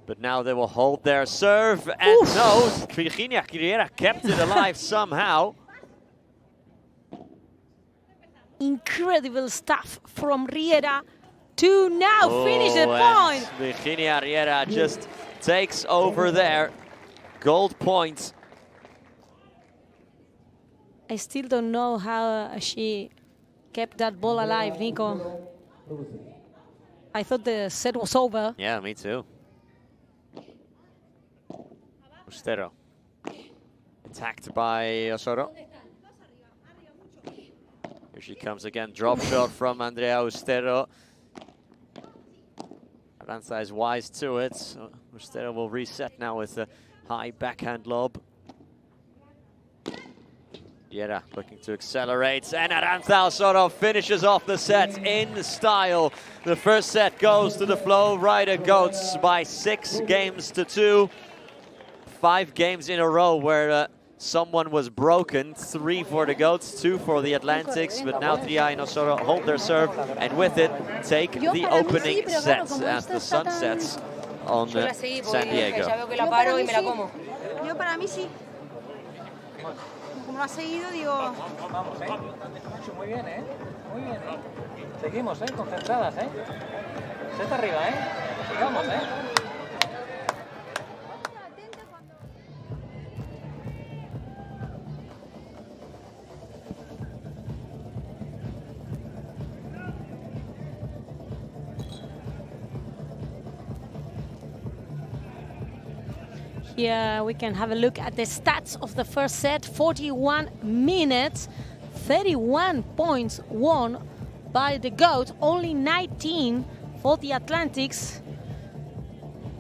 But now they will hold their serve, and no, Virginia Riera kept it alive somehow. Incredible stuff from Riera to now finish the point. Virginia Riera just takes over there. gold point. I still don't know how she kept that ball alive, Nico. I thought the set was over. Yeah, me too. Ustero. Attacked by Osoro. Here she comes again. Drop shot from Andrea Ustero. Aranza is wise to it. So Ustero will reset now with a high backhand lob. Yera looking to accelerate, and Aranza Osoro finishes off the set in style. The first set goes to the Flow Rider Goats by 6 games to 2. 5 games in a row where someone was broken. 3 for the Goats, 2 for the Atlantics, but now Tria and Osoro hold their serve, and with it take the opening set as the sun sets on San Diego. Yo para mí sí. Como lo ha seguido, digo... Vamos, muy bien, muy bien, Seguimos, concentradas, Set arriba, Sigamos, Here we can have a look at the stats of the first set. 41 minutes, 31 points won by the Goats, only 19 for the Atlantics.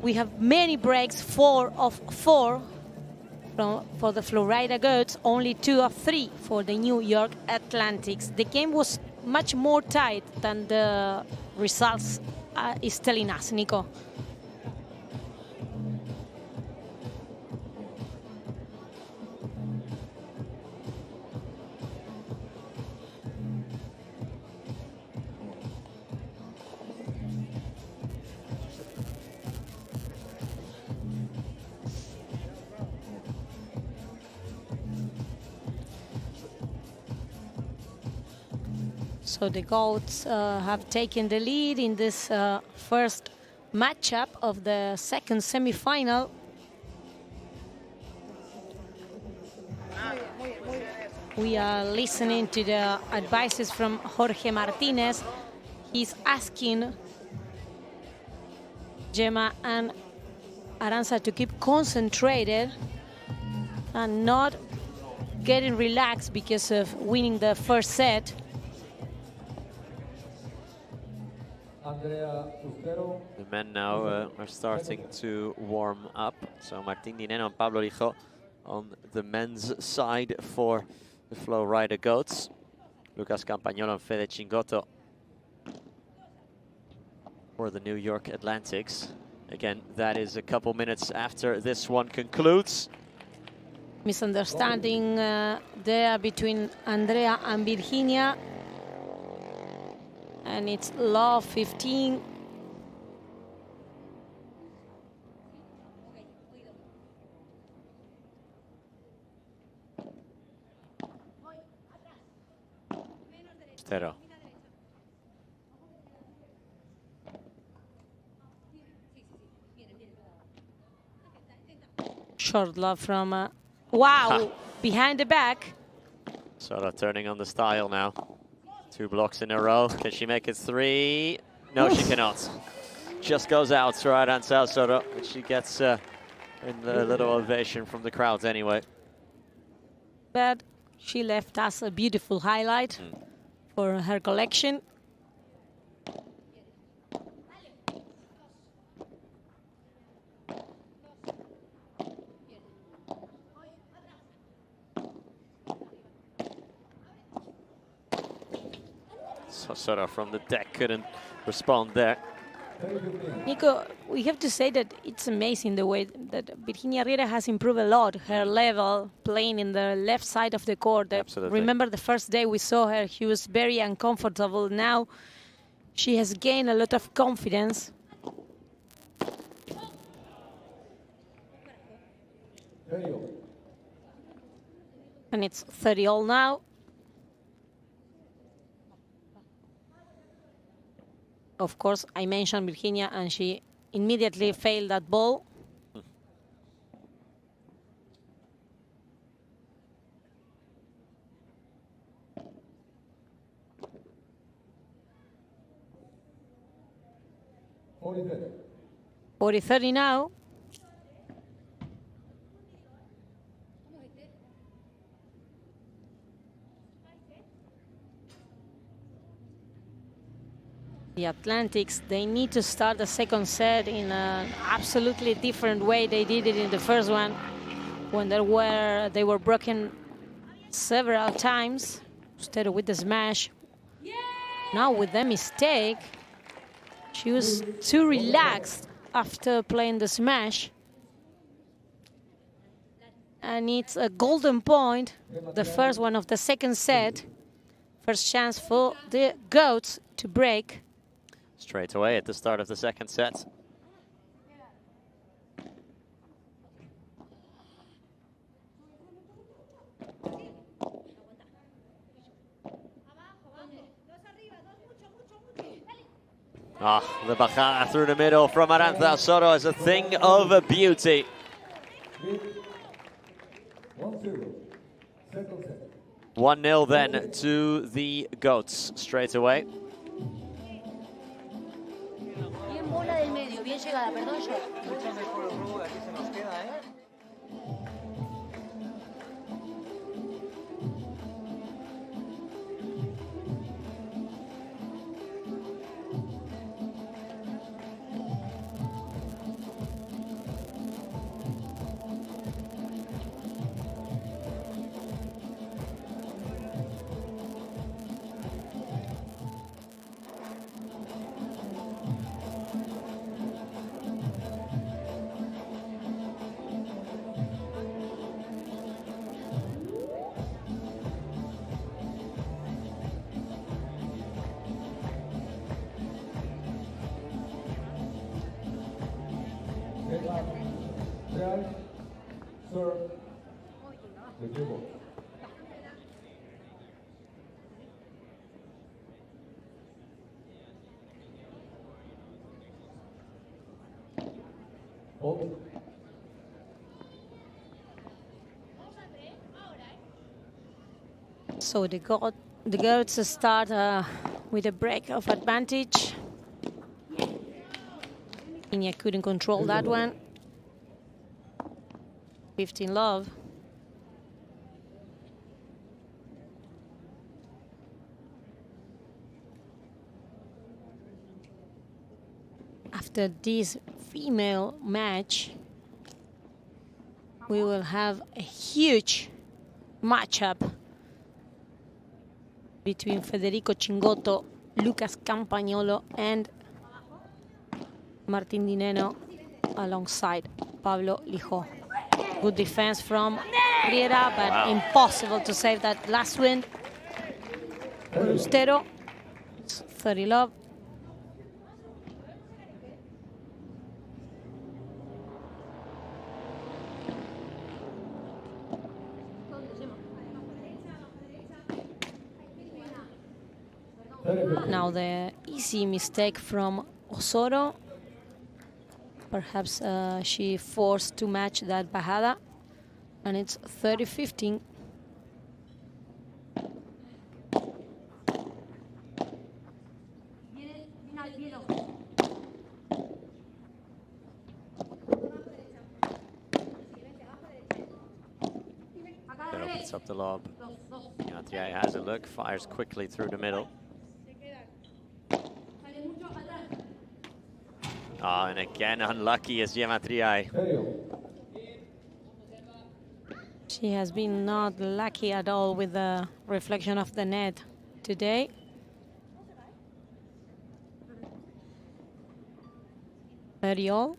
We have many breaks, 4 of 4 for the Florida Goats, only 2 of 3 for the New York Atlantics. The game was much more tight than the results is telling us, Nico. So the Goats have taken the lead in this first matchup of the second semi-final. We are listening to the advices from Jorge Martinez. He's asking Gemma and Aranza to keep concentrated and not getting relaxed because of winning the first set. The men now are starting to warm up. So Martín Dineno and Pablo Rijo on the men's side for the Flow Rider Goats. Lucas Campagnolo and Fede Cingotto for the New York Atlantics. Again, that is a couple minutes after this one concludes. Misunderstanding there between Andrea and Virginia. And it's love 15. Ustero. Short love from, wow, behind the back. Sort of turning on the style now. 2 blocks in a row. Can she make it 3? No, she cannot. Just goes out to Aranza Osoro, but she gets a little ovation from the crowds anyway. But she left us a beautiful highlight for her collection. Osoro from the deck couldn't respond there. Nico, we have to say that it's amazing the way that Virginia Riera has improved a lot. Her level, playing in the left side of the court. Absolutely. Remember the first day we saw her, she was very uncomfortable. Now she has gained a lot of confidence. And it's 30-all now. Of course, I mentioned Virginia, and she immediately failed that ball. 40-30 now. The Atlantics, they need to start the second set in an absolutely different way. They did it in the first one when they were broken several times. Instead of with the smash. Now with the mistake, she was too relaxed after playing the smash. And it's a golden point, the first one of the second set. First chance for the goats to break. Straight away at the start of the second set. The bajada through the middle from Arantxa Soto is a thing of beauty. 1-0 then to the goats straight away. Bien bola del medio, bien llegada, perdón yo. Mucho mejor Ru, aquí se nos queda, ¿eh? So the goats start with a break of advantage. Iña couldn't control that one. 15 love. After this female match, we will have a huge matchup between Federico Cingotto, Lucas Campagnolo, and Martín Dineno alongside Pablo Lijó. Good defense from Riera, but impossible to save that last win. Brustero, 30 love. Now the easy mistake from Osorio. Perhaps she forced to match that bajada, and it's 30-15. That opens up the lob. Giammattei has a look, fires quickly through the middle. And again, unlucky as Giammattei. She has been not lucky at all with the reflection of the net today. All.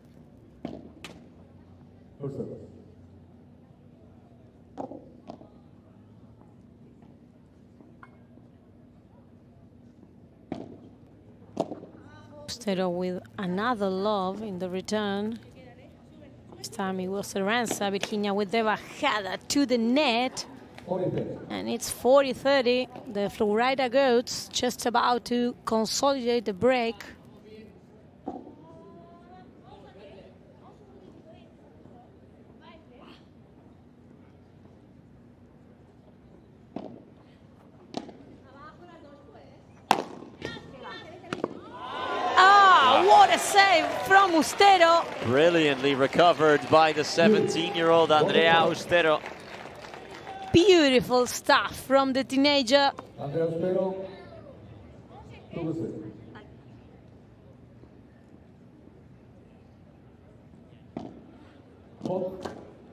Brustero with another love in the return. This time it was Arantxa. Virginia with the bajada to the net. And it's 40-30. The Florida Goats just about to consolidate the break. What What a save from Ustero. Brilliantly recovered by the 17-year-old Andrea Ustero. Beautiful stuff from the teenager. Andrea Ustero.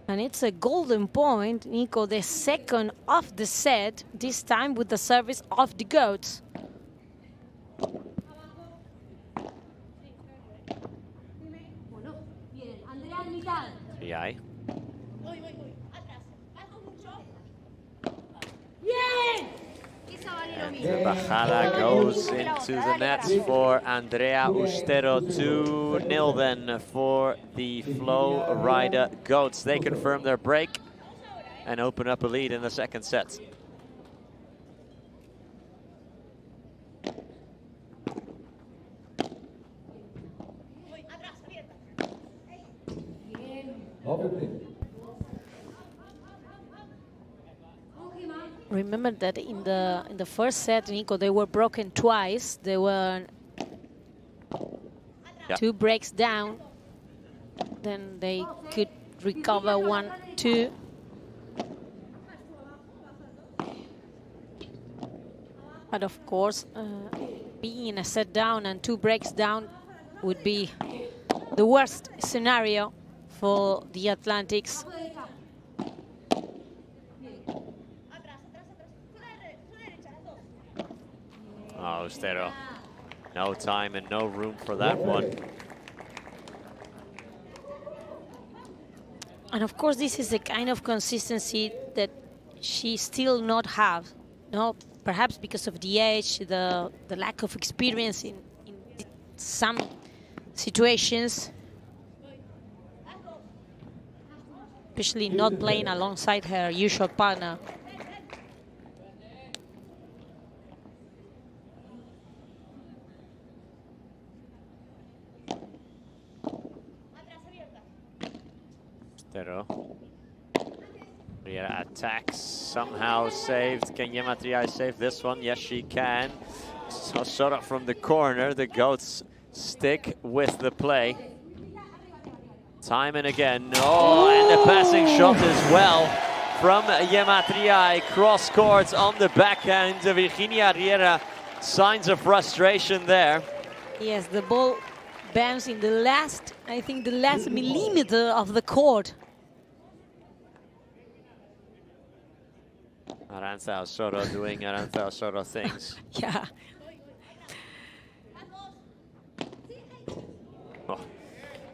And it's a golden point, Nico, the second of the set, this time with the service of the goats. TI. And the bajada goes into the nets for Andrea Ustero. 2-0 then for the Flow Rider Goats. They confirm their break and open up a lead in the second set. Remember that in the first set, Nico, they were broken twice. They were two breaks down. Then they could recover 1-2. But of course, being a set down and 2 breaks down would be the worst scenario for the Atlantics. Oh, Ustero, no time and no room for that one. And of course, this is the kind of consistency that she still not have. No, perhaps because of the age, the lack of experience in some situations, especially not playing alongside her usual partner. Riera attacks, somehow saved. Can Yematria save this one? Yes, she can. So shot up from the corner. The Goats stick with the play. Time and again. Oh, and a passing shot as well from Yematria. Cross court on the backhand. Virginia Riera, signs of frustration there. Yes, the ball bounced in the last, I think, the last millimeter of the court. Arantxa Osoro doing Arantxa Osoro things. Yeah. Oh,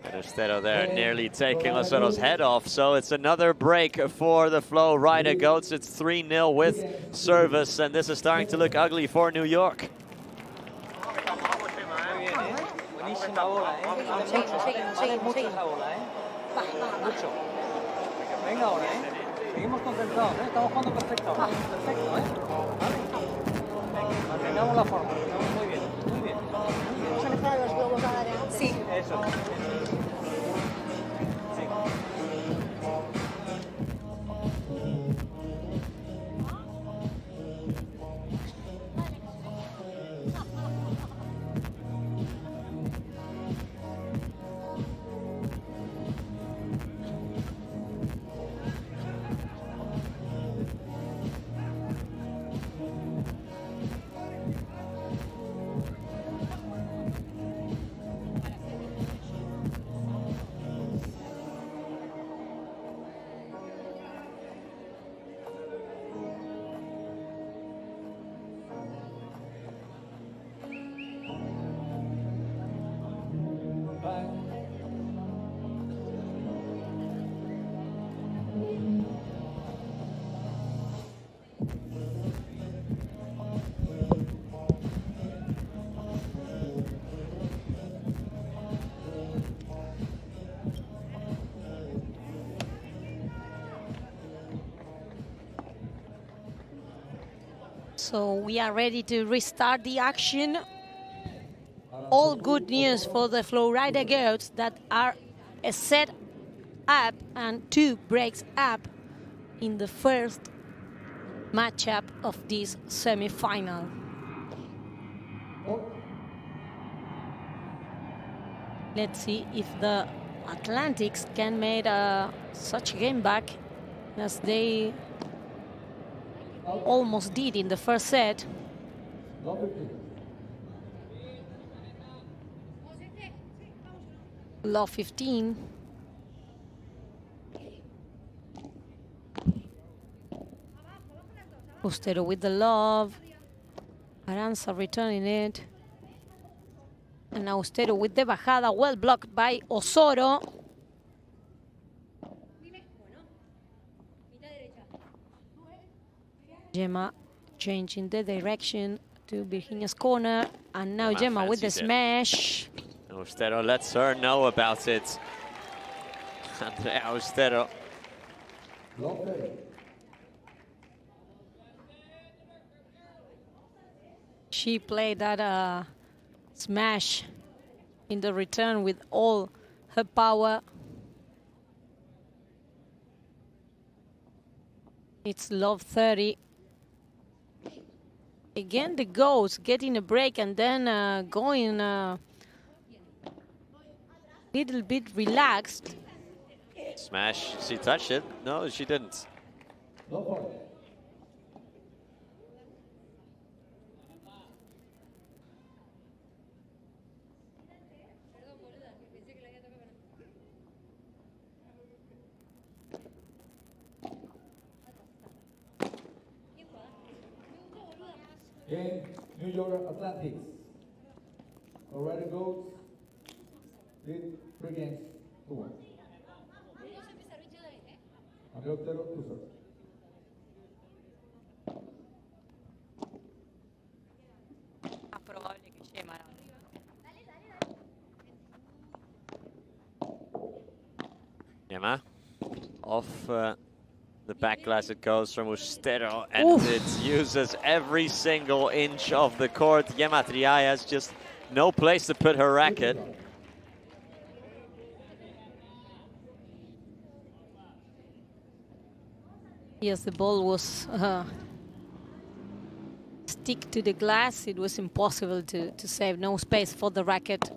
and Ustero there nearly taking Osoro's head off. So it's another break for the Flow Rider Goats. It's 3-0 with service, and this is starting to look ugly for New York. Buenísima bola, mucho esa bola, mucho. Venga ahora, seguimos concentrados, estamos jugando perfecto ahora. Perfecto, ¿vale? Mantengamos la forma, muy bien, muy bien. ¿Vamos a mezclar los globos ahora? Sí. Eso. So we are ready to restart the action. All good news for the Flow Rider Goats that are a set up and 2 breaks up in the first matchup of this semi-final. Let's see if the Atlantics can make such a game back as they almost did in the first set. Love 15. Austero with the love. Aranza returning it. And Austero with the bajada, well blocked by Osoro. Gemma changing the direction to Virginia's corner. And now Gemma with the smash. Austero lets her know about it. Andrea Austero. She played that smash in the return with all her power. It's love 30. Again, the ghost getting a break and then going a little bit relaxed. Smash. She touched it? No, she didn't. Game, New York Atlantics. Already goes. Lead 3 games to 1. Andrea Austero, 2-0. Gemma off the back glass it goes from Austero, and it uses every single inch of the court. Gemma Triay has just no place to put her racket. Yes, the ball was stick to the glass. It was impossible to save. No space for the racket.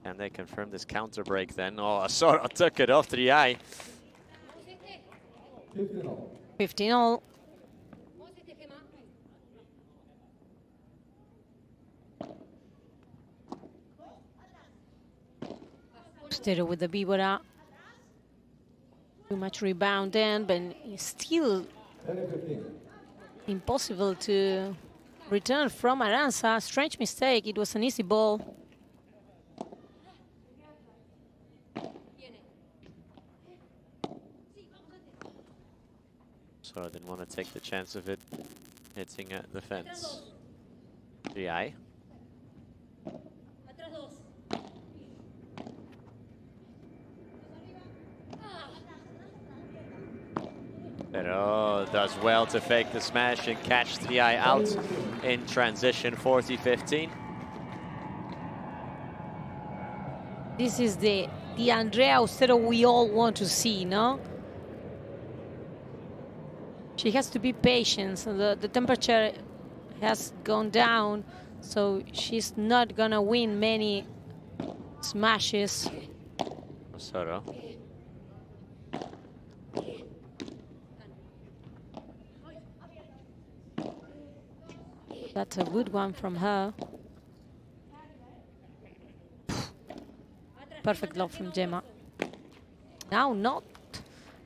And they confirm this counter break then. Oh, Osoro took it off Triay. 15-all. Austero with the Víbora. Too much rebound then, but still impossible to return from Aranza. Strange mistake. It was an easy ball. So I didn't want to take the chance of it hitting at the fence. GI. Pero does well to fake the smash and catch Triay out in transition, 40-15. This is the Andrea Austero we all want to see, no? She has to be patient. So the temperature has gone down, so she's not gonna win many smashes. Osoro. That's a good one from her. Perfect love from Gemma. Now not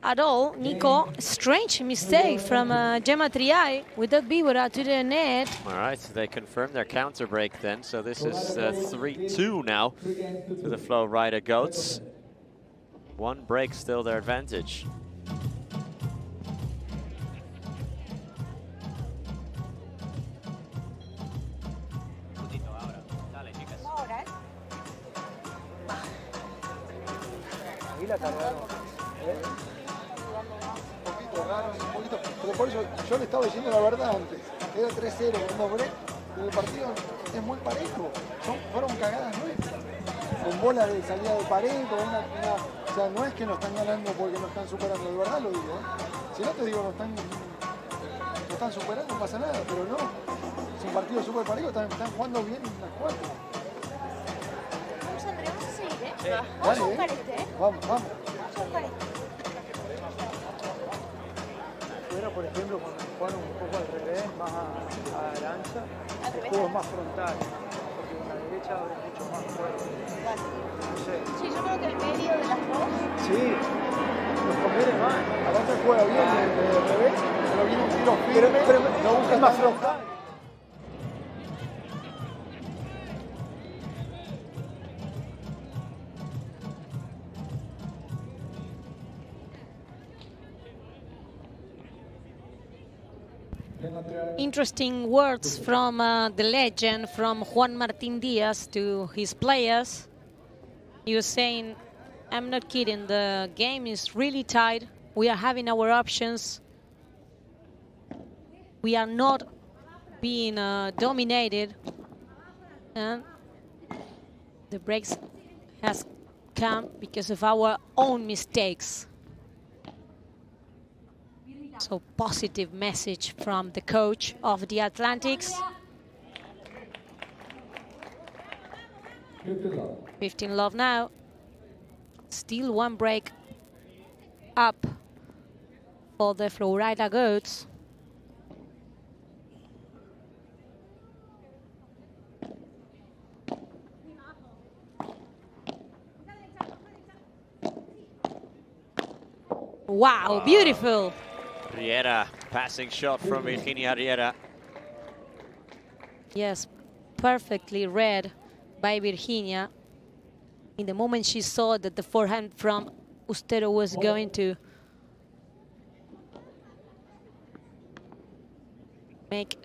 at all. Nico, strange mistake from Gemma Triay with that Víbora to the net. All right, so they confirm their counter break then. So this is 3-2 now to the Flow Rider Goats. One break still their advantage. Un poquito, pero por eso yo le estaba diciendo la verdad antes. Era 3-0 con 2 breaks, pero el partido es muy parejo. Fueron cagadas nuestras. Con bola de salida de pared, con o sea, no es que nos están ganando porque nos están superando, de verdad lo digo. Si no te digo, nos están superando, no pasa nada, pero no. Es un partido súper parejo, están jugando bien las 4. Andrea, no sé si Vamos a jugar vamos, vamos. Fuera, por ejemplo, cuando juegan un poco al revés, más a la ancha, el juego es más frontal, porque con la derecha abre mucho más juego. No sé. Sí, yo creo que el medio de las dos. Sí, nos conviene más. Aparte juega bien de revés, pero viene un tiro firme, pero no busca es más frontal. Interesting words from the legend, from Juan Martín Díaz to his players. He was saying, I'm not kidding, the game is really tight. We are having our options. We are not being dominated. And the breaks has come because of our own mistakes. So positive message from the coach of the Atlantics. 15 love now. Still one break up for the Florida Goats. Wow, beautiful. Riera, passing shot from Virginia Riera. Yes, perfectly read by Virginia. In the moment she saw that the forehand from Ustero was going to make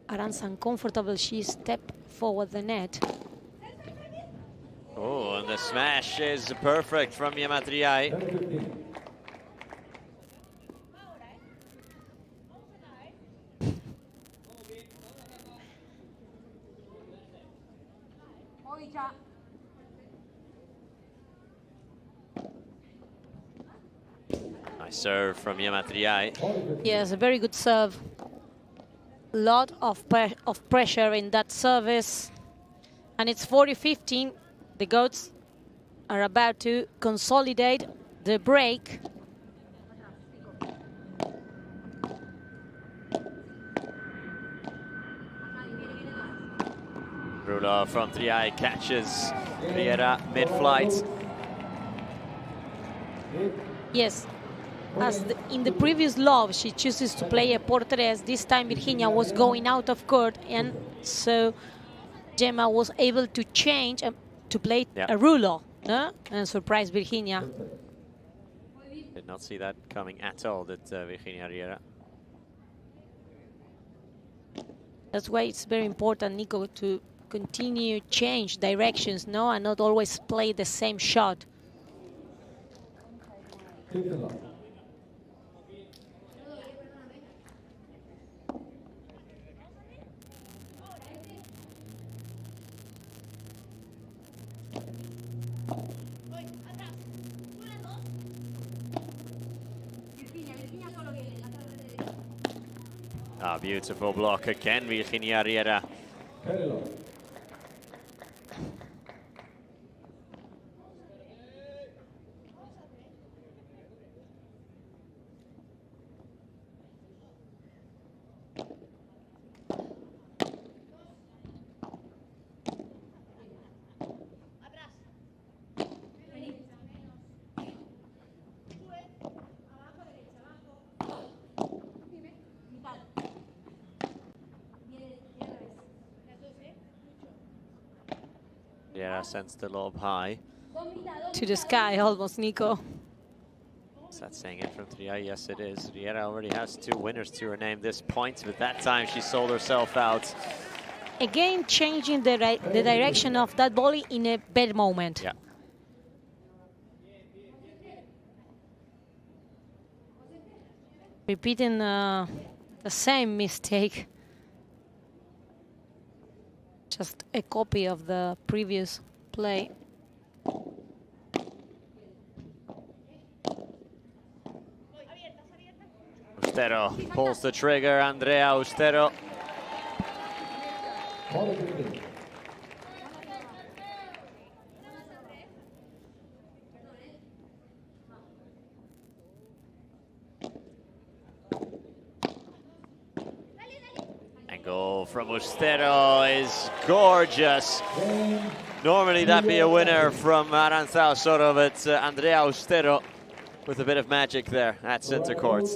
Aranza uncomfortable, she stepped forward the net. Oh, and the smash is perfect from Yamatriai. Nice serve from Yamatriai. Yes, a very good serve. Lot of pressure in that service. And it's 40-15. The Goats are about to consolidate the break. Rulo from 3i catches Riera mid-flight. Yes, as in the previous love, she chooses to play a por tres. This time Virginia was going out of court, and so Gemma was able to change to play a Rulo, and surprise Virginia. Did not see that coming at all, that Virginia Riera. That's why it's very important, Nico, to continue change directions, and not always play the same shot. Ah, beautiful block again, Virginia Riera. Yeah, sends the lob high. To the sky, almost, Nico. Is that saying it from 3i? Yes, it is. Riera already has 2 winners to her name this point, but that time she sold herself out. Again, changing the direction of that volley in a bad moment. Yeah. Repeating the same mistake. Just a copy of the previous play. Ustero pulls the trigger, Andrea Ustero. Oh, from Ustero is gorgeous. Normally that'd be a winner from Aranzao Soto, but Andrea Ustero with a bit of magic there at center court.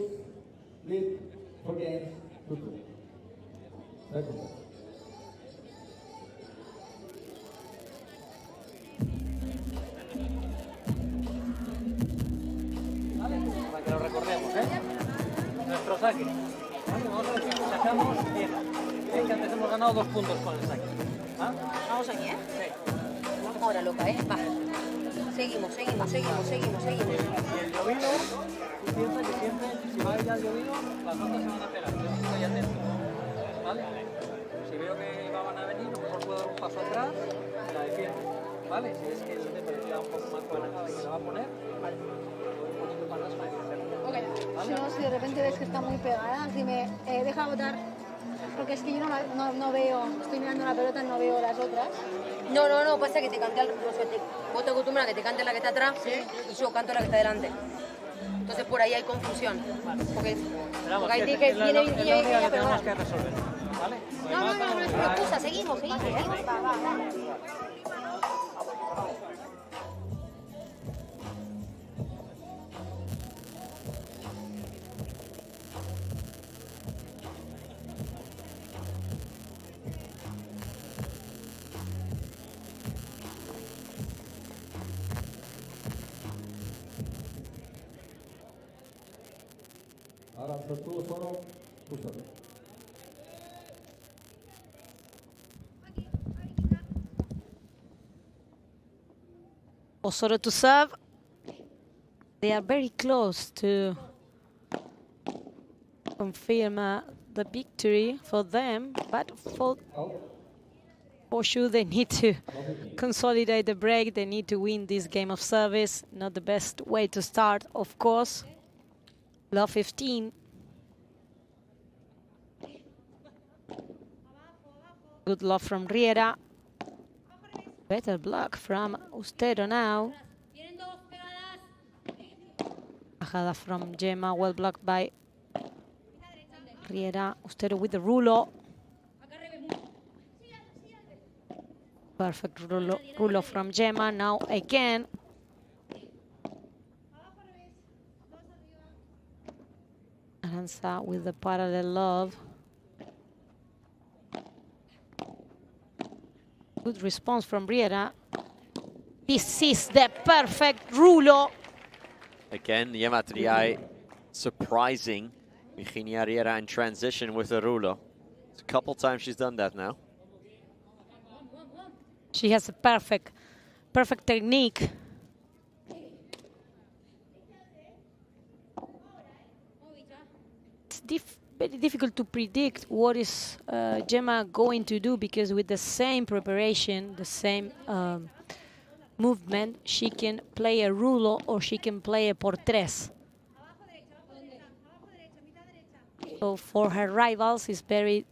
Para que lo recordemos, ¿eh? Nuestro saque. Vale, vamos a ver si sacamos bien. Es que antes hemos ganado 2 puntos con el saque. ¿Ah? Vamos aquí, ¿eh? Sí. Vamos ahora, loca, ¿eh? Va. Seguimos. Y el llovido, tú piensas que siempre, si va a ir al llovido, las ondas se van a pegar. Yo estoy atento. ¿Vale? Si veo que van a venir, a lo mejor puedo dar un paso atrás y la defiendo. ¿Vale? Si es que se te parecía un poco más cuadrada y se la va a poner, vale. Un poquito para atrás para que se Ok. ¿Vale? No, si de repente ves que está muy pegada, dime, deja botar. Porque es que yo no veo, estoy mirando la pelota y no veo las otras. No, pasa que te cante vos te acostumbras a que te cante la que está atrás, ¿sí? Y yo canto la que está delante. Entonces por ahí hay confusión. Porque ahí tiene que viene Virginia y ella, pero tenemos que resolver. ¿Vale? No es una excusa, seguimos. Va. Osorio to serve. They are very close to confirm the victory for them, but for sure they need to consolidate the break. They need to win this game of service. Not the best way to start, of course. Love 15. Good love from Riera. Better block from Ustero now. Bajada from Gemma, well blocked by Riera. Ustero with the rulo. Perfect rulo from Gemma. Now again. Aranza with the parallel love. Good response from Riera. This is the perfect rulo. Again, Gemma Triay surprising Virginia Riera in transition with a rulo. It's a couple times she's done that now. She has a perfect technique. It's very difficult to predict what is Gemma going to do, because with the same preparation, the same movement, she can play a rulo or she can play a por tres. So for her rivals, it's very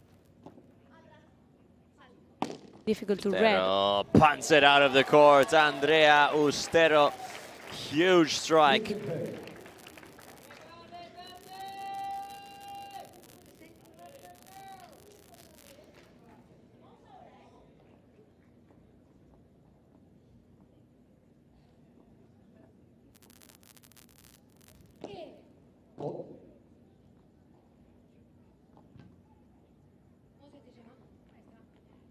difficult to read. Punts it out of the court. Andrea Ustero, huge strike. Oh.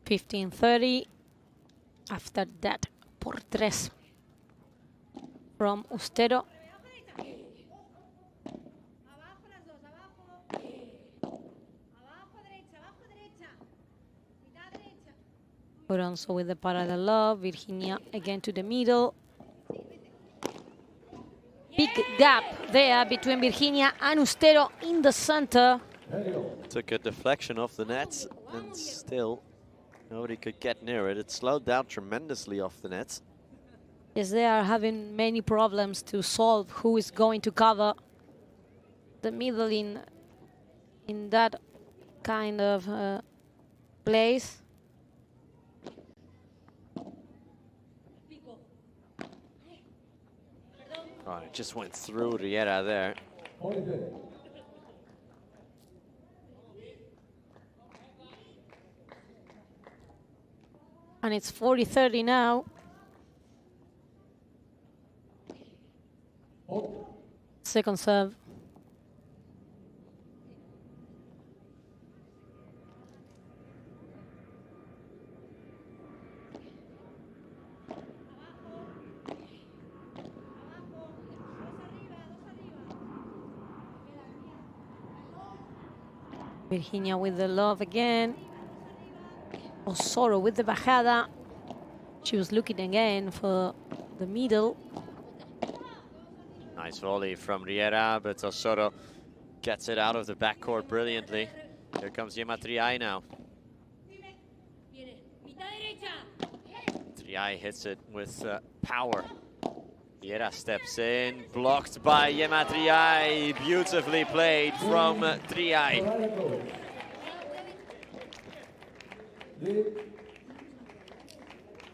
15-30. After that, por tres from Ustero. Alonso with the parallel love. Virginia again to the middle. Big gap there between Virginia and Ustero in the center. Took a deflection off the net, and still nobody could get near it. It slowed down tremendously off the net. Yes, they are having many problems to solve who is going to cover the middle in that kind of place. Oh, it just went through Riera there. And it's 40-30 now. Second serve. Virginia with the love again. Osoro with the bajada. She was looking again for the middle. Nice volley from Riera, but Osoro gets it out of the backcourt brilliantly. Here comes Gemma Triay now. Triay hits it with power. Riera steps in, blocked by Gemma Triay. Beautifully played from Triay.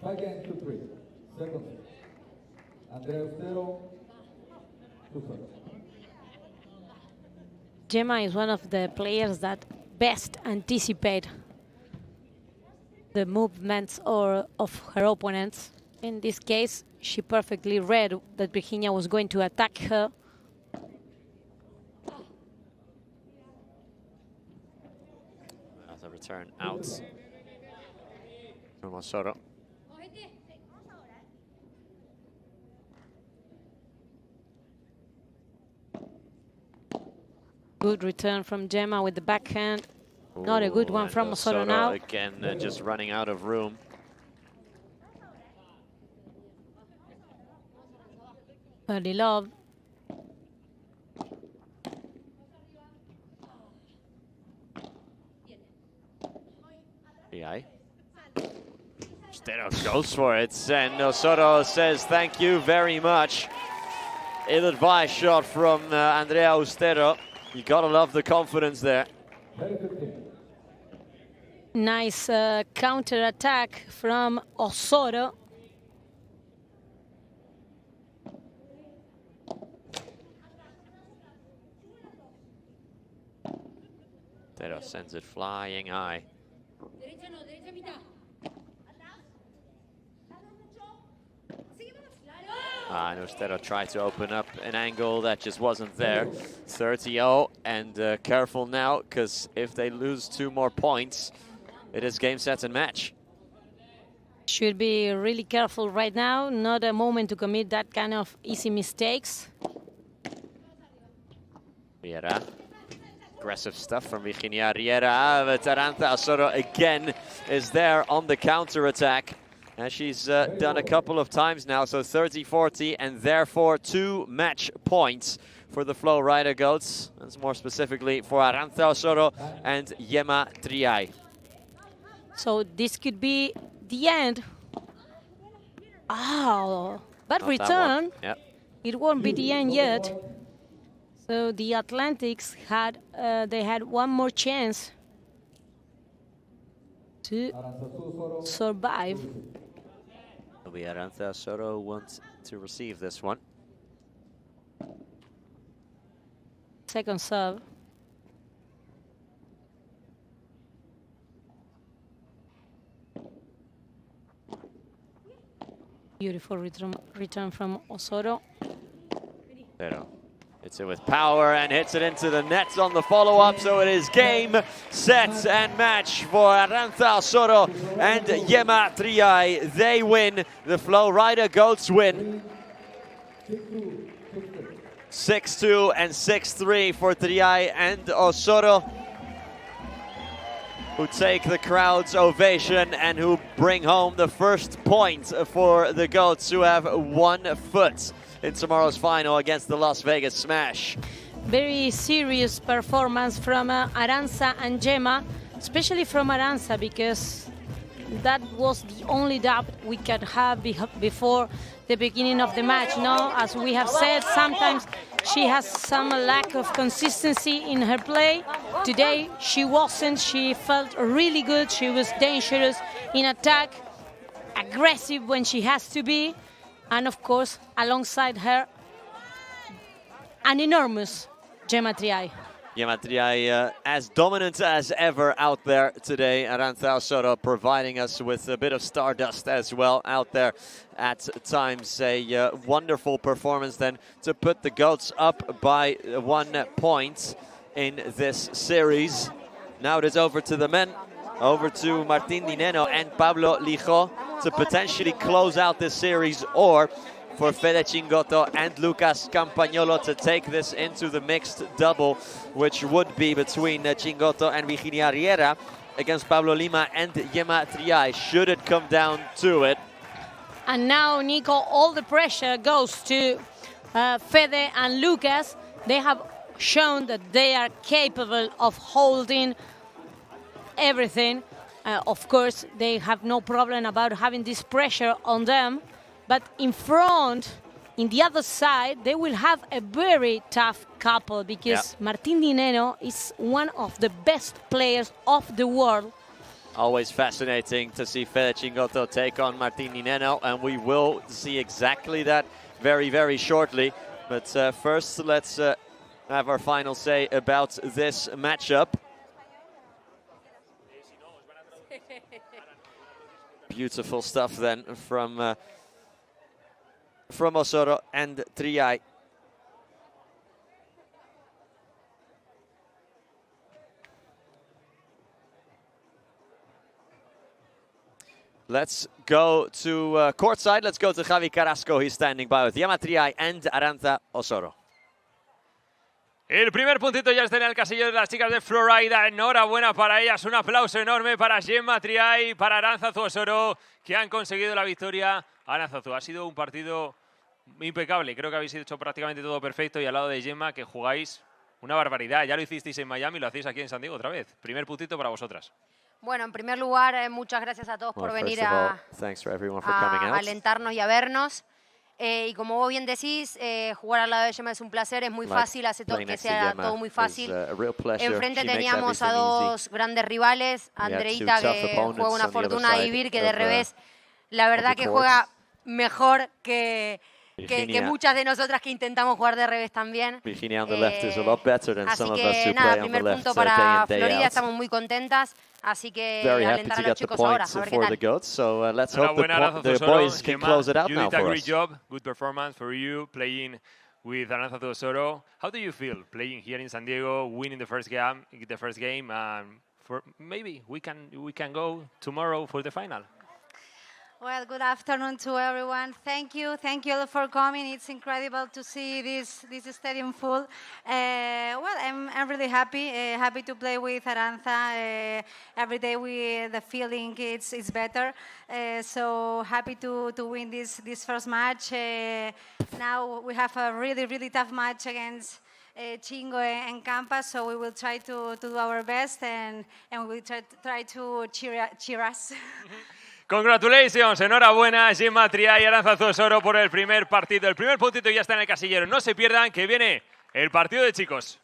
Again, 2-3. Second. Andrea Austero, 2-7. Gemma is one of the players that best anticipate the movements of her opponents. In this case, she perfectly read that Virginia was going to attack her. Another return out from Osoro. Good return from Gemma with the backhand. Not a good one from Osoro now. Again, just running out of room. Early love. Yeah. Ostero goes for it, and Osoro says thank you very much. Ill-advised shot from Andrea Austero. You gotta love the confidence there. Nice counter attack from Osoro. Ostero sends it flying high. And Ostero tried to open up an angle that just wasn't there. 30-0, and careful now, because if they lose 2 more points, it is game, set, and match. Should be really careful right now. Not a moment to commit that kind of easy mistakes. Riera. Aggressive stuff from Virginia Riera. But Arantxa Osoro again is there on the counter-attack. As she's done a couple of times now, so 30-40, and therefore 2 match points for the Flow Rider Goats. That's more specifically for Arantxa Osoro and Gemma Triay. So this could be the end. Oh, but Not return. Yep. It won't be the end yet. So the Atlantics had they had one more chance to survive. It'll be Arantxa Osoro wants to receive this one. Second serve. Beautiful return from Osoro. Pero hits it with power and hits it into the net on the follow-up. So it is game, set, and match for Arantxa Osoro and Gemma Triay. They win. The Flow Rider Goats win. 6-2 and 6-3 for Triay and Osoro, who take the crowd's ovation and who bring home the first point for the Goats, who have 1 foot in tomorrow's final against the Las Vegas Smash. Very serious performance from Arantxa and Gemma, especially from Arantxa, because that was the only doubt we could have before the beginning of the match. No, as we have said, sometimes she has some lack of consistency in her play. Today she wasn't. She felt really good. She was dangerous in attack, aggressive when she has to be, and of course alongside her an enormous Gemma Triay. Gemma Triay as dominant as ever out there today. Arantxa Osoro providing us with a bit of stardust as well out there at times. A wonderful performance then to put the goats up by 1 point in this series. Now it is over to the men, over to Martín Dineno and Pablo Lijó to potentially close out this series, or for Fede Chingotto and Lucas Campagnolo to take this into the mixed double, which would be between Chingotto and Virginia Riera against Pablo Lima and Gemma Triay, should it come down to it. And now, Nico, all the pressure goes to Fede and Lucas. They have shown that they are capable of holding everything. Of course, they have no problem about having this pressure on them. But in front, in the other side, they will have a very tough couple because Martín Dineno is one of the best players of the world. Always fascinating to see Fede Chingotto take on Martín Dineno, and we will see exactly that very, very shortly. But first, let's have our final say about this matchup. Beautiful stuff then from Osoro and Triay. Let's go to courtside. Let's go to Javi Carrasco. He's standing by with Gemma Triay and Arantxa Osoro. El primer puntito ya está en el casillero de las chicas de Florida. Enhorabuena para ellas. Un aplauso enorme para Gemma Triay, para Arantxa Osoro, que han conseguido la victoria. Arantxa, ha sido un partido impecable. Creo que habéis hecho prácticamente todo perfecto. Y al lado de Gemma, que jugáis una barbaridad. Ya lo hicisteis en Miami, lo hacéis aquí en San Diego otra vez. Primer puntito para vosotras. Bueno, en primer lugar, muchas gracias a todos por venir a alentarnos y a vernos. Y como vos bien decís, jugar al lado de Gemma es un placer, es muy fácil, hace que sea todo muy fácil. Enfrente teníamos a dos grandes rivales, Andreita, que juega una fortuna, y Vir, que de revés, la verdad que juega mejor que muchas de nosotras que intentamos jugar de revés también. Así que nada, primer punto para Florida, estamos muy contentas. Así que alentar a los chicos ahora, a ver qué tal. So let's hope the boys can close it out now for us. You did a great job, good performance for you playing with Arantxa Osoro. How do you feel playing here in San Diego, winning the first game, and for maybe we can go tomorrow for the final? Well, good afternoon to everyone. Thank you all for coming. It's incredible to see this stadium full. Well, I'm really happy to play with Arantxa. Every day the feeling it's better. So happy to win this first match. Now we have a really tough match against Chingo and Campa, so we will try to do our best and we will try to cheer us. Congratulations, enhorabuena Gemma Triay y Arantxa Osoro por el primer partido. El primer puntito ya está en el casillero. No se pierdan que viene el partido de chicos.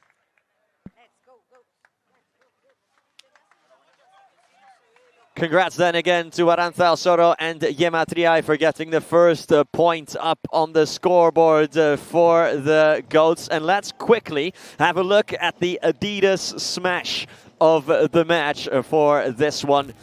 Congrats then again to Arantxa Osoro and Gemma Triay for getting the first point up on the scoreboard for the Goats. And let's quickly have a look at the Adidas smash of the match for this one.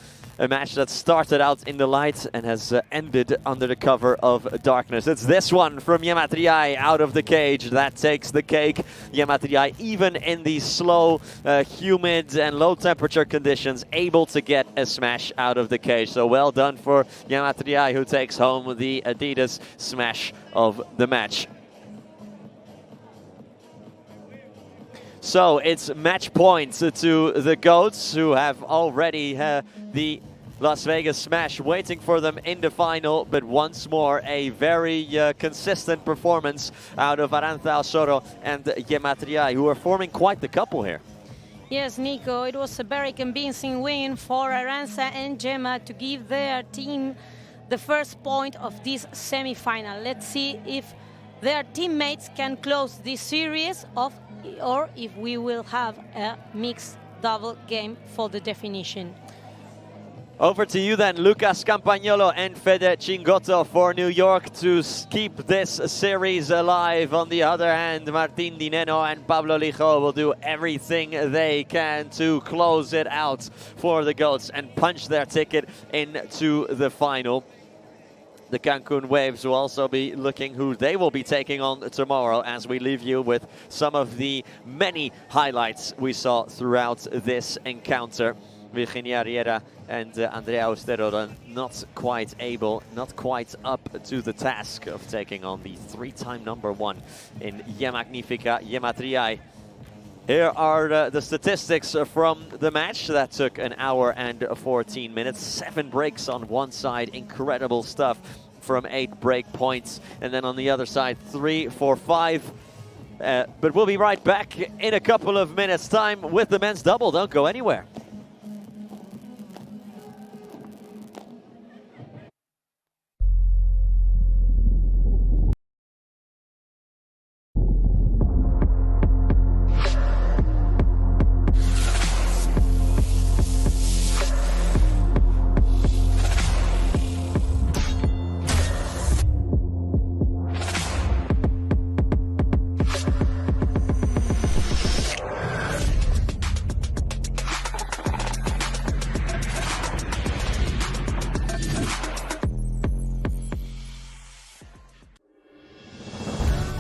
A match that started out in the light and has ended under the cover of darkness. It's this one from Gemma Triay out of the cage that takes the cake. Gemma Triay, even in these slow, humid and low temperature conditions, able to get a smash out of the cage. So well done for Gemma Triay, who takes home the Adidas smash of the match. So it's match points to the Goats, who have already the Las Vegas smash waiting for them in the final. But once more, a very consistent performance out of Arantxa Osoro and Gemma Triay, who are forming quite the couple here. Yes, Nico, it was a very convincing win for Arantxa and Gemma to give their team the first point of this semi-final. Let's see if their teammates can close this series or if we will have a mixed double game for the definition. Over to you then, Lucas Campagnolo and Fede Cingotto for New York to keep this series alive. On the other hand, Martín Dineno and Pablo Lijo will do everything they can to close it out for the Goats and punch their ticket into the final. The Cancun Waves will also be looking who they will be taking on tomorrow, as we leave you with some of the many highlights we saw throughout this encounter. Virginia Riera and Andrea Austero are not quite up to the task of taking on the three-time #1 in Ye Magnifica, Ye Matriai. Here are the statistics from the match that took an hour and 14 minutes. 7 breaks on one side, incredible stuff from 8 break points. And then on the other side, 3, 4, 5. But we'll be right back in a couple of minutes' time with the men's double. Don't go anywhere.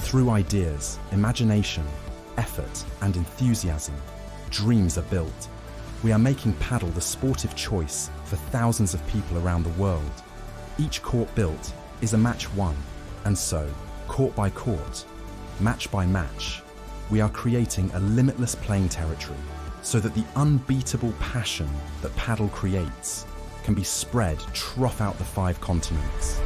Through ideas, imagination, effort, and enthusiasm, dreams are built. We are making Padel the sportive choice for thousands of people around the world. Each court built is a match won, and so, court by court, match by match, we are creating a limitless playing territory so that the unbeatable passion that Padel creates can be spread throughout the 5 continents.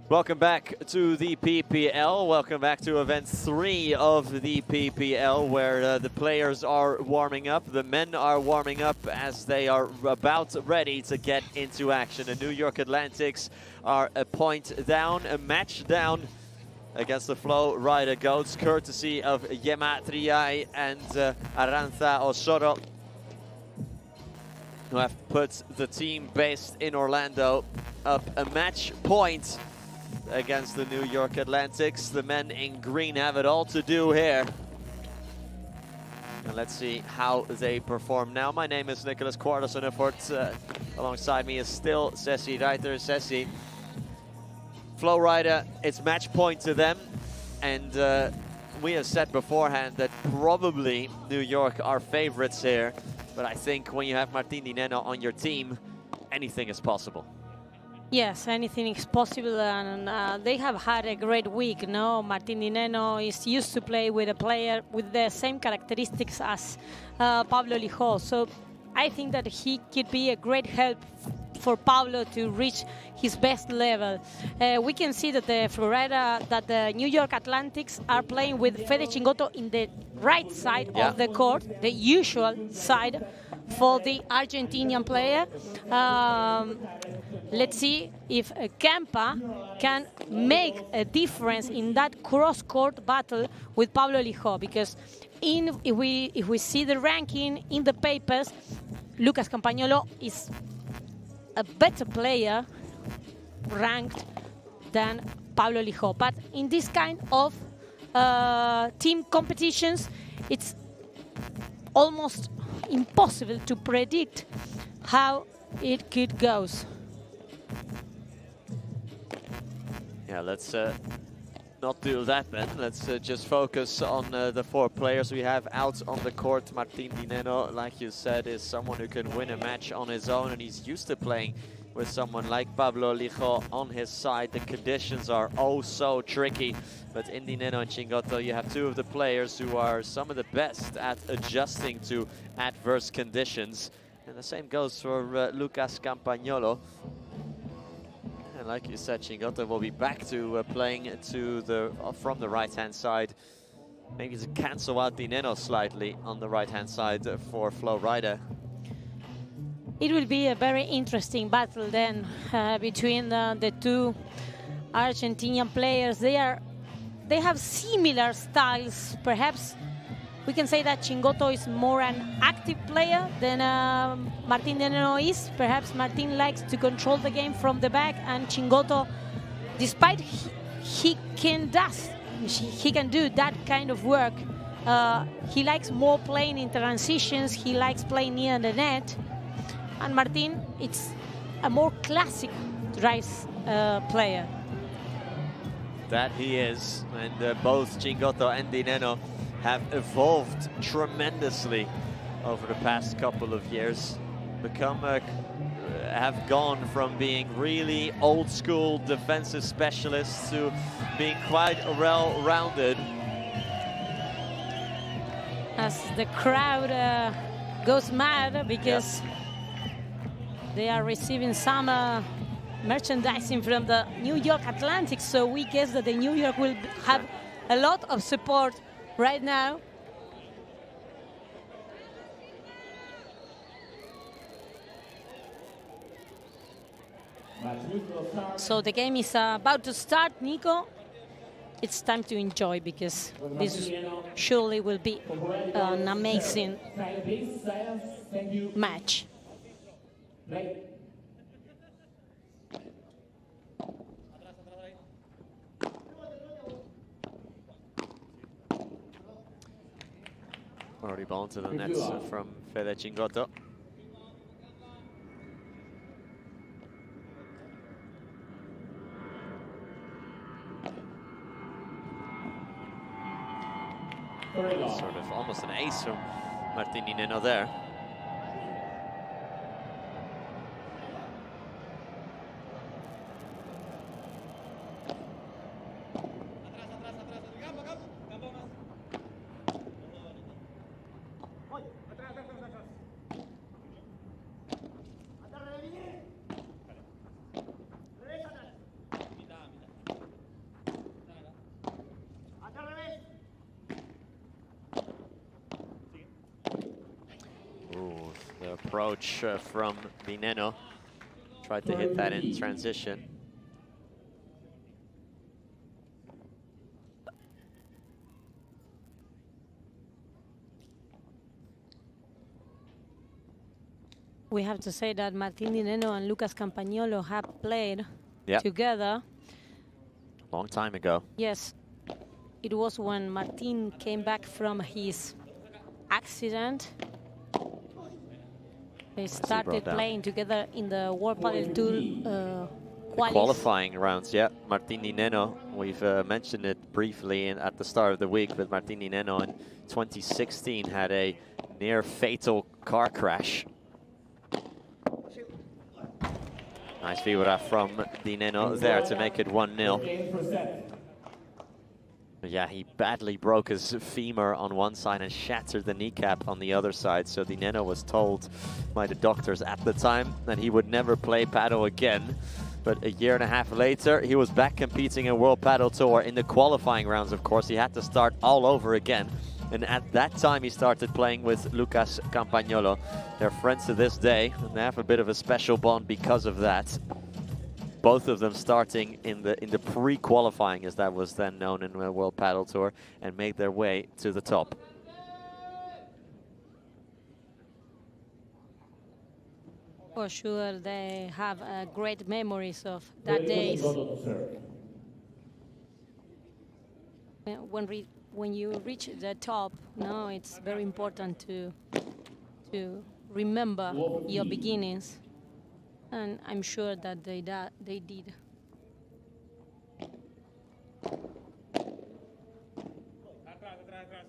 Welcome back to the PPL. Welcome back to event 3 of the PPL, where the players are warming up. The men are warming up as they are about ready to get into action. The New York Atlantics are a point down, a match down against the Flow Rider Goats, courtesy of Ye Matriai and Arantxa Osoro, who have put the team based in Orlando up a match point against the New York Atlantics. The men in green have it all to do here. And let's see how they perform now. My name is Nicholas Quarterson-Effort. Alongside me is still Ceci Reiter. Ceci, Flow Rider, it's match point to them. And we have said beforehand that probably New York are favorites here. But I think when you have Martín Dineno on your team, anything is possible. Yes, anything is possible, and they have had a great week. No, Martín Dineno is used to play with a player with the same characteristics as Pablo Lijó, so I think that he could be a great help for Pablo to reach his best level. We can see that the New York Atlantics are playing with Fede Chingotto in the right side of the court, the usual side for the Argentinian player. Let's see if Kempa can make a difference in that cross-court battle with Pablo Lijó, because if we see the ranking in the papers, Lucas Campagnolo is a better player ranked than Pablo Lijó. But in this kind of team competitions, it's almost impossible to predict how it could go. Yeah, let's not do that then. Let's just focus on the 4 players we have out on the court. Martín Dineno, like you said, is someone who can win a match on his own, and he's used to playing with someone like Pablo Lijó on his side. The conditions are oh so tricky, but in Dineno and Chingotto, you have 2 of the players who are some of the best at adjusting to adverse conditions. And the same goes for Lucas Campagnolo. And like you said, Chingotto will be back to playing to from the right-hand side. Maybe to cancel out Dineno slightly on the right-hand side for Flo Rida. It will be a very interesting battle then between the 2 Argentinian players. They have similar styles. Perhaps we can say that Chingotto is more an active player than Martín Dineno is. Perhaps Martín likes to control the game from the back, and Chingotto, despite he can do that kind of work, he likes more playing in transitions, he likes playing near the net. And Martín, it's a more classic drive player. That he is, and both Chingotto and Dineno have evolved tremendously over the past couple of years. Have gone from being really old school defensive specialists to being quite well-rounded. As the crowd goes mad because they are receiving some merchandising from the New York Atlantics, so we guess that the New York will have a lot of support right now. So the game is about to start, Nico. It's time to enjoy, because this surely will be an amazing match. Already ball to the nets from Fede Chingotto. Sort of almost an ace from Martín Dineno there. Approach from Dineno. Tried to hit that in transition. We have to say that Martín Dineno and Lucas Campagnolo have played together. Long time ago. Yes, it was when Martín came back from his accident. They started playing together in the World Padel Tour qualifying rounds. Yeah, Martín Dineno, we've mentioned it briefly at the start of the week, but Martín Dineno in 2016 had a near fatal car crash. Nice figura from Dineno there to make it 1-0. Yeah, he badly broke his femur on one side and shattered the kneecap on the other side. So Dineno was told by the doctors at the time that he would never play Padel again. But a year and a half later, he was back competing in World Padel Tour. In the qualifying rounds, of course, he had to start all over again. And at that time, he started playing with Lucas Campagnolo. They're friends to this day, and they have a bit of a special bond because of that. Both of them starting in the pre-qualifying, as that was then known in the World Padel Tour, and made their way to the top. For sure, they have great memories of that days. When you reach the top, no, it's very important to remember your beginnings. And I'm sure that they did.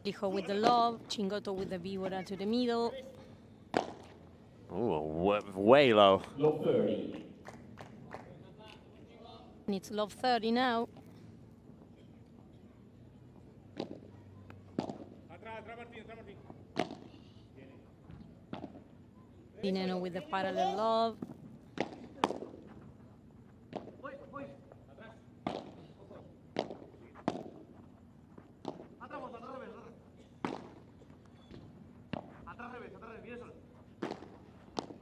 Lijo with the love, Chingoto with the víbora to the middle. Ooh, way low. Love 30. And it's love 30 now. Dineno with the parallel love.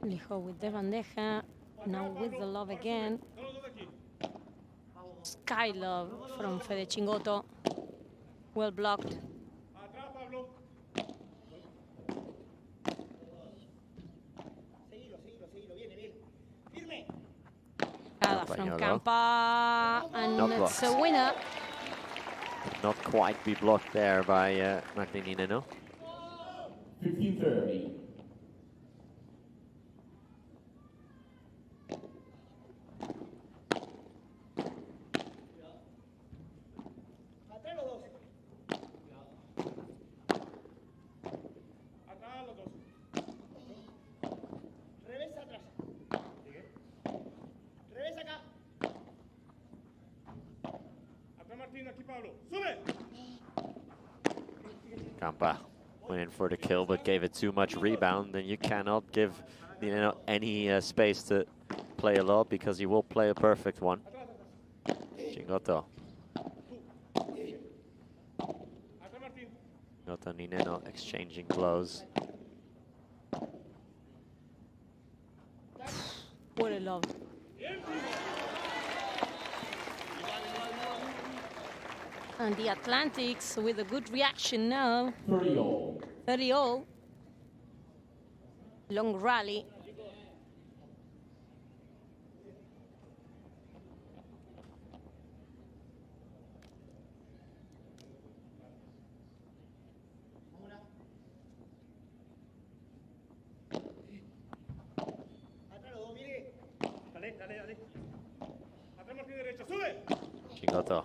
Lijo with the bandeja, now with the love again. Sky love from Fede Chingoto, well blocked. From Campa, and it's a winner. Not quite be blocked there by Martin Dineno. 15-30. Campa went in for the kill, but gave it too much rebound. Then you cannot give Dineno any space to play a lob, because he will play a perfect one. Chingoto. Chingoto and Dineno exchanging blows. What a love. And the Atlantics with a good reaction now. 30-all. 30-all. Long rally. Chingoto.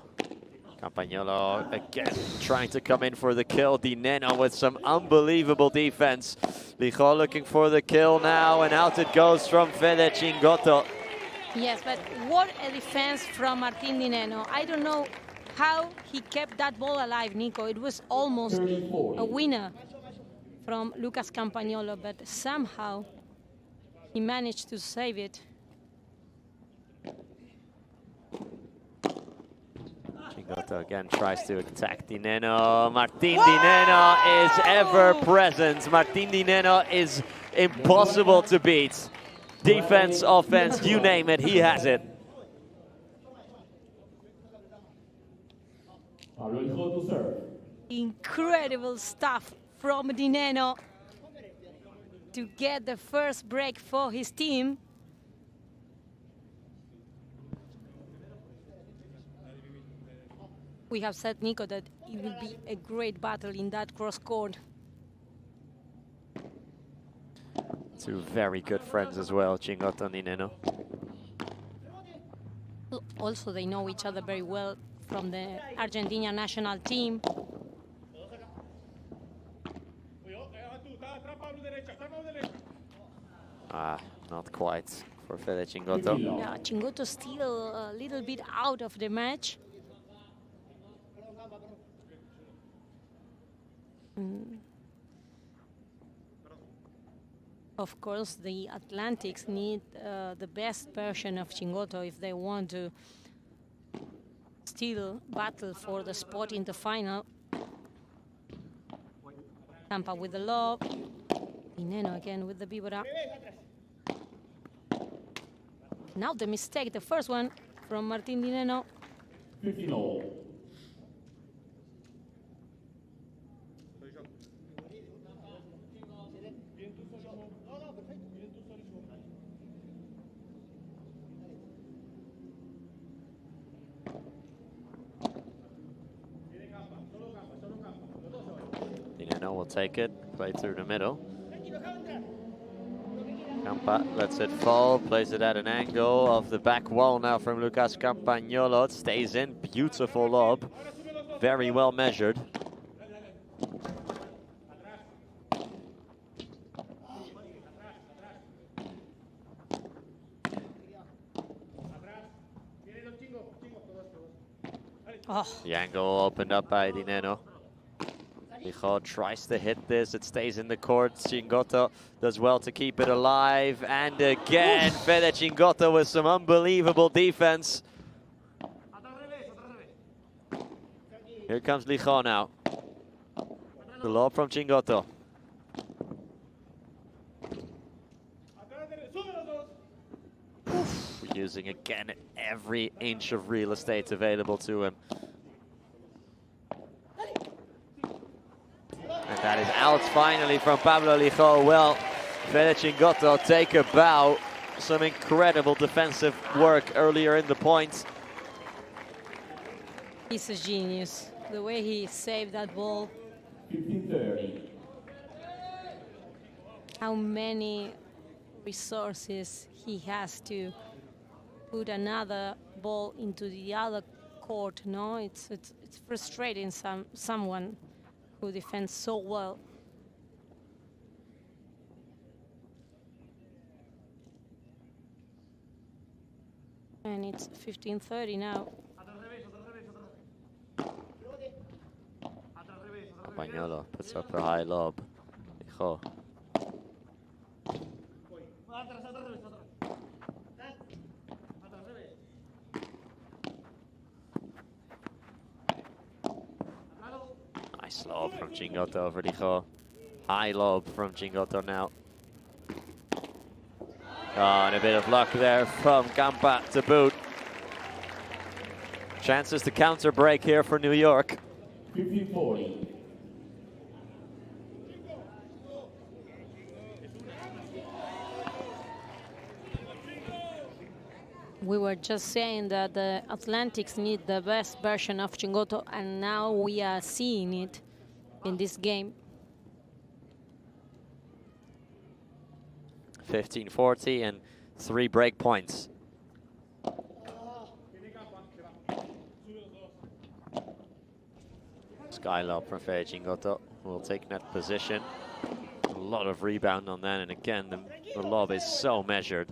Campagnolo again trying to come in for the kill. Dineno with some unbelievable defense. Lijo looking for the kill now, and out it goes from Fede Chingoto. Yes, but what a defense from Martin Dineno. I don't know how he kept that ball alive, Nico. It was almost a winner from Lucas Campagnolo, but somehow he managed to save it. Chingoto again tries to attack Dineno. Martin Dineno is ever present. Martin Dineno is impossible to beat. Defense, offense, you name it, he has it. Incredible stuff from Dineno to get the first break for his team. We have said, Nico, that it will be a great battle in that cross court. Two very good friends as well, Chingoto and Dineno. Also, they know each other very well from the Argentina national team. Not quite for Fede Cingotto. Yeah, Cingotto still a little bit out of the match. Of course, the Atlantics need the best version of Cingotto if they want to still battle for the spot in the final. Campa with the lob. Dineno again with the Vibora. Now the mistake, the first one from Martin Dineno. 15-all. Dineno will take it, play through the middle. Campa lets it fall, plays it at an angle of the back wall now from Lucas Campagnolo. It stays in, beautiful lob, very well measured. Oh. The angle opened up by Dineno. Lijo tries to hit this, it stays in the court. Cingotto does well to keep it alive. And again, Fede Cingotto with some unbelievable defense. Here comes Lijo now. The lob from Cingotto. Using again every inch of real estate available to him. And that is out finally from Pablo Lijo. Well, Fede Cingotto take a bow. Some incredible defensive work earlier in the points. He's a genius. The way he saved that ball. 15-30. How many resources he has to put another ball into the other court. No, it's frustrating someone who defends so well. And it's 15-30 now. Campagnolo puts up a high lob. Lijo. Nice lob from Cingotto over Lijo. High lob from Cingotto now. Oh, and a bit of luck there from Campa to boot. Chances to counter break here for New York. 15-40. We were just saying that the Atlantics need the best version of Cingotto, and now we are seeing it in this game. 15-40 and 3 break points. Sky lob from Fede Cingotto will take net position. A lot of rebound on that, and again, the lob is so measured.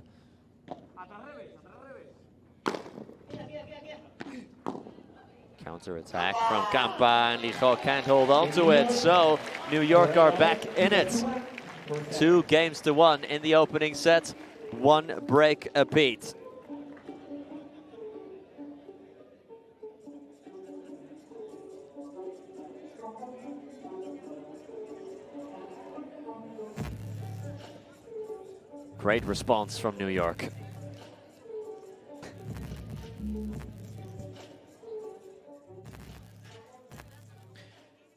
Counter attack from Campa, and Lijo can't hold on to it, so New York are back in it. 2-1 in the opening set, 1 break apiece. Great response from New York.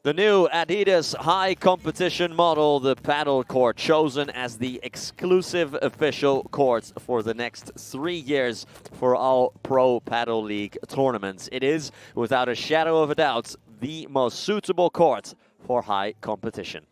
The new Adidas high competition model, the paddle court, chosen as the exclusive official court for the next 3 years for all Pro Paddle League tournaments. It is, without a shadow of a doubt, the most suitable court for high competition.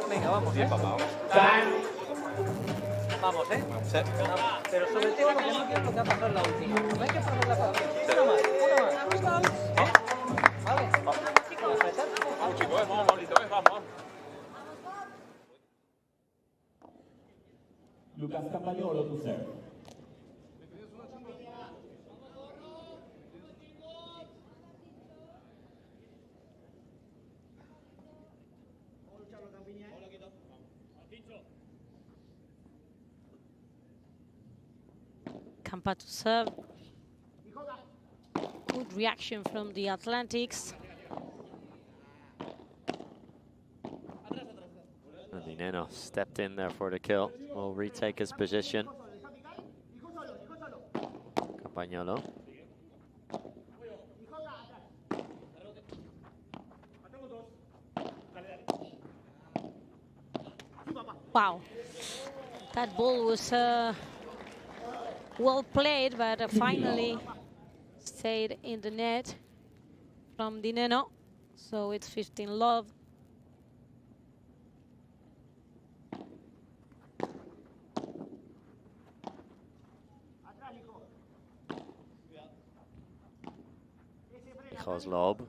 Venga, vamos, papá. Vamos, Sí. Pero sobre todo lo que no quiero es lo que ha pasado en la última. No hay que perder la paciencia. Una más. Vale. Vamos, chicos, vamos, Pablito, vamos. Lucas Campagnolo to serve. Campa to serve. Good reaction from the Atlantics. Dineno stepped in there for the kill. Will retake his position. Campagnolo. Wow, that ball was well played, but finally stayed in the net from Dineno. So it's 15 love. Lijo's lob.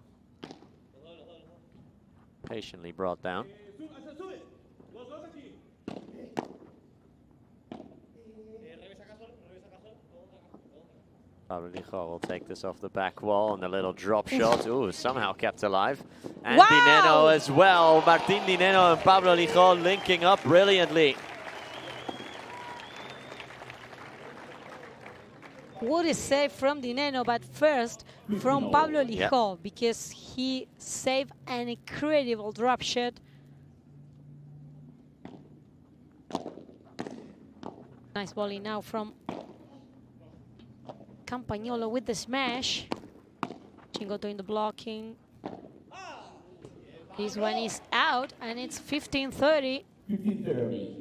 Patiently brought down. Pablo Lijo will take this off the back wall and a little drop shot. Ooh, somehow kept alive. And wow! Dineno as well. Martin Dineno and Pablo Lijo linking up brilliantly. What a save from Dineno, but first from Pablo Lijo, because he saved an incredible drop shot. Nice volley now from Campagnolo with the smash. Chingoto in the blocking. This one is out, and it's 15-30. 15-30.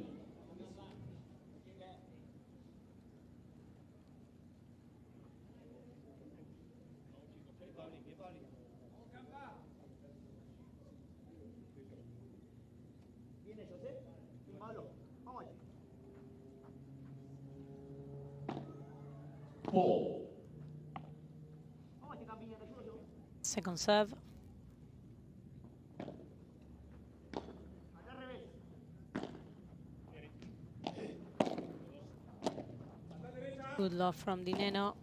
Second serve. Good love from Dineno.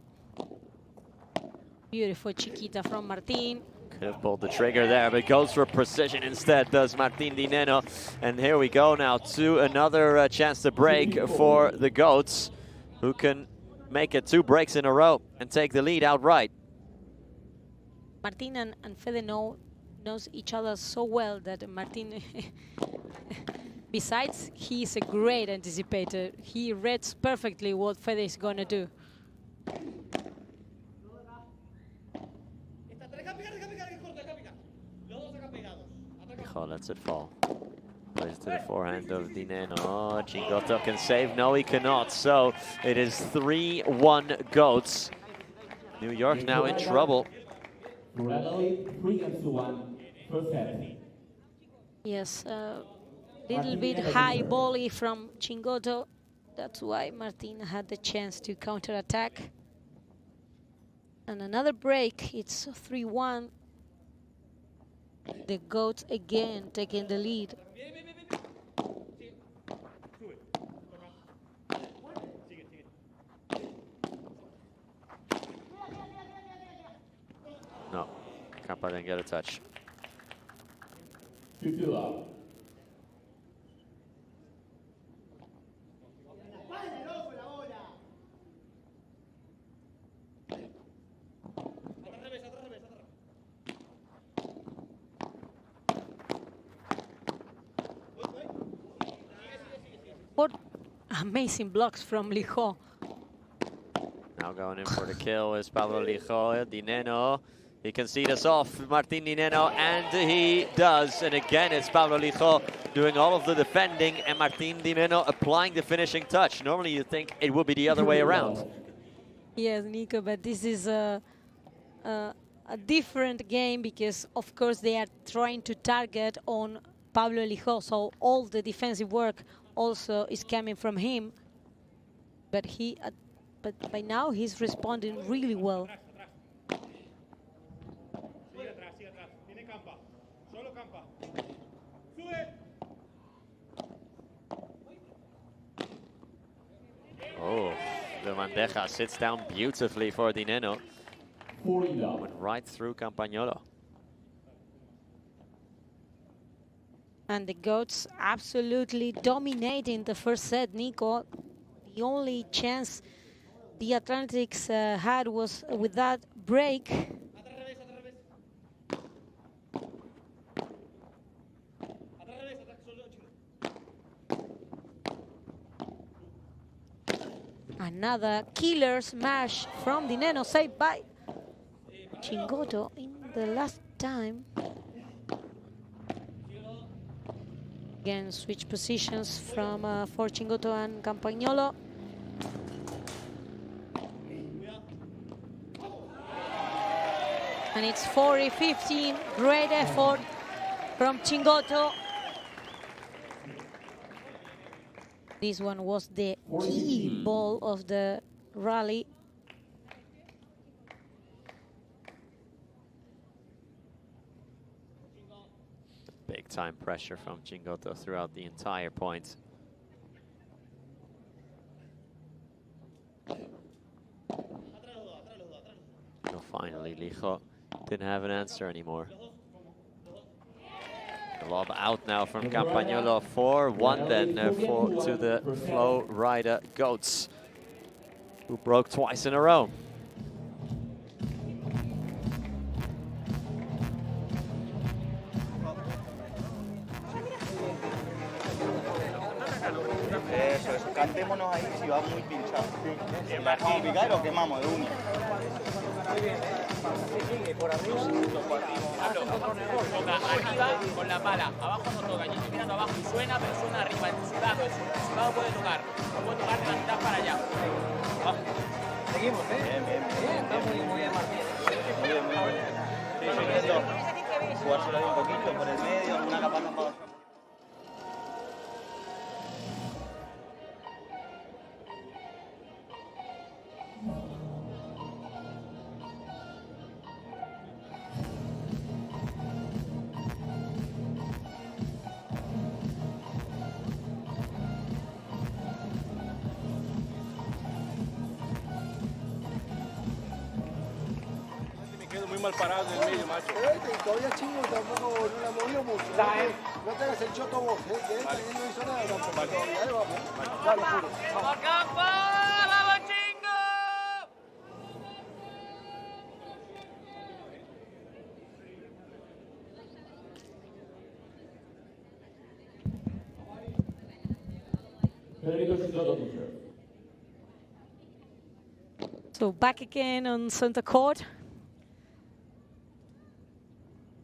Beautiful chiquita from Martin. Could have pulled the trigger there, but goes for precision instead, does Martin Dineno. And here we go now to another chance to break for the Goats, who can make it 2 breaks in a row and take the lead outright. Martin and Fede knows each other so well that Martin, besides he is a great anticipator, he reads perfectly what Fede is going to do. Lijo lets it fall. Plays to the forehand of Dineno. Oh, Chingoto can save. No, he cannot. So it is 3-1 Goats. New York now in trouble. Yes, little bit high volley from Chingoto. That's why Martin had the chance to counter-attack. And another break, it's 3-1. The Goats again taking the lead. No, Campa didn't get a touch. What amazing blocks from Lijo. Now going in for the kill is Pablo Lijo. Dineno, he can see this off, Martin Dineno, and he does. And again, it's Pablo Lijo doing all of the defending and Martin Dineno applying the finishing touch. Normally you think it would be the other way around. Yes, Nico, but this is a different game because, of course, they are trying to target on Pablo Elijó, so all the defensive work also is coming from him. But by now he's responding really well. Oh, the bandeja sits down beautifully for Dineno. Went right through Campagnolo. And the goats absolutely dominating the first set, Nico. The only chance the Atlantics had was with that break. Another killer smash from Dineno, saved by Chingoto in the last time. Again, switch positions from for Chingoto and Campagnolo. And it's 40-15, great effort from Chingoto. This one was the key ball of the rally. Big time pressure from Chingoto throughout the entire point. So finally, Lijó didn't have an answer anymore. The lob out now from Campagnolo. 4-1 then to the Flow Rider Goats, who broke twice in a row. Eso, cantémonos ahí si va muy pinchado. Si la dejamos picar y lo quemamos de uno. Muy bien. Sí, por arriba lo partimos. Toca arriba con la pala, abajo no toca. Yo estoy mirando abajo y suena, pero suena arriba. En su lado puede tocar. No puede tocar de la mitad para allá. Seguimos, ¿eh? Bien. Está muy bien, Martín. Muy bien. Sí, yo intento jugárselo ahí un poquito por el medio, alguna capa no para. Mal parado en el medio, macho. Todavía Chingo tampoco no la movió mucho. No te hagas el choto vos, que él también no hizo nada tampoco. Ahí vamos. Dale, puro. ¡Vamos, Campa! ¡Vamos, Chingo! So back again on center court.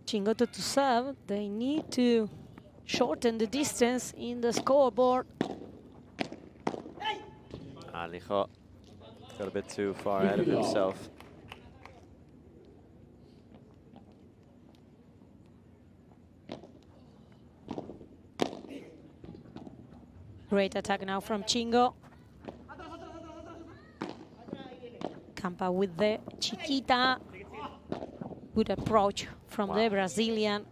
Chingoto to serve. They need to shorten the distance in the scoreboard. Lijó got a bit too far ahead of himself. Great attack now from Chingo. Campa with the chiquita. Good approach from the Brazilian.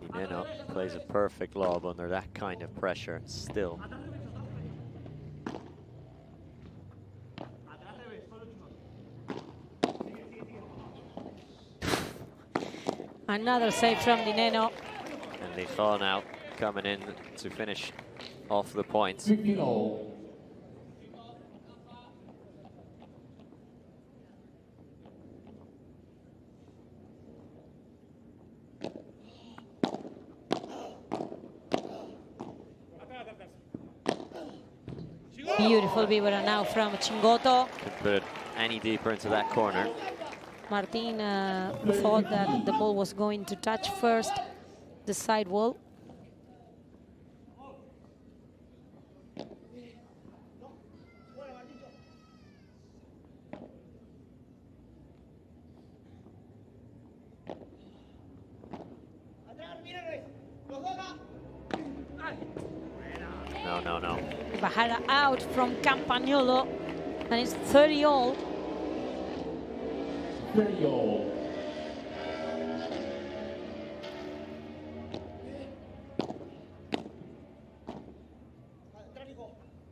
Dineno plays a perfect lob under that kind of pressure still. Another save from Dineno. And Lijó now coming in to finish off the points. Beautiful vibra now from Chingoto. Couldn't put it any deeper into that corner. Martin thought that the ball was going to touch first the side wall. had out from Campagnolo, and it's 30-all. 30-all.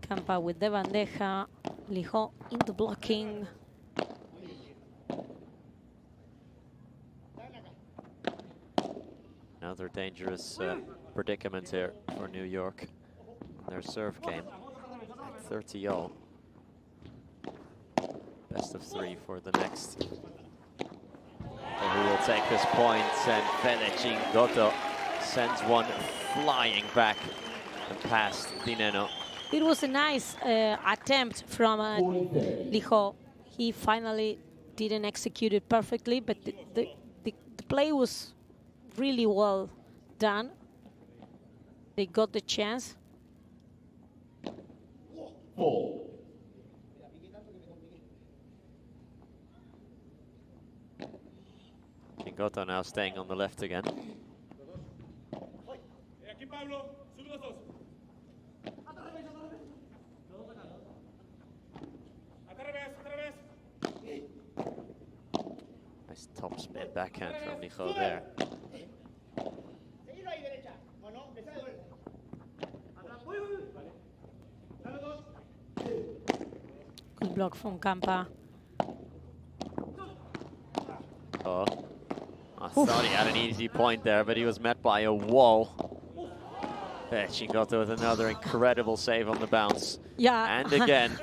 Campa with the bandeja, Lijó in the blocking. Another dangerous predicament here for New York. Their serve game at 30-all. Best of 3 for the next. Who will take this point, and Felecingotto sends one flying back and past Dineno. It was a nice attempt from Lijó. He finally didn't execute it perfectly, but the play was really well done. They got the chance. Cingotto now staying on the left again. Nice top spin backhand from Lijó there. Good block from Campa. Oh, I thought he had an easy point there, but he was met by a wall. Cingotto with another incredible save on the bounce. Yeah. And again.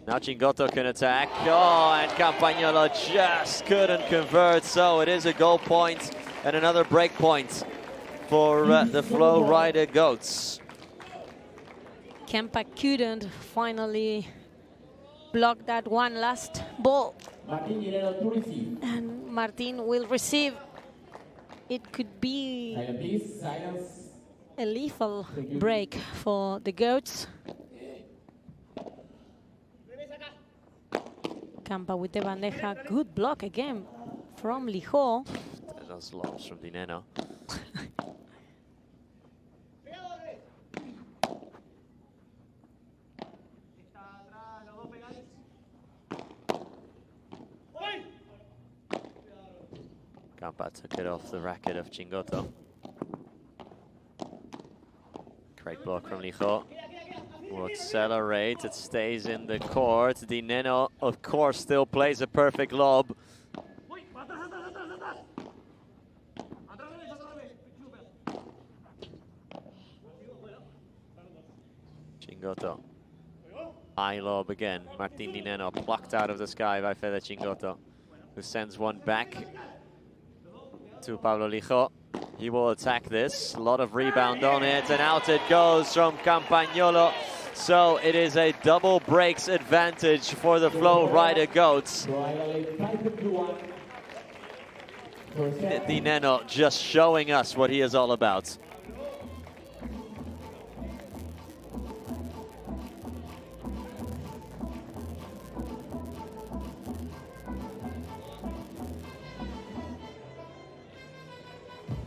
Now Cingotto can attack. Oh, and Campagnolo just couldn't convert. So it is a goal point and another break point for the Flow Rider Goats. Campa couldn't finally block that one last ball. And Martin will receive. It could be a lethal break for the Goats. Campa with the bandeja. Good block again from Lijó. Those lobs from Dineno. Campa took it off the racket of Cingotto. Great block from Lijó. Will accelerate, it stays in the court. Dineno, of course, still plays a perfect lob. Cingotto. High lob again. Martin Dineno plucked out of the sky by Felecingotto, who sends one back to Pablo Lijó. He will attack this. A lot of rebound on it, and out it goes from Campagnolo. So it is a double breaks advantage for the Flow Rider Goats. Dineno just showing us what he is all about.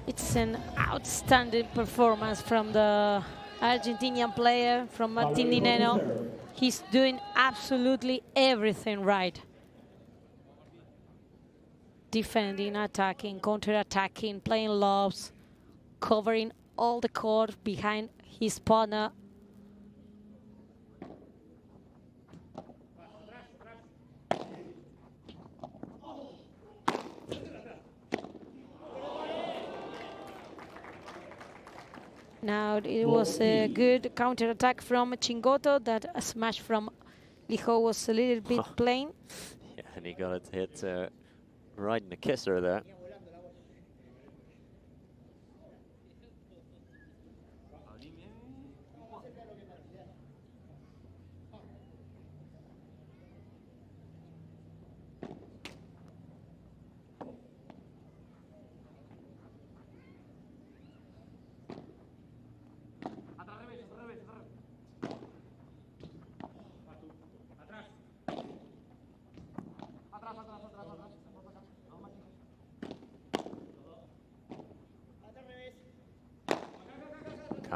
It's an outstanding performance from the Argentinian player, from Martin Dineno. He's doing absolutely everything right. Defending, attacking, counter-attacking, playing lobs, covering all the court behind his partner. Now it was a good counter-attack from Cingotto. That a smash from Lijó was a little bit plain. Yeah, and he got it hit right in the kisser there.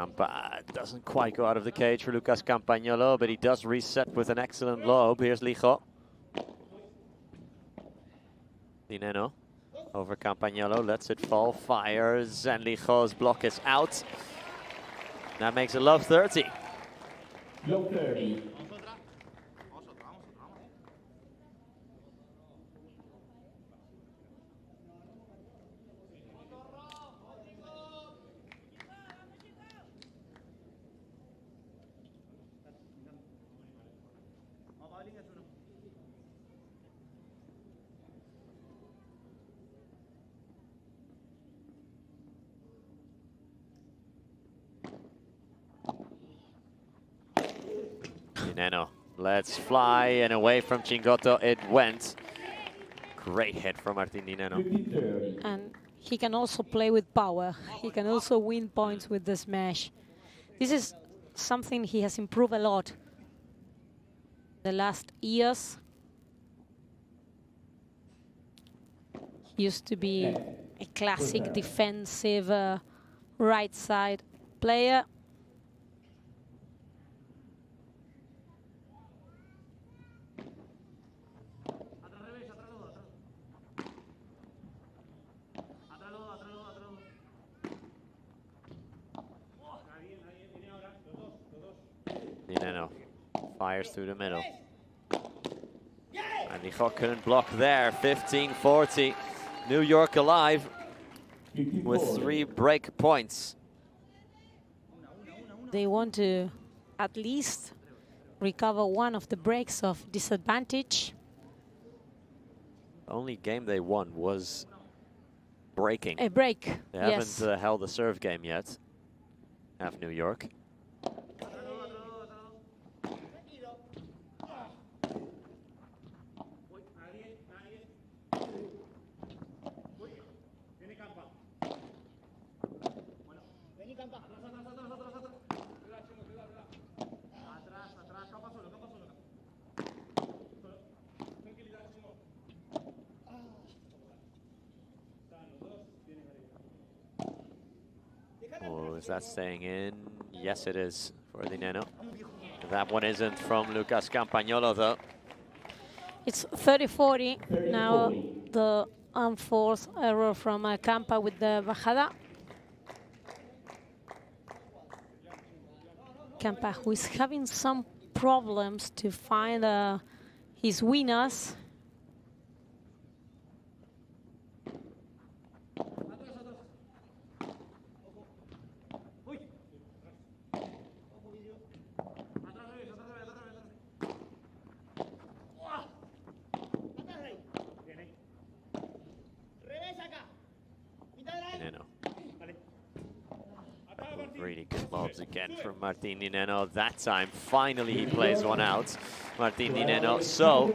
Campa doesn't quite go out of the cage for Lucas Campagnolo, but he does reset with an excellent lob. Here's Lijo. Dineno over Campagnolo, lets it fall, fires, and Lijo's block is out. That makes it love 30. Love 30. Dineno lets fly, and away from Chingotto it went. Great hit from Martin Dineno. And he can also play with power. He can also win points with the smash. This is something he has improved a lot the last years. He used to be a classic defensive right side player. Dineno fires through the middle. And Lijo couldn't block there. 15-40. New York alive with 3 break points. They want to at least recover one of the breaks of disadvantage. The only game they won was breaking. A break, They yes. haven't held a serve game yet. Have New York. Oh, is that staying in? Yes, it is for Dineno. That one isn't from Lucas Campagnolo, though. It's 30-40. Now the unforced error from Campa with the bajada. Campa, who is having some problems to find his winners. Dineno. Really good lobs again from Martin Dineno. That time, finally, he plays one out. Martin Dineno. So,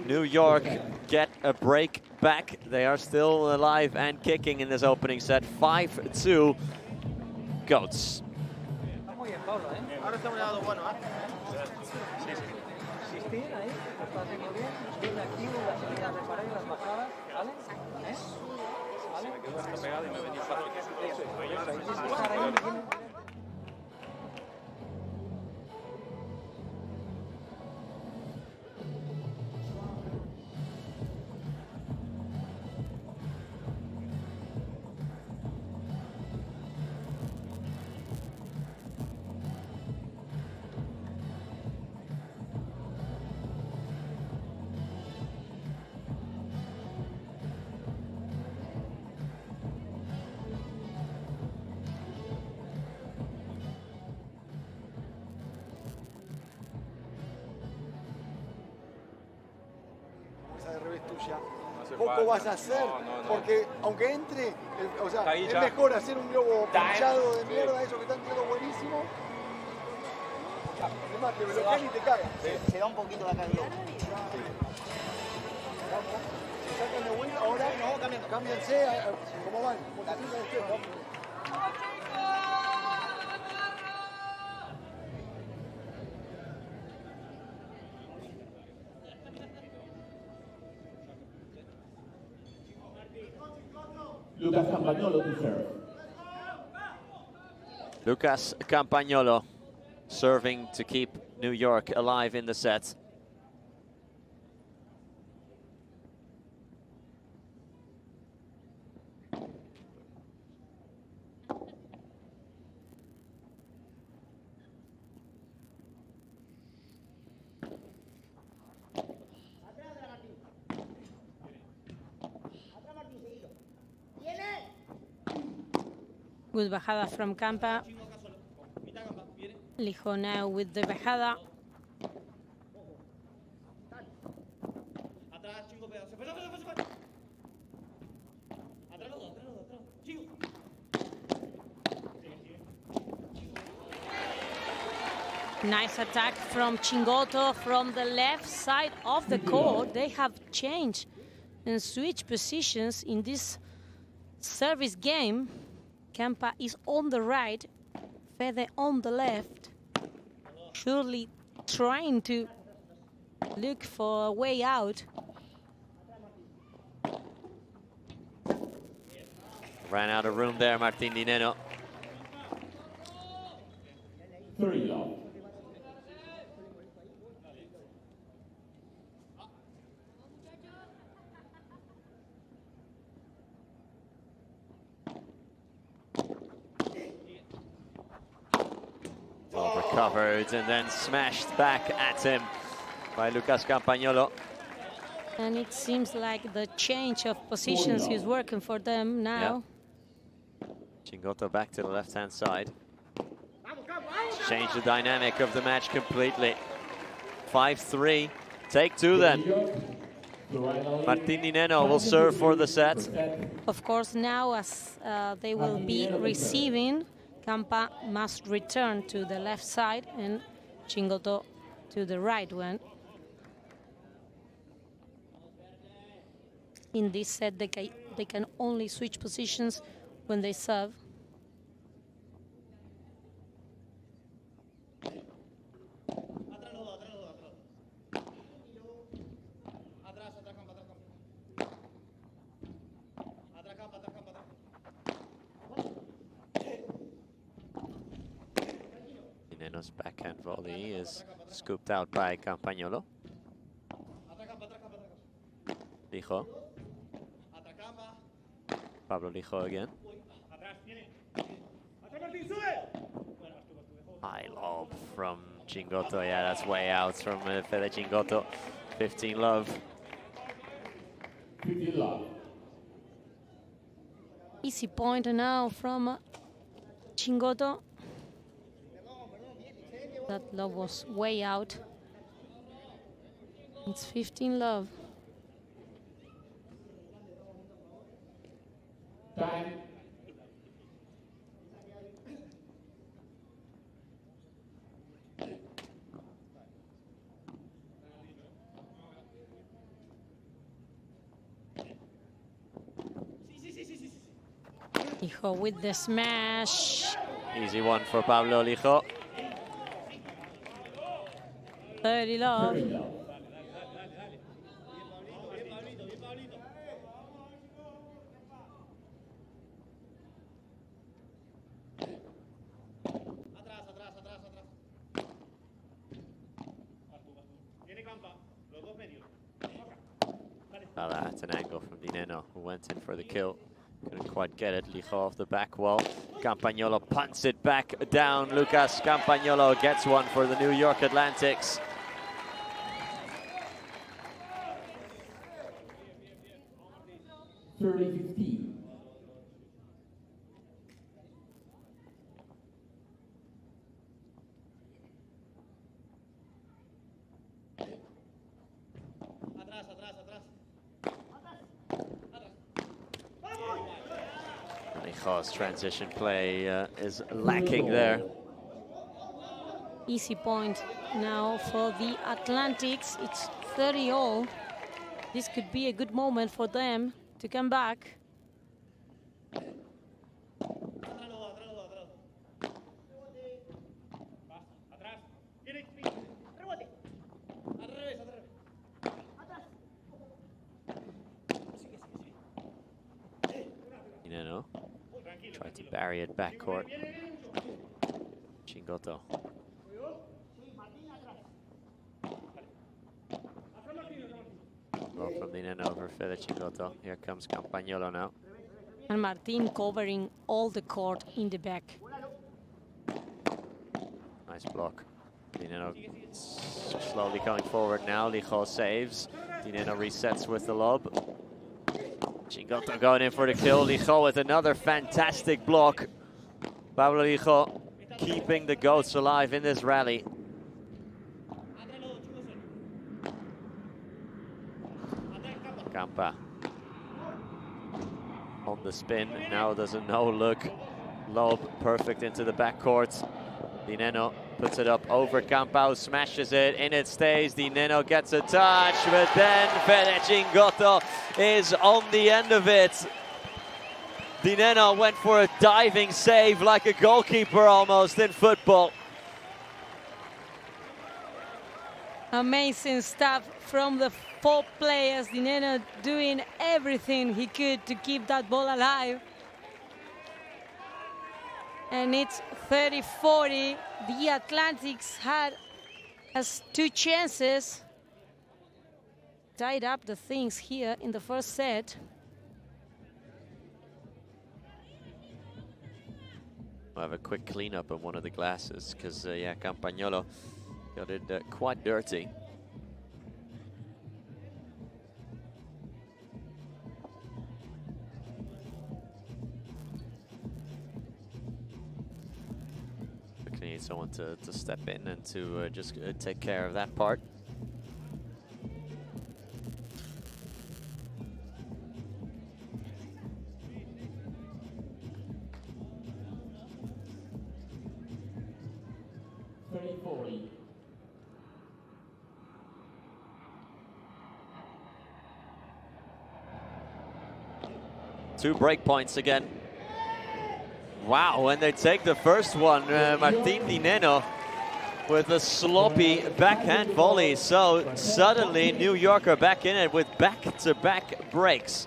New York get a break back. They are still alive and kicking in this opening set. 5-2. Goats. Muy bien, Pablo, ¿eh? Ahora estamos en el lado bueno, ¿eh? Sí, sí. Insistir ahí, lo está haciendo bien. Bien activo, las salidas de pared, las bajadas, ¿vale? ¿Eh? ¿Vale? Se me quedó esta pegada y me venía fácil. Eso, insistir ahí, bien. Poco vas a hacer, porque aunque entre, o sea, es mejor hacer un globo pinchado de mierda, eso que están tirando buenísimo. Además, que me lo caen y te cagan. Se da un poquito de acá el globo. Se sacan de vuelta, ahora no, cámbianse, ¿cómo van? Lucas Campagnolo to serve. Lucas Campagnolo serving to keep New York alive in the set. Good bajada from Campa. Lijo now with the bajada. Nice attack from Chingoto from the left side of the court. They have changed and switched positions in this service game. Campa is on the right, Fede on the left. Surely trying to look for a way out. Ran out of room there, Martín Dineno. 3-love. Well recovered and then smashed back at him by Lucas Campagnolo. And it seems like the change of positions is working for them now. Yep. Chingoto back to the left-hand side. Change the dynamic of the match completely. 5-3. Take two then. Martín Dineno will serve for the set. Of course, now as they will be receiving, Campa must return to the left side and Chingoto to the right one. In this set, they can only switch positions when they serve. Dineno's backhand volley is scooped out by Campagnolo. Lijo. Pablo Lijo again. High lob from Chingoto. Yeah, that's way out from Fede Chingoto. 15-love. 15-love. Easy point now from Chingoto. That lob was way out. It's 15-love. Time. Lijo with the smash. Easy one for Pablo Lijo. 30-love. 30-love. That's an angle from Dineno, who went in for the kill. Couldn't quite get it. Lijo off the back wall. Campagnolo punts it back down. Lucas Campagnolo gets one for the New York Atlantics. Lijo's transition play is lacking there. Easy point now for the Atlantics. It's 30-all. This could be a good moment for them to come back. Dineno tried to bury it backcourt. Chingotto. Well, from Dineno over Fede Chingotto. Here comes Campagnolo now. And Martin covering all the court in the back. Nice block. Dineno slowly coming forward now. Lijo saves. Dineno resets with the lob. Chingotto going in for the kill. Lijo with another fantastic block. Pablo Lijo keeping the goats alive in this rally. Campa on the spin. Now there's a no-look lob, perfect into the backcourt. Dineno puts it up over Campau, smashes it, in it stays. Dineno gets a touch, but then Fede Chingotto is on the end of it. Dineno went for a diving save like a goalkeeper almost in football. Amazing stuff from the 4 players. Dineno doing everything he could to keep that ball alive. And it's 30-40. The Atlantics has 2 chances. Tied up the things here in the first set. We'll have a quick cleanup on one of the glasses because, yeah, Campagnolo got it quite dirty. We need someone to step in and to just take care of that part. Two break points again. Wow, when they take the first one, Martin Dineno with a sloppy backhand volley. So suddenly New York are back in it with back-to-back breaks.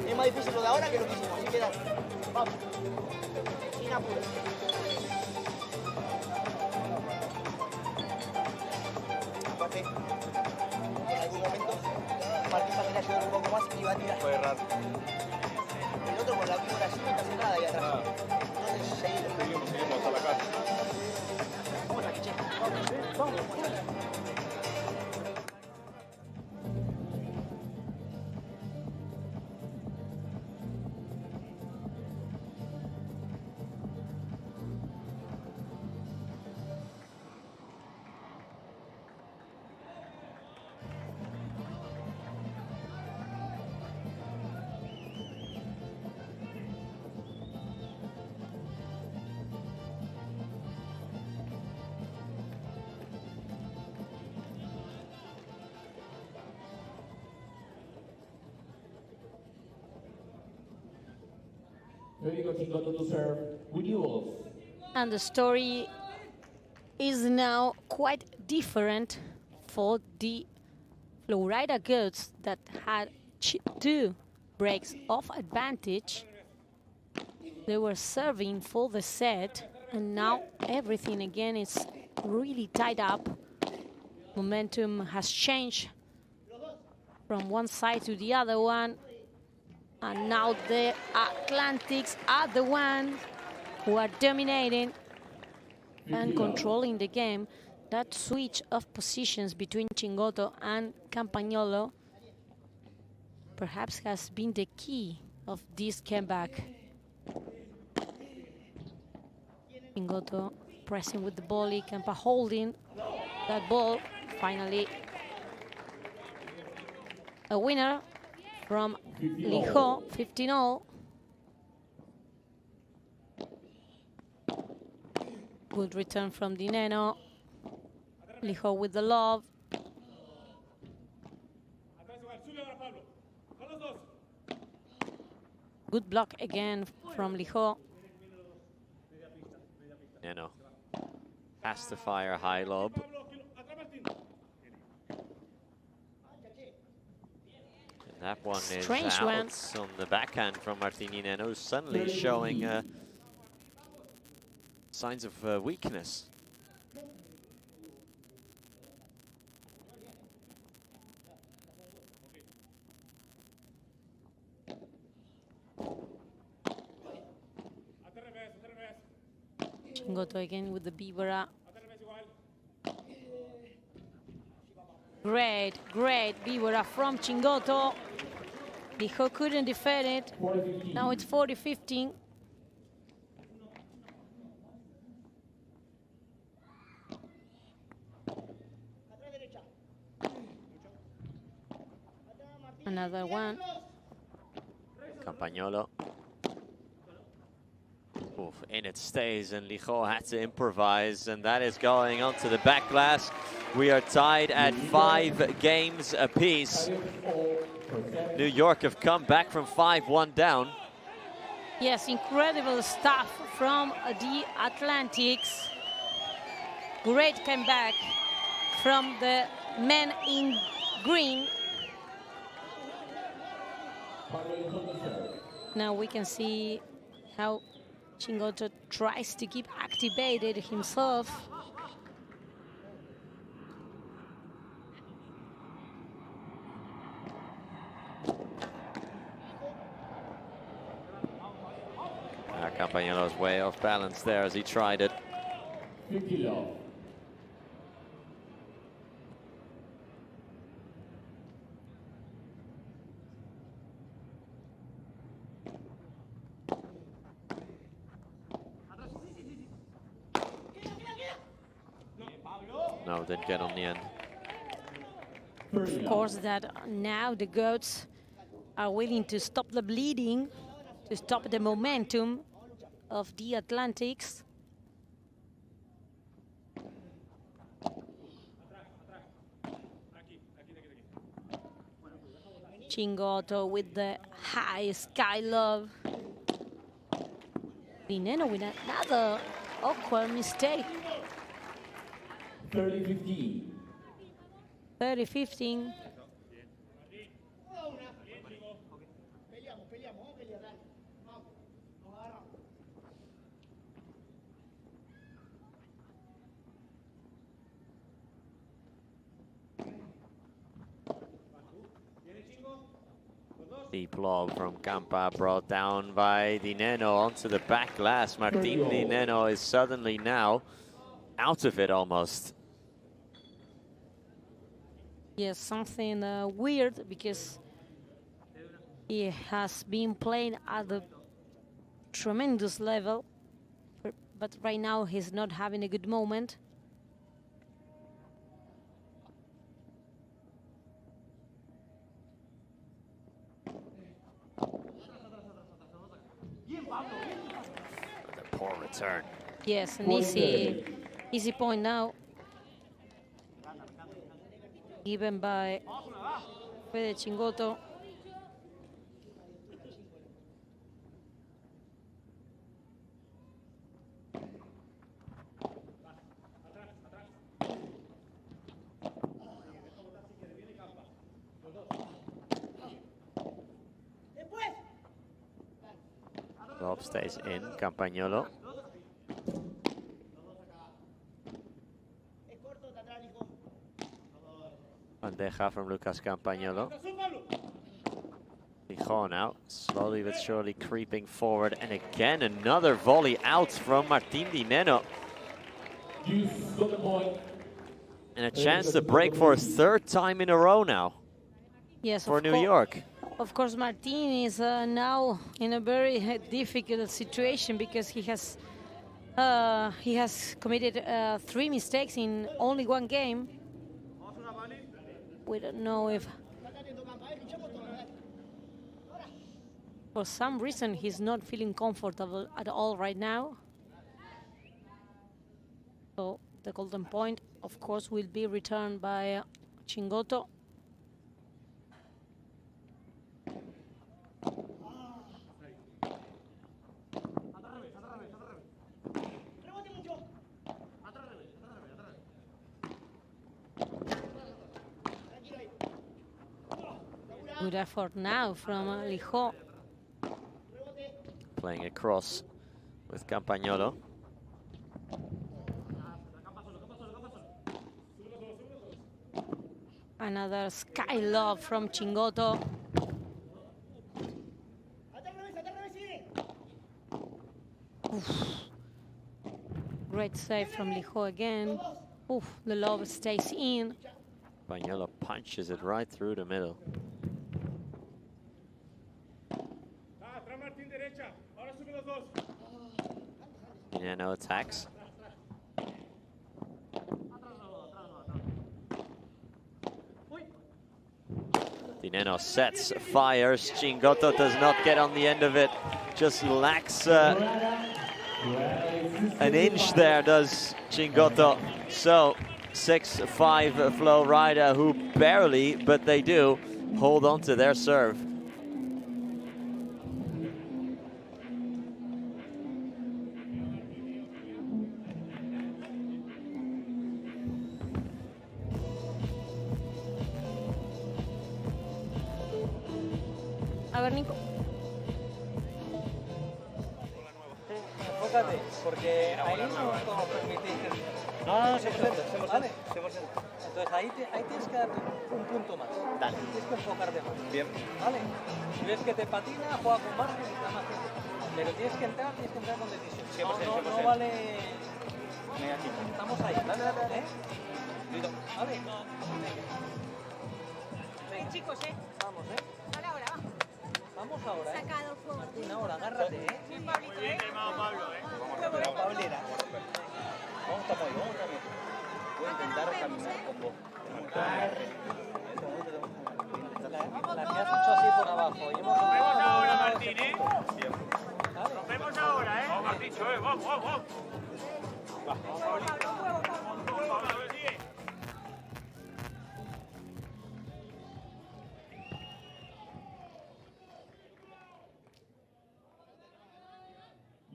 Es más difícil lo de ahora que lo que hicimos, así que dale. Vamos. Sin apuro. Aparte, en algún momento, Martín va a querer ayudar un poco más y va a tirar. Fue raro. El otro con la figura así no está haciendo nada ahí atrás. Entonces, seguimos hasta la casa. Vamos aquí, che. Vamos. And the story is now quite different for the Florida Goats that had 2 breaks of advantage. They were serving for the set, and now everything again is really tied up. Momentum has changed from one side to the other one. And now the Atlantics are the ones who are dominating and controlling the game. That switch of positions between Chingotto and Campagnolo perhaps has been the key of this comeback. Chingotto pressing with the volley, Campa holding that ball. Finally, a winner from Lijo, 15-0. Good return from Dineno. Lijo with the love. Good block again from Lijo. Dineno has to fire high lob. And that one is out on the backhand from Martín Dineno, who's suddenly showing signs of weakness. Chingoto again with the Bibera. Great, great Bibera from Chingoto. Lijo couldn't defend it. Now it's 40-15. Another one. Campagnolo. Oof, in it stays, and Lijo had to improvise, and that is going onto the back glass. We are tied at 5 games apiece. New York have come back from 5-1 down. Yes, incredible stuff from the Atlantics. Great comeback from the men in green. Now we can see how Chingoto tries to keep activated himself. Campagnolo's way off balance there as he tried it. No, didn't get on the end. Of course, that now the goats are willing to stop the bleeding, to stop the momentum of the Atlantics. Chingoto with the high sky love. Dineno with another awkward mistake. 30-15. 30-15. Deep lob from Campa, brought down by Dineno onto the back glass. Martín Dineno is suddenly now out of it almost. Yes, something weird, because he has been playing at a tremendous level, but right now he's not having a good moment. The poor return. Yes, an easy point now. Given by Fede Chingoto. Lob stays in, Campagnolo. Bandeja from Lucas Campagnolo. Lijo now, slowly but surely creeping forward. And again, another volley out from Martín Dineno. And a chance to break for a 3rd time in a row now. Yes, for New York. Of course, Martín is now in a very difficult situation, because he has committed 3 mistakes in only 1 game. We don't know if, for some reason, he's not feeling comfortable at all right now. So the golden point, of course, will be returned by Chingoto. Good effort now from Lijó. Playing across with Campagnolo. Another sky lob from Chingoto. Oof. Great save from Lijó again. Oof, the lob stays in. Campagnolo punches it right through the middle. Dineno attacks. Dineno sets, fires. Chingoto does not get on the end of it. Just lacks an inch there, does Chingoto. So 6-5 Flow Rider, who barely, but they do, hold on to their serve. A ver, Nico. Enfócate, porque ahí no nos permitís que... No, 100%, ¿vale? 100%. Entonces ahí tienes que dar un punto más. Dale. Tienes que enfocarte más. Bien. ¿Vale? Si ves que te patina, juega con margen y está más tiempo. Pero tienes que entrar con decisión. 100%, no vale... Negativo. Estamos ahí. Dale, dale. ¿Vale? Sí, chicos, Vamos, Ahora, va. Vamos ahora, Sacado el fuego. Martín, ahora, agárrate, Bien, Pablito, Muy bien, Pablo, Vamos, Pablera. Vamos, Tamoy, vamos, Tamoy. Voy a intentar caminar con vos. La que has hecho así por abajo. Y hemos rompemos ahora, Martín, rompemos ahora, Vamos, Martín, vamos, vamos. Vamos, Pablo, sigue.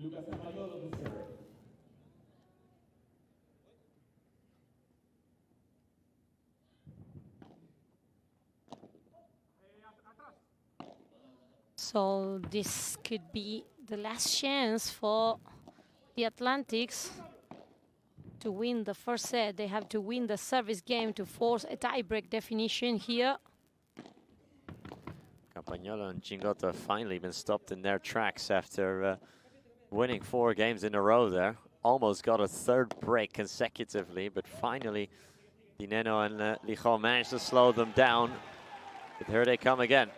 Lucas Campagnolo to serve. So this could be the last chance for the Atlantics to win the first set. They have to win the service game to force a tie-break definition here. Campagnolo and Chingoto have finally been stopped in their tracks after winning 4 games in a row there. Almost got a third break consecutively, but finally Dineno and Lijó managed to slow them down. But here they come again.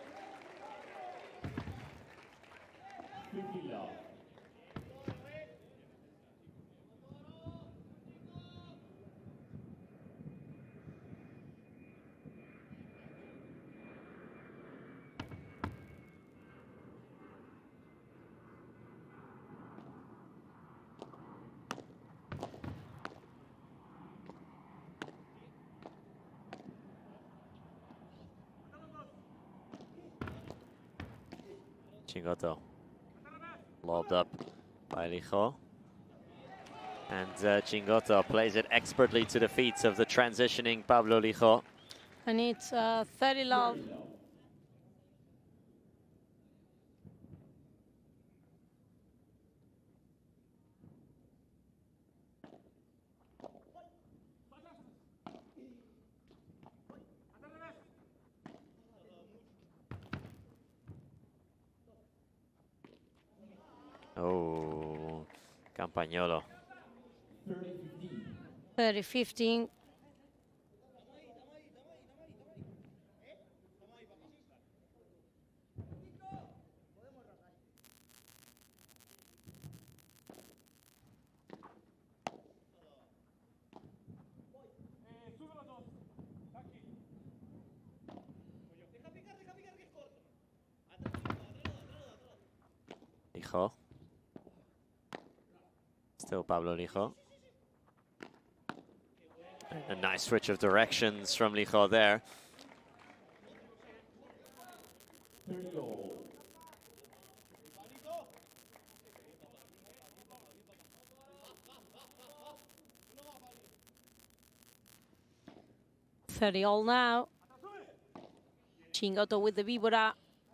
Chingoto lobbed up by Lijó. And Chingoto plays it expertly to the feet of the transitioning Pablo Lijó. And it's 30 love. Oh, Campagnolo. 30-15. Lijó. Still Pablo Lijó. A nice switch of directions from Lijo there. All now. Chingoto with the víbora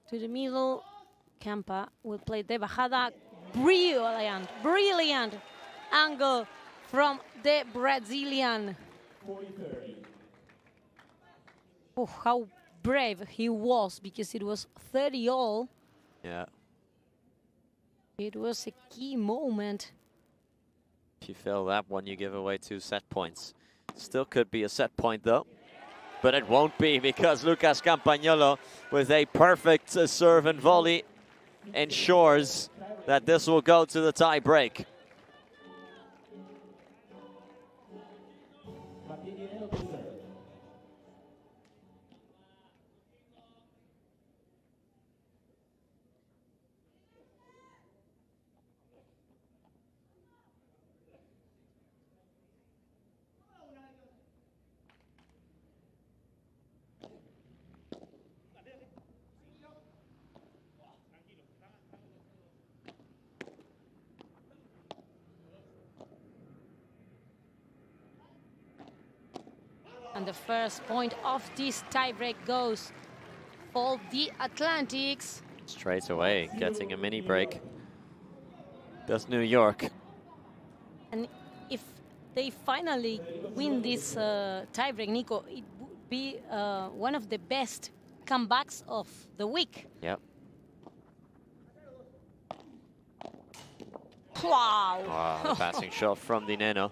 to the middle. Campa will play de bajada. Brilliant, brilliant angle from the Brazilian. Oh, how brave he was, because it was 30-all. Yeah. It was a key moment. If you fail that one, you give away 2 set points. Still could be a set point though, but it won't be, because Lucas Campagnolo with a perfect serve and volley ensures that this will go to the tie break. And the first point of this tiebreak goes for the Atlantics. Straight away, getting a mini break. That's New York. And if they finally win this tiebreak, Nico, it would be one of the best comebacks of the week. Yep. Wow! Wow, the passing shot from Dineno.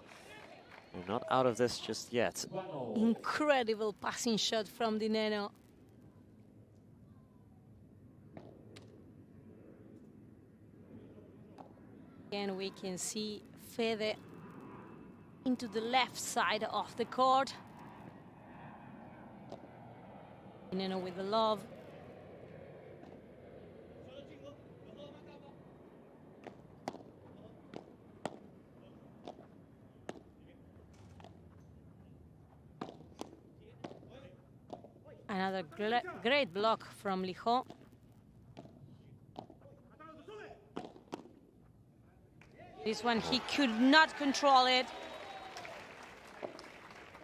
We're not out of this just yet. Incredible passing shot from Dineno. Again, we can see Fede into the left side of the court. Dineno with the love. Another great block from Lijo. This one, he could not control it.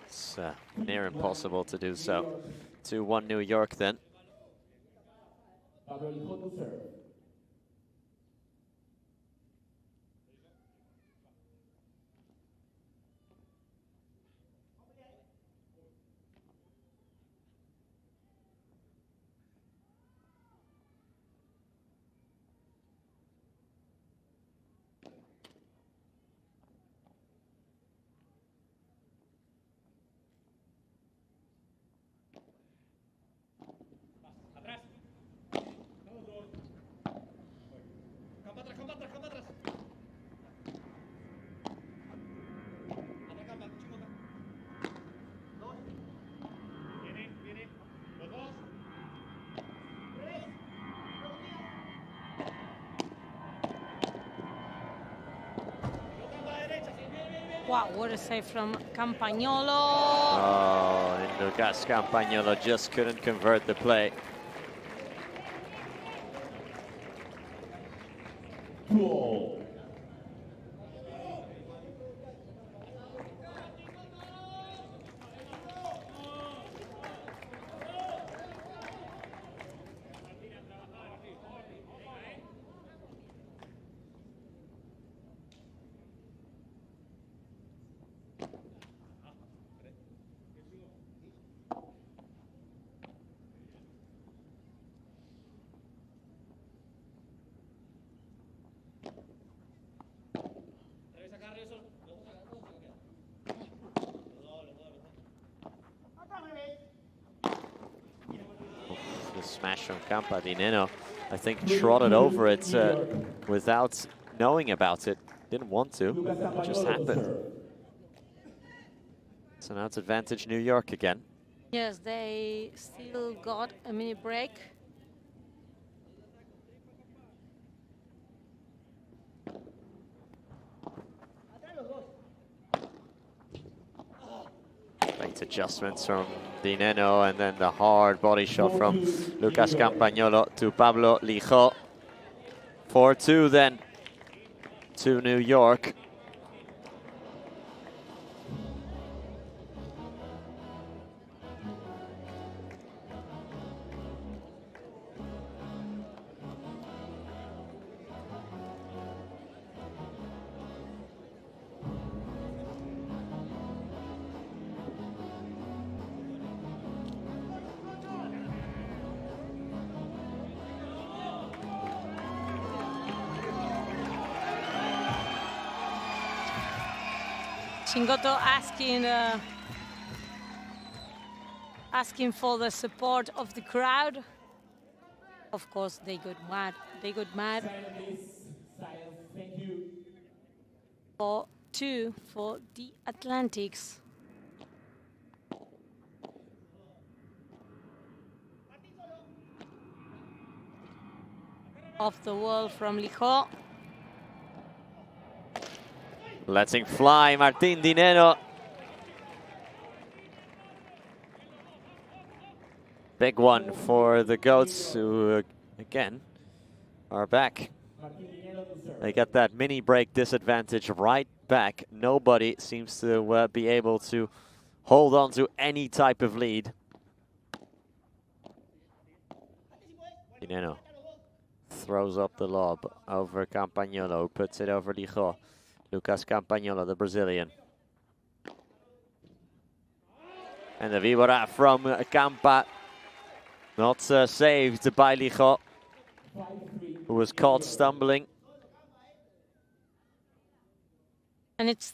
It's near impossible to do so. 2-1 New York then. Wow, what a save from Campagnolo. Oh, and Lucas Campagnolo just couldn't convert the play. Cool. The smash from Campa. Dineno, I think, trotted over it without knowing about it. Didn't want to, it just happened. So now it's advantage New York again. Yes, they still got a mini break. Great adjustments from Dineno, and then the hard body shot from Lucas Campagnolo to Pablo Lijó. 4-2 then to New York. Chingoto asking for the support of the crowd. Of course, they got mad. They got mad. 4-2 for the Atlantics. Off the wall from Lijó. Letting fly, Martín Dineno. Big one for the Goats, who again are back. They got that mini break disadvantage right back. Nobody seems to be able to hold on to any type of lead. Dineno throws up the lob over Campagnolo, puts it over Lijó. Lucas Campagnolo, the Brazilian. And the Vibora from Campa, not saved by Lijó, who was caught stumbling. And it's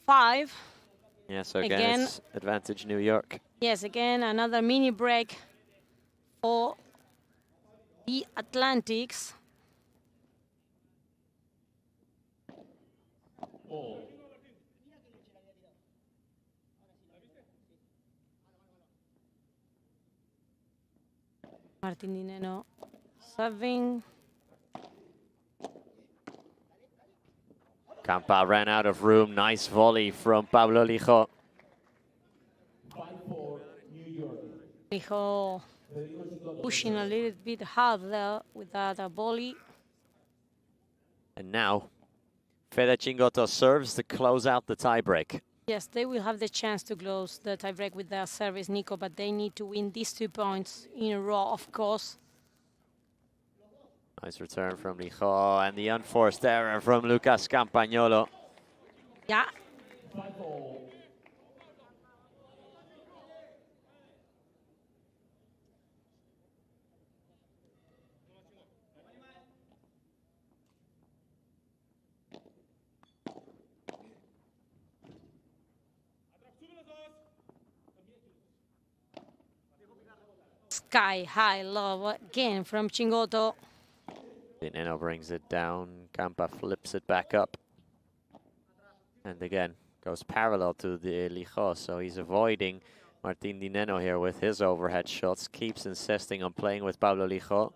3-5. Yeah, so again it's advantage New York. Yes, again, another mini break for the Atlantics. Martín Dineno serving. Campa ran out of room. Nice volley from Pablo Lijó. Lijó pushing a little bit hard there with that volley. And now Fede Chingoto serves to close out the tiebreak. Yes, they will have the chance to close the tiebreak with their service, Nico, but they need to win these 2 points in a row, of course. Nice return from Lijó, and the unforced error from Lucas Campagnolo. Yeah. Sky high lob again from Chingoto. Dineno brings it down. Campa flips it back up. And again, goes parallel to the Lijó, so he's avoiding Martín Dineno here with his overhead shots. Keeps insisting on playing with Pablo Lijó.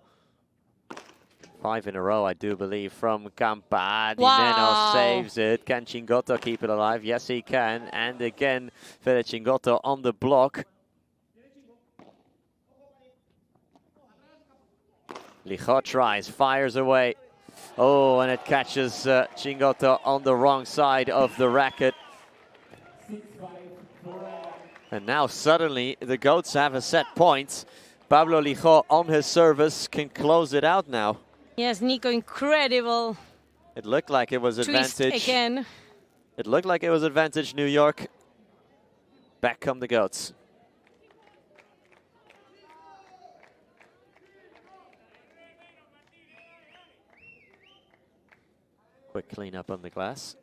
5 in a row, I do believe, from Campa. Dineno saves it. Can Chingoto keep it alive? Yes, he can. And again, Fede Chingoto on the block. Lijó tries, fires away. Oh, and it catches Chingoto on the wrong side of the racket. And now suddenly the Goats have a set point. Pablo Lijó on his service can close it out now. Yes, Nico, incredible. It looked like it was twist advantage. Again. It looked like it was advantage New York. Back come the Goats. Quick cleanup on the glass.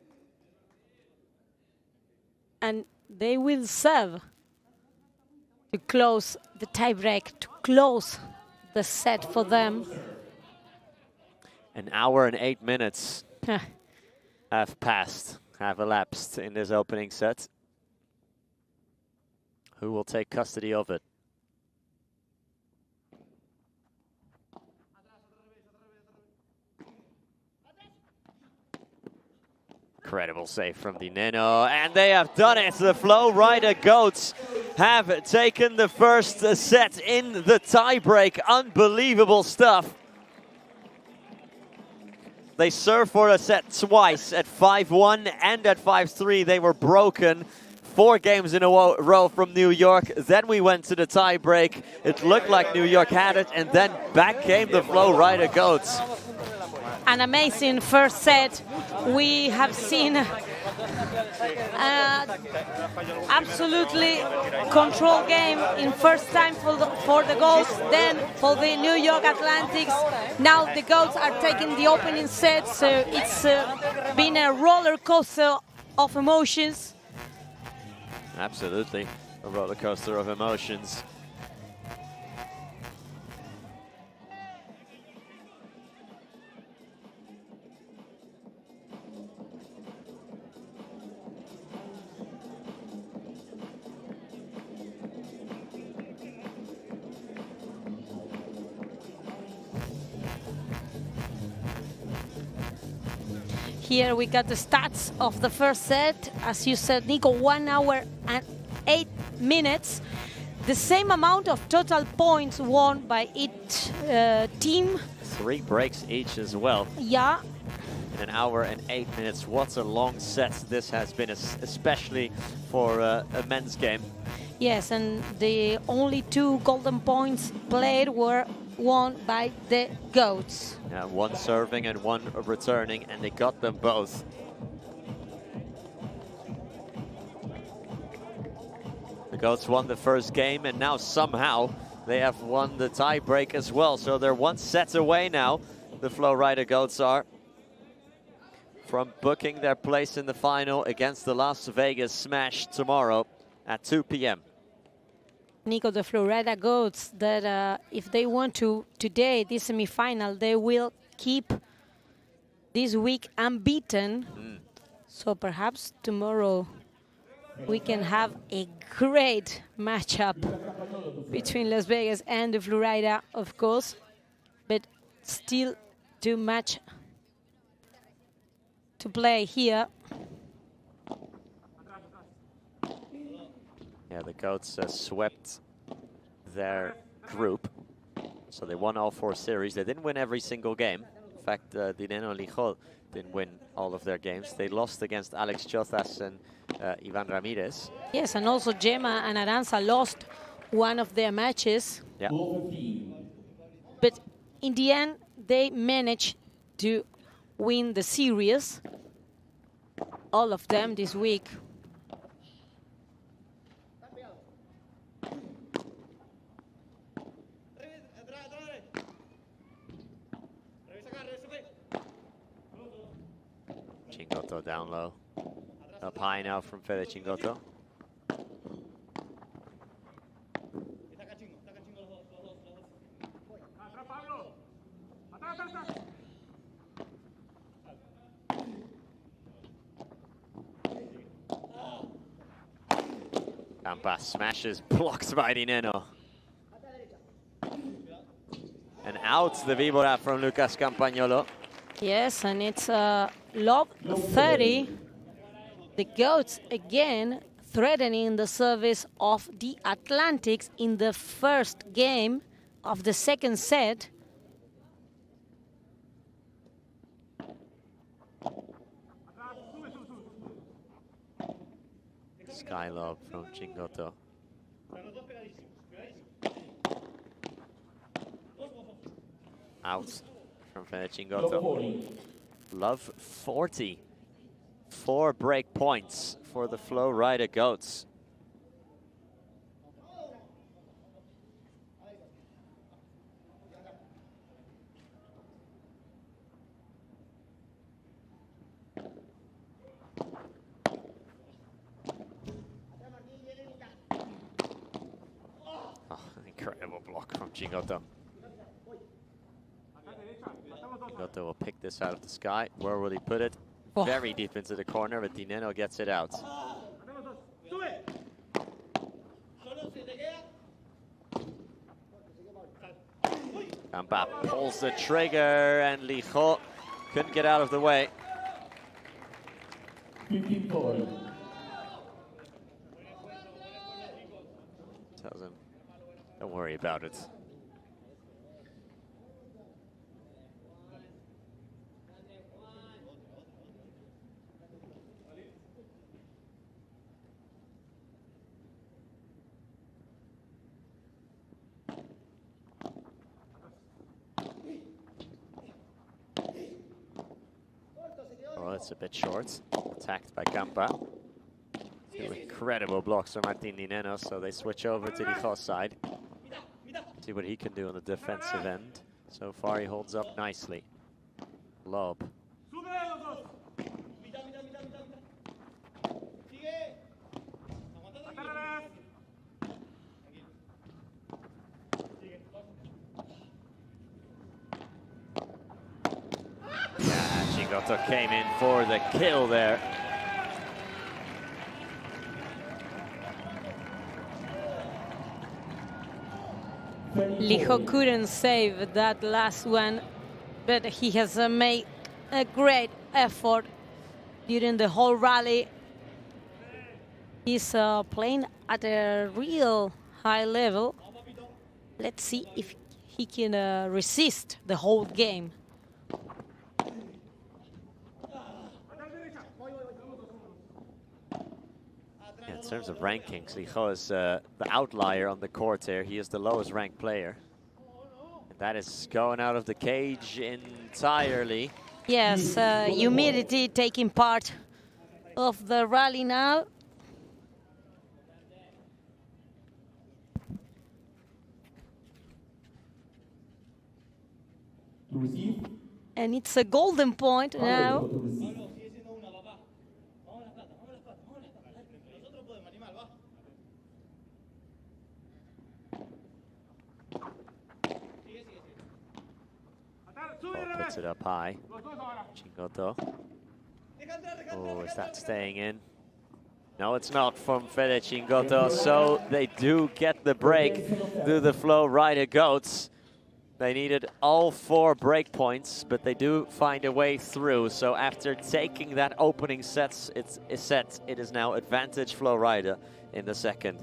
And they will serve to close the tiebreak, to close the set for them. An hour and 8 minutes have elapsed in this opening set. Who will take custody of it? Incredible save from Dineno, and they have done it. The Flow Rider Goats have taken the first set in the tiebreak. Unbelievable stuff. They served for a set twice, at 5-1 and at 5-3. They were broken 4 games in a row from New York. Then we went to the tiebreak. It looked like New York had it, and then back came the Flow Rider Goats. An amazing first set. We have seen absolutely control game in first time for the Goats, then for the New York Atlantics. Now the Goats are taking the opening set, so it's been a roller coaster of emotions. Absolutely, a roller coaster of emotions. Here we got the stats of the first set. As you said, Nico, 1 hour and 8 minutes. The same amount of total points won by each team. 3 breaks each as well. Yeah. In 1 hour and 8 minutes. What a long set this has been, especially for a men's game. Yes, and the only 2 golden points played were won by the Goats. Yeah, 1 serving and 1 returning, and they got them both. The Goats won the first game, and now somehow they have won the tiebreak as well. So they're 1 set away now, the Flow Rider Goats are, from booking their place in the final against the Las Vegas Smash tomorrow at 2 p.m. Nico, the Flow Rider Goats, that if they want to today, this semi-final, they will keep this week unbeaten. So perhaps tomorrow we can have a great matchup between Las Vegas and the Flow Rider, of course, but still too much to play here. Yeah, the Goats swept their group, so they won all 4 series. They didn't win every single game. In fact, Dineno Lijol didn't win all of their games. They lost against Alex Chozas and Ivan Ramirez. Yes, and also Gemma and Aranza lost one of their matches. Yeah. But in the end, they managed to win the series, all of them this week. Chingoto down low. Up high now from Fede Chingoto. Campa smashes, blocked by Dineno. And out the Vibora from Lucas Campagnolo. Yes, and it's lob 30. The Goats again threatening the service of the Atlantics in the first game of the second set. Sky lob from Chingoto. Out from Fede Chingoto. Love 40. 4 break points for the Flow Rider Goats. Oh, incredible block from Chingoto. Chingoto will pick this out of the sky. Where will he put it? Oh. Very deep into the corner, but Dineno gets it out. Campa pulls the trigger, and Lijol couldn't get out of the way. 15-40. Tells him, don't worry about it. Oh, that's a bit short. Attacked by Campa. Two incredible blocks from Martin Dineno, so they switch over to Lijo's side. See what he can do on the defensive end. So far he holds up nicely. Lob. Chingoto came in for the kill there. Lijo couldn't save that last one, but he has made a great effort during the whole rally. He's playing at a real high level. Let's see if he can resist the whole game. In terms of rankings, Lijo is the outlier on the court here. He is the lowest ranked player. And that is going out of the cage entirely. Yes, humidity taking part of the rally now. And it's a golden point now. Puts it up high. Chingoto. Oh, is that staying in? No, it's not from Fede Chingoto. So they do get the break through the flow right at Goats. They needed all 4 break points, but they do find a way through. So after taking that opening set, it is now advantage Flow Rider in the second.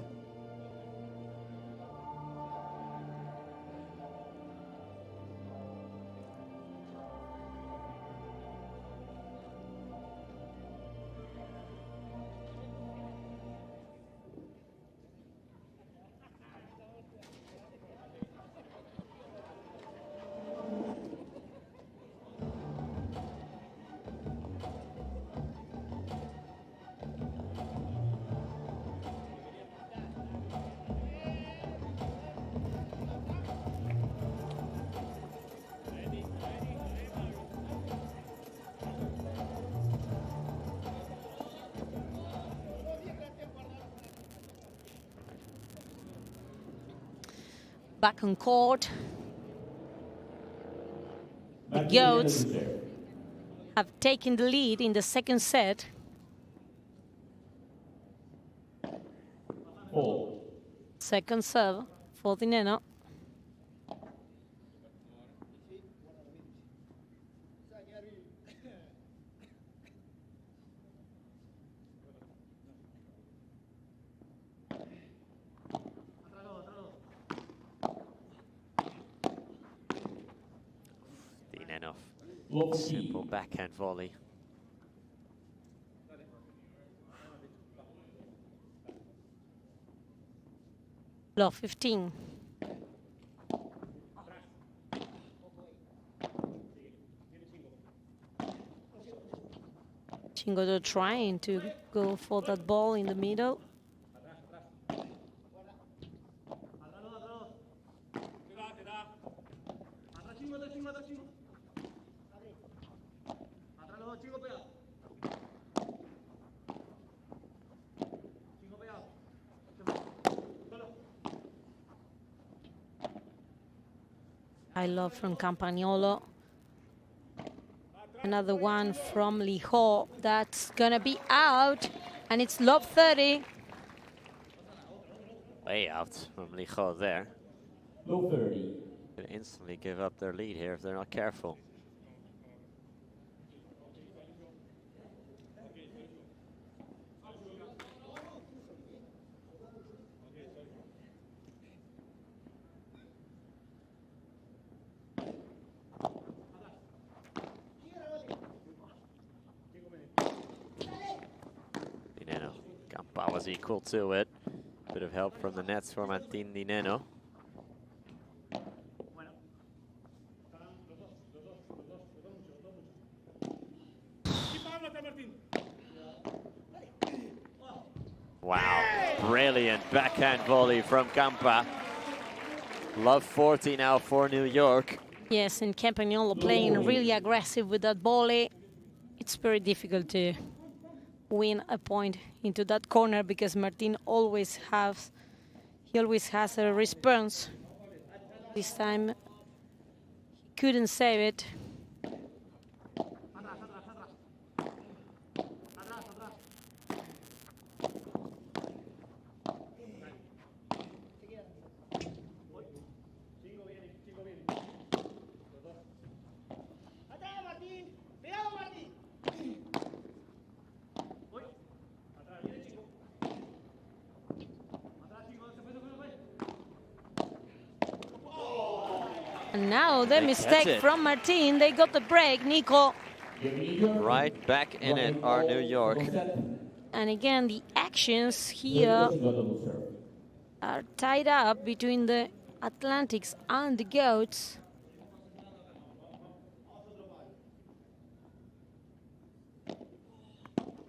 Back on court. The Goats have taken the lead in the second set. Second serve for Dineno. Simple backhand volley. Block 15. Chingoto trying to go for that ball in the middle. I love from Campagnolo. Another one from Lijo. That's gonna be out, and it's lob 30. Way out from Lijo there. Low 30. Can instantly give up their lead here if they're not careful. Campa was equal to it. Bit of help from the nets for Martín Dineno. Wow, brilliant backhand volley from Campa. Love 40 now for New York. Yes, and Campagnolo playing really aggressive with that volley. It's very difficult to win a point into that corner because Martín always has a response. This time he couldn't save it. And now the mistake from Martín, they got the break, Nico. Right back in it, our New York. And again, the actions here are tied up between the Atlantics and the Goats.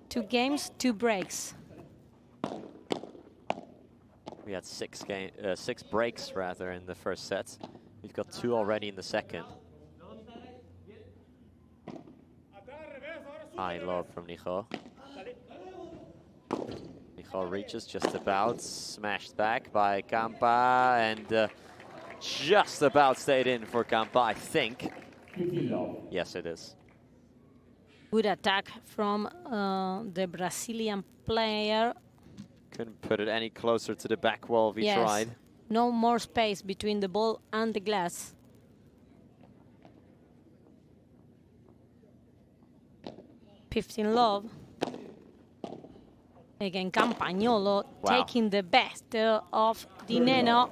Two games, two breaks. We had six breaks rather in the first set. We've got 2 already in the second. High lob from Nico. Nico reaches just about, smashed back by Campa, and just about stayed in for Campa, I think. Yes, it is. Good attack from the Brazilian player. Couldn't put it any closer to the back wall if he tried. No more space between the ball and the glass. Fifteen love. Again, Campagnolo taking the best of Dineno.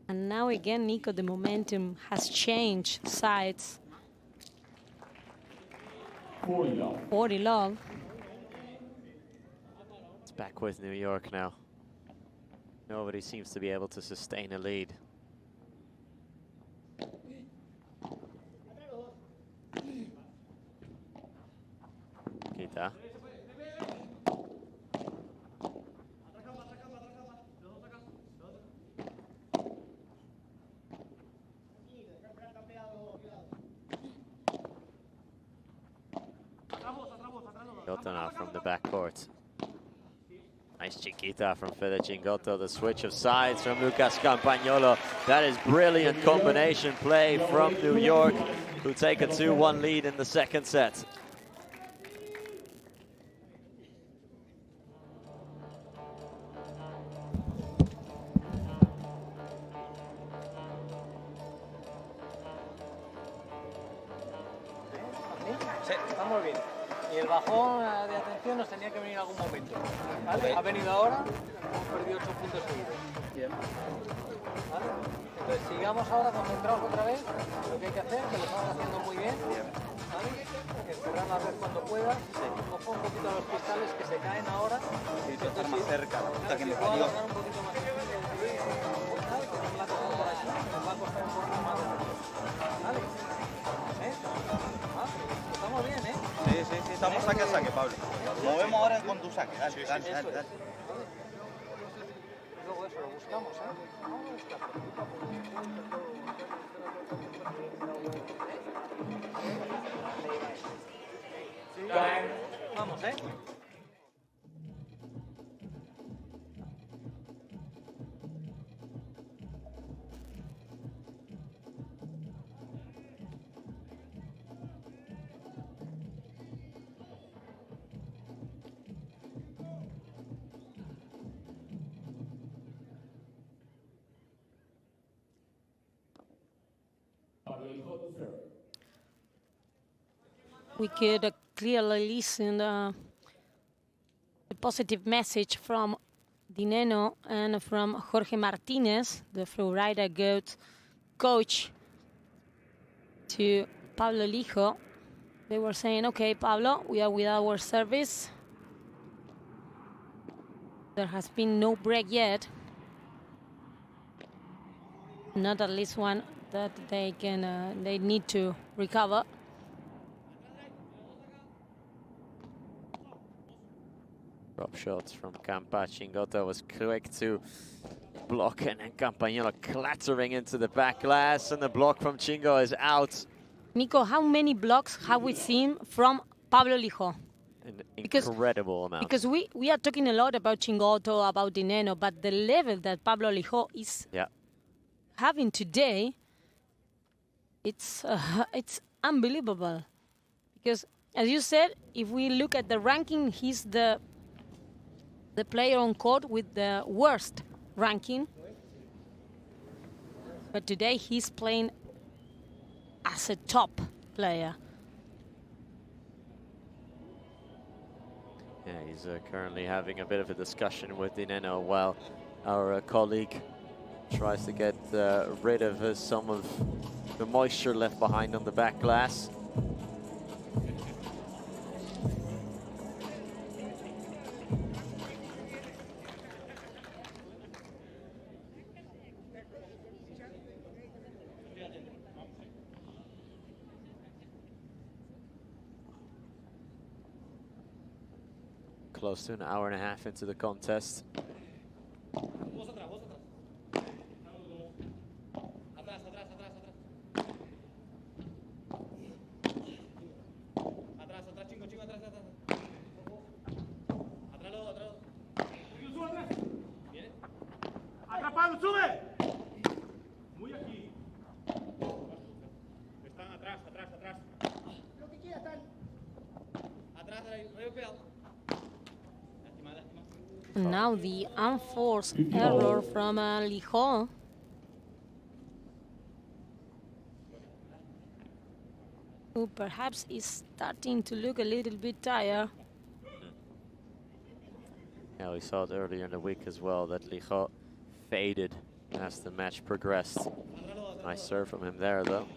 And now again, Nico, the momentum has changed sides. 40 love. It's back with New York now. Nobody seems to be able to sustain a lead. Kita. Now from the backcourt. Nice chiquita from Fede Chingotto. The switch of sides from Lucas Campagnolo. That is brilliant combination play from New York, who take a 2-1 lead in the second set. Sí, estamos bien. Y el bajón de atención nos tenía que venir en algún momento. ¿Vale? Ha venido ahora, hemos perdido 8 puntos seguidos. Bien. ¿Vale? Entonces sigamos ahora concentrados otra vez, lo que hay que hacer, que lo estamos haciendo muy bien. ¿Vale? Que cerrar la red cuando puedas. Ojo un poquito a los cristales que se caen ahora. Sí, que estar más cerca, la puta que me parió. parió. Un poquito más cerca. La cojo por aquí, nos va a costar un poquito más. ¿Vale? Estamos bien, ¿eh? Sí, sí, sí, estamos saque a saque, Pablo. Movemos ahora con tu saque, dale, dale, dale, dale. Luego eso, lo buscamos, ¿eh? Vamos, ¿eh? We could clearly listen the positive message from Dineno and from Jorge Martinez, the Florida Goat coach, to Pablo Lijo. They were saying, okay, Pablo, we are with our service. There has been no break yet. Not at least one that they can, they need to recover. Drop shots from Campa. Chingotto was quick to block, and then Campagnolo clattering into the back glass, and the block from Chingo is out. Nico, how many blocks have we seen from Pablo Lijó? An incredible amount. Because we are talking a lot about Chingotto, about Dineno, but the level that Pablo Lijó is having today, it's unbelievable. Because, as you said, if we look at the ranking, he's the player on court with the worst ranking. But today he's playing as a top player. Yeah, he's currently having a bit of a discussion with Dineno while our colleague tries to get rid of some of the moisture left behind on the back glass. Close to an hour and a half into the contest. Now the unforced error from Lijó. Who perhaps is starting to look a little bit tired. Yeah, we saw it earlier in the week as well that Lijó faded as the match progressed. Nice serve from him there, though.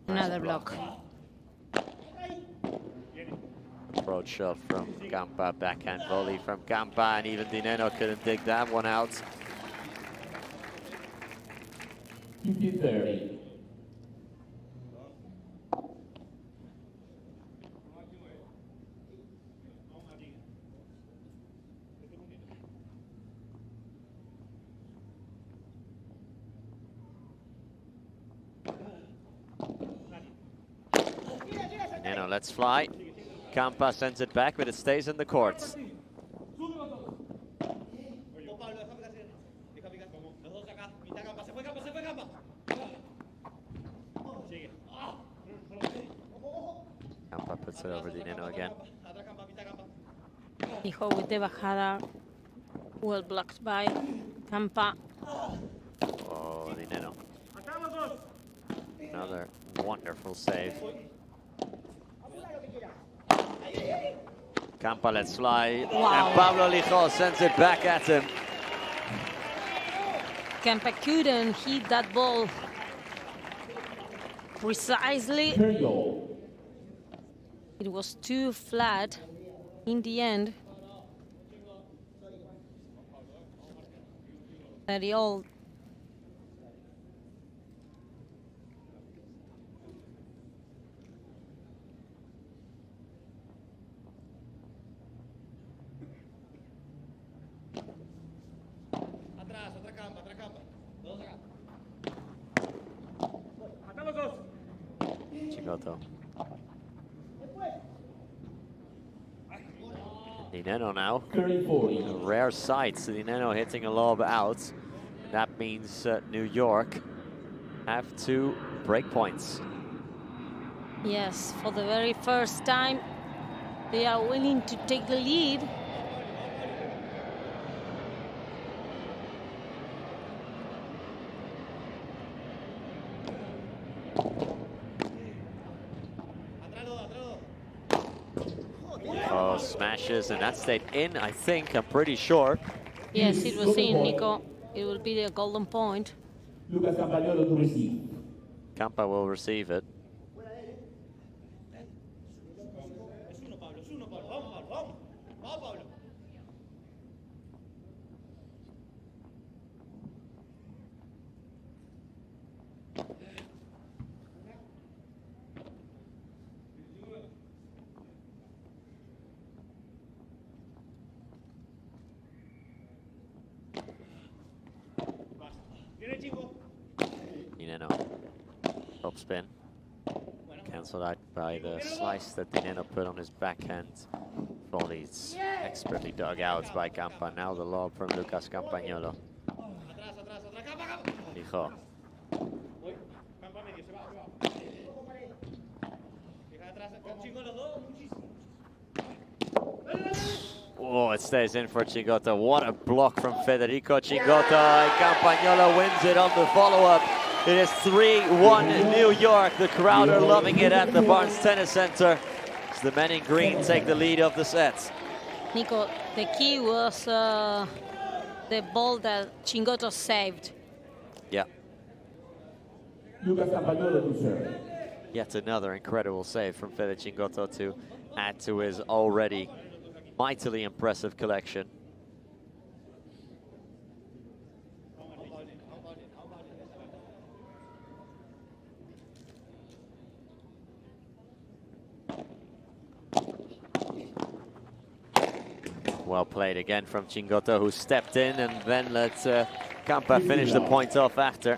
Another block. Approach shot from Campa, backhand volley from Campa, and even Dineno couldn't dig that one out. 50-30. Dineno lets fly. Campa sends it back, but it stays in the courts. Campa puts it over Dineno again. Lijó with the bajada, well blocked by Campa. Oh, Dineno. Another wonderful save. Campa lets fly, wow. And Pablo Lijó sends it back at him. Campa couldn't hit that ball precisely. It was too flat in the end. 30-all. Chingotto. Dineno now. A rare sight, so Dineno hitting a lob out. That means New York have 2 break points. Yes, for the very first time, they are willing to take the lead. Oh, smashes, and that stayed in, I think, I'm pretty sure. Yes, it was in, Nico. It will be the golden point. Lucas Campagnolo to receive. Campa will receive it. Dineno. Top spin. Cancelled out by the slice that Dineno put on his backhand. Volleys expertly dug out by Campa. Now the lob from Lucas Campagnolo. Lijo. Oh, it stays in for Chingoto. What a block from Federico Chingoto. And Campagnolo wins it on the follow-up. It is 3-1 New York. The crowd are loving it at the Barnes Tennis Center. As the men in green take the lead of the sets. Nico, the key was the ball that Chingoto saved. Yeah. Lucas Campagnolo to serve. Yet another incredible save from Fede Chingoto to add to his already mightily impressive collection. Well played again from Chingoto, who stepped in and then let Campa finish the point off after.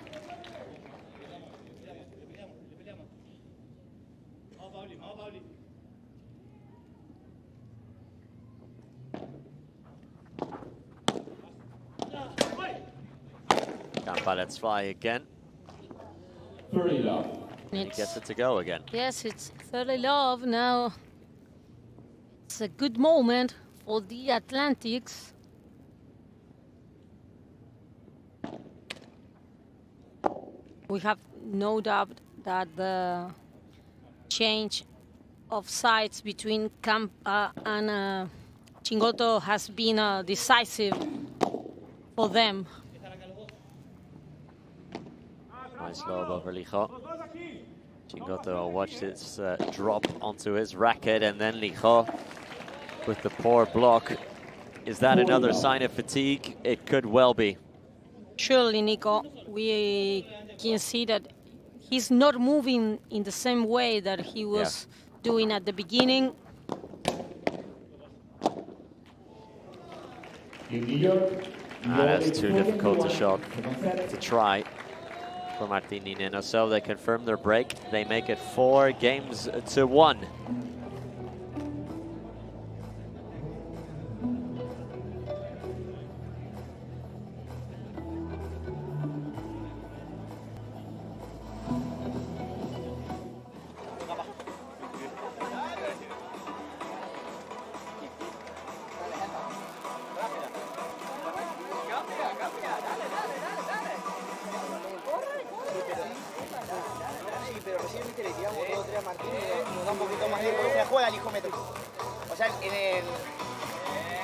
Campa lets fly again. He gets it to go again. Yes, it's 30 love now. It's a good moment for the Atlantics. We have no doubt that the change of sides between Campa and Chingoto has been decisive for them. Nice lob over Lijo. Chingoto watched it drop onto his racket, and then Lijo with the poor block. Is that another sign of fatigue? It could well be. Surely, Nico. We can see that he's not moving in the same way that he was doing at the beginning. That's too difficult a shot to try for Martin Dineno. So they confirm their break. They make it 4-1.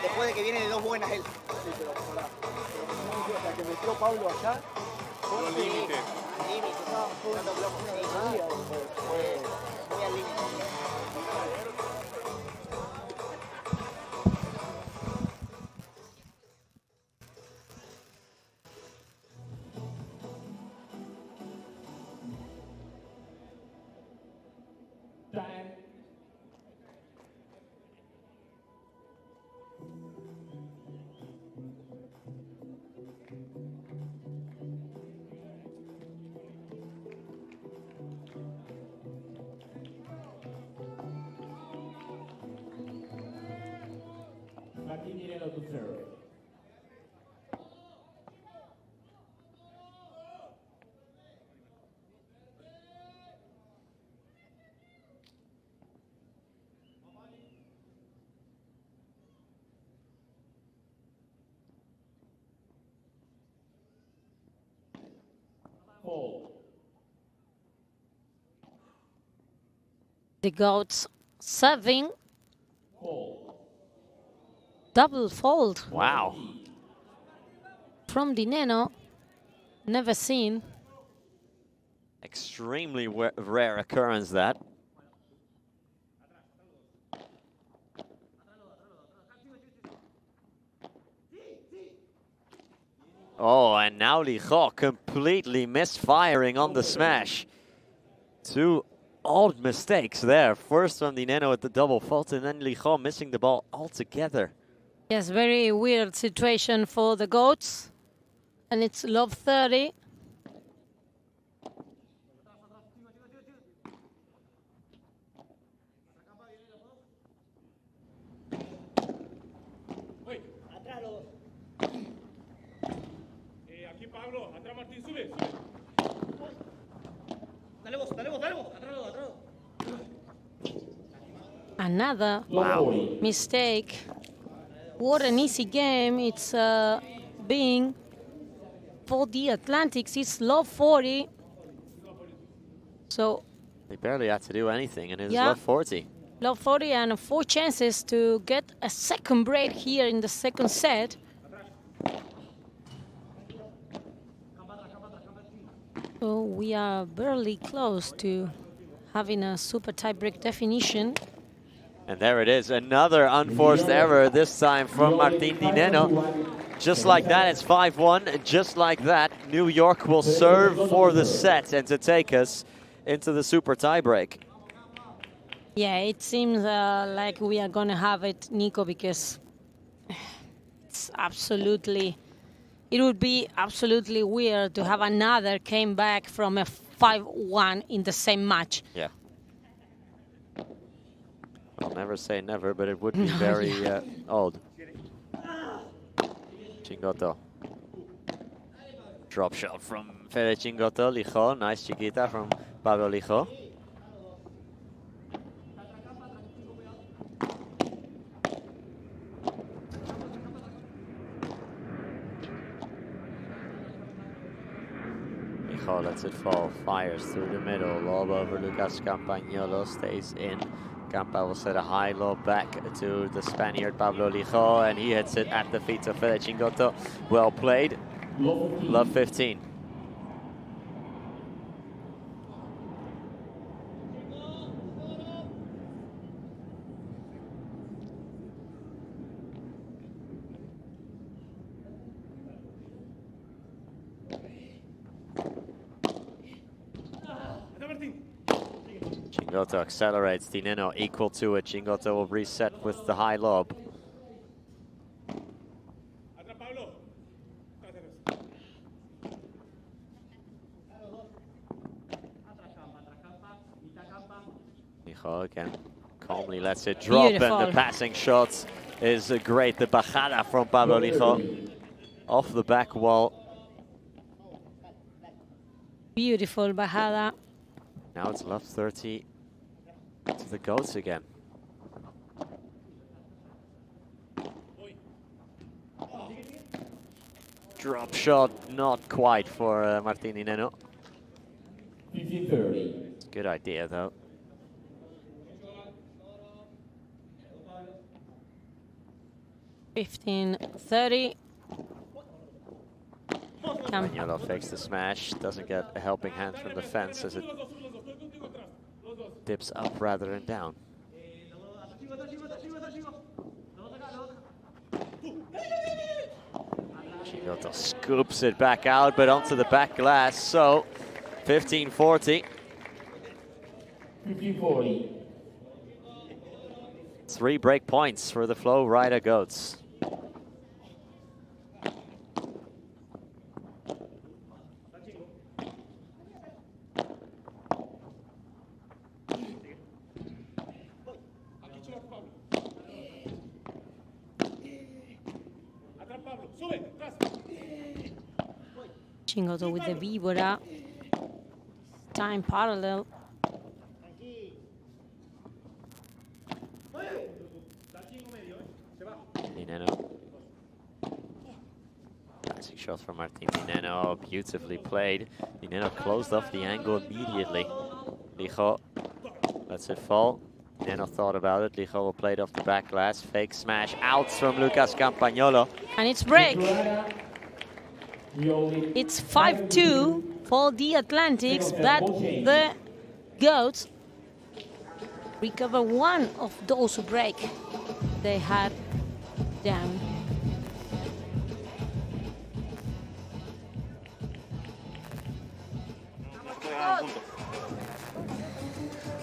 Después de que viene de dos buenas él. Sí, pero la que metió Pablo allá fue un límite. Fue muy al límite. To serve. Fold. The goats serving. Fold. Double fold. Wow. from Dineno. Never seen. Extremely rare occurrence, that. Oh, and now Lijo completely misfiring on the smash. Two odd mistakes there. First from Dineno at the double fault, and then Lijo missing the ball altogether. Yes, very weird situation for the goats. And it's love 30. Aquí Pablo, atrás Martín, sube. Dale vos, atrás, atrás. Another mistake. What an easy game it's being for the Atlantics. It's love 40. So they barely had to do anything, and it's love 40. Love 40 and 4 chances to get a second break here in the second set. So we are barely close to having a super tie-break definition. And there it is, another unforced error, this time from Martín Dineno. Just like that, it's 5-1. Just like that, New York will serve for the set and to take us into the super tie-break. Yeah, it seems like we are going to have it, Nico, because it's absolutely... It would be absolutely weird to have another came back from a 5-1 in the same match. Yeah. I'll never say never, but it would be very odd. Chingotto. Drop shot from Fede Chingotto. Lijo, nice chiquita from Pablo Lijo. Lijo lets it fall, fires through the middle, lob over Lucas Campagnolo, stays in. Campa will set a high lob back to the Spaniard Pablo Lijo, and he hits it at the feet of Fede Chingotto. Well played. Love 15. Chingotto accelerates, Dineno equal to it. Chingotto will reset with the high lob. Lijo again calmly lets it drop. Beautiful. And the passing shot is great. The bajada from Pablo Lijo off the back wall. Beautiful bajada. Now it's love 30 to the goats again. Drop shot, not quite for Martín Dineno. 15-30. Good idea though. $15-30. Campagnolo fakes the smash, doesn't get a helping hand from the fence as it dips up rather than down. Chingotto scoops it back out, but onto the back glass, so 15-40. 15-40. 3 break points for the Flow Rider Goats. Chingotto with the Víbora. Time parallel. Dineno. Classic shot from Martín Dineno, beautifully played. Dineno closed off the angle immediately. Lijo lets it fall. Dineno thought about it. Lijo will play it off the back glass. Fake smash out from Lucas Campagnolo. And it's break. It's 5-2 for the Atlantics, but the Goats recover one of those break they had down.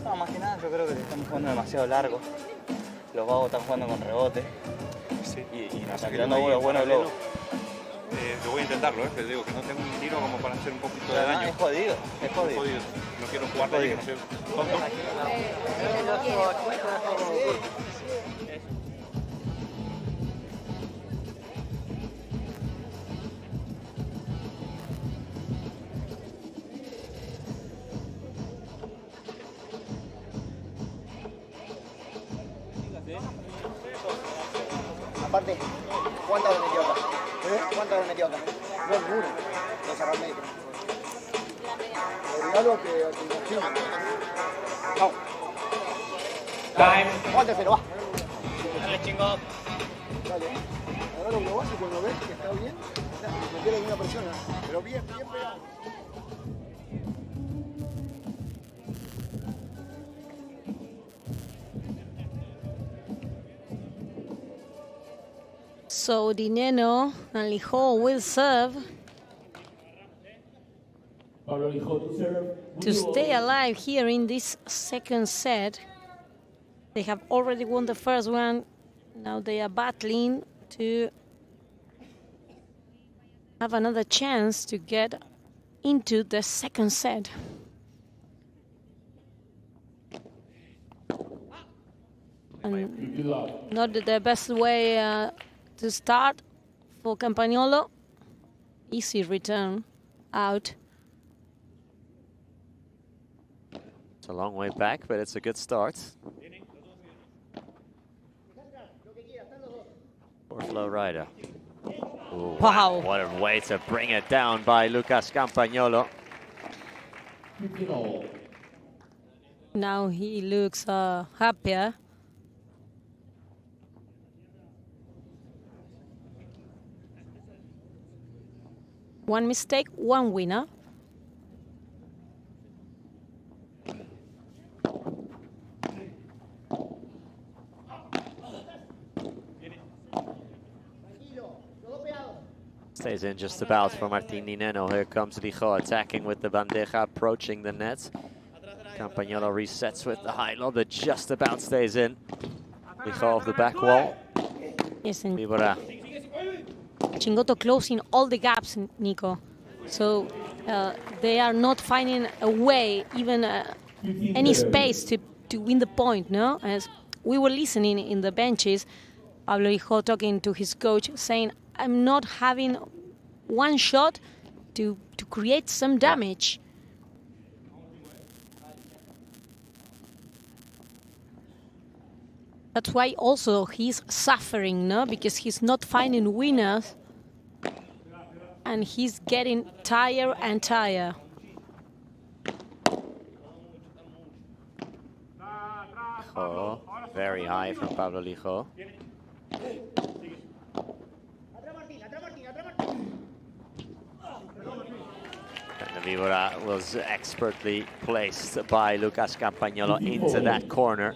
No, más que nada yo creo que estamos jugando demasiado largo. Los vagos están jugando con rebote. Sí. Y nos están tirando buenos globos. Yo voy a intentarlo, te digo que no tengo un tiro como para hacer un poquito de daño. Es jodido, es jodido. No quiero jugar de ahí, que no sea tonto. Aparte, ¿cuántas le metió acá? ¿Cuántas le metió acá? No, ninguno. No cerró el medio. Regalo que imagino. No. Time. Pónteselo, va. Dale, chingo. Dale. Ahora lo global y cuando ves que está bien, meterle alguna presión, pero bien pegado. So Dineno and Lijo will serve to stay alive here in this second set. They have already won the first one. Now they are battling to have another chance to get into the second set. And not the best way to start for Campagnolo. Easy return out. It's a long way back, but it's a good start. For Flow Rider. Ooh, wow. What a way to bring it down by Lucas Campagnolo. Now he looks happier. One mistake, one winner. Stays in just about for Martín Dineno. Here comes Lijo attacking with the bandeja, approaching the net. Campagnolo resets with the high low, but just about stays in. Lijo off the back wall. Yes, and Vibora. Chingoto closing all the gaps, Nico. So they are not finding a way, even any space to win the point, no? As we were listening in the benches, Pablo Lijo talking to his coach, saying, I'm not having one shot to create some damage. That's why also he's suffering, no? Because he's not finding winners and he's getting tired and tired. Oh, very high from Pablo Lijo. And the Vibora was expertly placed by Lucas Campagnolo into that corner,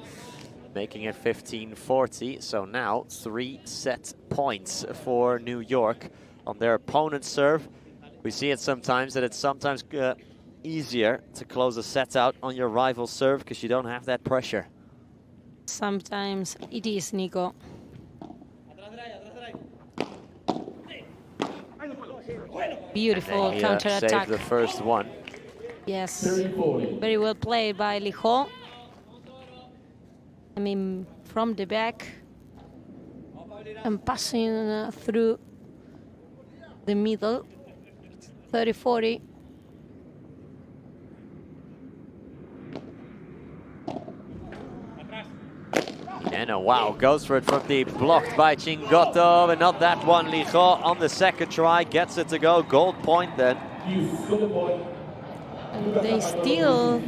making it 15-40. So now 3 set points for New York on their opponent's serve. We see it sometimes that it's sometimes easier to close a set out on your rival's serve because you don't have that pressure. Sometimes it is, Nico. Beautiful counter-attack. Saved the first one. Yes, very well played by Lijo. I mean, from the back and passing through the middle. 30-40. And wow, goes for it from deep, blocked by Chingoto, but not that one. Lijo on the second try, gets it to go, gold point then. And they still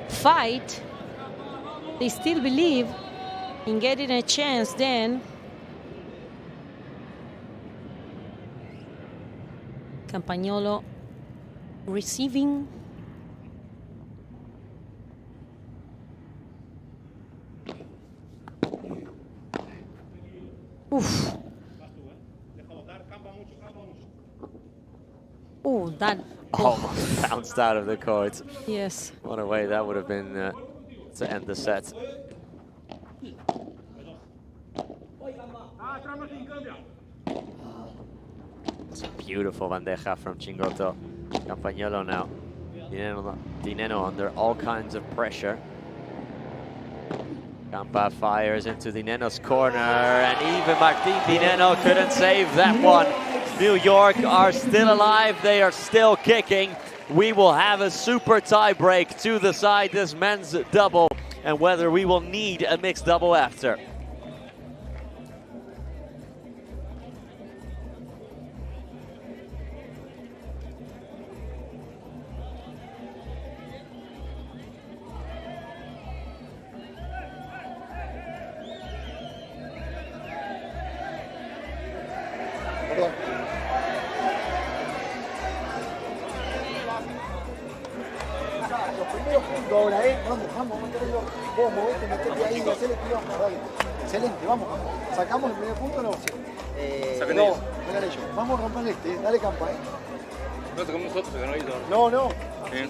fight, they still believe in getting a chance then. Campagnolo receiving. Oof. Oh, that almost bounced out of the court. Yes. What a way that would have been to end the set. It's a beautiful bandeja from Chingotto. Campagnolo now. Dineno under all kinds of pressure. Campa fires into Dineno's corner, and even Martin Dineno couldn't save that one. New York are still alive, they are still kicking. We will have a super tie break to decide this men's double and whether we will need a mixed double after. Ahora, vamos, vos movete, metete ahí, hacele que vamos, dale. Excelente, vamos. ¿Sacamos el primer punto o no? No, pegan ellos. Vamos a romper este, dale campa, No, tocamos nosotros, se ganó ellos. No.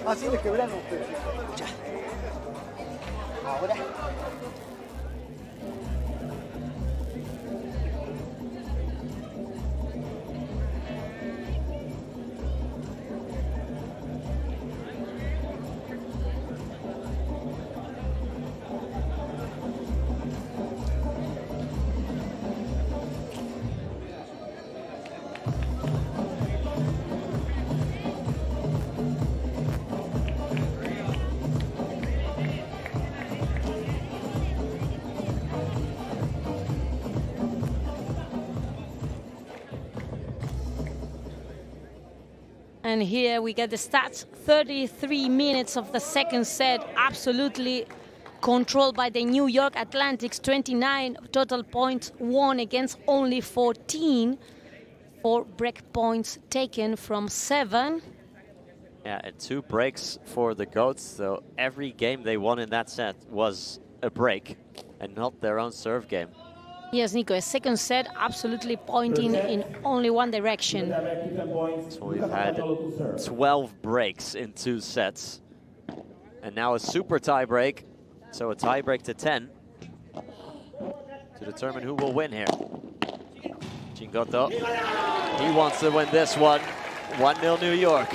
Así les quebraron ustedes. Ahora. And here we get the stats. 33 minutes of the second set, absolutely controlled by the New York Atlantics. 29 total points won against only 14. 4 break points taken from 7. Yeah, and 2 breaks for the Goats. So every game they won in that set was a break and not their own serve game. Yes, Nico, a second set absolutely pointing in only one direction. So we've had 12 breaks in 2 sets. And now a super tie break. So a tie break to 10 to determine who will win here. Chingotto, he wants to win this one. 1-0 New York.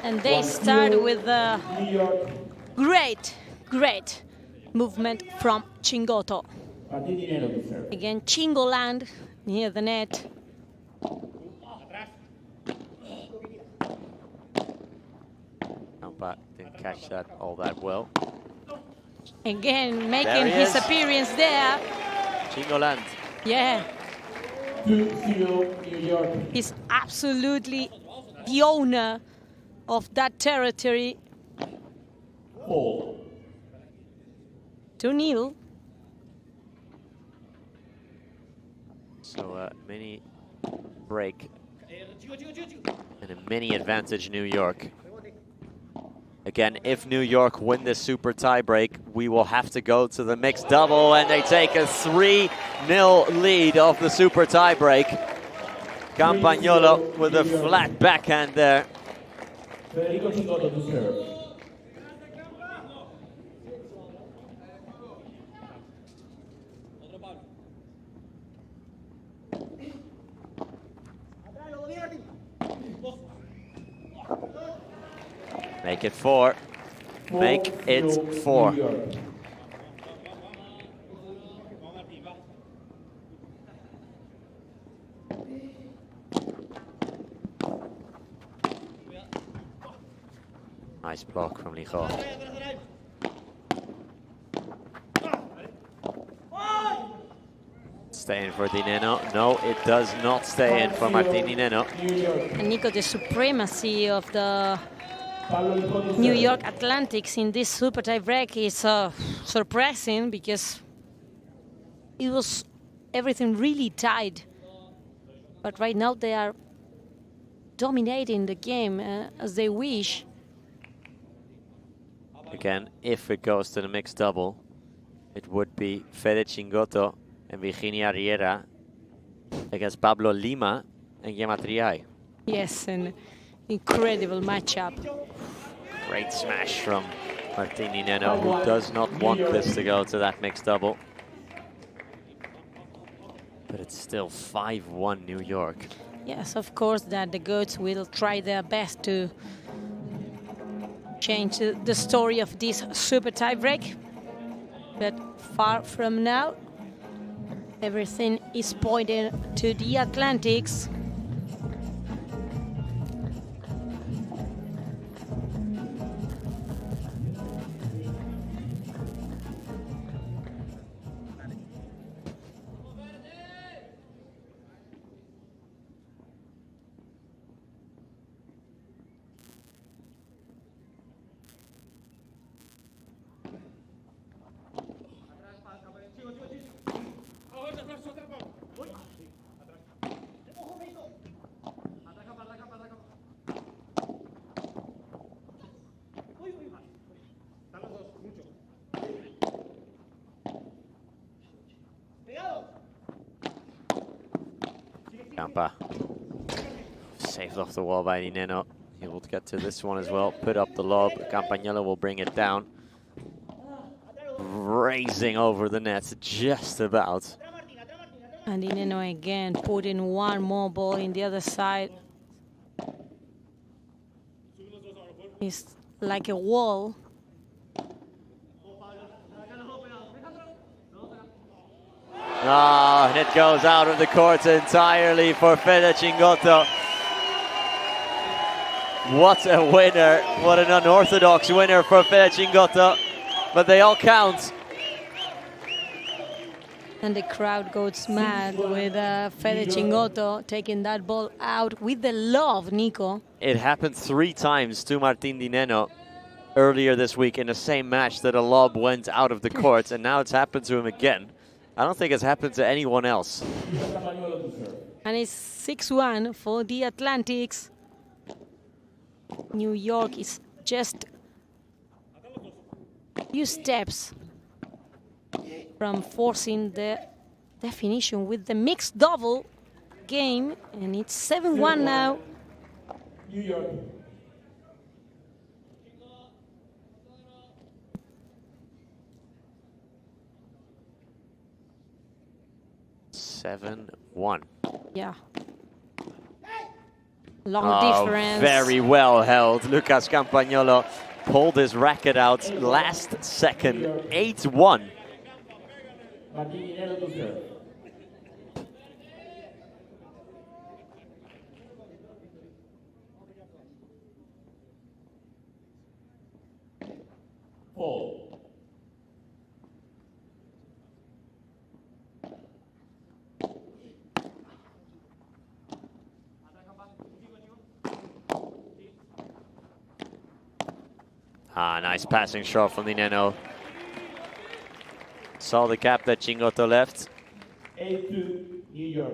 And they start with a great movement from Chingotto. Again, Chingoland near the net. Campa didn't catch that all that well. Again, making his appearance there. Chingoland. Yeah. 2-0 New York. He's absolutely the owner of that territory. 2-0. So a mini break and a mini advantage New York. Again, if New York win this super tie break, we will have to go to the mixed double, and they take a 3-0 lead off the super tie break. Campagnolo with a flat backhand there. Federico Chingotto to serve. Make it 4. Make it 4. Nice block from Lijo. Stay in for Dineno. No, it does not stay in for Martin Dineno. And Nico, the supremacy of the New York Atlantics in this super tie break is surprising, because it was everything really tight. But right now they are dominating the game as they wish. Again, if it goes to the mixed double, it would be Fede Chingotto and Virginia Riera against Pablo Lima and Gemma Triay. Yes, an incredible matchup. Great smash from Martín Dineno, who does not want this to go to that mixed double. But it's still 5-1 New York. Yes, of course that the goats will try their best to change the story of this super tiebreak. But far from now, everything is pointing to the Atlantics. Campa saved off the wall by Dineno. He will get to this one as well. Put up the lob. Campagnolo will bring it down. Raising over the net, just about. And Dineno again putting one more ball in the other side. It's like a wall. Ah, and it goes out of the court entirely for Fede Chingotto. What a winner. What an unorthodox winner for Fede Chingotto. But they all count. And the crowd goes mad with Fede Chingotto taking that ball out with the love, Nico. It happened 3 times to Martín Dineno earlier this week in the same match that a lob went out of the court, and now it's happened to him again. I don't think it's happened to anyone else. And it's 6-1 for the Atlantics. New York is just a few steps from forcing the definition with the mixed double game, and it's 7-1 now. New York. Yeah. Long difference. Very well held. Lucas Campagnolo pulled his racket out last second. 8-1. Ah, nice passing shot from Dineno. Saw the gap that Chingotto left. 8-2 New York.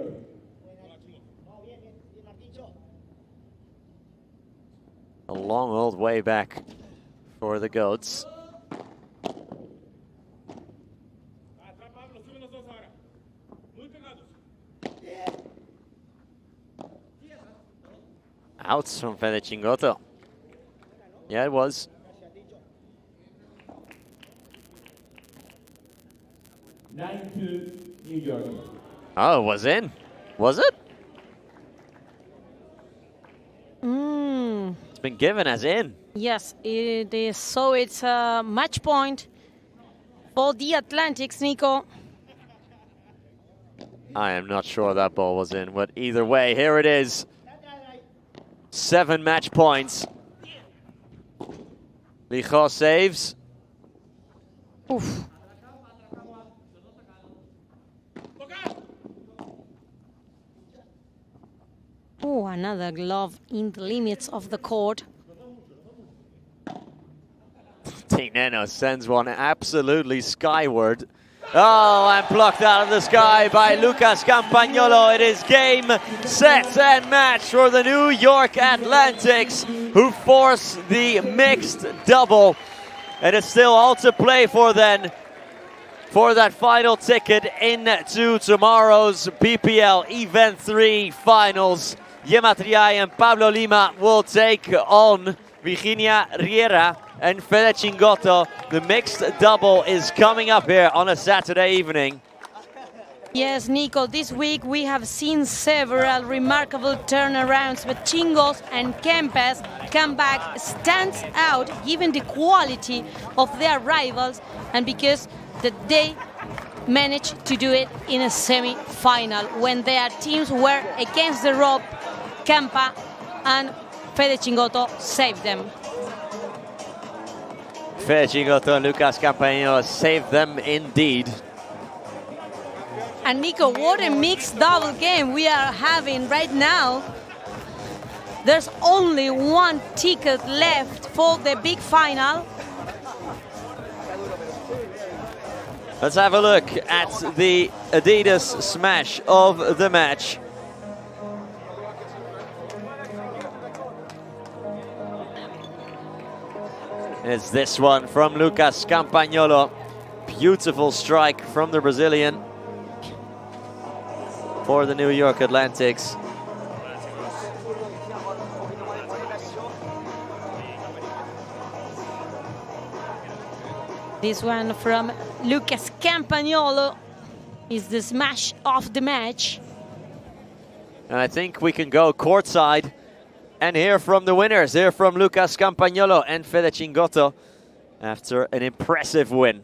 A long old way back for the goats. Outs from Fede Chingotto. Yeah, it was. 9-2 New York. Oh, it was in. Was it? It's been given as in. Yes, it is. So it's a match point for the Atlantics, Nico. I am not sure that ball was in, but either way, here it is. 7 match points. Lijo saves. Oof. Oh, another glove in the limits of the court. Dineno sends one absolutely skyward Oh, and plucked out of the sky by Lucas Campagnolo. It is game, set, and match for the New York Atlantics, who force the mixed double. And it's still all to play for then, for that final ticket into tomorrow's PPL Event 3 finals. Yema Triay and Pablo Lima will take on Virginia Riera and Fede Chingotto. The mixed double is coming up here on a Saturday evening. Yes, Nico, this week we have seen several remarkable turnarounds, but Chingos and Kempes comeback stands out given the quality of their rivals and because they managed to do it in a semi-final when their teams were against the rope. Campa and Fede Chingotto saved them. Fede Chingotto and Lucas Campagnolo saved them indeed. And Nico, what a mixed double game we are having right now. There's only one ticket left for the big final. Let's have a look at the Adidas smash of the match. It's this one from Lucas Campagnolo. Beautiful strike from the Brazilian for the New York Atlantics. This one from Lucas Campagnolo is the smash of the match. And I think we can go courtside and hear from the winners, hear from Lucas Campagnolo and Fede Chingotto after an impressive win.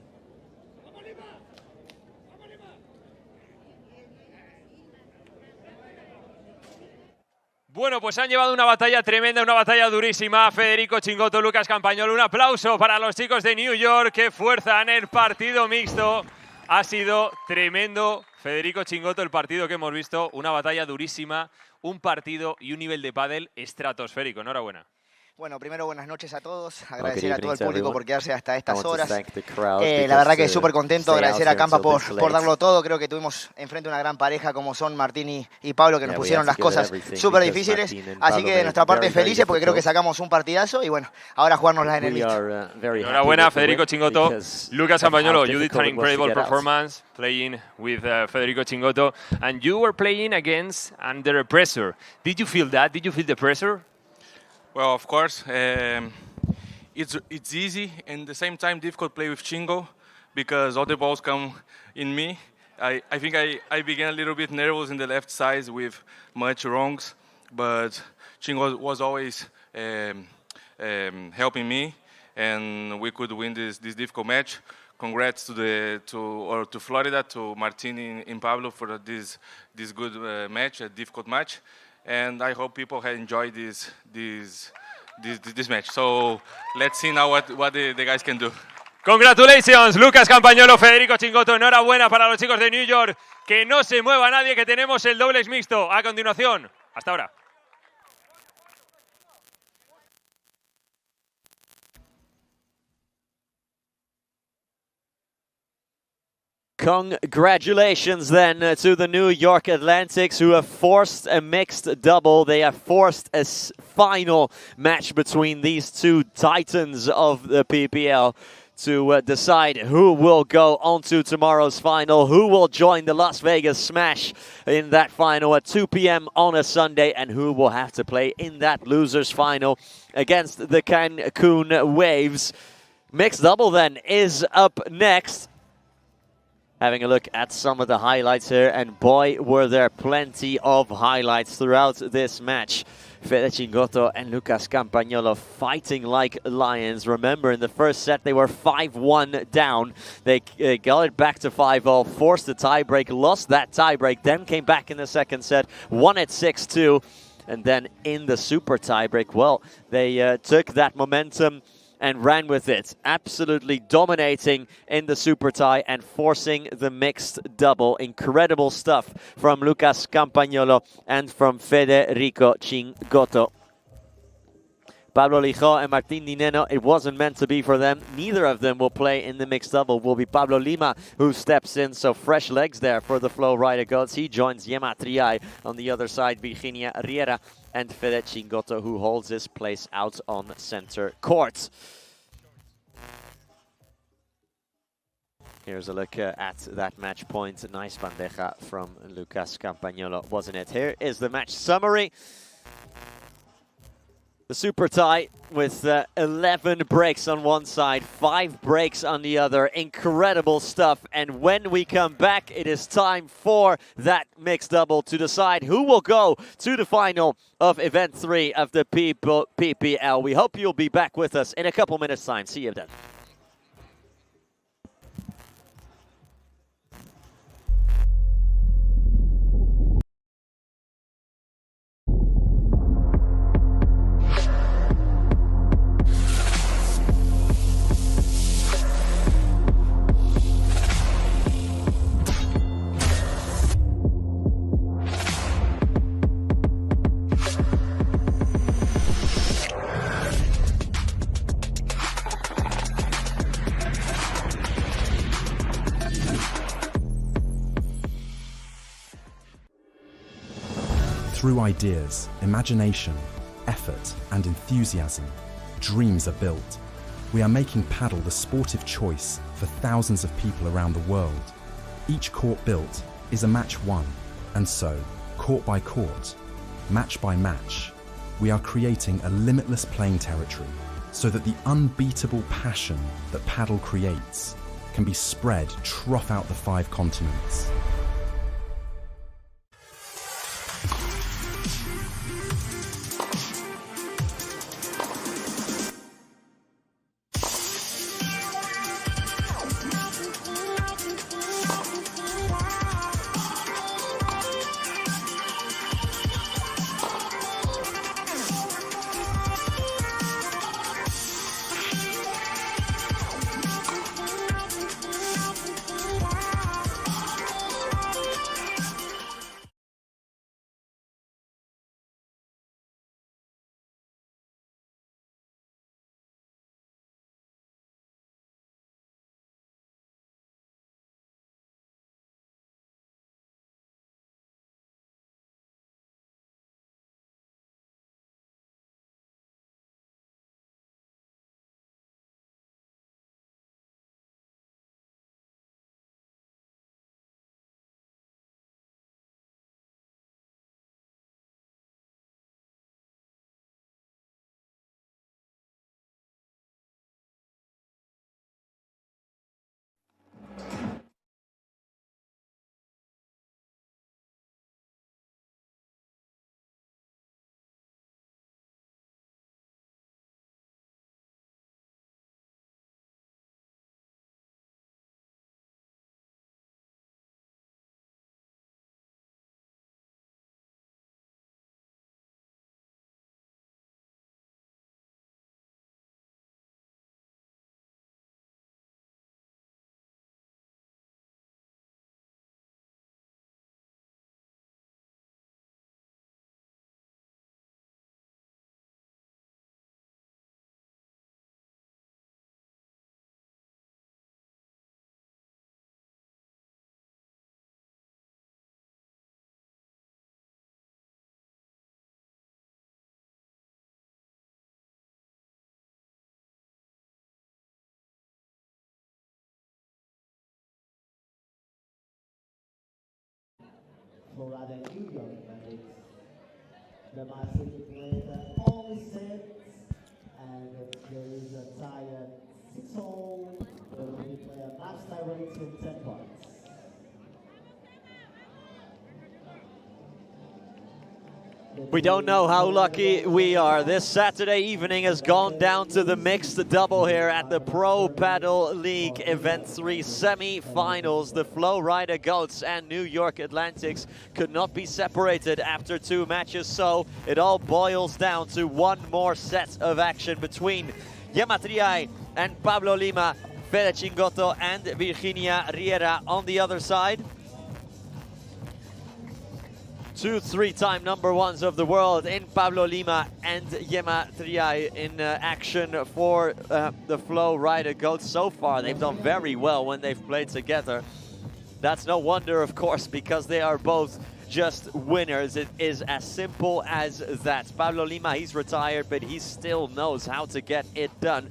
Bueno, pues han llevado una batalla tremenda, una batalla durísima. Federico Chingotto, Lucas Campagnolo. Un aplauso para los chicos de New York que fuerzan el partido mixto. Ha sido tremendo, Federico Chingotto, el partido que hemos visto. Una batalla durísima, un partido y un nivel de pádel estratosférico. Enhorabuena. Bueno, primero buenas noches a todos, agradecer a todo el público por quedarse hasta estas horas. La verdad que súper contento, agradecer a Campa por darlo todo. Creo que tuvimos enfrente una gran pareja como son Martín y Pablo, que nos pusieron las cosas súper difíciles. Así que de nuestra parte felices porque creo que sacamos un partidazo y bueno, ahora jugárnosla en el mixto. Enhorabuena, Federico Chingotto. Lucas Campagnolo, you did an incredible performance playing with Federico Chingotto, and you were playing against under pressure. Did you feel that? Did you feel the pressure? Well, of course, it's easy and at the same time difficult to play with Chingo because all the balls come in me. I think I began a little bit nervous in the left side with much wrongs, but Chingo was always helping me, and we could win this difficult match. Congrats to Florida, to Martin and Pablo for this good match, a difficult match. And I hope people have enjoyed this match. So let's see now what the guys can do. Congratulations, Lucas Campagnolo, Federico Chingotto. Enhorabuena para los chicos de New York. Que no se mueva nadie, que tenemos el dobles mixto a continuación. Hasta ahora. Congratulations then to the New York Atlantics, who have forced a mixed double. They have forced a final match between these two titans of the PPL to decide who will go on to tomorrow's final, who will join the Las Vegas Smash in that final at 2 p.m. on a Sunday, and who will have to play in that losers final against the Cancun Waves. Mixed double then is up next. Having a look at some of the highlights here, and boy, were there plenty of highlights throughout this match. Fede Chingotto and Lucas Campagnolo fighting like lions. Remember, in the first set, they were 5-1 down. They got it back to 5-0, forced the tiebreak, lost that tiebreak, then came back in the second set, won it 6-2. And then in the super tiebreak, well, they took that momentum and ran with it, absolutely dominating in the super tie and forcing the mixed double. Incredible stuff from Lucas Campagnolo and from Federico Chingotto. Pablo Lijó and Martín Dineno, it wasn't meant to be for them. Neither of them will play in the mixed double. Will be Pablo Lima who steps in, so fresh legs there for the Flow Rider Goats. He joins Yema Triay on the other side, Virginia Riera and Fede Chingotto, who holds his place out on center court. Here's a look at that match point. Nice bandeja from Lucas Campagnolo, wasn't it? Here is the match summary. The super tie with 11 breaks on one side, 5 breaks on the other. Incredible stuff. And when we come back, it is time for that mixed double to decide who will go to the final of event 3 of the PPL. We hope you'll be back with us in a couple minutes' time. See you then. Through ideas, imagination, effort, and enthusiasm, dreams are built. We are making Padel the sportive choice for thousands of people around the world. Each court built is a match won, and so, court by court, match by match, we are creating a limitless playing territory so that the unbeatable passion that Padel creates can be spread throughout the 5 continents. For other New York Atlantis, the massive player only sets, and if there is a tie at 6-all, there will be a match tie rates with 10 points. We don't know how lucky we are. This Saturday evening has gone down to the mixed double here at the Pro Padel League Event 3 semi-finals. The Flow Rider Goats and New York Atlantics could not be separated after 2 matches, so it all boils down to one more set of action between Yema Triay and Pablo Lima, Fede Chingotto and Virginia Riera on the other side. two three-time #1s of the world in Pablo Lima and Gemma Triay in action for the Flow Rider Goats. So far, they've done very well when they've played together. That's no wonder, of course, because they are both just winners. It is as simple as that. Pablo Lima, he's retired, but he still knows how to get it done.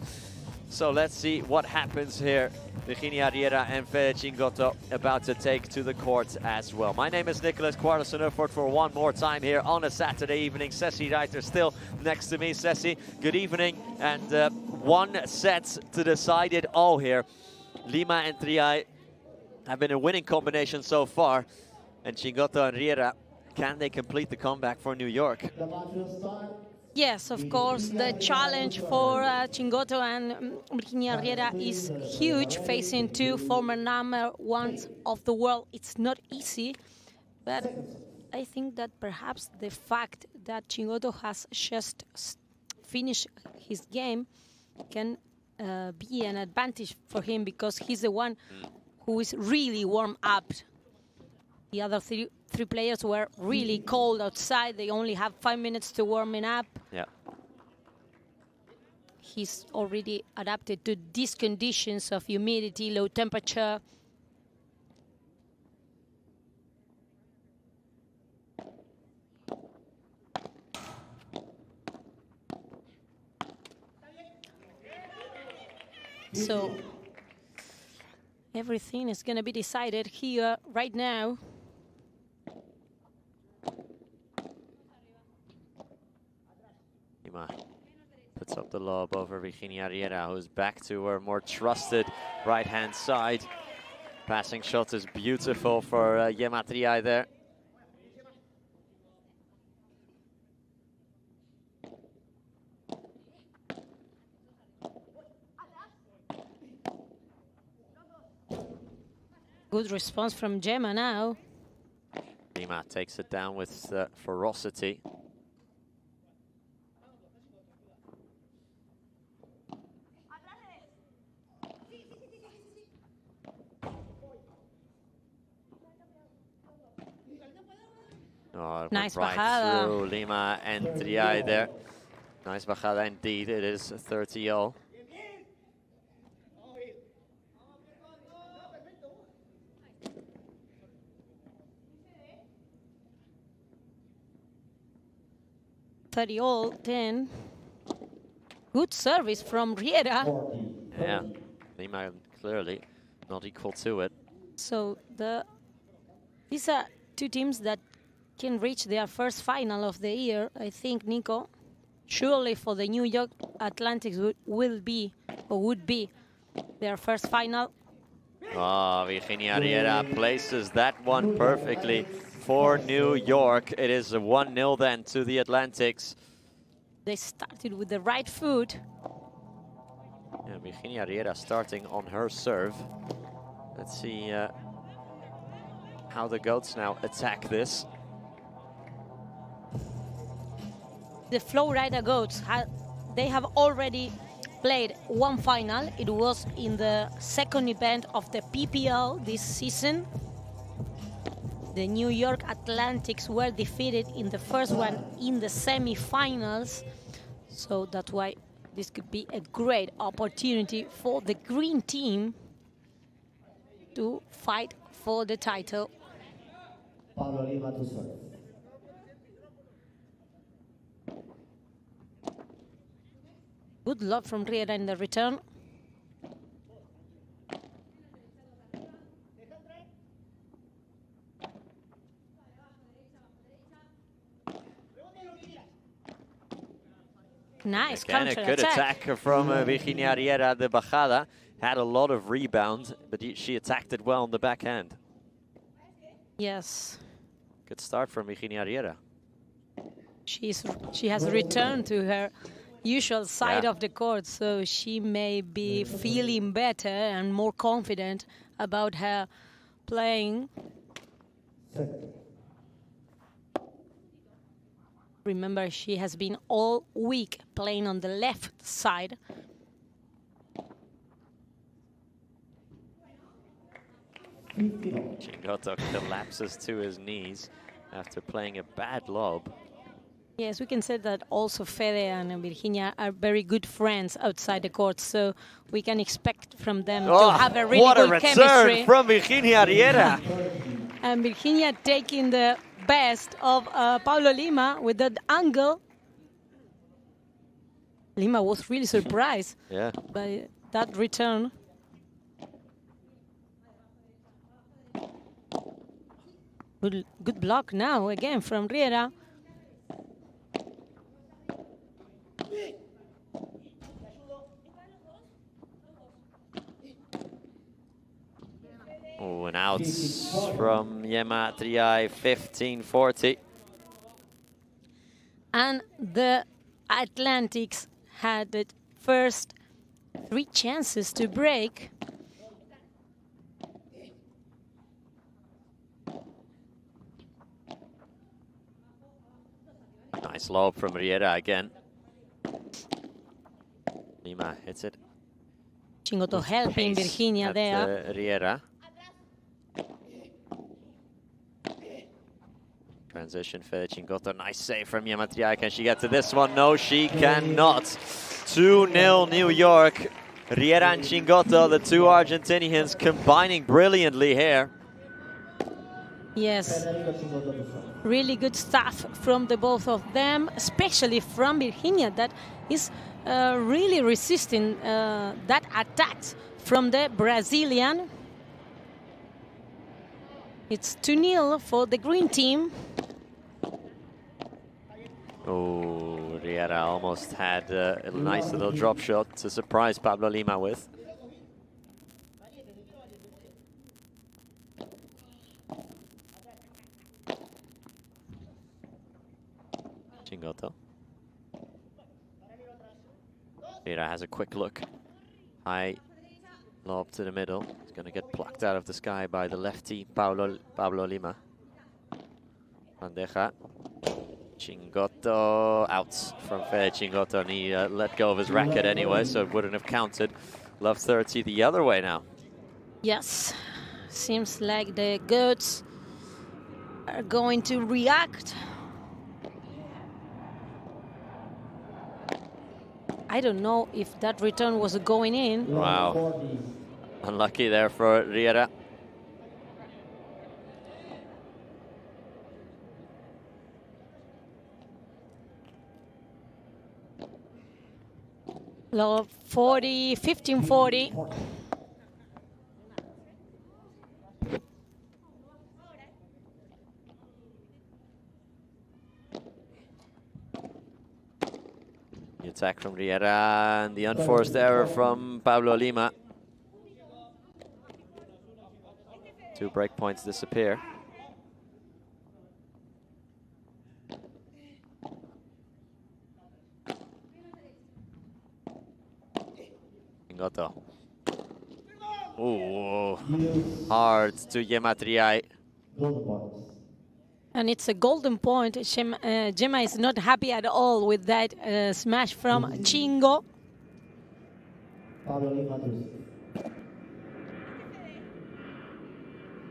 So let's see what happens here. Virginia Riera and Fede Chingotto about to take to the court as well. My name is Nicholas Quarterson-Urford for one more time here on a Saturday evening. Ceci Reiter still next to me. Ceci, good evening. And one set to decide it all here. Lima and Triay have been a winning combination so far. And Chingotto and Riera, can they complete the comeback for New York? Yes, of course. The challenge for Chingotto and Virginia Riera is huge, facing two former #1s of the world. It's not easy, but I think that perhaps the fact that Chingotto has just finished his game can be an advantage for him, because he's the one who is really warm up. The other three players were really cold outside. They only have 5 minutes to warming up. Yeah. He's already adapted to these conditions of humidity, low temperature. So everything is going to be decided here right now. Lima puts up the lob over Virginia Riera, who's back to her more trusted right-hand side. Passing shot is beautiful for Gemma Triay there. Good response from Gemma now. Lima takes it down with ferocity. Oh, nice right bajada. through Lima and Triay there. Nice bajada indeed. It is 30-0. all 10. Good service from Riera. Yeah, Lima clearly not equal to it. So these are two teams that can reach their first final of the year, I think, Nico. Surely for the New York Atlantis would be their first final. Oh, Virginia Riera places that one perfectly for New York. It is a 1-0 then to the Atlantics. They started with the right foot. Yeah, Virginia Riera starting on her serve. Let's see how the Goats now attack this. The Flow Rider Goats, they have already played one final. It was in the second event of the PPL this season. The New York Atlantics were defeated in the first one in the semi-finals. So that's why this could be a great opportunity for the green team to fight for the title. Pablo Lima to serve. Good luck from Riera in the return. Nice Again, a good attack from Virginia Riera. The bajada had a lot of rebound, but she attacked it well on the backhand. Yes. Good start from Virginia Riera. She has returned to her usual side of the court, so she may be feeling better and more confident about her playing. Remember, she has been all week playing on the left side. Chingotto collapses to his knees. after playing a bad lob. Yes, we can say that also Fede and Virginia are very good friends outside the court, so we can expect from them to have a really good chemistry. What a return from Virginia Riera. And Virginia taking the best of Pablo Lima with that angle. Lima was really surprised by that return. Good block now again from Riera. Oh, and out from Yema Triay, 15-40. And the Atlantics had the first 3 chances to break. Nice lob from Riera again. Lima hits it. Chingoto helping Virginia there. Riera. Transition for Chingoto. Nice save from Yema Triay. Can she get to this one? No, she cannot. 2-0 New York. Riera and Chingoto, the two Argentinians, combining brilliantly here. Yes. Really good stuff from the both of them, especially from Virginia, that is really resisting that attack from the Brazilian. It's 2-0 for the green team. Oh, Riera almost had a nice little drop shot to surprise Pablo Lima with. Chingoto. Riera has a quick look. High lob to the middle. It's going to get plucked out of the sky by the lefty Pablo Lima. Bandeja. Chingoto out from Fede Chingoto, and he let go of his racket anyway, so it wouldn't have counted. Love 30 the other way now. Yes, seems like the goats are going to react. I don't know if that return was going in. Wow. Unlucky there for Riera. Low 40, 15-40. The attack from Riera and the unforced error from Pablo Lima. 2 break points disappear. Chingoto. Ooh, hard to Yema Triay. And it's a golden point. Gemma is not happy at all with that smash from Chingo.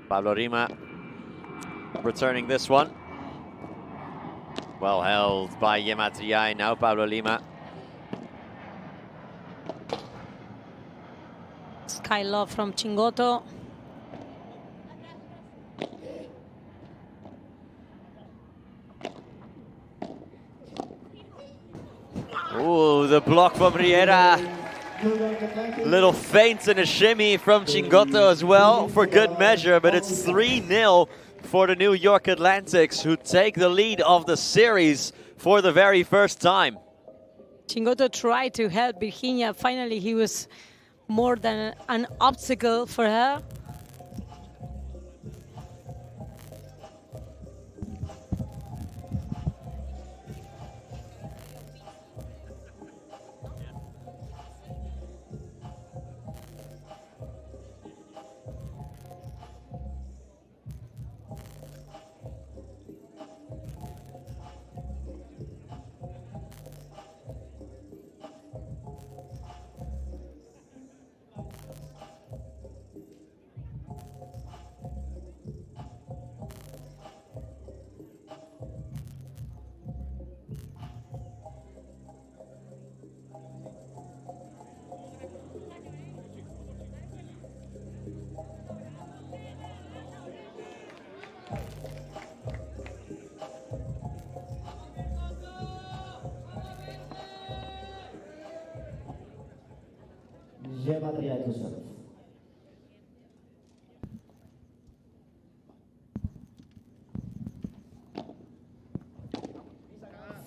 Pablo Lima returning this one. Well held by Yema Triay. Now Pablo Lima. Sky love from Chingoto. Ooh, the block from Riera. Little feint and a shimmy from Chingoto as well for good measure, but it's 3-0 for the New York Atlantics, who take the lead of the series for the very first time. Chingoto tried to help Virginia. Finally, he was more than an obstacle for her. Triay to serve.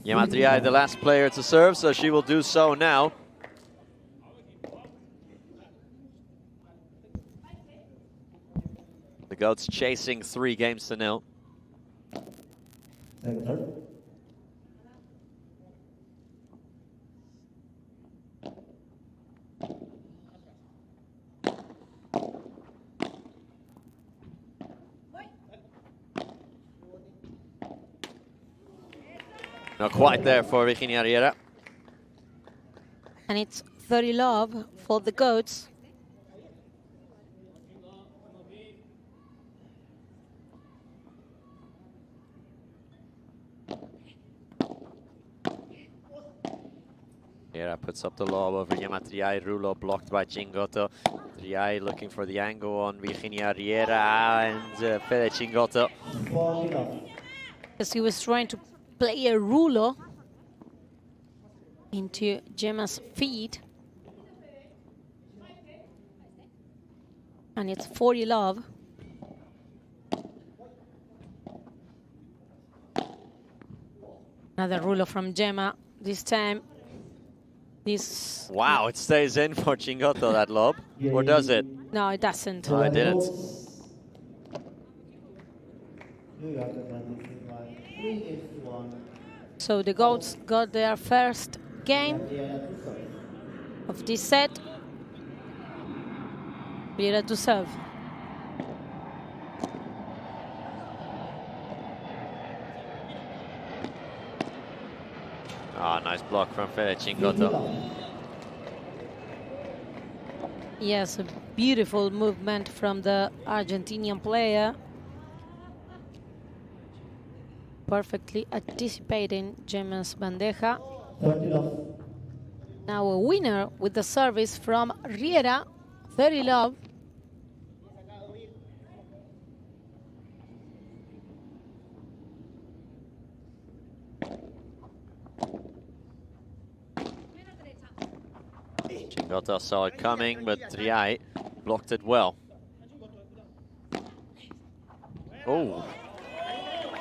Gemma Triay, the last player to serve, so she will do so now. The Goats chasing 3-0. Second serve. Not quite there for Virginia Riera. And it's 30 love for the Goats. Riera puts up the lob over Gemma Triay. Rulo blocked by Cingotto. Triay looking for the angle on Virginia Riera and Fede Cingotto. Because he was trying to play a rulo into Gemma's feet. And it's 40 love. Another rulo from Gemma. This time, this... Wow, it stays in for Cingotto, that lob. Or does it? No, it doesn't. No, it didn't. So the Goats got their first game of this set. Riera to serve. Ah, nice block from Fede Cingotto. Yes, a beautiful movement from the Argentinian player. Perfectly anticipating Gemma's bandeja. Now a winner with the service from Riera, 30 love. Cingotto saw it coming, but Triay blocked it well. Oh,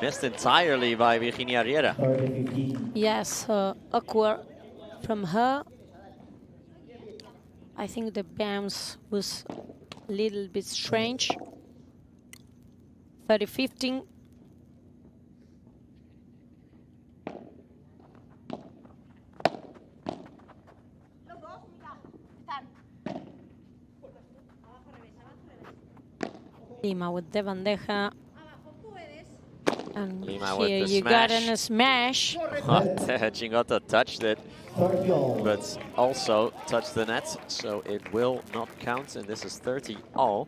missed entirely by Virginia Riera. Yes, awkward from her. I think the bounce was a little bit strange. 30-15. Lima with the bandeja. And Lima here with the you smash. got in a smash. Cingotto touched it, but also touched the net, so it will not count, and this is 30 all.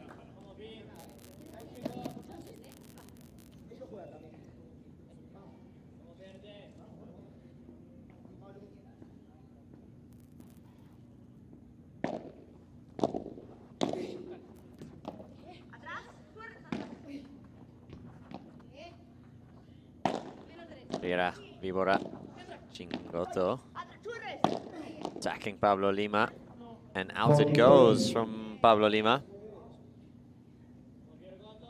Riera, Víbora, Cingotto, attacking Pablo Lima, and out it goes from Pablo Lima.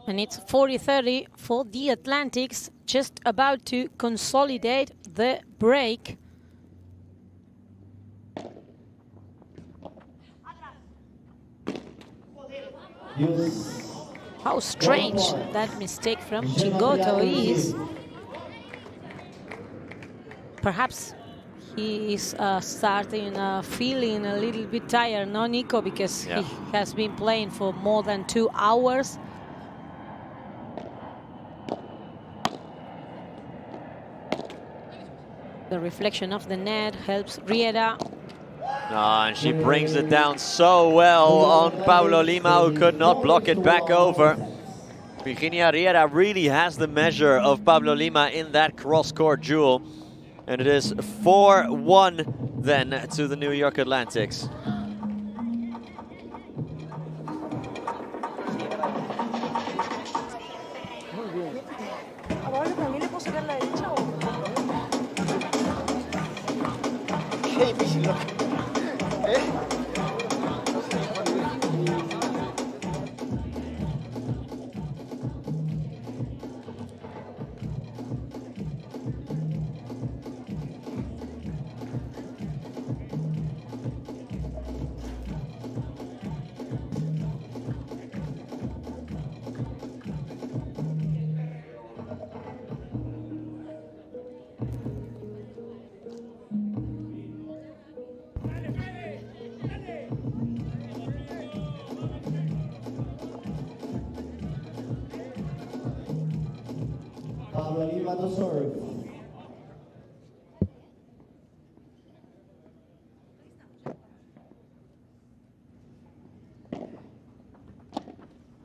And it's 40-30 for the Atlantics, just about to consolidate the break. How strange that mistake from Cingotto is. Perhaps he is starting feeling a little bit tired, no, Nico? Because he has been playing for more than 2 hours. The reflection of the net helps Riera. And she brings it down so well on Pablo Lima, who could not block it back over. Virginia Riera really has the measure of Pablo Lima in that cross-court duel. And it is 4-1 then to the New York Atlantics. Muy bien. ¿A Pablo también le puedo sacar la derecha o...? Qué difícil, ¿no? Pablo Lima to serve.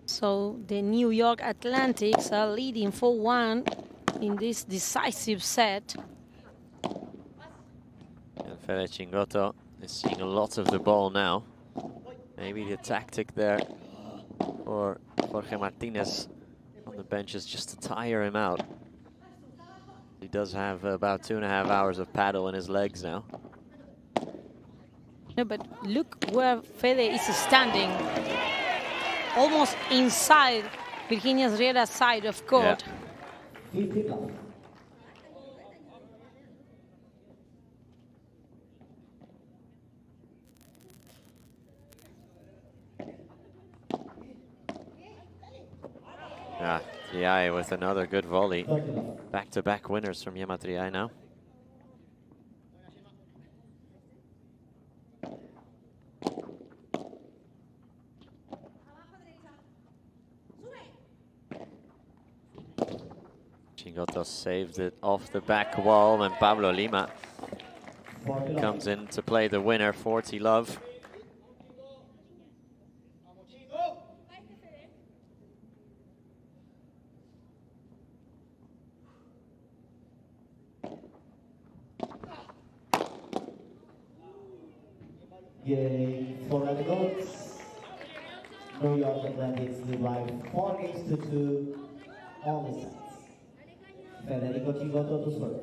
So the New York Atlantics are leading 4-1 in this decisive set. And Fede Chingoto is seeing a lot of the ball now. Maybe the tactic there for Jorge Martinez on the bench is just to tire him out. He does have about 2.5 hours of paddle in his legs now. No, but look where Fede is standing. Almost inside Virginia Riera's side of court. Yeah. Triay with another good volley. Back-to-back winners from Yema Triay now. Chingoto saved it off the back wall, and Pablo Lima comes in to play the winner, 40 love. Game for the goats. New York Atlantics lead by 4-2 on the sets. Federico Chingoto to serve.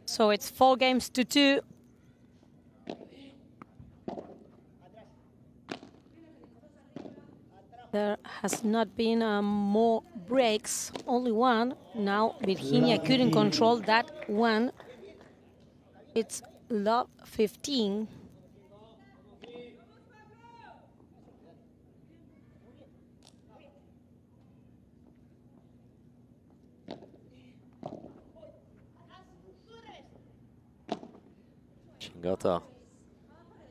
So it's 4-2. There has not been more breaks, only one. Now Virginia couldn't control that one. It's love 15. Chingoto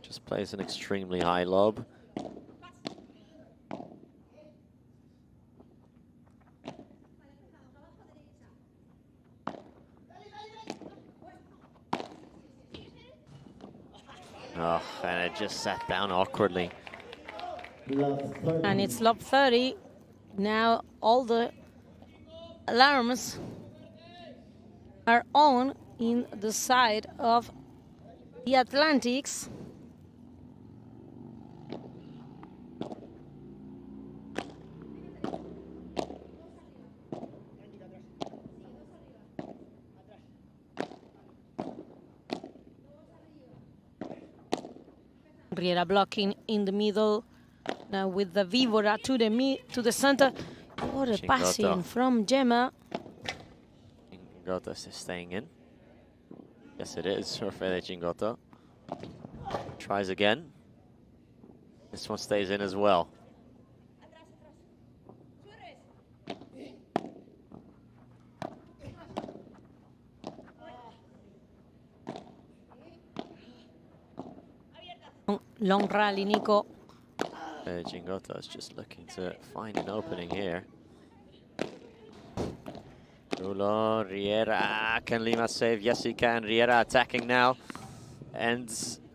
just plays an extremely high lob. Oh, and it just sat down awkwardly. And it's lob 30. Now all the alarms are on in the side of the Atlantics. Riera blocking in the middle. Now with the Vivora to the center. What a passing from Gemma. Chingoto is staying in. Yes, it is for Fede Chingoto. Tries again. This one stays in as well. Long rally, Nico. Chingoto is just looking to find an opening here. Rulo, Riera, can Lima save? Yes, he can. Riera attacking now. And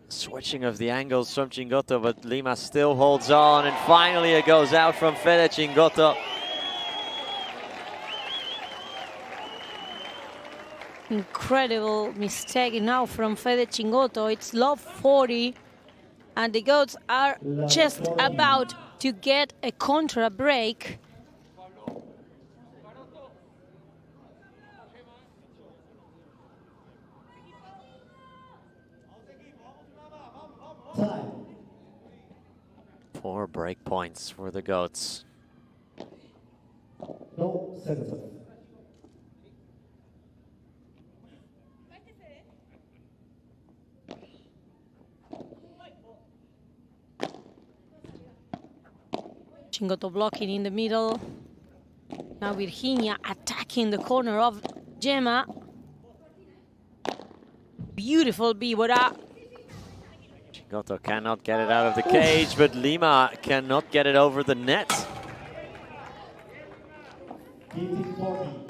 switching of the angles from Chingoto, but Lima still holds on. And finally it goes out from Fede Chingoto. Incredible mistake now from Fede Chingoto. It's lob 40. And the goats are just about to get a contra break. Time. 4 break points for the goats. No center. Chingoto blocking in the middle. Now Virginia attacking the corner of Gemma. Beautiful Vivora. Chingoto cannot get it out of the cage, but Lima cannot get it over the net. 15-40.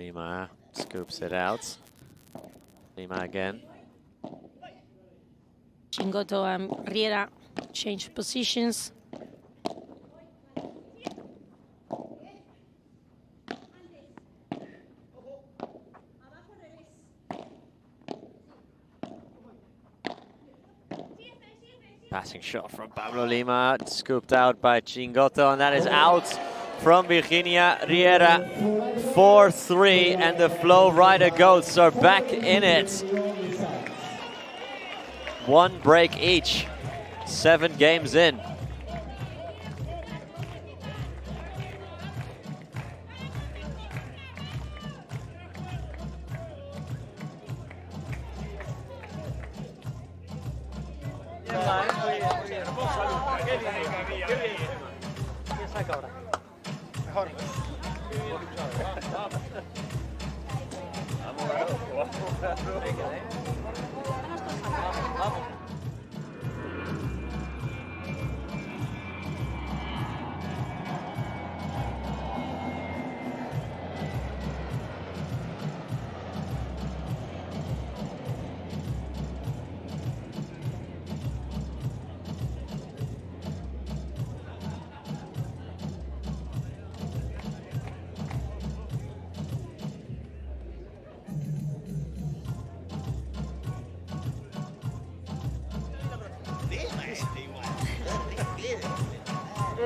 Lima scoops it out. Lima again. Chingoto and Riera change positions. Passing shot from Pablo Lima, scooped out by Chingoto, and that is out from Virginia Riera. 4-3, and the Flow Rider Goats are back in it. 1 break each, 7 games in.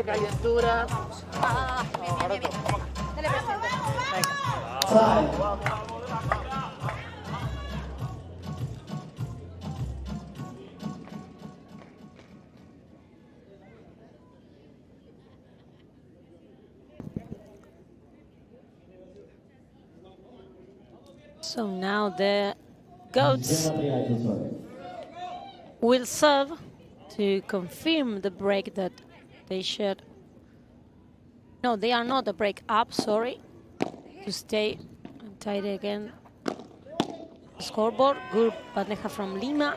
Calentura. Dale presente. So now the Goats will serve to confirm the break that they should. No, they are not a break up, sorry. To stay tight again. Scoreboard, good bandeja from Lima.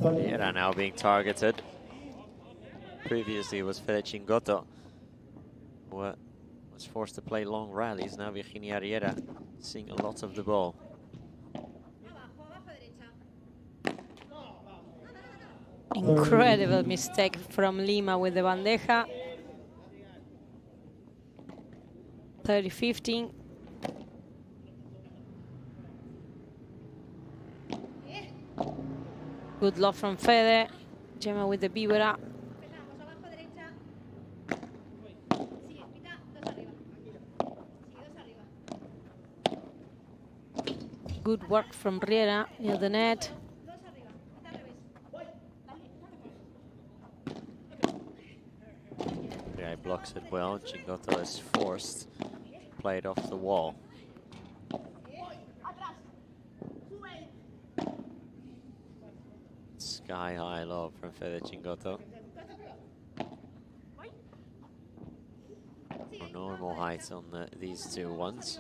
Riera now being targeted. Previously it was Fede Chingoto who was forced to play long rallies. Now Virginia Riera seeing a lot of the ball. Incredible mistake from Lima with the bandeja. 30-15. Good love from Fede. Gemma with the Vibra. Good work from Riera near the net. Yeah, he blocks it well. Chingoto is forced to play it off the wall. Sky high lob from Fede Chingoto. Normal height on these two ones.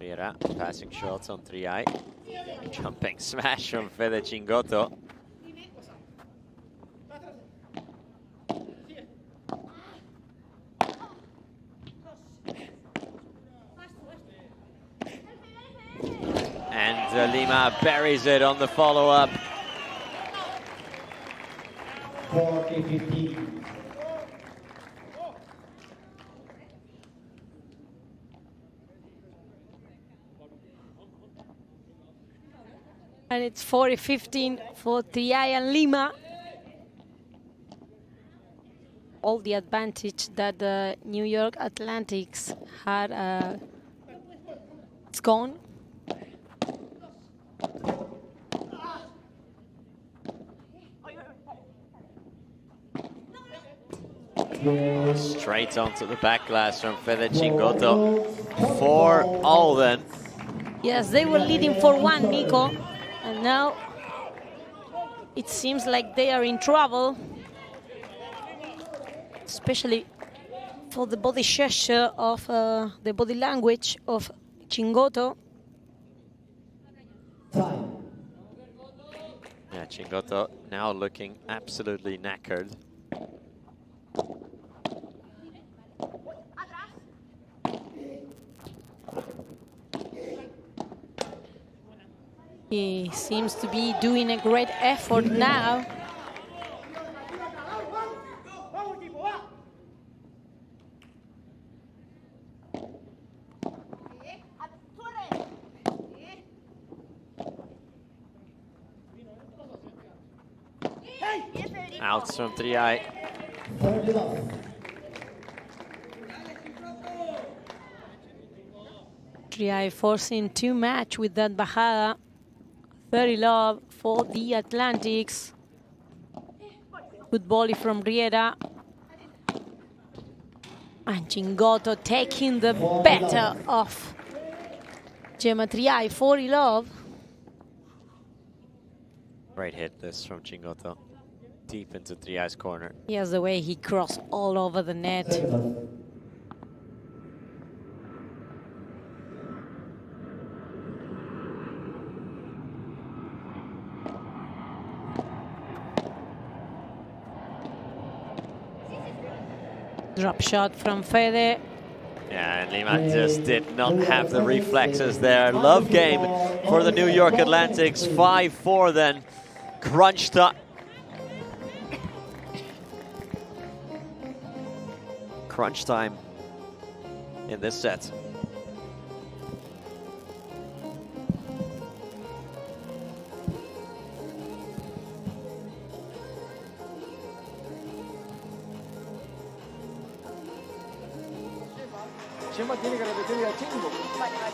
Riera passing shots on 3i. Jumping smash from Fede Chingoto. And Lima buries it on the follow-up. 40-15. And it's 40-15 for 3i and Lima. All the advantage that the New York Atlantics had, it's gone. Straight onto the back glass from Fede Chingoto. 4-all then. Yes, they were leading 4-1, Nico. And now it seems like they are in trouble. Especially for the body gesture of the body language of Chingoto. Yeah, Chingoto now looking absolutely knackered. He seems to be doing a great effort now. Outs from 3i. Triay forcing 2 match with that bajada. 30 love for the Atlantics. Good volley from Riera. And Chingoto taking the better of Gemma Triay. 40 love. Great hit this from Chingoto. Deep into 3i's corner. Here's the way he crossed all over the net. Drop shot from Fede. Yeah, and Lima just did not have the reflexes there. Love game for the New York Atlantics. 5-4 then. Crunch time. Crunch time in this set. Gemma tiene que repetirle a Chingo.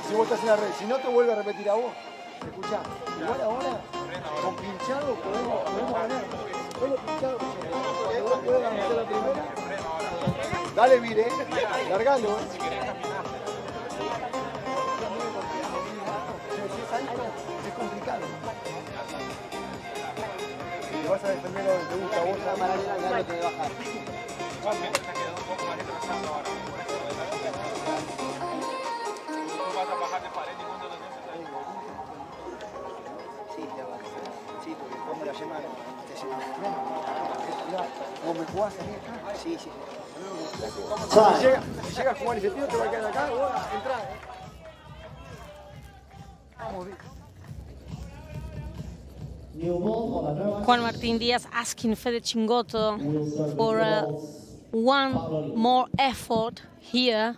Si vos estás en la red, si no te vuelve a repetir a vos. Escuchá, igual ahora con pinchado podemos ganar. Solo pinchado. Cuando vos puedas meter la primera. Dale, mire, largalo, es complicado. Si vas a defender lo que te gusta, vos a Maravilla no te de bajar. Sí, porque como la Gemma ¿Cómo me jugás a mí acá? Sí, sí. Si llega a jugar ese tío, te va a quedar acá, vos entrás. Vamos, Juan Martín Díaz asking Fede Chingoto for one more effort here.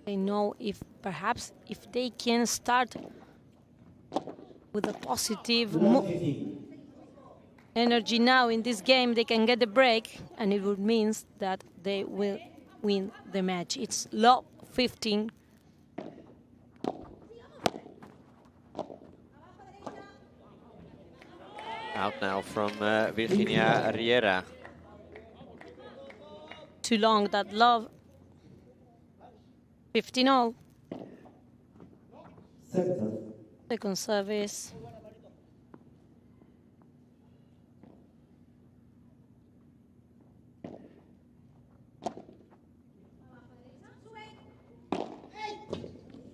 They know if perhaps if they can start with a positive energy now in this game, they can get the break, and it would mean that they will win the match. It's low 15. Out now from Virginia Riera. Too long, that love. 15-all. Second service.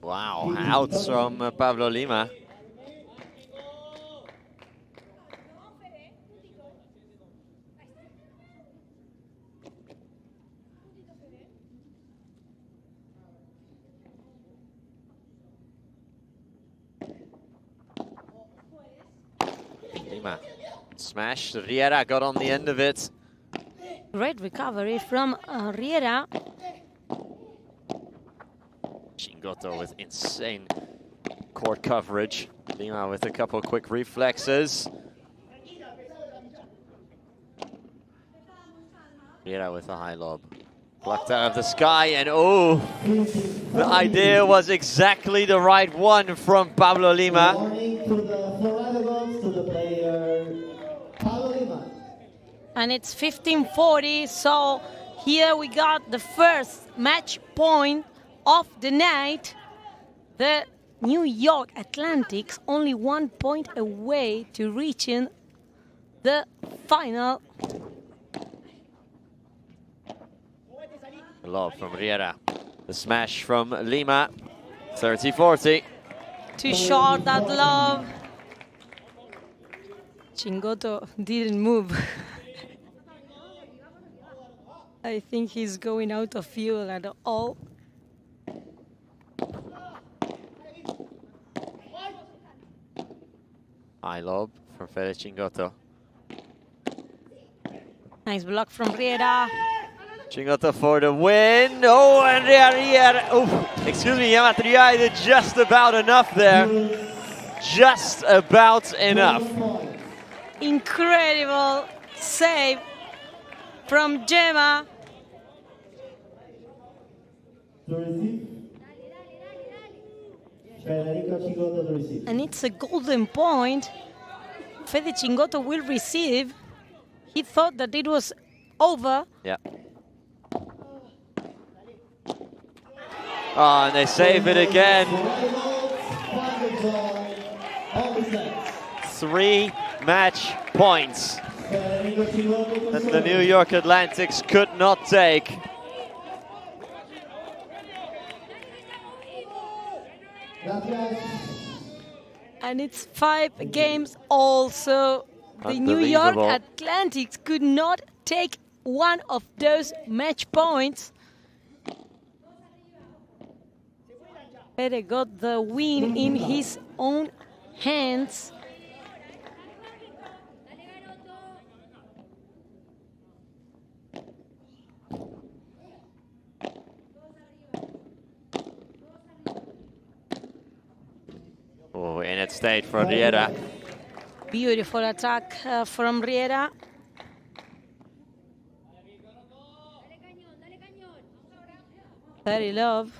Wow, outs from Pablo Lima. Lima smash. Riera got on the end of it. Great recovery from Riera. Chingoto with insane court coverage. Lima with a couple of quick reflexes. Riera with a high lob. Plucked out of the sky, and oh, the idea was exactly the right one from Pablo Lima. And it's 15-40, so here we got the first match point of the night. The New York Atlantics only 1 point away to reaching the final. A lob from Riera. The smash from Lima. 30-40. Too short, that lob. Chingoto didn't move. I think he's going out of fuel at all. High lob from Fede Chingoto. Nice block from Riera. Chingoto for the win. Oh, and Riera. Oh, excuse me, Yamatriai did just about enough there. Just about enough. Incredible save from Gemma. And it's a golden point. Fede Chingoto will receive. He thought that it was over. Yeah. Oh, and they save it again. 3 match points that the New York Atlantics could not take. And it's 5 games also. The New York Atlantics could not take one of those match points. Fede got the win in his own hands. Oh, in it stayed for Riera. Beautiful attack from Riera. Very love.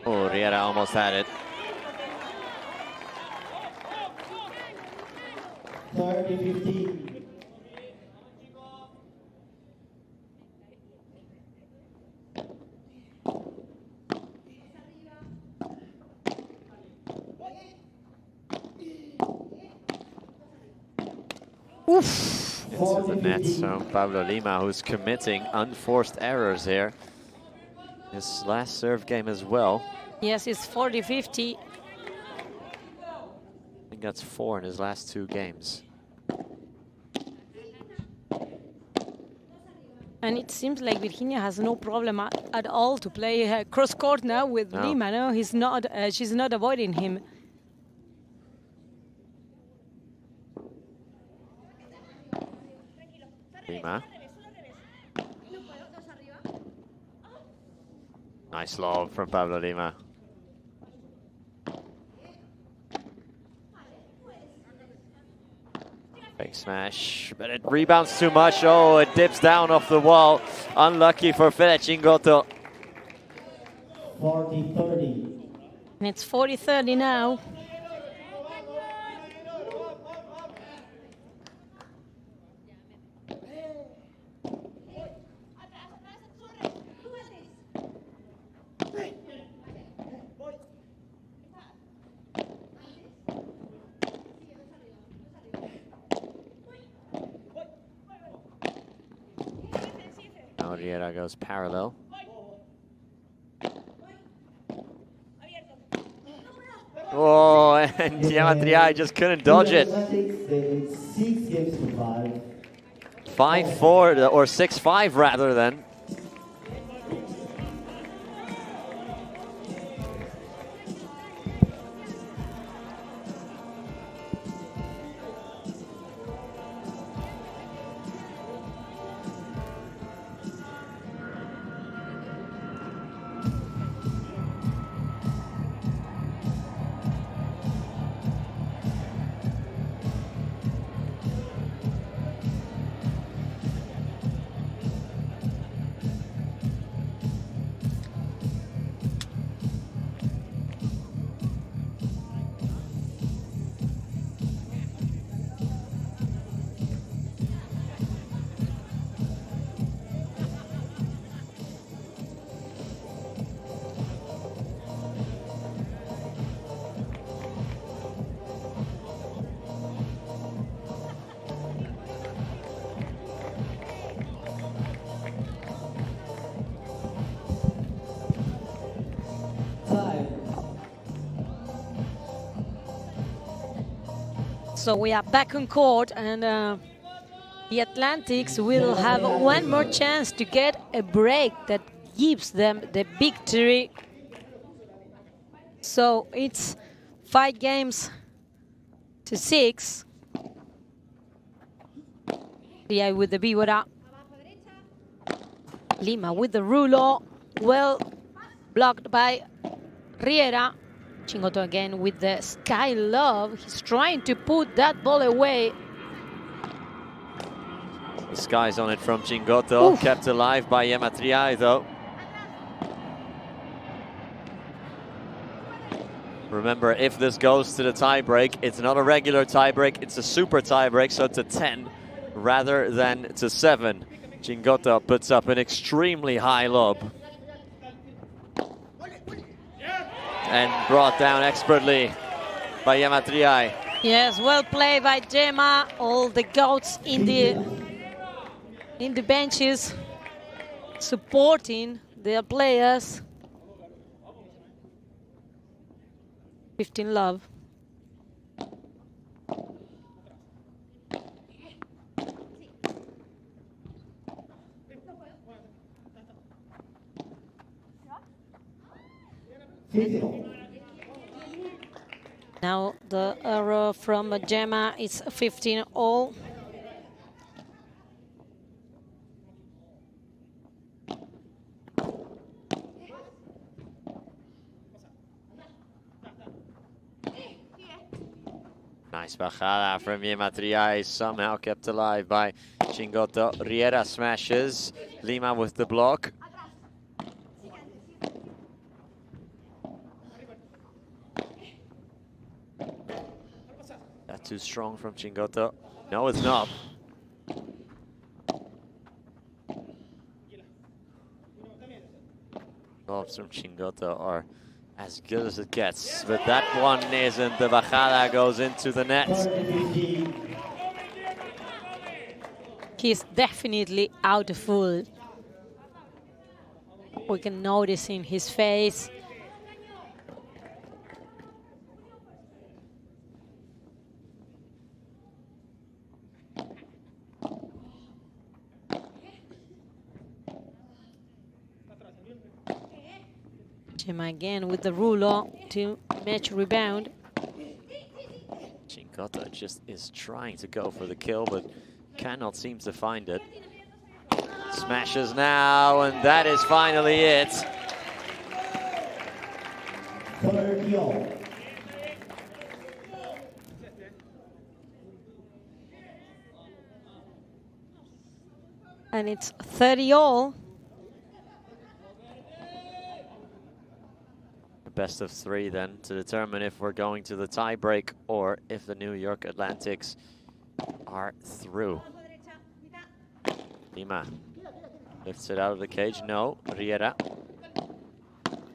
Oh, Riera almost had it. 30-15. Oof. Into the net, so Pablo Lima, who's committing unforced errors here. His last serve game as well. Yes, it's 40-50. I think that's 4 in his last 2 games. And it seems like Virginia has no problem at all to play cross court now with Lima. No, he's not. She's not avoiding him. Lima. Nice lob from Pablo Lima. Big smash, but it rebounds too much. Oh, it dips down off the wall. Unlucky for Fede Chingoto. 40-30. And it's 40-30 now. Now Riera goes parallel. Oh, and Diamatri just couldn't dodge it. 5-4 or 6-5 rather than. So we are back on court, and the Atlantics will have one more chance to get a break that gives them the victory. So it's 5 games to 6. Ria with the víbora. Lima with the rulo. Well blocked by Riera. Chingoto again with the Sky Love. He's trying to put that ball away. The Sky's on it from Chingoto. Oof. Kept alive by Yematriai though. Remember, if this goes to the tiebreak, it's not a regular tiebreak, it's a super tiebreak, so it's a 10 rather than to 7. Chingoto puts up an extremely high lob. And brought down expertly by Yematriai. Yes, well played by Gemma. All the goats in the benches supporting their players. 15 love. Now the arrow from Gemma is 15 all. Nice bajada from Yematriai, somehow kept alive by Chingoto. Riera smashes, Lima with the block. That's too strong from Chingoto. No, it's not. Lobs from Chingoto are as good as it gets, but that one isn't. The bajada goes into the net. He's definitely out of full. We can notice in his face. Again with the ruler to match rebound. Chingoto just is trying to go for the kill, but cannot seem to find it. Smashes now, and that is finally it. And it's 30 all. Best of 3 then to determine if we're going to the tiebreak or if the New York Atlantics are through. Lima lifts it out of the cage. No, Riera.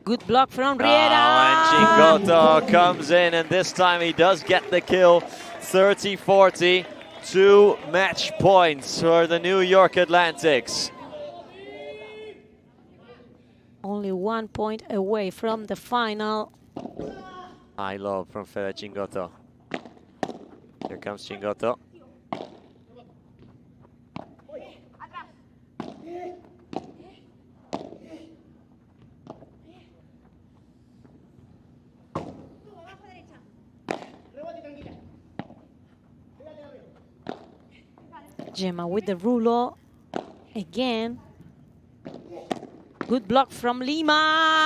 Good block from Riera. Oh, and Chingoto comes in, and this time he does get the kill. 30-40, 2 match points for the New York Atlantics. Only 1 point away from the final. High lob from Fede Chingoto. Here comes Chingoto. Gemma with the ruler again. Good block from Lima.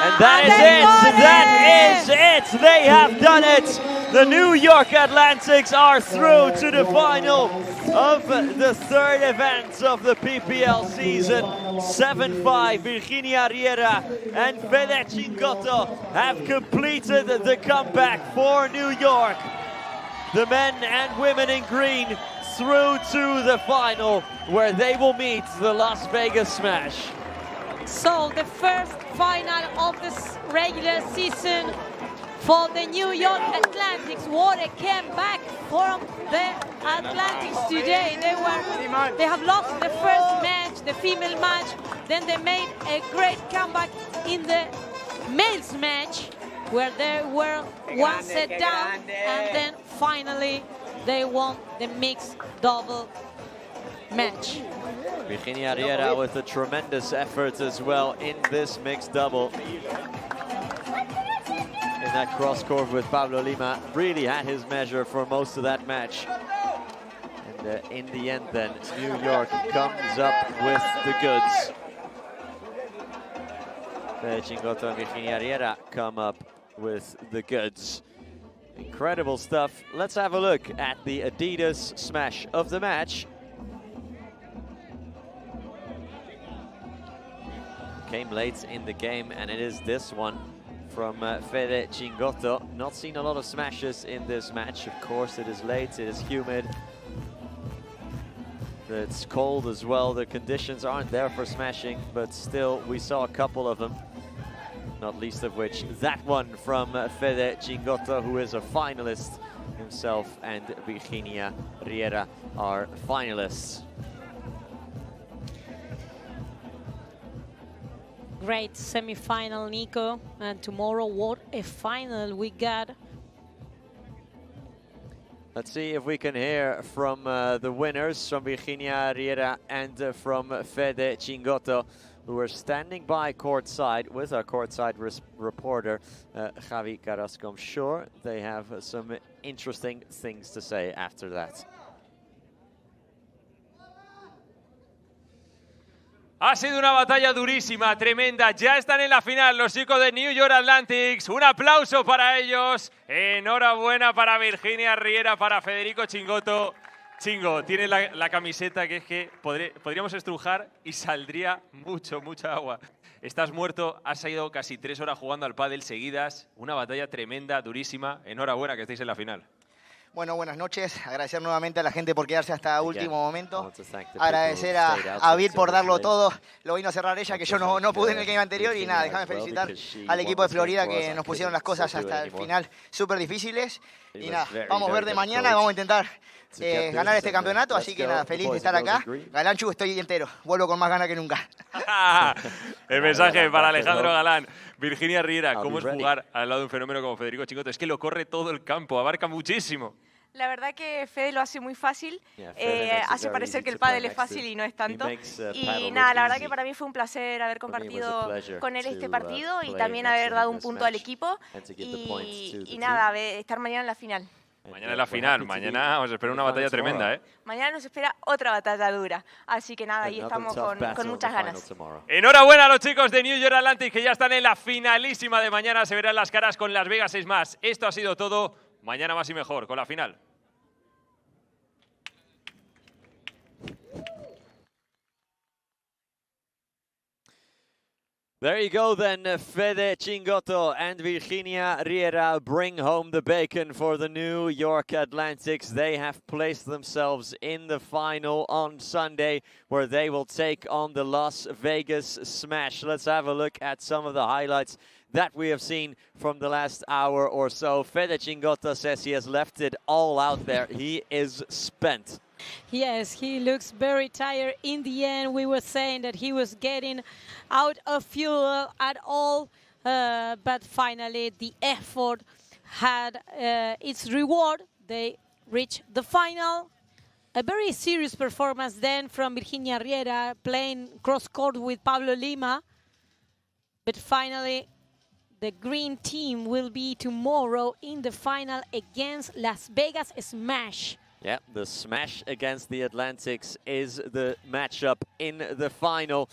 And that is it. That is it. They have done it. The New York Atlantics are through to the final of the 3rd event of the PPL season. 7-5. Virginia Riera and Fede Chingoto have completed the comeback for New York. The men and women in green through to the final, where they will meet the Las Vegas Smash. So the first final of this regular season for the New York Atlantics. What a comeback from the Atlantics today. They have lost the first match, the female match. Then they made a great comeback in the men's match, where they were one set down, and then finally they won the mixed double match. Virginia Riera with a tremendous effort as well in this mixed double. In that cross court with Pablo Lima, really had his measure for most of that match. And in the end then, New York comes up with the goods. Chingotto and Virginia Riera come up with the goods. Incredible stuff. Let's have a look at the Adidas smash of the match. Came late in the game, and it is this one from Fede Chingotto. Not seen a lot of smashes in this match. Of course, it is late, it is humid. It's cold as well. The conditions aren't there for smashing, but still, we saw a couple of them. Not least of which, that one from Fede Chingotto, who is a finalist himself, and Virginia Riera are finalists. Great semi-final, Nico, and tomorrow what a final we got. Let's see if we can hear from the winners, from Virginia Riera and from Fede Chingotto, who are standing by courtside with our courtside reporter, Javi Carrasco. I'm sure they have some interesting things to say after that. Ha sido una batalla durísima, tremenda. Ya están en la final los chicos de New York Atlantics. Un aplauso para ellos. Enhorabuena para Virginia Riera, para Federico Chingotto. Chingo, tiene la camiseta que es que podríamos estrujar y saldría mucha agua. Estás muerto, has ido casi 3 horas jugando al pádel seguidas. Una batalla tremenda, durísima. Enhorabuena que estéis en la final. Bueno, buenas noches. Agradecer nuevamente a la gente por quedarse hasta último momento. Agradecer a Vir por darlo todo. Lo vino a cerrar ella, que yo no pude en el game anterior. Y nada, déjame felicitar al equipo de Florida que nos pusieron las cosas hasta el final súper difíciles. Y nada, vamos a ver de mañana, vamos a intentar ganar este campeonato. Así que nada, feliz de estar acá. Galanchu, estoy entero. Vuelvo con más ganas que nunca. El mensaje para Alejandro Galán. Virginia Riera, ¿cómo es jugar al lado de un fenómeno como Federico Chingotto? Es que lo corre todo el campo, abarca muchísimo. La verdad que Fede lo hace muy fácil, hace parecer que el pádel es fácil y no es tanto. Y nada, la verdad que para mí fue un placer haber compartido con él este partido y también haber dado un punto al equipo. Y nada, estar mañana en la final. Mañana es la final, mañana os espera una batalla tremenda, ¿eh? Mañana nos espera otra batalla dura, así que nada, ahí estamos con muchas ganas. Enhorabuena a los chicos de New York Atlantic que ya están en la finalísima de mañana, se verán las caras con Las Vegas 6 más. Esto ha sido todo, mañana más y mejor con la final. There you go then, Fede Chingotto and Virginia Riera bring home the bacon for the New York Atlantics. They have placed themselves in the final on Sunday, where they will take on the Las Vegas Smash. Let's have a look at some of the highlights that we have seen from the last hour or so. Fede Chingotto says he has left it all out there. He is spent. Yes, he looks very tired. In the end, we were saying that he was getting out of fuel at all, but finally the effort had its reward. They reached the final. A very serious performance then from Virginia Riera, playing cross-court with Pablo Lima. But finally, the green team will be tomorrow in the final against Las Vegas Smash. Yeah, the Smash against the Atlantics is the matchup in the final.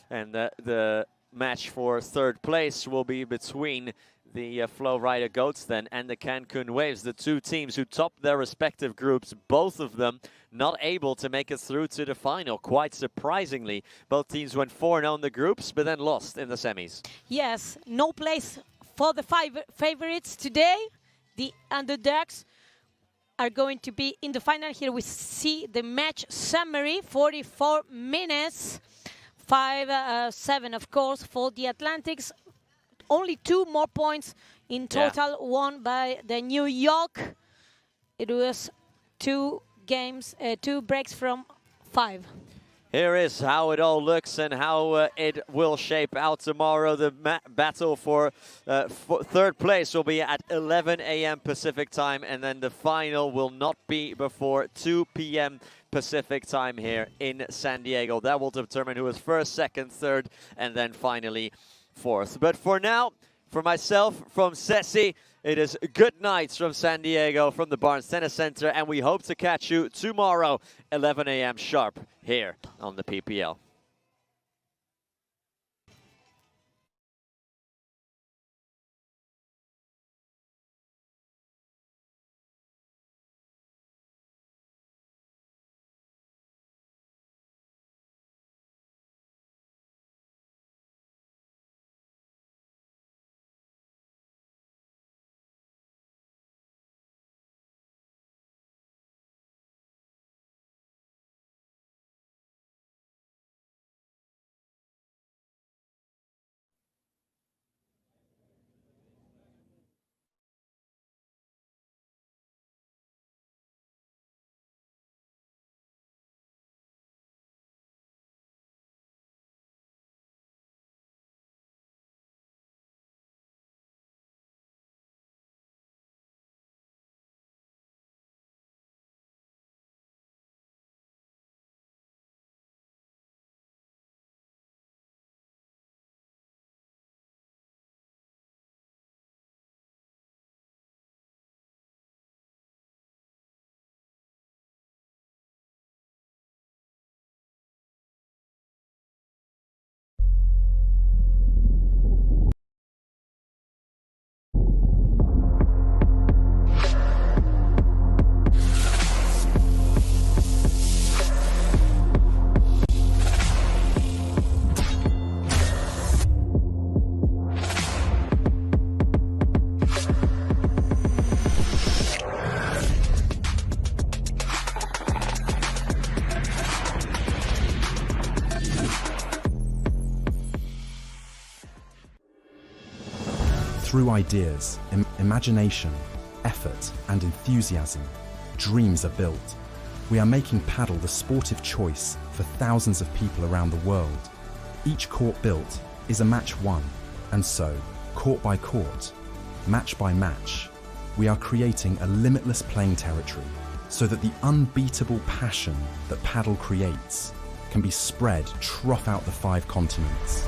And the match for third place will be between the Flow Rider Goats then and the Cancun Waves, the two teams who topped their respective groups, both of them not able to make it through to the final. Quite surprisingly, both teams went 4-0 in the groups, but then lost in the semis. Yes, no place for the favorites today. The underdogs are going to be in the final. Here we see the match summary, 44 minutes, 5-7 of course for the Atlantics. Only 2 more points in total won by the New York. It was 2 games, 2 breaks from 5. Here is how it all looks and how it will shape out tomorrow. The battle for third place will be at 11 a.m. Pacific time, and then the final will not be before 2 p.m. Pacific time here in San Diego. That will determine who is first, second, third, and then finally fourth. But for now, for myself, from Ceci, it is good nights from San Diego, from the Barnes Tennis Center, and we hope to catch you tomorrow, 11 a.m. sharp, here on the PPL. Through ideas, imagination, effort, and enthusiasm, dreams are built. We are making Padel the sportive choice for thousands of people around the world. Each court built is a match won, and so, court by court, match by match, we are creating a limitless playing territory so that the unbeatable passion that Padel creates can be spread throughout the 5 continents.